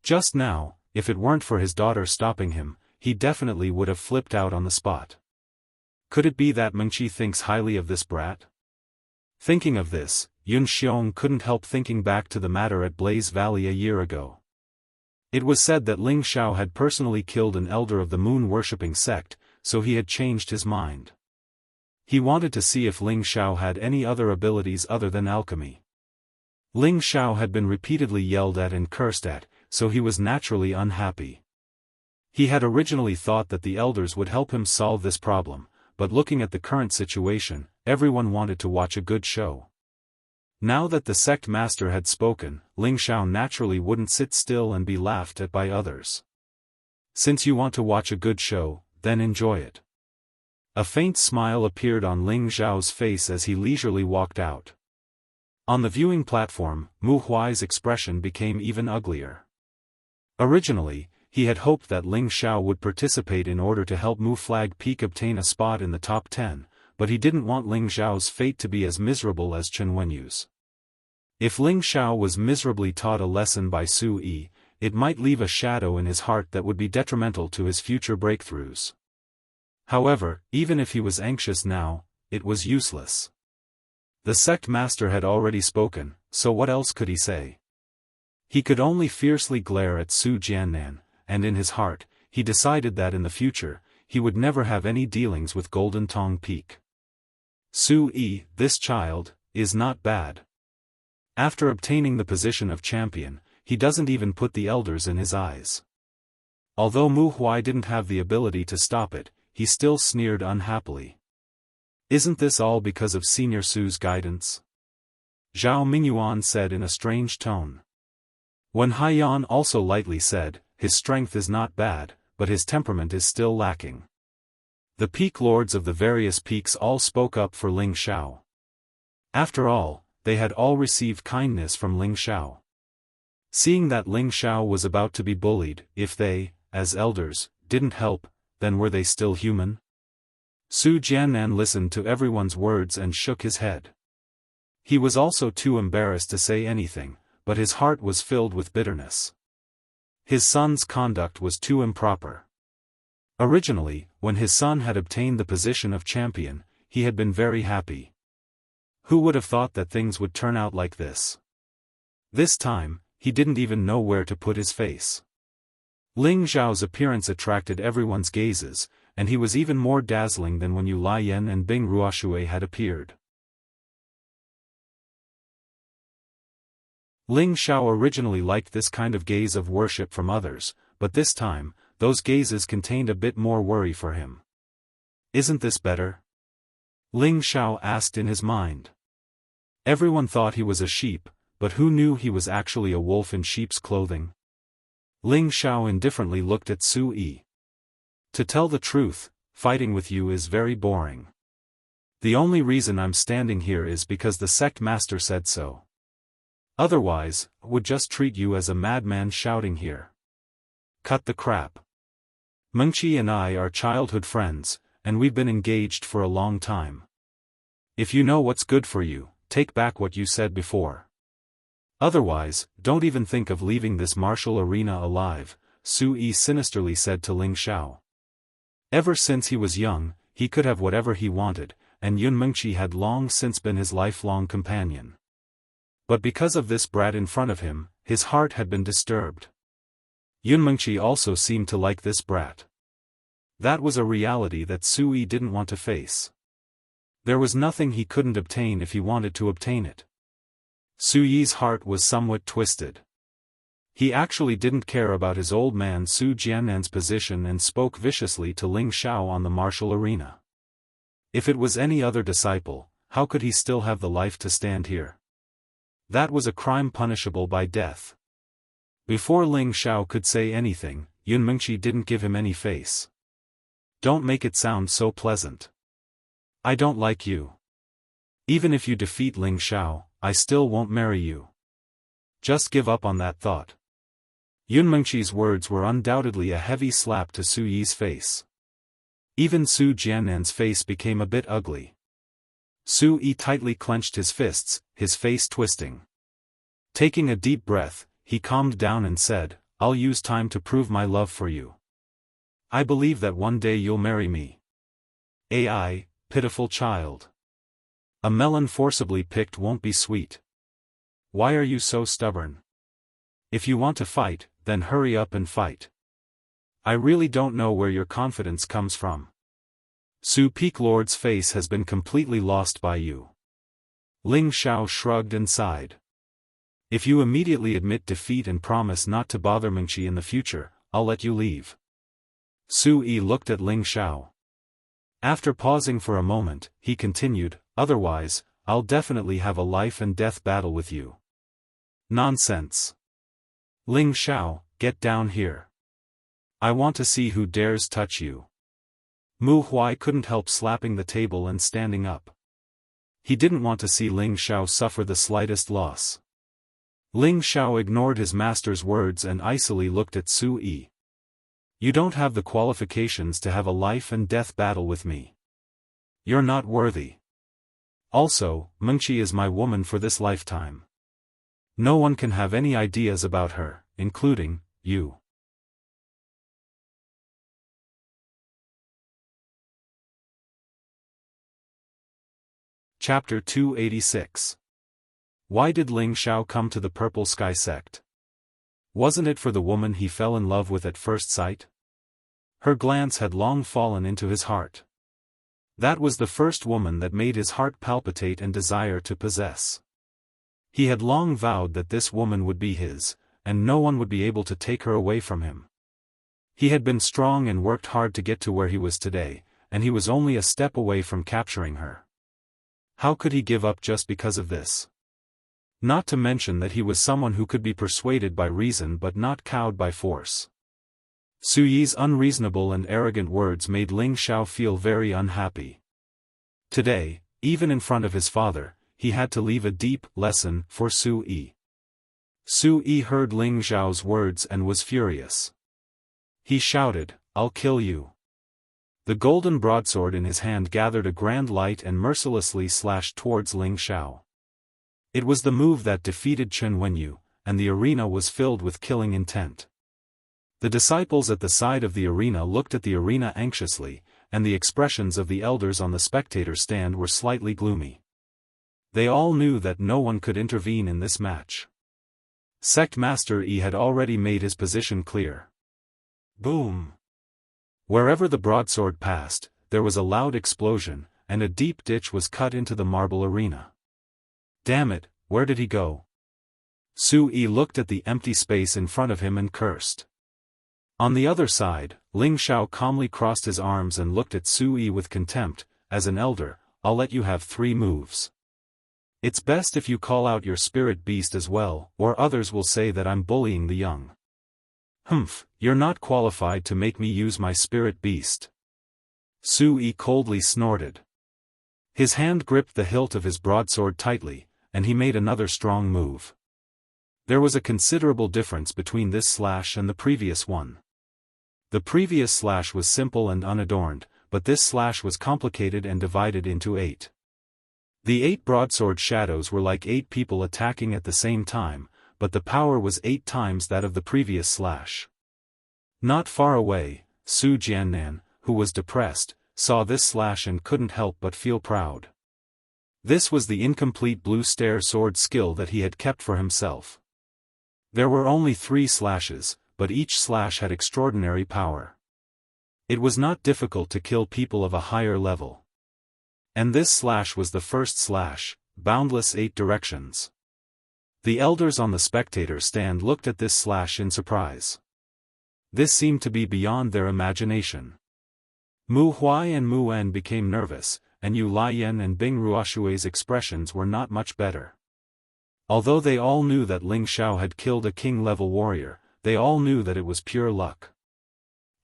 Just now, if it weren't for his daughter stopping him, he definitely would have flipped out on the spot. Could it be that Mengqi thinks highly of this brat? Thinking of this, Yun Xiong couldn't help thinking back to the matter at Blaze Valley a year ago. It was said that Ling Xiao had personally killed an elder of the moon-worshipping sect, so he had changed his mind. He wanted to see if Ling Xiao had any other abilities other than alchemy. Ling Xiao had been repeatedly yelled at and cursed at, so he was naturally unhappy. He had originally thought that the elders would help him solve this problem, but looking at the current situation, everyone wanted to watch a good show. Now that the sect master had spoken, Ling Xiao naturally wouldn't sit still and be laughed at by others. "Since you want to watch a good show, then enjoy it." A faint smile appeared on Ling Xiao's face as he leisurely walked out. On the viewing platform, Mu Huai's expression became even uglier. Originally, he had hoped that Ling Xiao would participate in order to help Mu Flag Peak obtain a spot in the top 10, but he didn't want Ling Xiao's fate to be as miserable as Chen Wenyu's. If Ling Xiao was miserably taught a lesson by Su Yi, it might leave a shadow in his heart that would be detrimental to his future breakthroughs. However, even if he was anxious now, it was useless. The sect master had already spoken, so what else could he say? He could only fiercely glare at Su Jiannan, and in his heart, he decided that in the future, he would never have any dealings with Golden Tong Peak. Su Yi, this child, is not bad. After obtaining the position of champion, he doesn't even put the elders in his eyes. Although Mu Huai didn't have the ability to stop it, he still sneered unhappily. Isn't this all because of Senior Su's guidance? Zhao Mingyuan said in a strange tone. Wen Haiyan also lightly said, his strength is not bad, but his temperament is still lacking. The peak lords of the various peaks all spoke up for Ling Xiao. After all, they had all received kindness from Ling Xiao. Seeing that Ling Xiao was about to be bullied, if they, as elders, didn't help, then were they still human? Su Jiannan listened to everyone's words and shook his head. He was also too embarrassed to say anything, but his heart was filled with bitterness. His son's conduct was too improper. Originally, when his son had obtained the position of champion, he had been very happy. Who would have thought that things would turn out like this? This time, he didn't even know where to put his face. Ling Zhao's appearance attracted everyone's gazes, and he was even more dazzling than when Yu Lian and Bing Ruoshui had appeared. Ling Zhao originally liked this kind of gaze of worship from others, but this time, those gazes contained a bit more worry for him. Isn't this better? Ling Zhao asked in his mind. Everyone thought he was a sheep, but who knew he was actually a wolf in sheep's clothing? Ling Zhao indifferently looked at Su Yi. To tell the truth, fighting with you is very boring. The only reason I'm standing here is because the sect master said so. Otherwise, I would just treat you as a madman shouting here. Cut the crap. Mengqi and I are childhood friends, and we've been engaged for a long time. If you know what's good for you, take back what you said before. Otherwise, don't even think of leaving this martial arena alive, Su Yi sinisterly said to Ling Zhao. Ever since he was young, he could have whatever he wanted, and Yun Mengqi had long since been his lifelong companion. But because of this brat in front of him, his heart had been disturbed. Yun Mengqi also seemed to like this brat. That was a reality that Su Yi didn't want to face. There was nothing he couldn't obtain if he wanted to obtain it. Su Yi's heart was somewhat twisted. He actually didn't care about his old man Su Jiannan's position and spoke viciously to Ling Zhao on the martial arena. If it was any other disciple, how could he still have the life to stand here? That was a crime punishable by death. Before Ling Zhao could say anything, Yun Mengqi didn't give him any face. Don't make it sound so pleasant. I don't like you. Even if you defeat Ling Zhao, I still won't marry you. Just give up on that thought. Yun Mengqi's words were undoubtedly a heavy slap to Su Yi's face. Even Su Jiannan's face became a bit ugly. Su Yi tightly clenched his fists, his face twisting. Taking a deep breath, he calmed down and said, I'll use time to prove my love for you. I believe that one day you'll marry me. Ai, pitiful child. A melon forcibly picked won't be sweet. Why are you so stubborn? If you want to fight, then hurry up and fight. I really don't know where your confidence comes from. Su Peak Lord's face has been completely lost by you. Ling Zhao shrugged and sighed. If you immediately admit defeat and promise not to bother Mengqi in the future, I'll let you leave. Su Yi looked at Ling Zhao. After pausing for a moment, he continued, otherwise, I'll definitely have a life and death battle with you. Nonsense. Ling Zhao, get down here. I want to see who dares touch you. Mu Huai couldn't help slapping the table and standing up. He didn't want to see Ling Zhao suffer the slightest loss. Ling Zhao ignored his master's words and icily looked at Su Yi. You don't have the qualifications to have a life and death battle with me. You're not worthy. Also, Mengqi is my woman for this lifetime. No one can have any ideas about her, including you. Chapter 286. Why did Ling Zhao come to the Purple Sky sect? Wasn't it for the woman he fell in love with at first sight? Her glance had long fallen into his heart. That was the first woman that made his heart palpitate and desire to possess. He had long vowed that this woman would be his, and no one would be able to take her away from him. He had been strong and worked hard to get to where he was today, and he was only a step away from capturing her. How could he give up just because of this? Not to mention that he was someone who could be persuaded by reason but not cowed by force. Su Yi's unreasonable and arrogant words made Ling Zhao feel very unhappy. Today, even in front of his father, he had to leave a deep lesson for Su Yi. Su Yi heard Ling Zhao's words and was furious. He shouted, I'll kill you." The golden broadsword in his hand gathered a grand light and mercilessly slashed towards Ling Xiao. It was the move that defeated Chen Wenyu, and the arena was filled with killing intent. The disciples at the side of the arena looked at the arena anxiously, and the expressions of the elders on the spectator stand were slightly gloomy. They all knew that no one could intervene in this match. Sect Master Yi had already made his position clear. Boom! Wherever the broadsword passed, there was a loud explosion, and a deep ditch was cut into the marble arena. Damn it, where did he go? Su Yi looked at the empty space in front of him and cursed. On the other side, Ling Xiao calmly crossed his arms and looked at Su Yi with contempt. "As an elder, I'll let you have 3 moves. It's best if you call out your spirit beast as well, or others will say that I'm bullying the young." "Humph, you're not qualified to make me use my spirit beast." Su Yi coldly snorted. His hand gripped the hilt of his broadsword tightly, and he made another strong move. There was a considerable difference between this slash and the previous one. The previous slash was simple and unadorned, but this slash was complicated and divided into 8. The 8 broadsword shadows were like 8 people attacking at the same time, but the power was 8 times that of the previous slash. Not far away, Su Jiannan, who was depressed, saw this slash and couldn't help but feel proud. This was the incomplete blue stare sword skill that he had kept for himself. There were only 3 slashes, but each slash had extraordinary power. It was not difficult to kill people of a higher level. And this slash was the first slash, boundless 8 directions. The elders on the spectator stand looked at this slash in surprise. This seemed to be beyond their imagination. Mu Huai and Mu En became nervous, and Yu Laiyan and Bing Ruoshui's expressions were not much better. Although they all knew that Ling Xiao had killed a king-level warrior, they all knew that it was pure luck.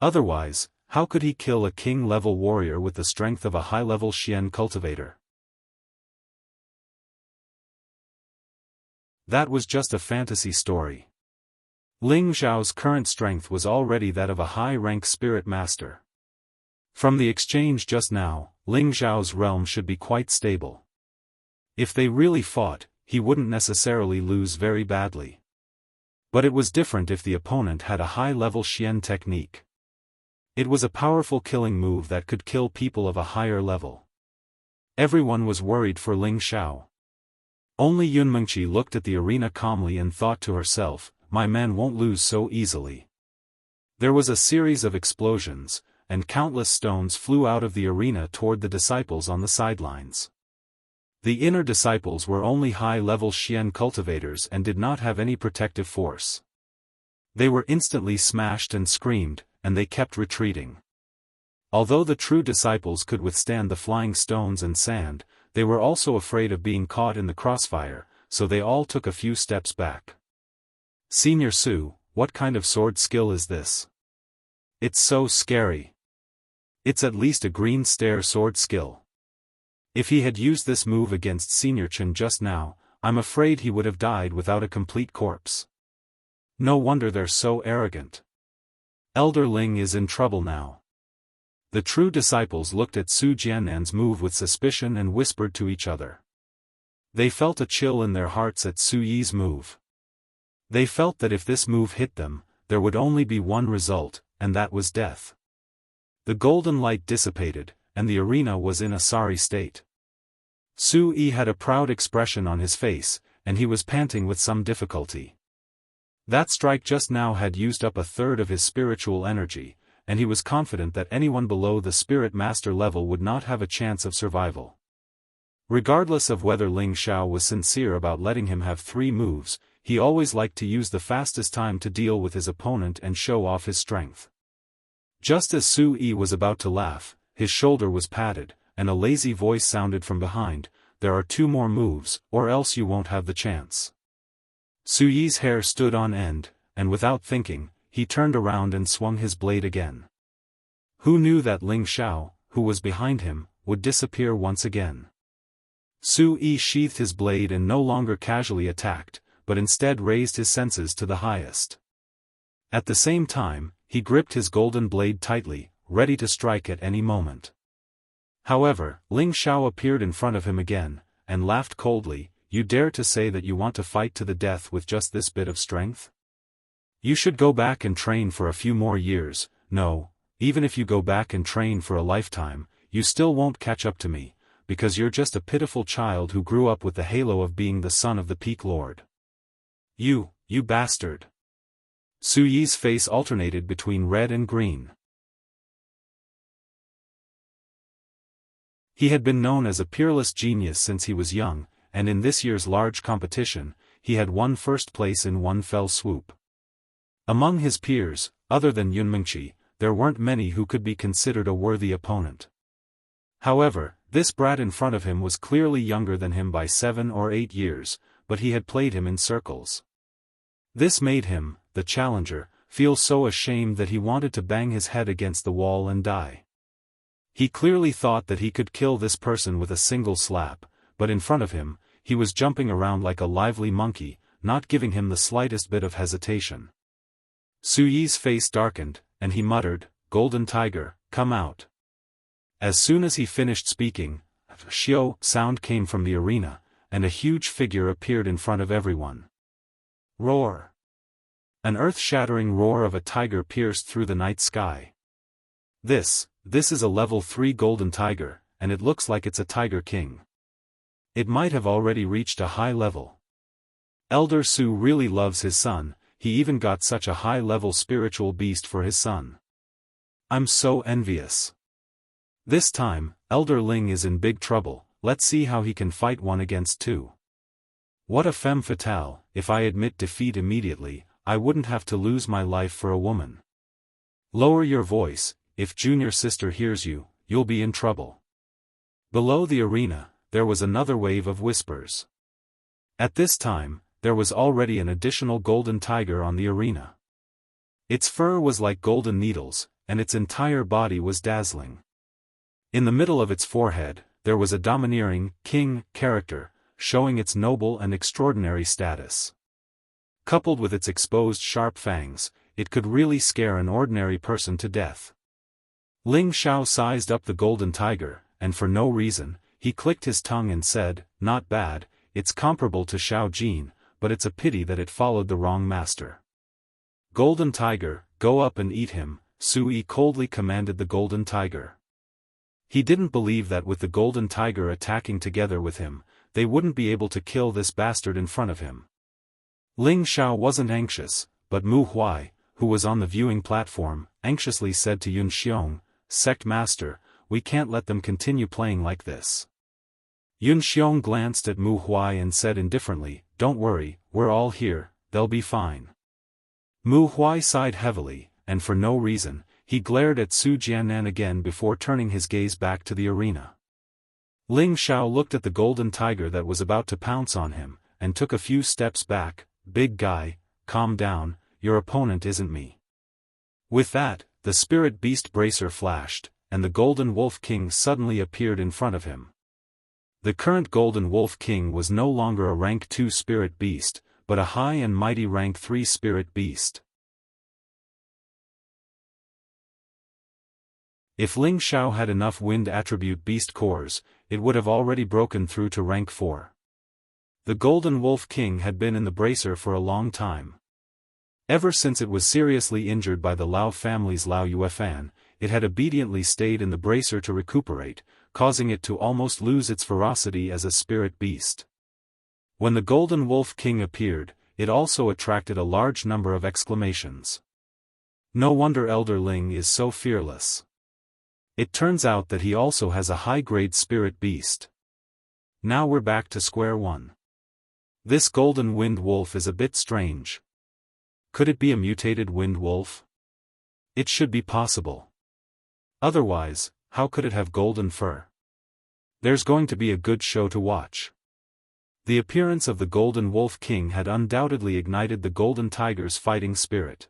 Otherwise, how could he kill a king-level warrior with the strength of a high-level Xian cultivator? That was just a fantasy story. Ling Xiao's current strength was already that of a high-rank spirit master. From the exchange just now, Ling Xiao's realm should be quite stable. If they really fought, he wouldn't necessarily lose very badly. But it was different if the opponent had a high-level Xian technique. It was a powerful killing move that could kill people of a higher level. Everyone was worried for Ling Xiao. Only Yunmengqi looked at the arena calmly and thought to herself, "My man won't lose so easily." There was a series of explosions, and countless stones flew out of the arena toward the disciples on the sidelines. The inner disciples were only high-level Xian cultivators and did not have any protective force. They were instantly smashed and screamed, and they kept retreating. Although the true disciples could withstand the flying stones and sand, they were also afraid of being caught in the crossfire, so they all took a few steps back. "Senior Su, what kind of sword skill is this? It's so scary. It's at least a green stare sword skill. If he had used this move against Senior Chen just now, I'm afraid he would have died without a complete corpse. No wonder they're so arrogant. Elder Ling is in trouble now." The true disciples looked at Su Jiannan's move with suspicion and whispered to each other. They felt a chill in their hearts at Su Yi's move. They felt that if this move hit them, there would only be one result, and that was death. The golden light dissipated, and the arena was in a sorry state. Su Yi had a proud expression on his face, and he was panting with some difficulty. That strike just now had used up a third of his spiritual energy, and he was confident that anyone below the spirit master level would not have a chance of survival. Regardless of whether Ling Xiao was sincere about letting him have 3 moves, he always liked to use the fastest time to deal with his opponent and show off his strength. Just as Su Yi was about to laugh, his shoulder was patted, and a lazy voice sounded from behind, "There are 2 more moves, or else you won't have the chance." Su Yi's hair stood on end, and without thinking, he turned around and swung his blade again. Who knew that Ling Xiao, who was behind him, would disappear once again? Su Yi sheathed his blade and no longer casually attacked, but instead raised his senses to the highest. At the same time, he gripped his golden blade tightly, ready to strike at any moment. However, Ling Xiao appeared in front of him again, and laughed coldly. You dare to say that you want to fight to the death with just this bit of strength? You should go back and train for a few more years. No, even if you go back and train for a lifetime, you still won't catch up to me, because you're just a pitiful child who grew up with the halo of being the son of the Peak Lord. You bastard. Su Yi's face alternated between red and green. He had been known as a peerless genius since he was young, and in this year's large competition, he had won first place in one fell swoop. Among his peers, other than Yun Mingqi, there weren't many who could be considered a worthy opponent. However, this brat in front of him was clearly younger than him by 7 or 8 years, but he had played him in circles. This made him, the challenger, feel so ashamed that he wanted to bang his head against the wall and die. He clearly thought that he could kill this person with a single slap, but in front of him, he was jumping around like a lively monkey, not giving him the slightest bit of hesitation. Su Yi's face darkened, and he muttered, "Golden Tiger, come out." As soon as he finished speaking, a "Xiao" sound came from the arena, and a huge figure appeared in front of everyone. Roar! An earth-shattering roar of a tiger pierced through the night sky. This is a level 3 golden tiger, and it looks like it's a tiger king. It might have already reached a high level. Elder Su really loves his son, he even got such a high-level spiritual beast for his son. I'm so envious. This time, Elder Ling is in big trouble. Let's see how he can fight 1 against 2. What a femme fatale. If I admit defeat immediately, I wouldn't have to lose my life for a woman. Lower your voice, if junior sister hears you, you'll be in trouble. Below the arena, there was another wave of whispers. At this time, there was already an additional golden tiger on the arena. Its fur was like golden needles, and its entire body was dazzling. In the middle of its forehead, there was a domineering, king, character, showing its noble and extraordinary status. Coupled with its exposed sharp fangs, it could really scare an ordinary person to death. Ling Xiao sized up the golden tiger, and for no reason, he clicked his tongue and said, "Not bad, it's comparable to Xiao Jin, but it's a pity that it followed the wrong master." "Golden tiger, go up and eat him," Su Yi coldly commanded the golden tiger. He didn't believe that with the golden tiger attacking together with him, they wouldn't be able to kill this bastard in front of him. Ling Xiao wasn't anxious, but Mu Huai, who was on the viewing platform, anxiously said to Yun Xiong, "Sect Master, we can't let them continue playing like this." Yun Xiong glanced at Mu Huai and said indifferently, "Don't worry, we're all here, they'll be fine." Mu Huai sighed heavily, and for no reason, he glared at Su Jianan again before turning his gaze back to the arena. Ling Xiao looked at the golden tiger that was about to pounce on him, and took a few steps back. "Big guy, calm down, your opponent isn't me." With that, the spirit beast bracer flashed, and the Golden Wolf King suddenly appeared in front of him. The current Golden Wolf King was no longer a rank 2 spirit beast, but a high and mighty rank 3 spirit beast. If Ling Xiao had enough wind attribute beast cores, it would have already broken through to rank 4. The Golden Wolf King had been in the bracer for a long time. Ever since it was seriously injured by the Lao family's Lao Yuefan, it had obediently stayed in the bracer to recuperate, causing it to almost lose its ferocity as a spirit beast. When the Golden Wolf King appeared, it also attracted a large number of exclamations. No wonder Elder Ling is so fearless. It turns out that he also has a high-grade spirit beast. Now we're back to square one. This Golden Wind Wolf is a bit strange. Could it be a mutated wind wolf? It should be possible. Otherwise, how could it have golden fur? There's going to be a good show to watch. The appearance of the Golden Wolf King had undoubtedly ignited the Golden Tiger's fighting spirit.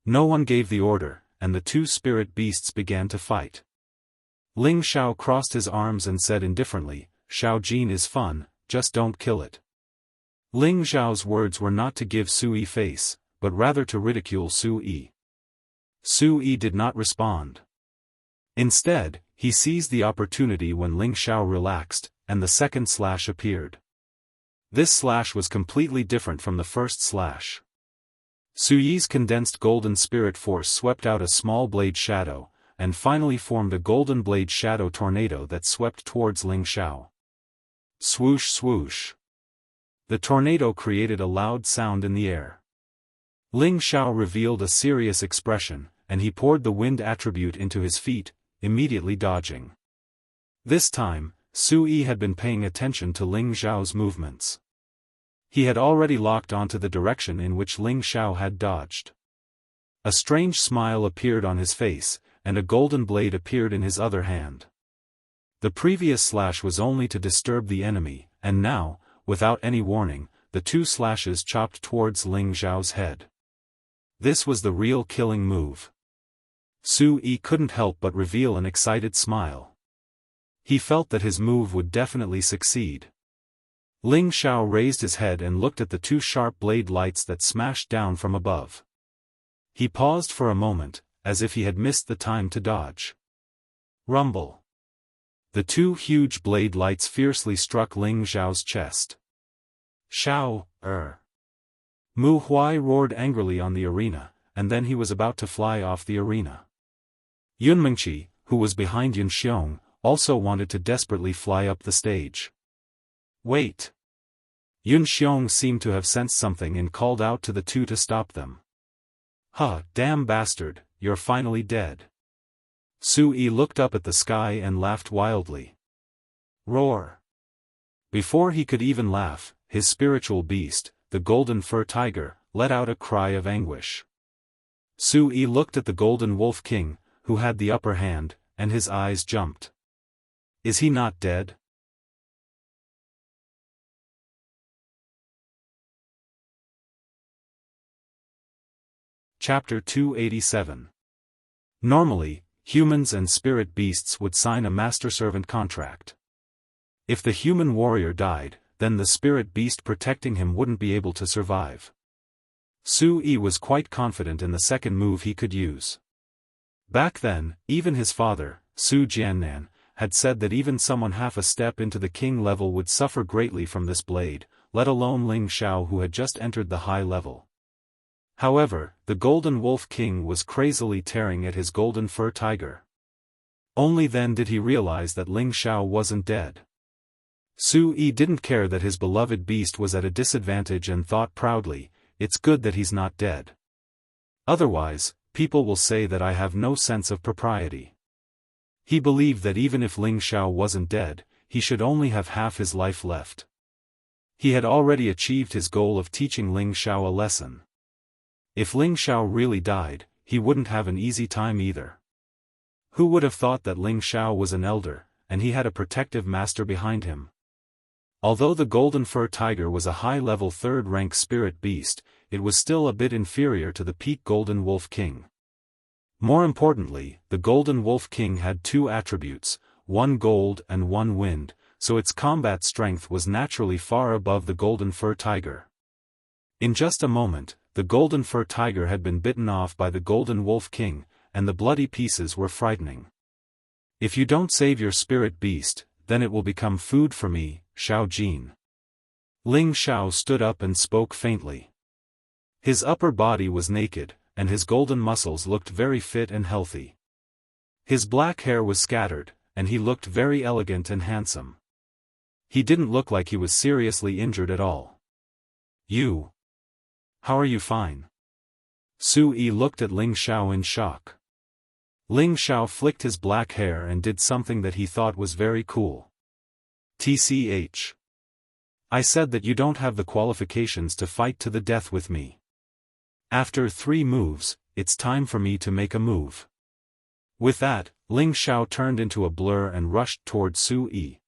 No one gave the order, and the 2 spirit beasts began to fight. Ling Xiao crossed his arms and said indifferently, "Xiao Jin is fun, just don't kill it." Ling Xiao's words were not to give Su Yi face, but rather to ridicule Su Yi. Su Yi did not respond. Instead, he seized the opportunity when Ling Xiao relaxed, and the second slash appeared. This slash was completely different from the first slash. Su Yi's condensed golden spirit force swept out a small blade shadow, and finally formed a golden blade shadow tornado that swept towards Ling Xiao. Swoosh swoosh. The tornado created a loud sound in the air. Ling Xiao revealed a serious expression, and he poured the wind attribute into his feet, immediately dodging. This time, Su Yi had been paying attention to Ling Xiao's movements. He had already locked onto the direction in which Ling Xiao had dodged. A strange smile appeared on his face, and a golden blade appeared in his other hand. The previous slash was only to disturb the enemy, and now, without any warning, the two slashes chopped towards Ling Xiao's head. This was the real killing move. Su Yi couldn't help but reveal an excited smile. He felt that his move would definitely succeed. Ling Xiao raised his head and looked at the two sharp blade lights that smashed down from above. He paused for a moment, as if he had missed the time to dodge. Rumble. The two huge blade lights fiercely struck Ling Xiao's chest. Xiao, Mu Huai roared angrily on the arena, and then he was about to fly off the arena. Yun Mengqi, who was behind Yun Xiong, also wanted to desperately fly up the stage. Wait! Yun Xiong seemed to have sensed something and called out to the two to stop them. Huh, damn bastard, you're finally dead. Su Yi looked up at the sky and laughed wildly. Roar! Before he could even laugh, his spiritual beast, the golden fur tiger, let out a cry of anguish. Su Yi looked at the golden wolf king, who had the upper hand, and his eyes jumped. Is he not dead? Chapter 287. Normally, humans and spirit beasts would sign a master-servant contract. If the human warrior died, then the spirit beast protecting him wouldn't be able to survive. Su Yi was quite confident in the second move he could use. Back then, even his father, Su Jiannan, had said that even someone half a step into the king level would suffer greatly from this blade, let alone Ling Xiao who had just entered the high level. However, the golden wolf king was crazily tearing at his golden fur tiger. Only then did he realize that Ling Xiao wasn't dead. Su Yi didn't care that his beloved beast was at a disadvantage and thought proudly, it's good that he's not dead. Otherwise, people will say that I have no sense of propriety. He believed that even if Ling Xiao wasn't dead, he should only have half his life left. He had already achieved his goal of teaching Ling Xiao a lesson. If Ling Xiao really died, he wouldn't have an easy time either. Who would have thought that Ling Xiao was an elder, and he had a protective master behind him? Although the golden fur tiger was a high-level third-rank spirit beast, it was still a bit inferior to the peak golden wolf king. More importantly, the golden wolf king had two attributes, one gold and one wind, so its combat strength was naturally far above the golden fur tiger. In just a moment, the golden fur tiger had been bitten off by the golden wolf king, and the bloody pieces were frightening. If you don't save your spirit beast, then it will become food for me, Xiao Jin. Ling Xiao stood up and spoke faintly. His upper body was naked, and his golden muscles looked very fit and healthy. His black hair was scattered, and he looked very elegant and handsome. He didn't look like he was seriously injured at all. You. How are you fine? Su Yi looked at Ling Xiao in shock. Ling Xiao flicked his black hair and did something that he thought was very cool. TCH. I said that you don't have the qualifications to fight to the death with me. After 3 moves, it's time for me to make a move. With that, Ling Xiao turned into a blur and rushed toward Su Yi.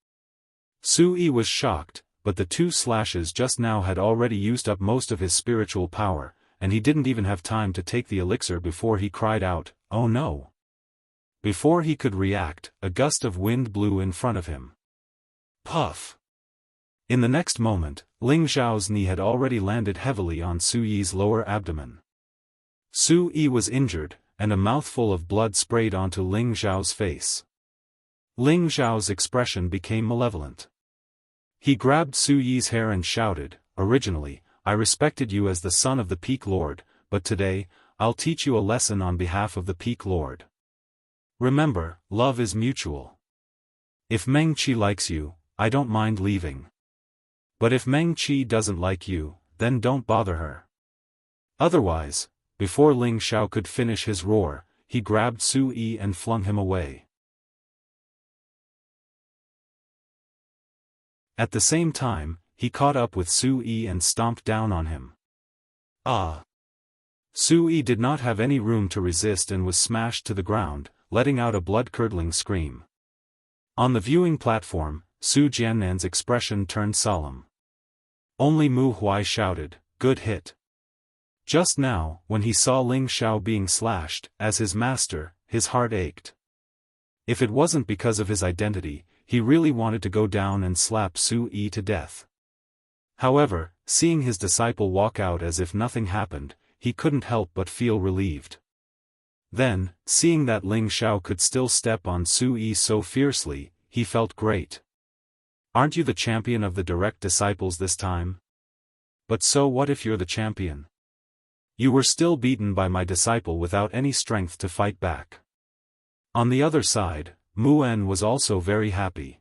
Su Yi was shocked, but the 2 slashes just now had already used up most of his spiritual power, and he didn't even have time to take the elixir before he cried out, "Oh no!" Before he could react, a gust of wind blew in front of him. Puff! In the next moment, Ling Xiao's knee had already landed heavily on Su Yi's lower abdomen. Su Yi was injured, and a mouthful of blood sprayed onto Ling Zhao's face. Ling Zhao's expression became malevolent. He grabbed Su Yi's hair and shouted, "Originally, I respected you as the son of the Peak Lord, but today, I'll teach you a lesson on behalf of the Peak Lord. Remember, love is mutual. If Meng Qi likes you, I don't mind leaving. But if Meng Qi doesn't like you, then don't bother her." Otherwise, before Ling Zhao could finish his roar, he grabbed Su Yi and flung him away. At the same time, he caught up with Su Yi and stomped down on him. Ah! Su Yi did not have any room to resist and was smashed to the ground, letting out a blood-curdling scream. On the viewing platform, Su Jiannan's expression turned solemn. Only Mu Huai shouted, "Good hit." Just now, when he saw Ling Zhao being slashed, as his master, his heart ached. If it wasn't because of his identity, he really wanted to go down and slap Su Yi to death. However, seeing his disciple walk out as if nothing happened, he couldn't help but feel relieved. Then, seeing that Ling Zhao could still step on Su Yi so fiercely, he felt great. "Aren't you the champion of the direct disciples this time? But so what if you're the champion? You were still beaten by my disciple without any strength to fight back." On the other side, Mu En was also very happy.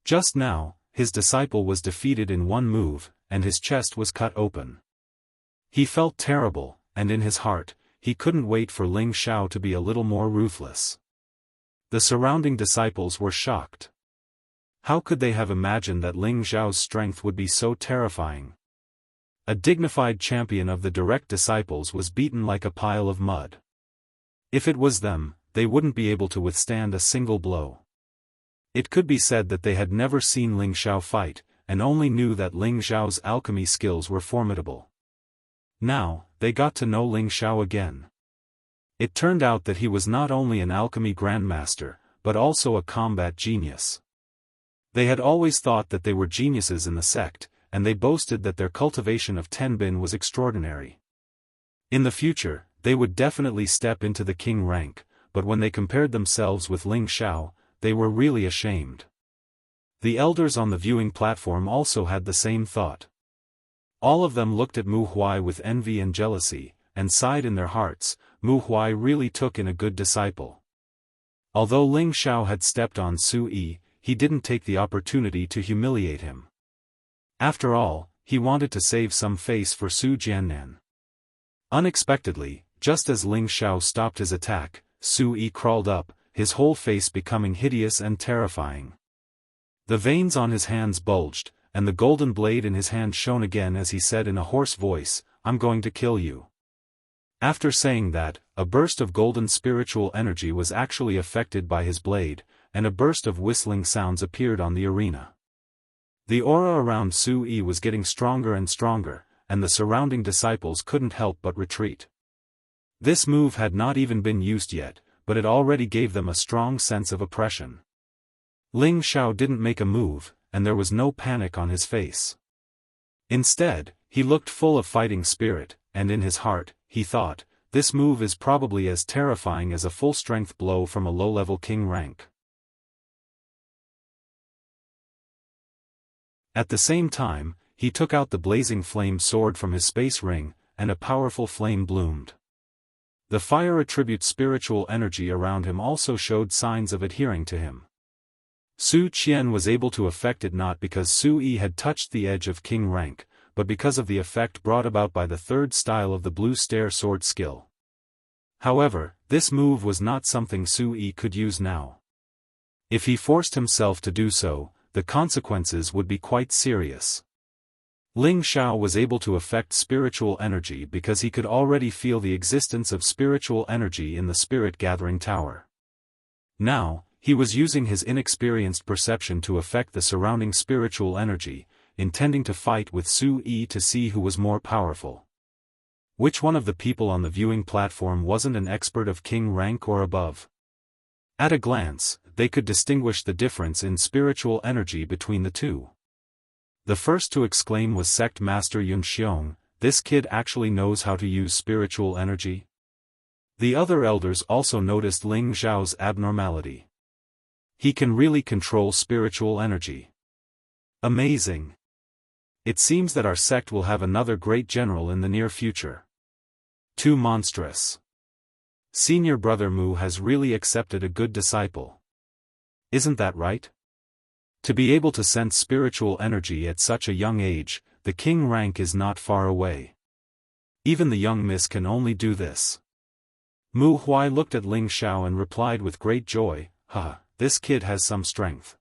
Just now, his disciple was defeated in one move, and his chest was cut open. He felt terrible, and in his heart, he couldn't wait for Ling Zhao to be a little more ruthless. The surrounding disciples were shocked. How could they have imagined that Ling Zhao's strength would be so terrifying? A dignified champion of the direct disciples was beaten like a pile of mud. If it was them, they wouldn't be able to withstand a single blow. It could be said that they had never seen Ling Zhao fight, and only knew that Ling Zhao's alchemy skills were formidable. Now, they got to know Ling Zhao again. It turned out that he was not only an alchemy grandmaster, but also a combat genius. They had always thought that they were geniuses in the sect, and they boasted that their cultivation of Tenbin was extraordinary. In the future, they would definitely step into the king rank, but when they compared themselves with Ling Zhao, they were really ashamed. The elders on the viewing platform also had the same thought. All of them looked at Mu Huai with envy and jealousy, and sighed in their hearts, Mu Huai really took in a good disciple. Although Ling Zhao had stepped on Su Yi, he didn't take the opportunity to humiliate him. After all, he wanted to save some face for Su Jiannan. Unexpectedly, just as Ling Zhao stopped his attack, Su Yi crawled up, his whole face becoming hideous and terrifying. The veins on his hands bulged, and the golden blade in his hand shone again as he said in a hoarse voice, "I'm going to kill you." After saying that, a burst of golden spiritual energy was actually affected by his blade, and a burst of whistling sounds appeared on the arena. The aura around Su Yi was getting stronger and stronger, and the surrounding disciples couldn't help but retreat. This move had not even been used yet, but it already gave them a strong sense of oppression. Ling Zhao didn't make a move, and there was no panic on his face. Instead, he looked full of fighting spirit, and in his heart, he thought, this move is probably as terrifying as a full-strength blow from a low-level king rank. At the same time, he took out the blazing flame sword from his space ring, and a powerful flame bloomed. The fire attribute spiritual energy around him also showed signs of adhering to him. Su Qian was able to affect it not because Su Yi had touched the edge of king rank, but because of the effect brought about by the third style of the blue stair sword skill. However, this move was not something Su Yi could use now. If he forced himself to do so, the consequences would be quite serious. Ling Zhao was able to affect spiritual energy because he could already feel the existence of spiritual energy in the spirit gathering tower. Now, he was using his inexperienced perception to affect the surrounding spiritual energy, intending to fight with Su Yi to see who was more powerful. Which one of the people on the viewing platform wasn't an expert of king rank or above? At a glance, they could distinguish the difference in spiritual energy between the two. The first to exclaim was Sect Master Yun Xiong, "This kid actually knows how to use spiritual energy?" The other elders also noticed Ling Zhao's abnormality. He can really control spiritual energy. Amazing. It seems that our sect will have another great general in the near future. Too monstrous. Senior brother Mu has really accepted a good disciple. Isn't that right? To be able to sense spiritual energy at such a young age, the king rank is not far away. Even the young miss can only do this. Mu Huai looked at Ling Xiao and replied with great joy, this kid has some strength.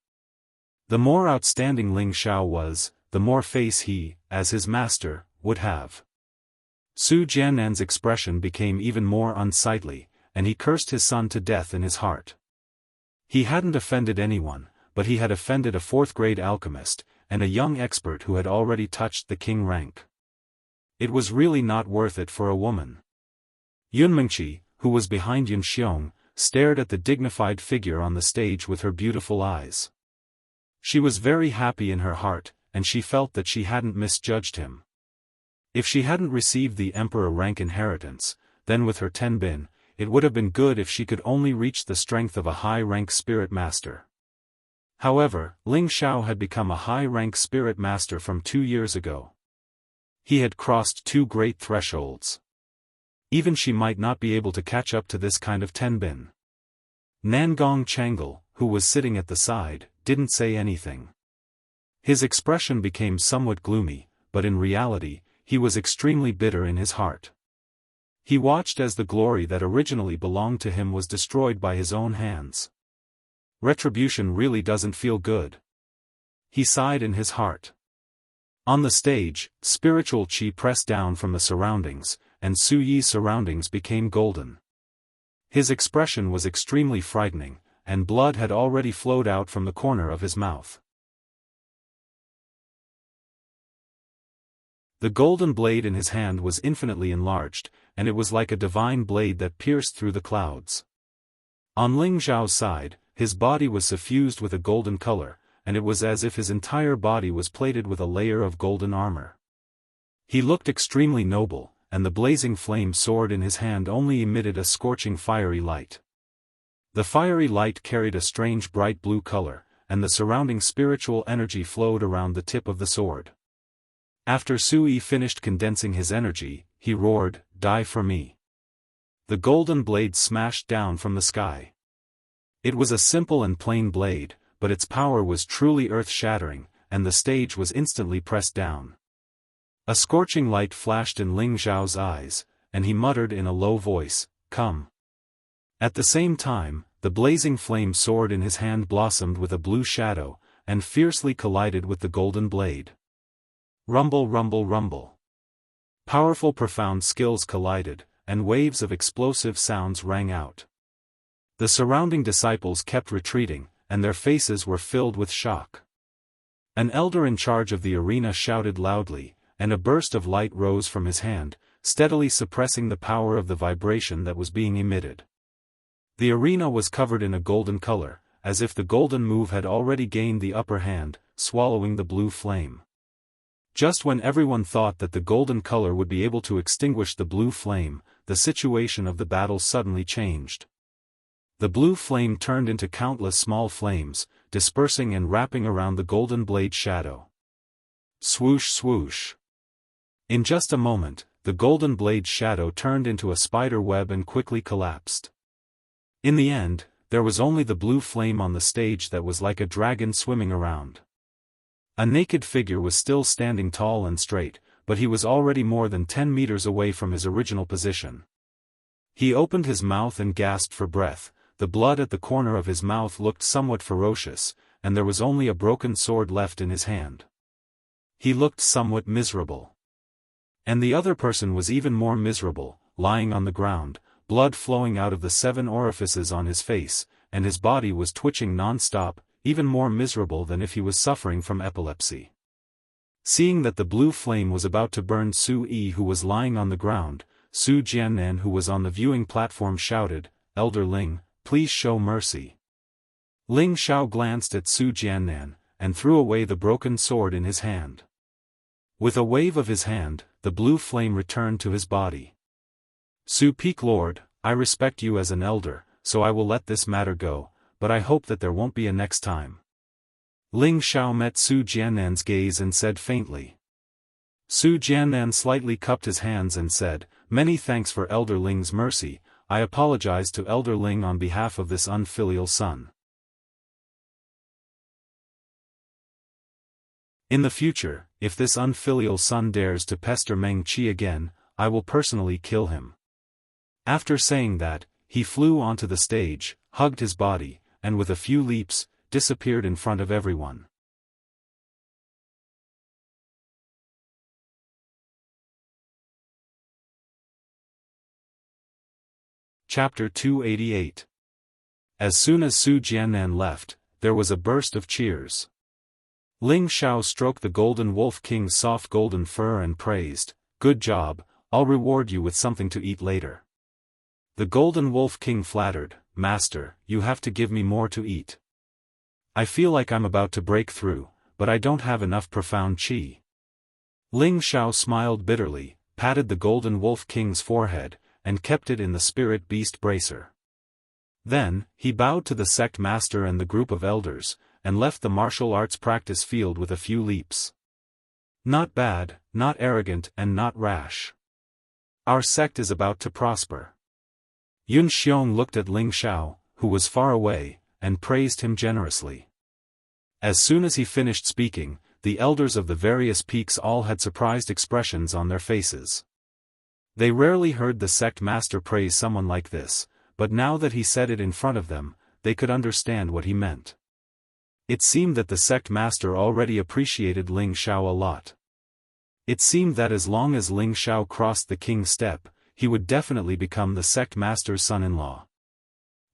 The more outstanding Ling Xiao was, the more face he, as his master, would have. Su Jiannan's expression became even more unsightly, and he cursed his son to death in his heart. He hadn't offended anyone, but he had offended a fourth-grade alchemist, and a young expert who had already touched the king rank. It was really not worth it for a woman. Yunmengqi, who was behind Yun Xiong, stared at the dignified figure on the stage with her beautiful eyes. She was very happy in her heart, and she felt that she hadn't misjudged him. If she hadn't received the emperor rank inheritance, then with her tenbin, it would have been good if she could only reach the strength of a high-rank spirit master. However, Ling Xiao had become a high-rank spirit master from 2 years ago. He had crossed 2 great thresholds. Even she might not be able to catch up to this kind of tenbin. Nangong Changle, who was sitting at the side, didn't say anything. His expression became somewhat gloomy, but in reality, he was extremely bitter in his heart. He watched as the glory that originally belonged to him was destroyed by his own hands. Retribution really doesn't feel good. He sighed in his heart. On the stage, spiritual qi pressed down from the surroundings, and Su Yi's surroundings became golden. His expression was extremely frightening, and blood had already flowed out from the corner of his mouth. The golden blade in his hand was infinitely enlarged, and it was like a divine blade that pierced through the clouds. On Ling Zhao's side, his body was suffused with a golden color, and it was as if his entire body was plated with a layer of golden armor. He looked extremely noble, and the blazing flame sword in his hand only emitted a scorching fiery light. The fiery light carried a strange bright blue color, and the surrounding spiritual energy flowed around the tip of the sword. After Su Yi finished condensing his energy, he roared, "Die for me." The golden blade smashed down from the sky. It was a simple and plain blade, but its power was truly earth-shattering, and the stage was instantly pressed down. A scorching light flashed in Ling Zhao's eyes, and he muttered in a low voice, "Come." At the same time, the blazing flame sword in his hand blossomed with a blue shadow, and fiercely collided with the golden blade. Rumble, rumble, rumble. Powerful profound skills collided, and waves of explosive sounds rang out. The surrounding disciples kept retreating, and their faces were filled with shock. An elder in charge of the arena shouted loudly, and a burst of light rose from his hand, steadily suppressing the power of the vibration that was being emitted. The arena was covered in a golden color, as if the golden move had already gained the upper hand, swallowing the blue flame. Just when everyone thought that the golden color would be able to extinguish the blue flame, the situation of the battle suddenly changed. The blue flame turned into countless small flames, dispersing and wrapping around the golden blade shadow. Swoosh swoosh. In just a moment, the golden blade shadow turned into a spider web and quickly collapsed. In the end, there was only the blue flame on the stage that was like a dragon swimming around. A naked figure was still standing tall and straight, but he was already more than 10 meters away from his original position. He opened his mouth and gasped for breath. The blood at the corner of his mouth looked somewhat ferocious, and there was only a broken sword left in his hand. He looked somewhat miserable. And the other person was even more miserable, lying on the ground, blood flowing out of the 7 orifices on his face, and his body was twitching non-stop, even more miserable than if he was suffering from epilepsy. Seeing that the blue flame was about to burn Su Yi, who was lying on the ground, Su Jiannan, who was on the viewing platform, shouted, "Elder Ling, please show mercy." Ling Xiao glanced at Su Jiannan, and threw away the broken sword in his hand. With a wave of his hand, the blue flame returned to his body. "Su Peak Lord, I respect you as an elder, so I will let this matter go, but I hope that there won't be a next time. Ling Xiao met Su Jiannan's gaze and said faintly. Su Jiannan slightly cupped his hands and said, "Many thanks for Elder Ling's mercy. I apologize to Elder Ling on behalf of this unfilial son. In the future, if this unfilial son dares to pester Meng Qi again, I will personally kill him." After saying that, he flew onto the stage, hugged his body, and with a few leaps, disappeared in front of everyone. Chapter 288. As soon as Su Jiannan left, there was a burst of cheers. Ling Xiao stroked the golden wolf king's soft golden fur and praised, "Good job, I'll reward you with something to eat later." The golden wolf king flattered, "Master, you have to give me more to eat. I feel like I'm about to break through, but I don't have enough profound qi." Ling Xiao smiled bitterly, patted the golden wolf king's forehead, and kept it in the spirit beast bracer. Then, he bowed to the sect master and the group of elders, and left the martial arts practice field with a few leaps. Not bad, not arrogant and not rash. Our sect is about to prosper. Yun Xiong looked at Ling Xiao, who was far away, and praised him generously. As soon as he finished speaking, the elders of the various peaks all had surprised expressions on their faces. They rarely heard the sect master praise someone like this, but now that he said it in front of them, they could understand what he meant. It seemed that the sect master already appreciated Ling Xiao a lot. It seemed that as long as Ling Xiao crossed the king's step, he would definitely become the sect master's son-in-law.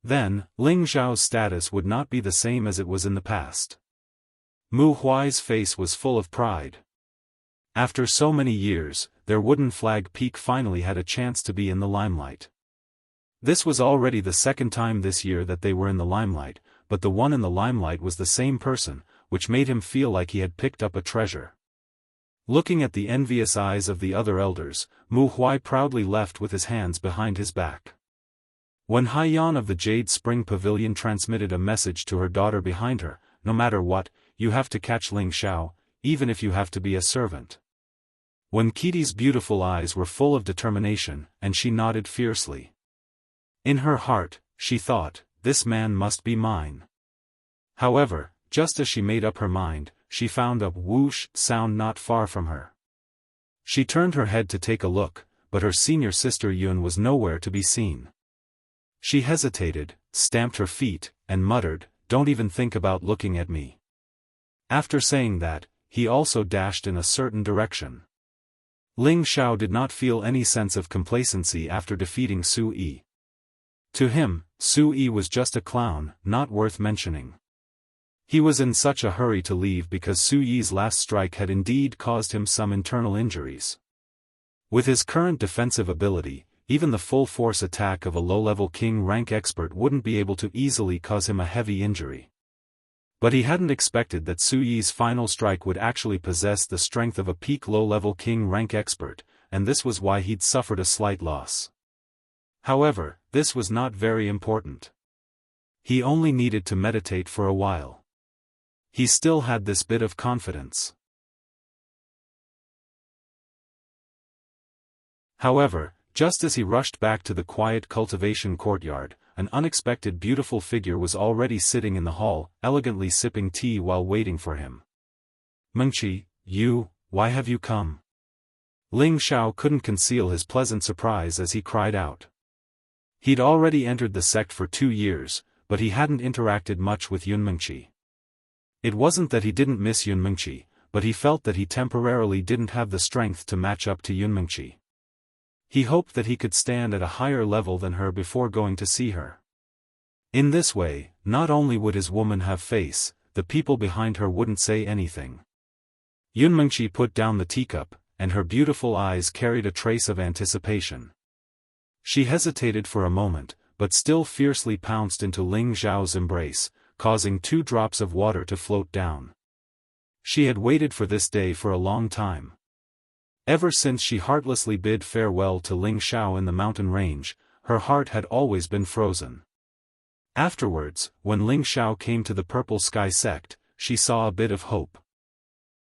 Then, Ling Xiao's status would not be the same as it was in the past. Mu Huai's face was full of pride. After so many years, their wooden flag peak finally had a chance to be in the limelight. This was already the second time this year that they were in the limelight, but the one in the limelight was the same person, which made him feel like he had picked up a treasure. Looking at the envious eyes of the other elders, Mu Huai proudly left with his hands behind his back. When Haiyan of the Jade Spring Pavilion transmitted a message to her daughter behind her, "No matter what, you have to catch Ling Xiao, even if you have to be a servant." When Kitty's beautiful eyes were full of determination, and she nodded fiercely. In her heart, she thought, "This man must be mine." However, just as she made up her mind, she found a whoosh sound not far from her. She turned her head to take a look, but her senior sister Yun was nowhere to be seen. She hesitated, stamped her feet, and muttered, "Don't even think about looking at me." After saying that, he also dashed in a certain direction. Ling Xiao did not feel any sense of complacency after defeating Su Yi. To him, Su Yi was just a clown, not worth mentioning. He was in such a hurry to leave because Su Yi's last strike had indeed caused him some internal injuries. With his current defensive ability, even the full-force attack of a low-level king rank expert wouldn't be able to easily cause him a heavy injury. But he hadn't expected that Su Yi's final strike would actually possess the strength of a peak low-level king rank expert, and this was why he'd suffered a slight loss. However, this was not very important. He only needed to meditate for a while. He still had this bit of confidence. However, just as he rushed back to the quiet cultivation courtyard, an unexpected beautiful figure was already sitting in the hall, elegantly sipping tea while waiting for him. "Mengqi, why have you come?" Ling Xiao couldn't conceal his pleasant surprise as he cried out. He'd already entered the sect for 2 years, but he hadn't interacted much with Yun Mengqi. It wasn't that he didn't miss Yun Mengqi, but he felt that he temporarily didn't have the strength to match up to Yun Mengqi. He hoped that he could stand at a higher level than her before going to see her. In this way, not only would his woman have face, the people behind her wouldn't say anything. Yun Mengqi put down the teacup, and her beautiful eyes carried a trace of anticipation. She hesitated for a moment, but still fiercely pounced into Ling Xiao's embrace, causing 2 drops of water to float down. She had waited for this day for a long time. Ever since she heartlessly bid farewell to Ling Xiao in the mountain range, her heart had always been frozen. Afterwards, when Ling Xiao came to the Purple Sky sect, she saw a bit of hope.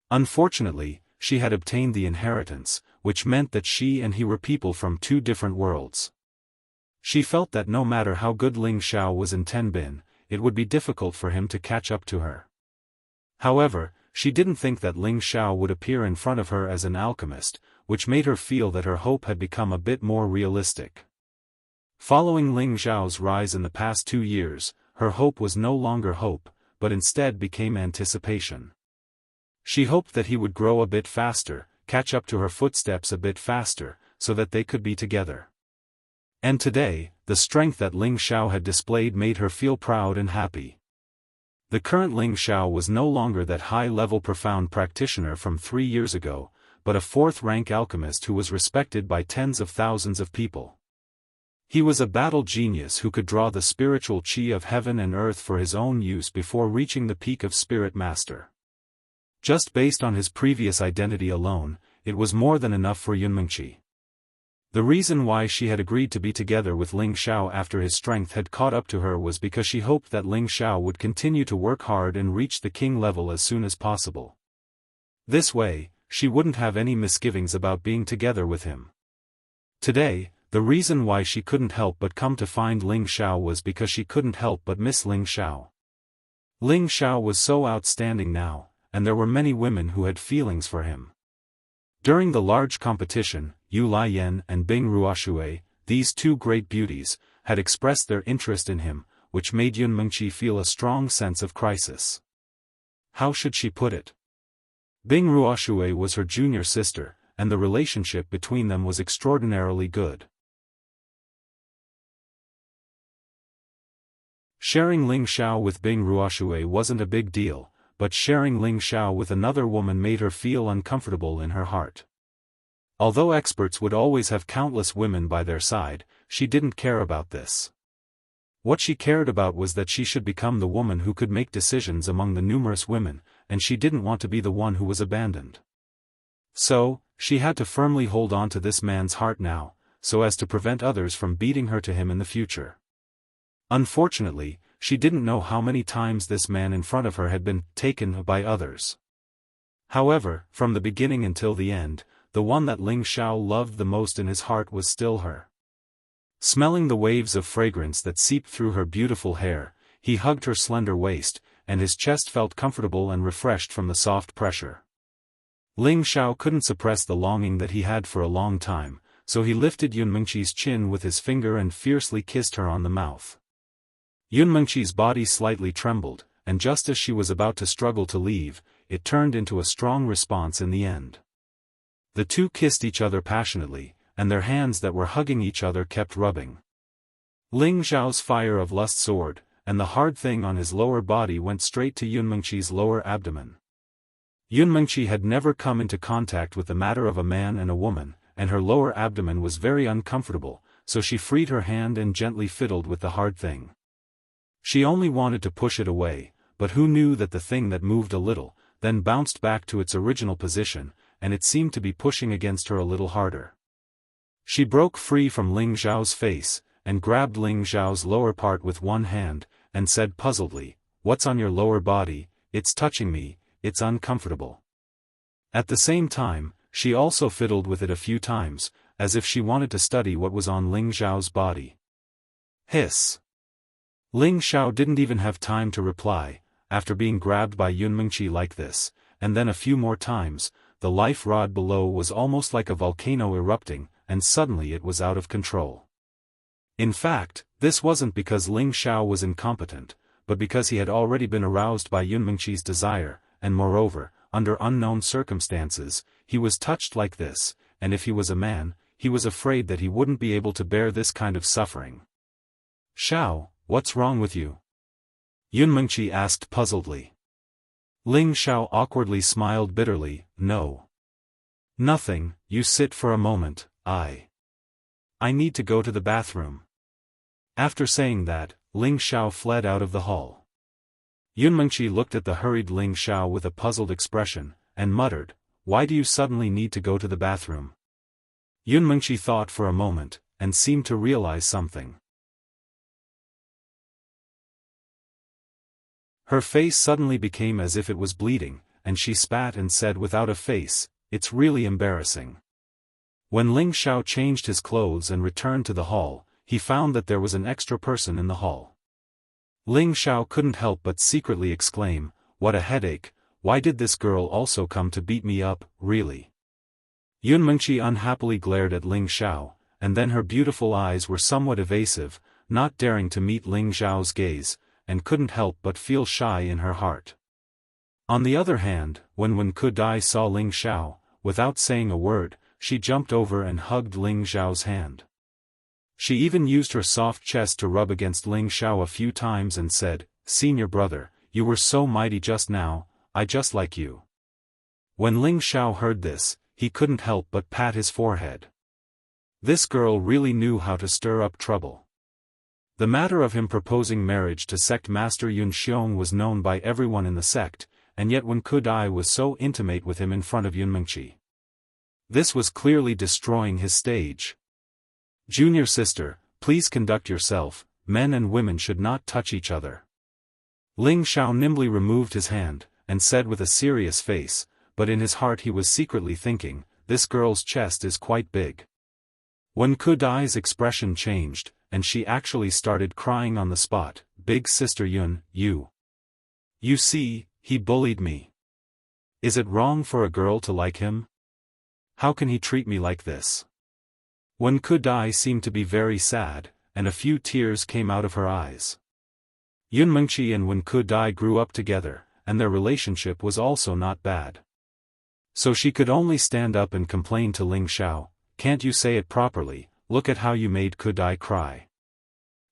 Unfortunately, she had obtained the inheritance, which meant that she and he were people from two different worlds. She felt that no matter how good Ling Xiao was in Tenbin, it would be difficult for him to catch up to her. However, she didn't think that Ling Xiao would appear in front of her as an alchemist, which made her feel that her hope had become a bit more realistic. Following Ling Xiao's rise in the past 2 years, her hope was no longer hope, but instead became anticipation. She hoped that he would grow a bit faster, catch up to her footsteps a bit faster, so that they could be together. And today, the strength that Ling Xiao had displayed made her feel proud and happy. The current Ling Xiao was no longer that high-level profound practitioner from 3 years ago, but a 4th-rank alchemist who was respected by tens of thousands of people. He was a battle genius who could draw the spiritual qi of heaven and earth for his own use before reaching the peak of Spirit Master. Just based on his previous identity alone, it was more than enough for Yunmengqi. The reason why she had agreed to be together with Ling Xiao after his strength had caught up to her was because she hoped that Ling Xiao would continue to work hard and reach the king level as soon as possible. This way, she wouldn't have any misgivings about being together with him. Today, the reason why she couldn't help but come to find Ling Xiao was because she couldn't help but miss Ling Xiao. Ling Xiao was so outstanding now, and there were many women who had feelings for him. During the large competition, Yu Laiyan and Bing Ruoshui, these two great beauties, had expressed their interest in him, which made Yunmengqi feel a strong sense of crisis. How should she put it? Bing Ruoshui was her junior sister, and the relationship between them was extraordinarily good. Sharing Ling Xiao with Bing Ruoshui wasn't a big deal, but sharing Ling Xiao with another woman made her feel uncomfortable in her heart. Although experts would always have countless women by their side, she didn't care about this. What she cared about was that she should become the woman who could make decisions among the numerous women, and she didn't want to be the one who was abandoned. So, she had to firmly hold on to this man's heart now, so as to prevent others from beating her to him in the future. Unfortunately, she didn't know how many times this man in front of her had been taken by others. However, from the beginning until the end, the one that Ling Xiao loved the most in his heart was still her. Smelling the waves of fragrance that seeped through her beautiful hair, he hugged her slender waist, and his chest felt comfortable and refreshed from the soft pressure. Ling Xiao couldn't suppress the longing that he had for a long time, so he lifted Yunmengqi's chin with his finger and fiercely kissed her on the mouth. Yunmengqi's body slightly trembled, and just as she was about to struggle to leave, it turned into a strong response in the end. The two kissed each other passionately, and their hands that were hugging each other kept rubbing. Ling Xiao's fire of lust soared, and the hard thing on his lower body went straight to Yunmengqi's lower abdomen. Yunmengqi had never come into contact with the matter of a man and a woman, and her lower abdomen was very uncomfortable, so she freed her hand and gently fiddled with the hard thing. She only wanted to push it away, but who knew that the thing that moved a little, then bounced back to its original position, and it seemed to be pushing against her a little harder. She broke free from Ling Xiao's face, and grabbed Ling Xiao's lower part with one hand, and said puzzledly, "What's on your lower body? It's touching me, it's uncomfortable." At the same time, she also fiddled with it a few times, as if she wanted to study what was on Ling Xiao's body. Hiss! Ling Xiao didn't even have time to reply. After being grabbed by Yunmengqi like this, and then a few more times, the life rod below was almost like a volcano erupting, and suddenly it was out of control. In fact, this wasn't because Ling Xiao was incompetent, but because he had already been aroused by Yunmengqi's desire, and moreover, under unknown circumstances, he was touched like this, and if he was a man, he was afraid that he wouldn't be able to bear this kind of suffering. "Xiao, what's wrong with you?" Yunmengqi asked puzzledly. Ling Xiao awkwardly smiled bitterly, "No. Nothing, you sit for a moment, I need to go to the bathroom." After saying that, Ling Xiao fled out of the hall. Yunmengqi looked at the hurried Ling Xiao with a puzzled expression, and muttered, "Why do you suddenly need to go to the bathroom?" Yunmengqi thought for a moment, and seemed to realize something. Her face suddenly became as if it was bleeding, and she spat and said without a face, "It's really embarrassing." When Ling Xiao changed his clothes and returned to the hall, he found that there was an extra person in the hall. Ling Xiao couldn't help but secretly exclaim, "What a headache, why did this girl also come to beat me up, really?" Yun Mengqi unhappily glared at Ling Xiao, and then her beautiful eyes were somewhat evasive, not daring to meet Ling Xiao's gaze, and couldn't help but feel shy in her heart. On the other hand, when Wen Kudai saw Ling Xiao, without saying a word, she jumped over and hugged Ling Xiao's hand. She even used her soft chest to rub against Ling Xiao a few times and said, "Senior brother, you were so mighty just now, I just like you." When Ling Xiao heard this, he couldn't help but pat his forehead. This girl really knew how to stir up trouble. The matter of him proposing marriage to sect master Yun Xiong was known by everyone in the sect, and yet Wen Kudai was so intimate with him in front of Yun Mengqi. This was clearly destroying his stage. "Junior sister, please conduct yourself, men and women should not touch each other." Ling Xiao nimbly removed his hand, and said with a serious face, but in his heart he was secretly thinking, "This girl's chest is quite big." Wen Kudai's expression changed, and she actually started crying on the spot. "Big sister Yun, you see, he bullied me. Is it wrong for a girl to like him? How can he treat me like this?" Wen Kudai seemed to be very sad, and a few tears came out of her eyes. Yun Mengqi and Wen Kudai grew up together, and their relationship was also not bad. So she could only stand up and complain to Ling Xiao, "Can't you say it properly? Look at how you made Kudai cry."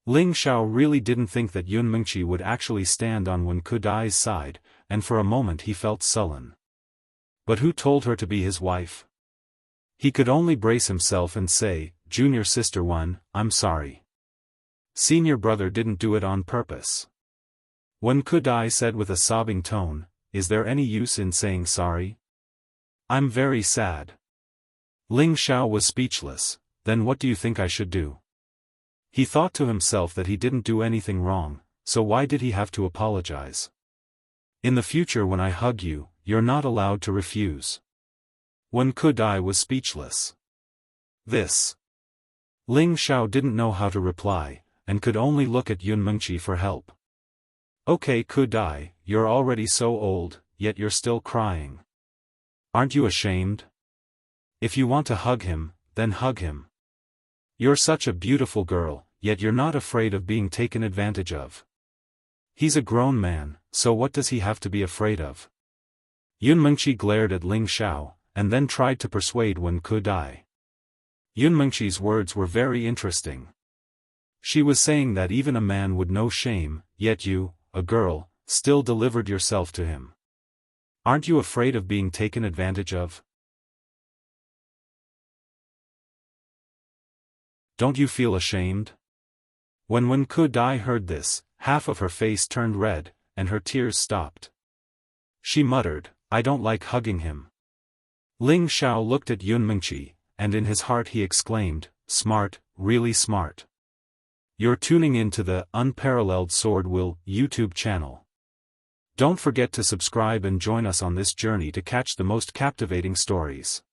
Ling Xiao really didn't think that Yun Mengqi would actually stand on Wen Kudai's side, and for a moment he felt sullen. But who told her to be his wife? He could only brace himself and say, "Junior sister Wen, I'm sorry. Senior brother didn't do it on purpose." Wen Kudai said with a sobbing tone, "Is there any use in saying sorry? I'm very sad." Ling Xiao was speechless. "Then what do you think I should do?" He thought to himself that he didn't do anything wrong, so why did he have to apologize? "In the future when I hug you, you're not allowed to refuse." Wen Kudai was speechless. This. Ling Xiao didn't know how to reply, and could only look at Yun Mengqi for help. "Okay Kudai, you're already so old, yet you're still crying. Aren't you ashamed? If you want to hug him, then hug him. You're such a beautiful girl, yet you're not afraid of being taken advantage of. He's a grown man, so what does he have to be afraid of?" Yun Mengqi glared at Ling Xiao, and then tried to persuade Wen Kudai. Yun Mengqi's words were very interesting. She was saying that even a man would know shame, yet you, a girl, still delivered yourself to him. Aren't you afraid of being taken advantage of? Don't you feel ashamed? When Wen Kudai heard this, half of her face turned red, and her tears stopped. She muttered, "I don't like hugging him." Ling Xiao looked at Yun Mengqi, and in his heart he exclaimed, "Smart, really smart." You're tuning in to the Unparalleled SwordWill YouTube channel. Don't forget to subscribe and join us on this journey to catch the most captivating stories.